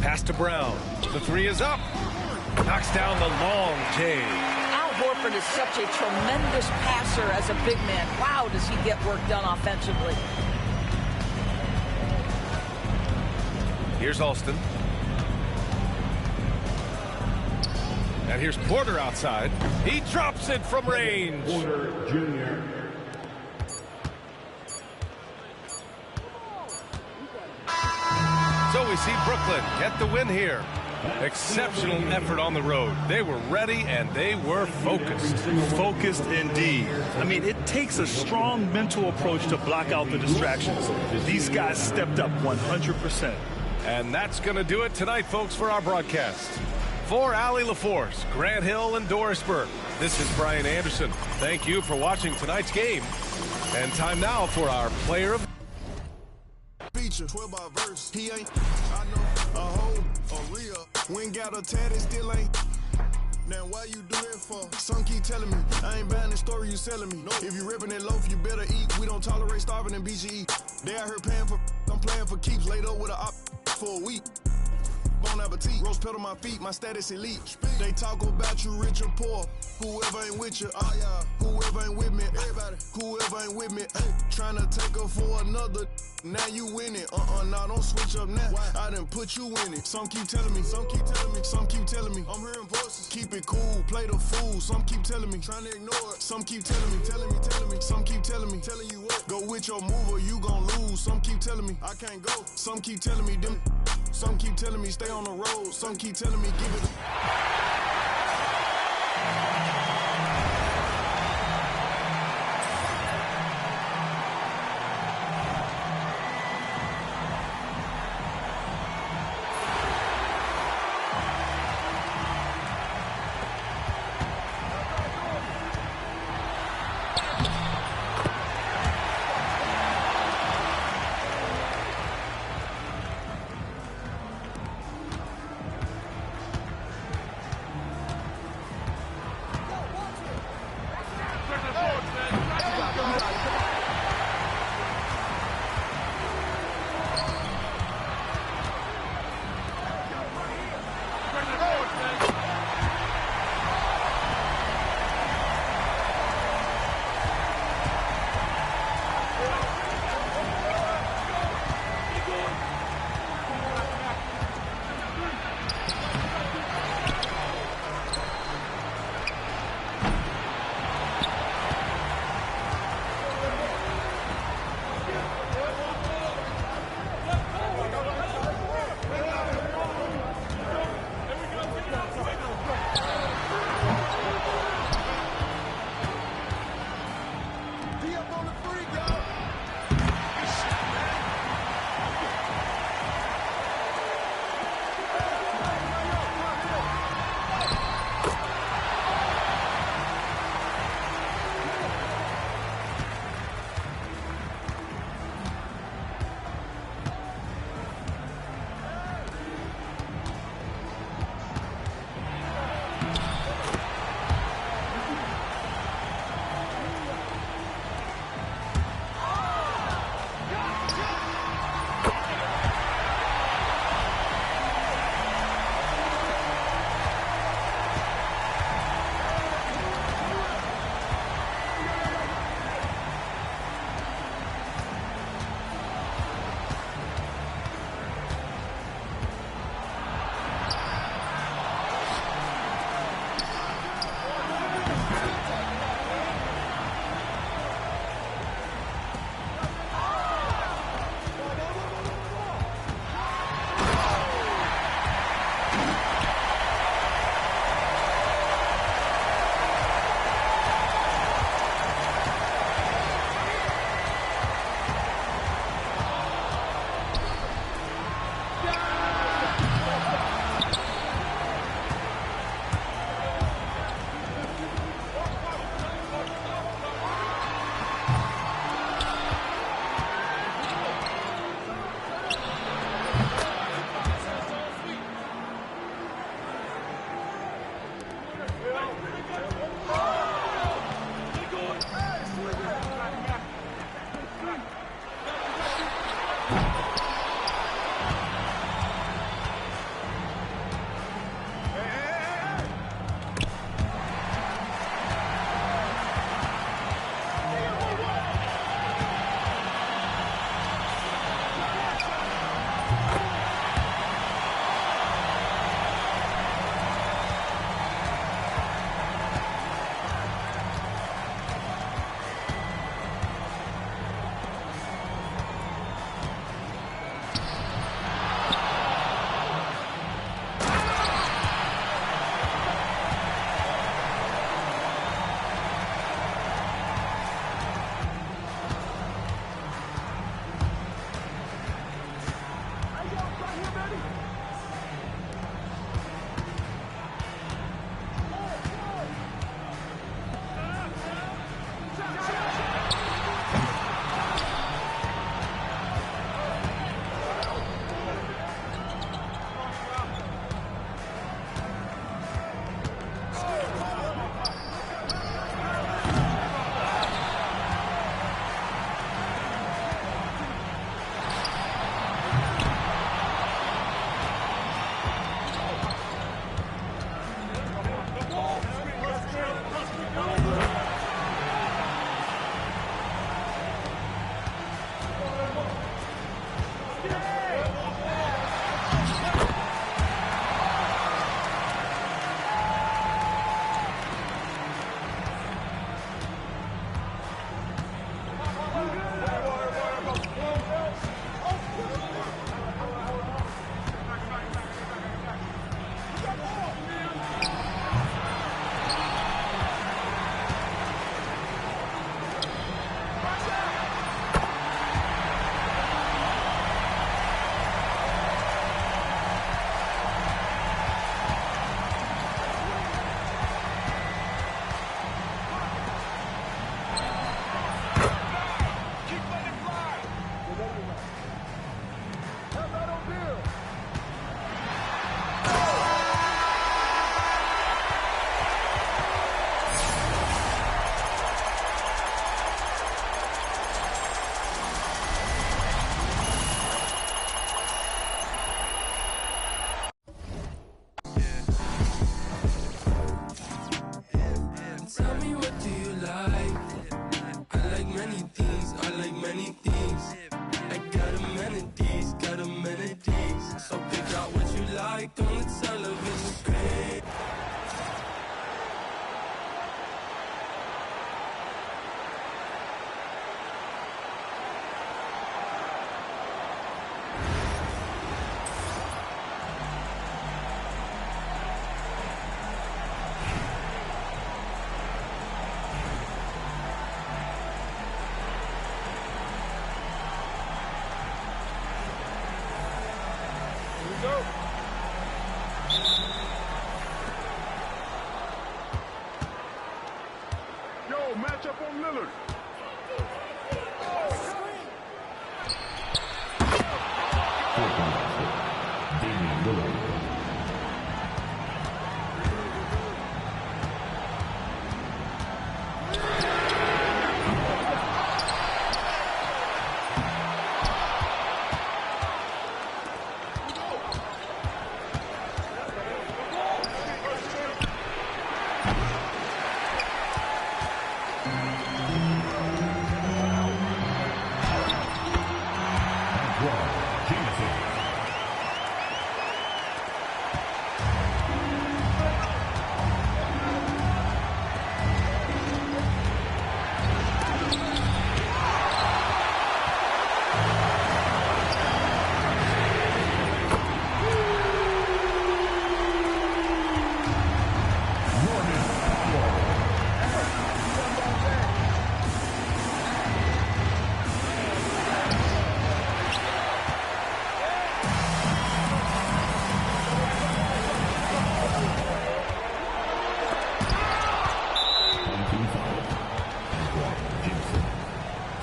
Pass to Brown. The three is up. Knocks down the long J. Al Horford is such a tremendous passer as a big man. Wow, does he get work done offensively. Here's Alston. And here's Porter outside. He drops it from range. Porter Jr. So we see Brooklyn get the win here. Exceptional effort on the road. They were ready and they were focused. Focused indeed. I mean, it takes a strong mental approach to block out the distractions. These guys stepped up 100%. And that's going to do it tonight, folks, for our broadcast. For Allie LaForce, Grant Hill, and Doris Burke, this is Brian Anderson. Thank you for watching tonight's game. And time now for our player of feature 12 by verse. He ain't I know a hoe, a real. We ain't got a tat, it still ain't. Now why you do that for? Some keep telling me I ain't buying the story you selling me. No. If you ripping that loaf, you better eat. We don't tolerate starving in BGE. They out here paying for, I'm playing for keeps. Laid up with a op for a week. Bon appetit, rose pedal my feet, my status elite. They talk about you rich or poor. Whoever ain't with you, whoever ain't with me, everybody. Whoever ain't with me, trying to take her for another. Now you winning, nah, don't switch up now. I done put you in it. Some keep telling me, some keep telling me, some keep telling me. I'm hearing voices. Keep it cool, play the fool. Some keep telling me, trying to ignore it. Some keep telling me, telling me. Some keep telling me, telling you what. Go with your move or you gon' lose. Some keep telling me, I can't go. Some keep telling me, them. Some keep telling me, stay on the road. Some keep telling me, give it.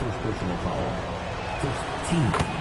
First personal foul. First team.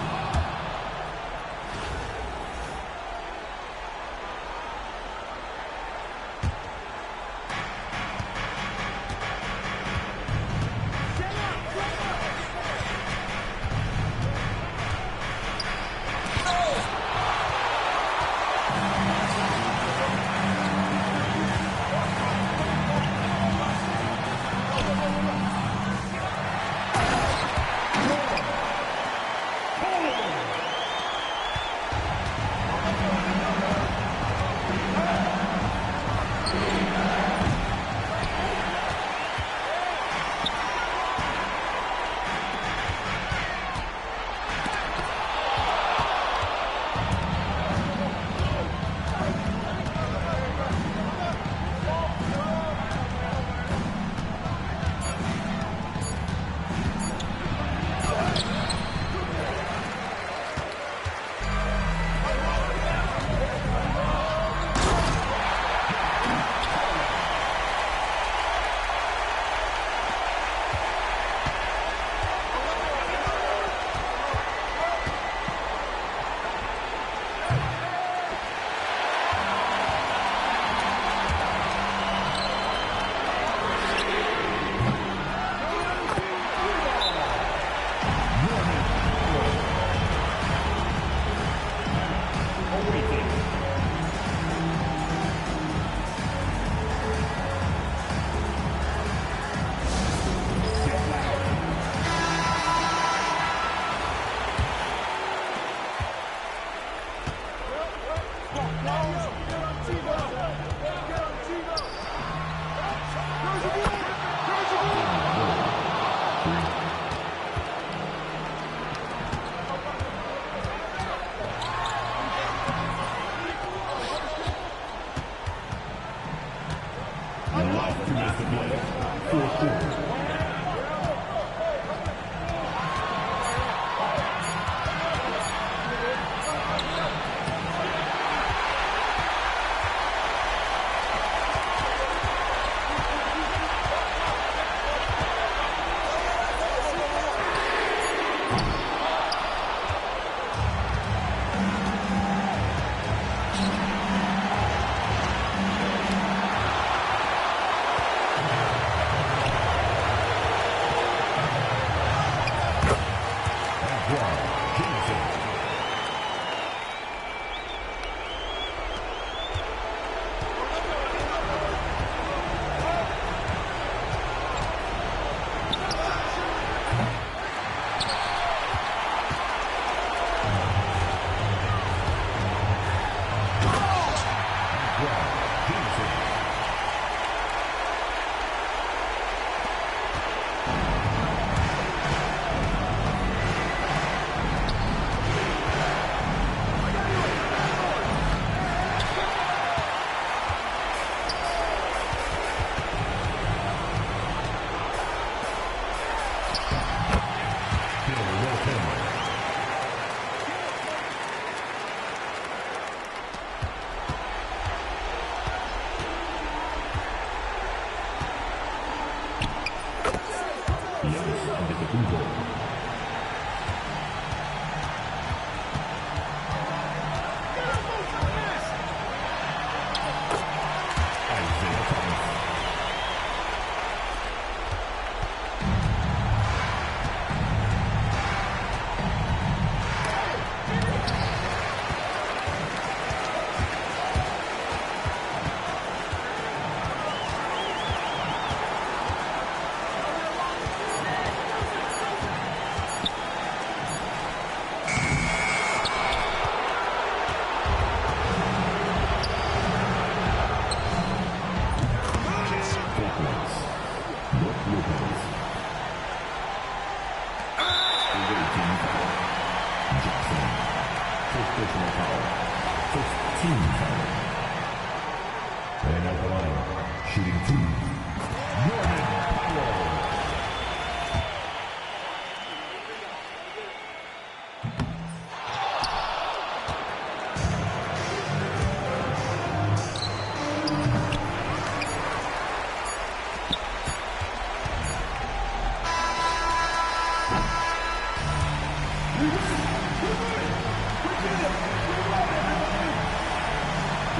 Your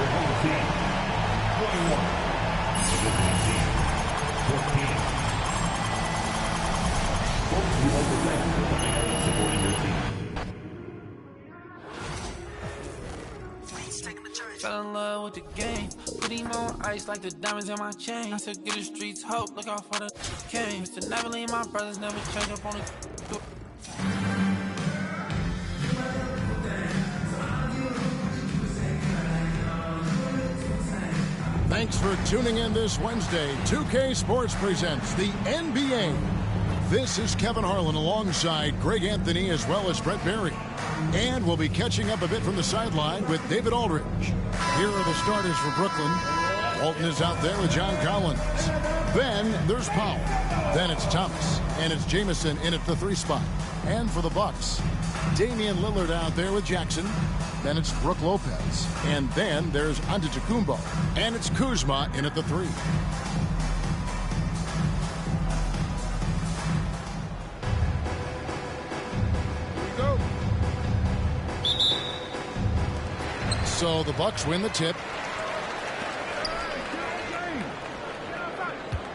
home team, 21. Visiting team, 14. Folks, we'd like to thank you for coming out and supporting your team. Fell in love with the game. Put him on ice like the diamonds in my chain. I said, get the streets hope. Look out for the king. Mr. Never leave my brothers, never change up on the. Thanks for tuning in this Wednesday. 2K Sports presents the NBA. This is Kevin Harlan alongside Greg Anthony as well as Brett Berry. And we'll be catching up a bit from the sideline with David Aldridge. Here are the starters for Brooklyn. Walton is out there with John Collins. Then there's Powell. Then it's Thomas. And it's Jamison in at the 3 spot. And for the Bucks, Damian Lillard out there with Jackson. Then it's Brook Lopez. And then there's Antetokounmpo. And it's Kuzma in at the 3. So the Bucks win the tip.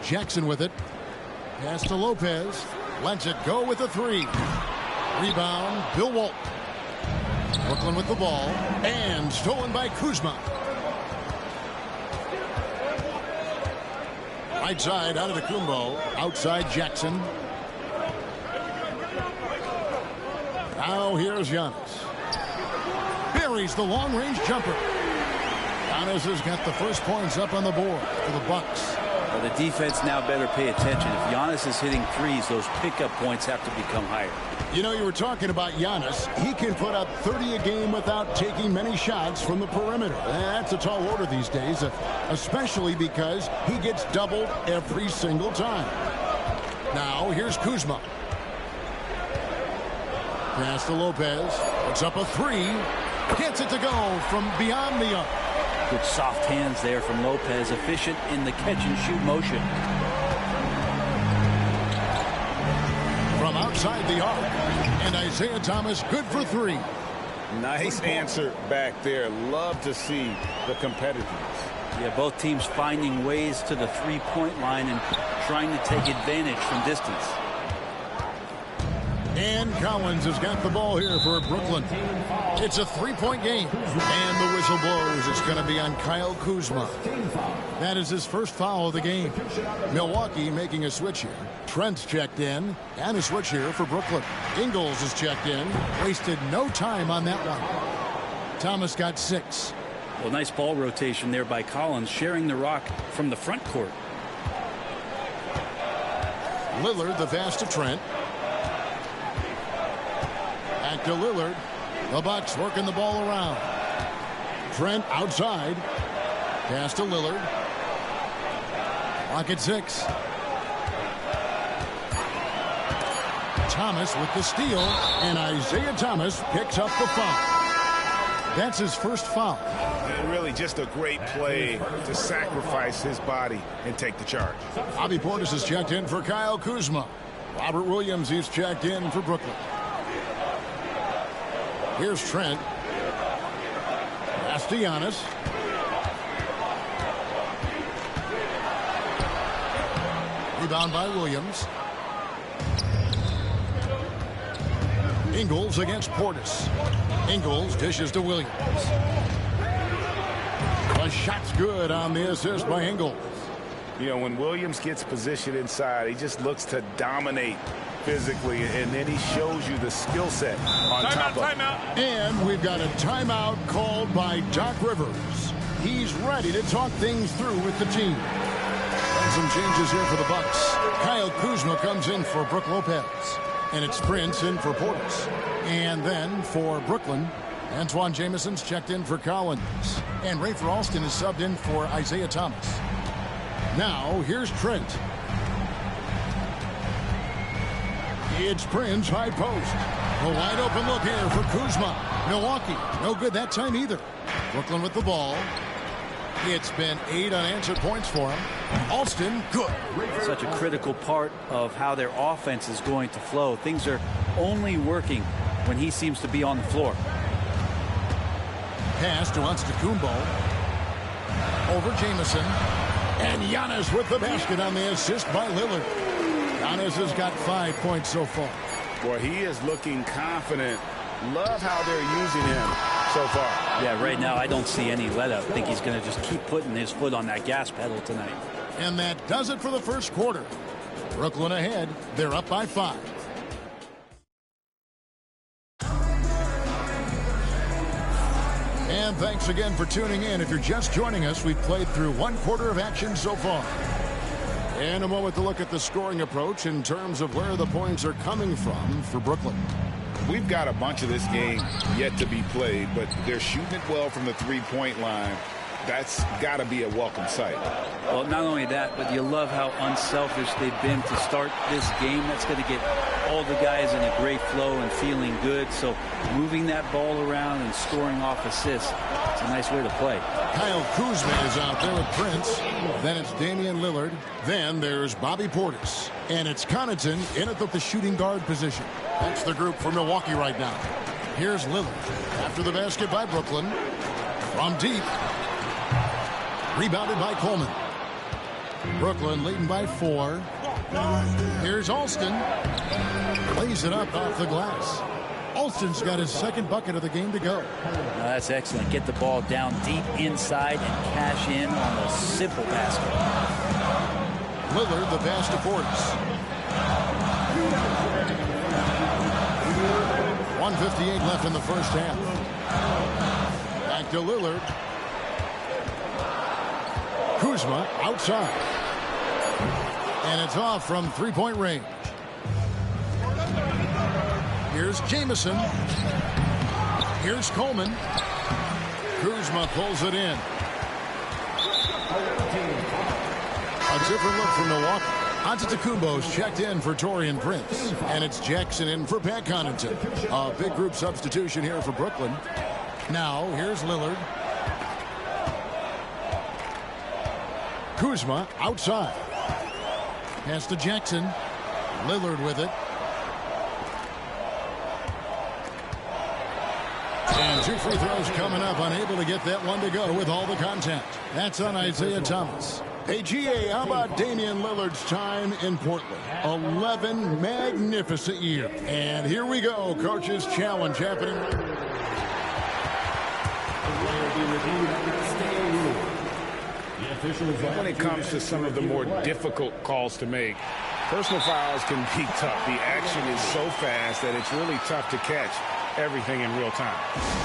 Jackson with it. Pass to Lopez. Lets it go with a 3. Rebound, Bill Walton. Brooklyn with the ball. And stolen by Kuzma. Right side, Antetokounmpo. Outside, Jackson. Now here's Giannis. Buries the long-range jumper. Giannis has got the first points up on the board for the Bucks. Well, the defense now better pay attention. If Giannis is hitting threes, those pickup points have to become higher. You know, you were talking about Giannis. He can put up 30 a game without taking many shots from the perimeter. That's a tall order these days, especially because he gets doubled every single time. Now, here's Kuzma. Pass to Lopez. Puts up a 3. Gets it to go from beyond the arc. Good soft hands there from Lopez. Efficient in the catch-and-shoot motion. From outside the arc. And Isaiah Thomas good for 3. Nice answer back there. Love to see the competitiveness. Yeah, both teams finding ways to the three-point line and trying to take advantage from distance. And Collins has got the ball here for Brooklyn. It's a 3-point game. And the whistle blows. It's going to be on Kyle Kuzma. That is his first foul of the game. Milwaukee making a switch here. Trent's checked in. And a switch here for Brooklyn. Ingles is checked in. Wasted no time on that one. Thomas got 6. Well, nice ball rotation there by Collins, sharing the rock from the front court. Lillard, the pass to Trent. Back to Lillard. The Bucks working the ball around. Trent outside. Pass to Lillard. Clock at 6. Thomas with the steal. And Isaiah Thomas picks up the foul. That's his first foul. And really just a great play to sacrifice his body and take the charge. Bobby Portis is checked in for Kyle Kuzma. Robert Williams, he's checked in for Brooklyn. Here's Trent. Pass to Giannis. Rebound by Williams. Ingles against Portis. Ingles dishes to Williams. The shot's good on the assist by Ingles. You know, when Williams gets positioned inside, he just looks to dominate physically, and then he shows you the skill set on top of it. And we've got a timeout called by Doc Rivers. He's ready to talk things through with the team. And some changes here for the Bucks. Kyle Kuzma comes in for Brook Lopez. And it's Prince in for Portis. And then for Brooklyn, Antoine Jamison's checked in for Collins. And Rafer Alston is subbed in for Isaiah Thomas. Now, here's Trent. It's Prince, high post. A wide open look here for Kuzma. Milwaukee, no good that time either. Brooklyn with the ball. It's been 8 unanswered points for him. Alston, good. Such a critical part of how their offense is going to flow. Things are only working when he seems to be on the floor. Pass to Antetokounmpo. Over Jamison. And Giannis with the basket on the assist by Lillard. Giannis has got 5 points so far. Boy, he is looking confident. Love how they're using him so far. Yeah, right now I don't see any let up. I think he's going to just keep putting his foot on that gas pedal tonight. And that does it for the first quarter. Brooklyn ahead. They're up by 5. And thanks again for tuning in. If you're just joining us, we've played through 1 quarter of action so far. And a moment to look at the scoring approach in terms of where the points are coming from for Brooklyn. We've got a bunch of this game yet to be played, but they're shooting it well from the three-point line. That's got to be a welcome sight. Well, not only that, but you love how unselfish they've been to start this game. That's going to get all the guys in a great flow and feeling good. So moving that ball around and scoring off assists, it's a nice way to play. Kyle Kuzma is out there with Prince. Then it's Damian Lillard. Then there's Bobby Portis. And it's Connaughton in at the shooting guard position. That's the group for Milwaukee right now. Here's Lillard. After the basket by Brooklyn. From deep. Rebounded by Coleman. Brooklyn leading by 4. Here's Alston. Lays it up off the glass. Alston's got his 2nd bucket of the game to go. That's excellent. Get the ball down deep inside and cash in on a simple basket. Lillard the pass to Portis. 1:58 left in the first half. Back to Lillard. Kuzma outside. And it's off from 3-point range. Here's Jamison. Here's Coleman. Kuzma pulls it in. A different look from Milwaukee. Antetokounmpo's checked in for Taurean Prince. And it's Jackson in for Pat Connaughton. A big group substitution here for Brooklyn. Now, here's Lillard. Kuzma outside. Pass to Jackson. Lillard with it. And 2 free throws coming up. Unable to get that one to go with all the contact. That's on Isaiah Thomas. Hey, GA, how about Damian Lillard's time in Portland? 11 magnificent years. And here we go. Coach's challenge happening. When it comes to some of the more difficult calls to make, personal fouls can be tough. The action is so fast that it's really tough to catch everything in real time.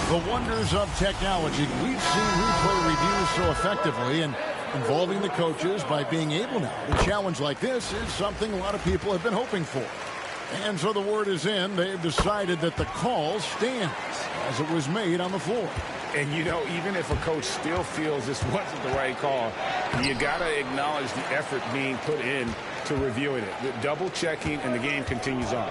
The wonders of technology. We've seen replay reviews so effectively, and involving the coaches by being able now to challenge like this is something a lot of people have been hoping for. And so the word is in. They've decided that the call stands as it was made on the floor. And, you know, even if a coach still feels this wasn't the right call, you got to acknowledge the effort being put in to reviewing it. The double checking, and the game continues on.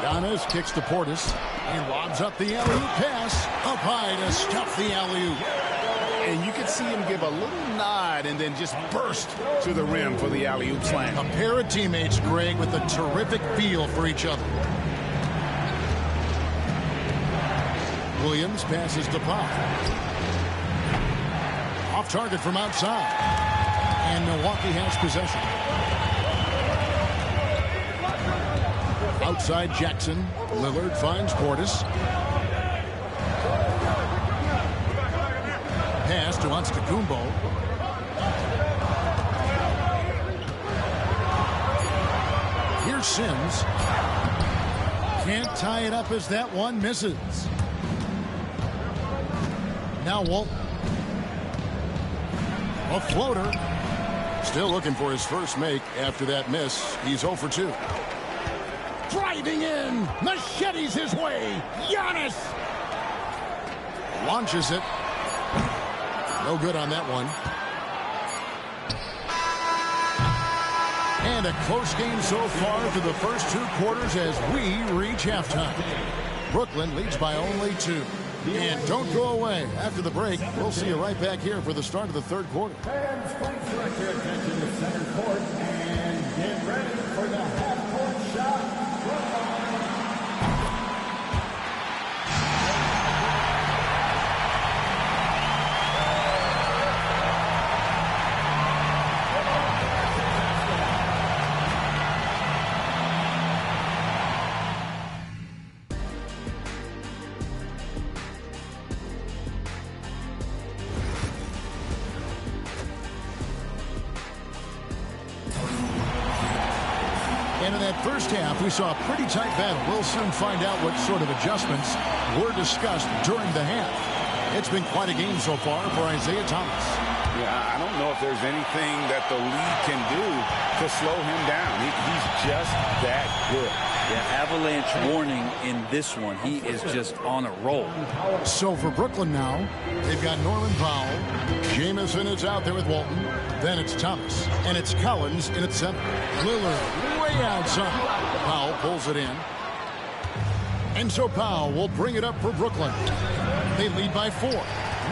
Giannis kicks to Portis and lobs up the alley-oop pass up high to stuff the alley-oop. And you can see him give a little nod and then just burst to the rim for the alley-oop slam. A pair of teammates, Greg, with a terrific feel for each other. Williams passes to Pop. Off target from outside. And Milwaukee has possession. Outside Jackson. Lillard finds Portis. Pass to Antetokounmpo. Here's Sims. Can't tie it up as that one misses. Now Walton. A floater. Still looking for his first make after that miss. He's 0 for 2. Driving in. Machetes his way. Giannis. Launches it. No good on that one. And a close game so far through the first 2 quarters as we reach halftime. Brooklyn leads by only 2. And don't go away. After the break, we'll see you right back here for the start of the 3rd quarter. Fans, please direct your attention to center court and get ready for the half-court shot. And in that first half, we saw a pretty tight battle. We'll soon find out what sort of adjustments were discussed during the half. It's been quite a game so far for Isaiah Thomas. Yeah, I don't know if there's anything that the league can do to slow him down. He's just that good. Yeah, avalanche warning in this one. He is just on a roll. So for Brooklyn now, they've got Norman Powell. Jamison is out there with Walton. Then it's Thomas. And it's Collins in at center. Lillard way outside. Powell pulls it in. And so Powell will bring it up for Brooklyn. They lead by 4.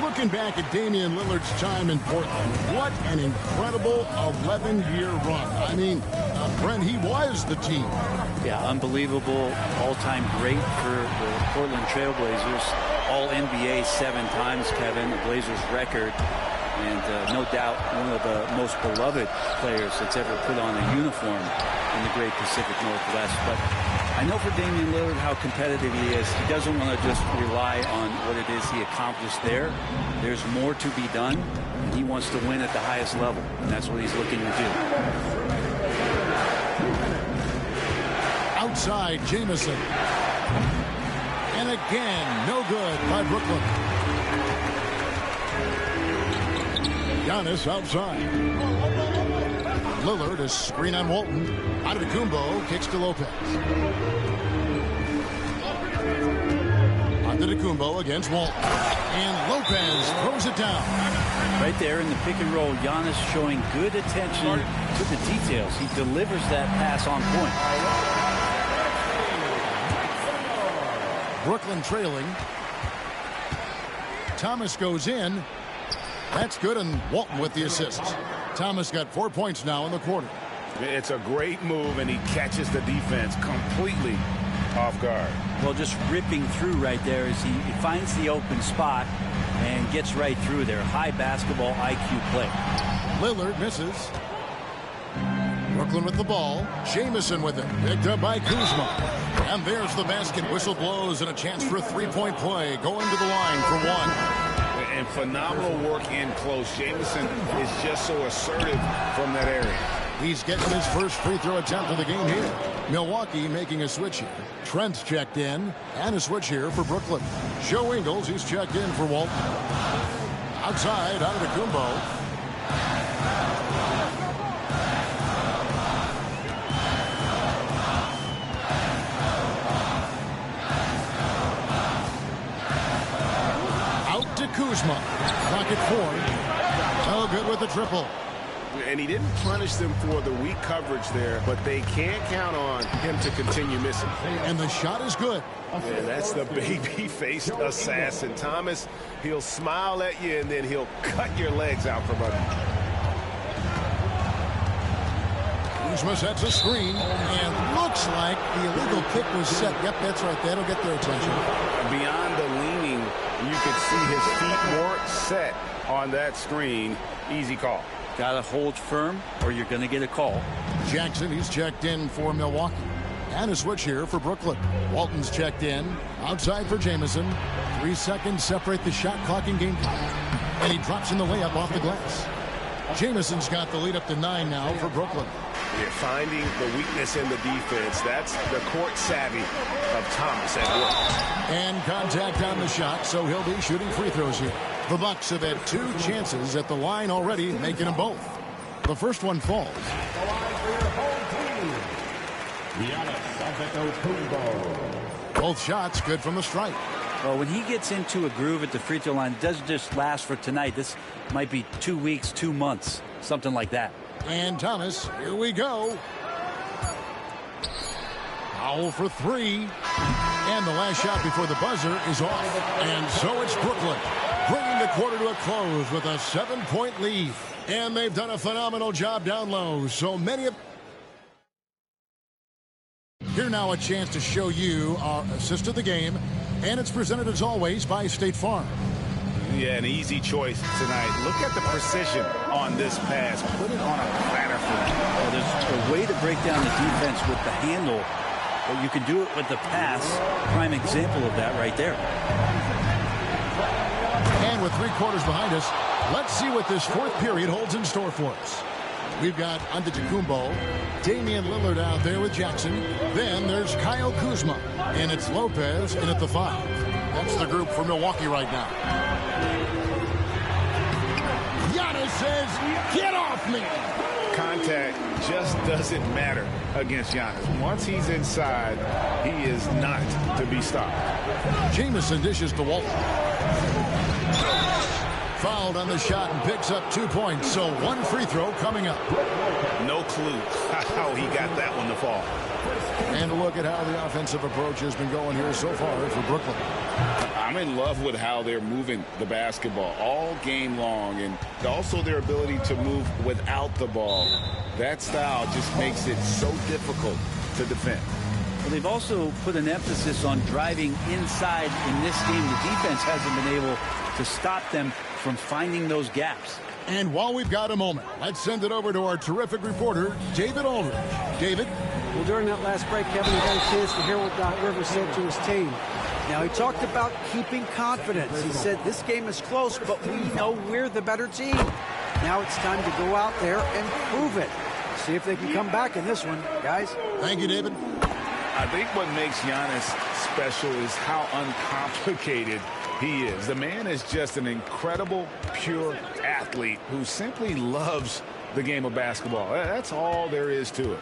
Looking back at Damian Lillard's time in Portland, what an incredible 11-year run. I mean, Brent, he was the team. Yeah, unbelievable, all-time great for the Portland Trailblazers. All-NBA 7 times, Kevin, the Blazers record. And no doubt one of the most beloved players that's ever put on a uniform in the great Pacific Northwest. But I know for Damian Lillard how competitive he is. He doesn't want to just rely on what it is he accomplished there. There's more to be done, and he wants to win at the highest level, and that's what he's looking to do. Outside, Jamison. And again, no good by Brooklyn. Giannis outside. Lillard is screen on Walton. Antetokounmpo kicks to Lopez. Antetokounmpo against Walton. And Lopez throws it down. Right there in the pick and roll, Giannis showing good attention to the details. He delivers that pass on point. Brooklyn trailing. Thomas goes in. That's good, and Walton with the assists. Thomas got 4 points now in the quarter. It's a great move, and he catches the defense completely off guard. Well, just ripping through right there as he finds the open spot and gets right through there. High basketball IQ play. Lillard misses. Brooklyn with the ball. Jamison with it. Picked up by Kuzma. And there's the basket. Whistle blows and a chance for a three-point play. Going to the line for 1. And phenomenal work in close. Jamison is just so assertive from that area. He's getting his first free throw attempt of the game here. Milwaukee making a switch here. Trent's checked in, and a switch here for Brooklyn. Joe Ingles, he's checked in for Walton. Outside, Antetokounmpo. Kuzma, pocket 4. Oh, good with the triple. And he didn't punish them for the weak coverage there, but they can't count on him to continue missing. And the shot is good. Yeah, that's the baby-faced assassin. Thomas, he'll smile at you, and then he'll cut your legs out from under. Kuzma sets a screen, and looks like the illegal kick was set. Yep, that's right. That'll get their attention. Beyond the leaning, you could see his feet weren't set on that screen. Easy call. Got to hold firm or you're going to get a call. Jackson, he's checked in for Milwaukee. And a switch here for Brooklyn. Walton's checked in. Outside for Jamison. 3 seconds separate the shot clock and game clock. And he drops in the layup off the glass. Jamison's got the lead up to 9 now for Brooklyn. You're finding the weakness in the defense. That's the court savvy of Thomas at work. And contact on the shot, so he'll be shooting free throws here. The Bucks have had 2 chances at the line already, making them both. The first one falls. Both shots good from the strike. Well, when he gets into a groove at the free throw line, it doesn't just last for tonight. This might be 2 weeks, 2 months, something like that. And Thomas, here we go. Powell for 3. And the last shot before the buzzer is off. And so it's Brooklyn, bringing the quarter to a close with a 7-point lead. And they've done a phenomenal job down low. So many of... Here now a chance to show you our assist of the game. And it's presented as always by State Farm. Yeah, an easy choice tonight. Look at the precision on this pass. Put it on a platter for them. Well, there's a way to break down the defense with the handle, but you can do it with the pass. Prime example of that right there. And with 3 quarters behind us, let's see what this 4th period holds in store for us. We've got Antetokounmpo, Damian Lillard out there with Jackson. Then there's Kyle Kuzma, and it's Lopez in at the 5. That's the group for Milwaukee right now. Giannis says, "Get off me!" Contact just doesn't matter against Giannis. Once he's inside, he is not to be stopped. Jamison dishes to Walton. Fouled on the shot and picks up 2 points, so 1 free throw coming up. No clue how he got that one to fall. And a look at how the offensive approach has been going here so far for Brooklyn. I'm in love with how they're moving the basketball all game long, and also their ability to move without the ball. That style just makes it so difficult to defend. Well, they've also put an emphasis on driving inside in this game. The defense hasn't been able to stop them from finding those gaps. And while we've got a moment, let's send it over to our terrific reporter, David Aldridge. David? Well, during that last break, Kevin, we got a chance to hear what Doc Rivers said to his team. Now, he talked about keeping confidence. He said, this game is close, but we know we're the better team. Now it's time to go out there and prove it. See if they can come back in this one, guys. Thank you, David. I think what makes Giannis special is how uncomplicated he is. The man is just an incredible, pure athlete who simply loves the game of basketball. That's all there is to it.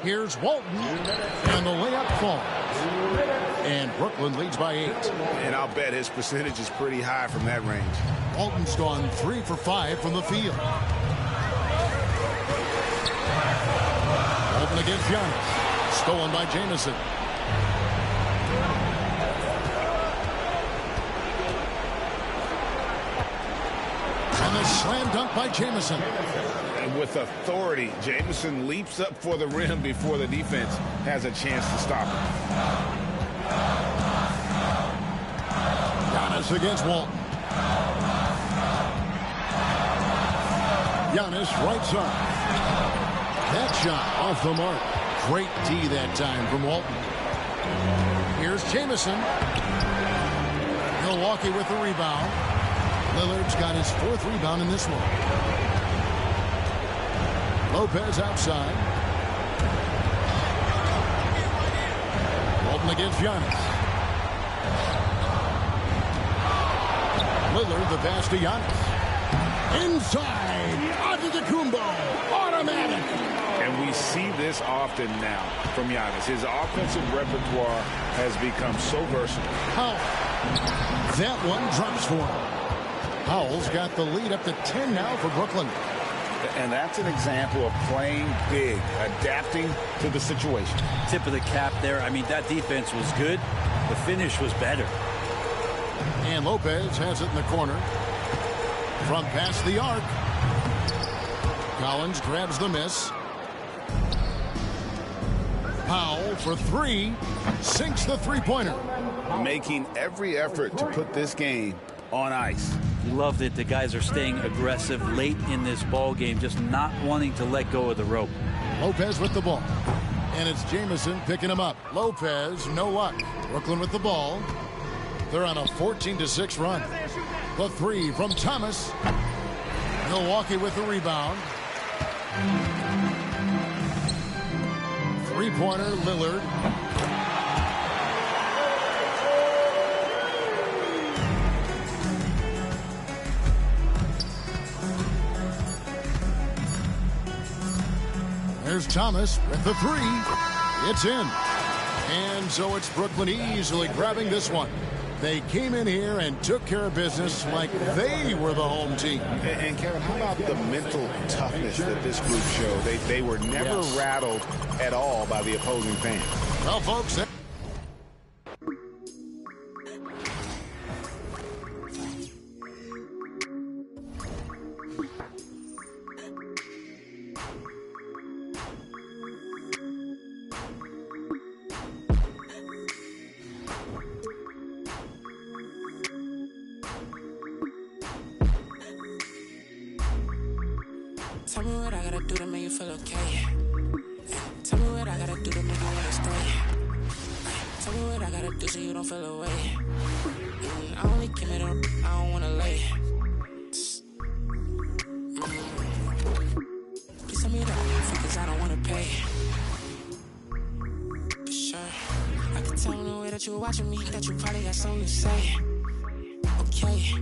Here's Walton, and the layup falls. And Brooklyn leads by 8. And I'll bet his percentage is pretty high from that range. Walton's gone 3 for 5 from the field. Walton against Giannis. Stolen by Jamison. And a slam dunk by Jamison. And with authority, Jamison leaps up for the rim before the defense has a chance to stop him. Giannis against Walton. Giannis right side. That shot off the mark. Great D that time from Walton. Here's Jamison. Milwaukee with the rebound. Lillard's got his 4th rebound in this one. Lopez outside. Walton against Giannis. Lillard the pass to Giannis. Inside. Antetokounmpo. Automatic. And we see this often now from Giannis. His offensive repertoire has become so versatile. Powell. That one drops for him. Powell's got the lead up to 10 now for Brooklyn. And that's an example of playing big, adapting to the situation. Tip of the cap there. I mean, that defense was good. The finish was better. And Lopez has it in the corner. From past the arc. Collins grabs the miss. Powell for 3. Sinks the three-pointer. Making every effort to put this game on ice. Loved it. The guys are staying aggressive late in this ball game, just not wanting to let go of the rope. Lopez with the ball. And it's Jamison picking him up. Lopez, no luck. Brooklyn with the ball. They're on a 14-6 run. The 3 from Thomas. Milwaukee with the rebound. Three-pointer, Lillard. There's Thomas with the 3. It's in. And so it's Brooklyn easily grabbing this one. They came in here and took care of business like they were the home team. And Kevin, how about the mental toughness that this group showed? They were never rattled at all by the opposing fans. Well, folks, tell me what I gotta do to make you feel okay. Tell me what I gotta do to make you wanna stay. Tell me what I gotta do so you don't feel away. I only came in I don't wanna lay. you were watching me, that you probably got something to say. Okay,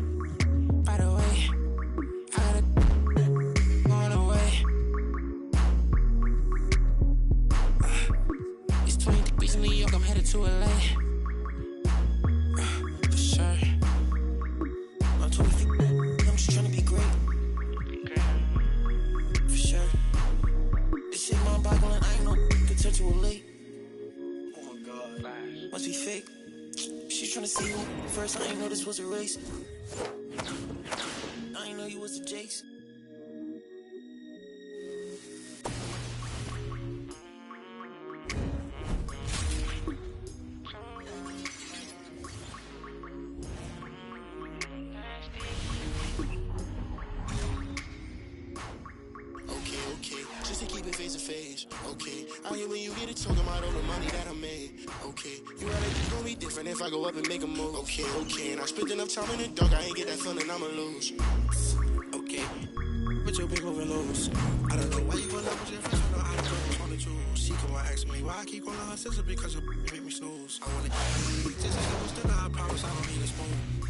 by the way, I gotta going away. It's 20 degrees in New York, I'm headed to LA. For sure. I'm 20 feet, I'm just trying to be great. For sure. This shit mind boggling, I ain't no could touch you late. Oh my god, must be fake. She's trying to see you first, I ain't know this was a race. I ain't know you was the Jakes. Okay, I hear when you get it talking about all the money that I made. Okay, you rather it's gonna be different if I go up and make a move. Okay, and I spent enough time in the dark, I ain't get that feeling I'ma lose. Okay, but your big moving loose. I don't know why you gonna up with your friends, I know how to go on the jewels. She come on ask me why I keep calling her sister because you make me snooze. I wanna just as I was still I promise I don't need a spoon.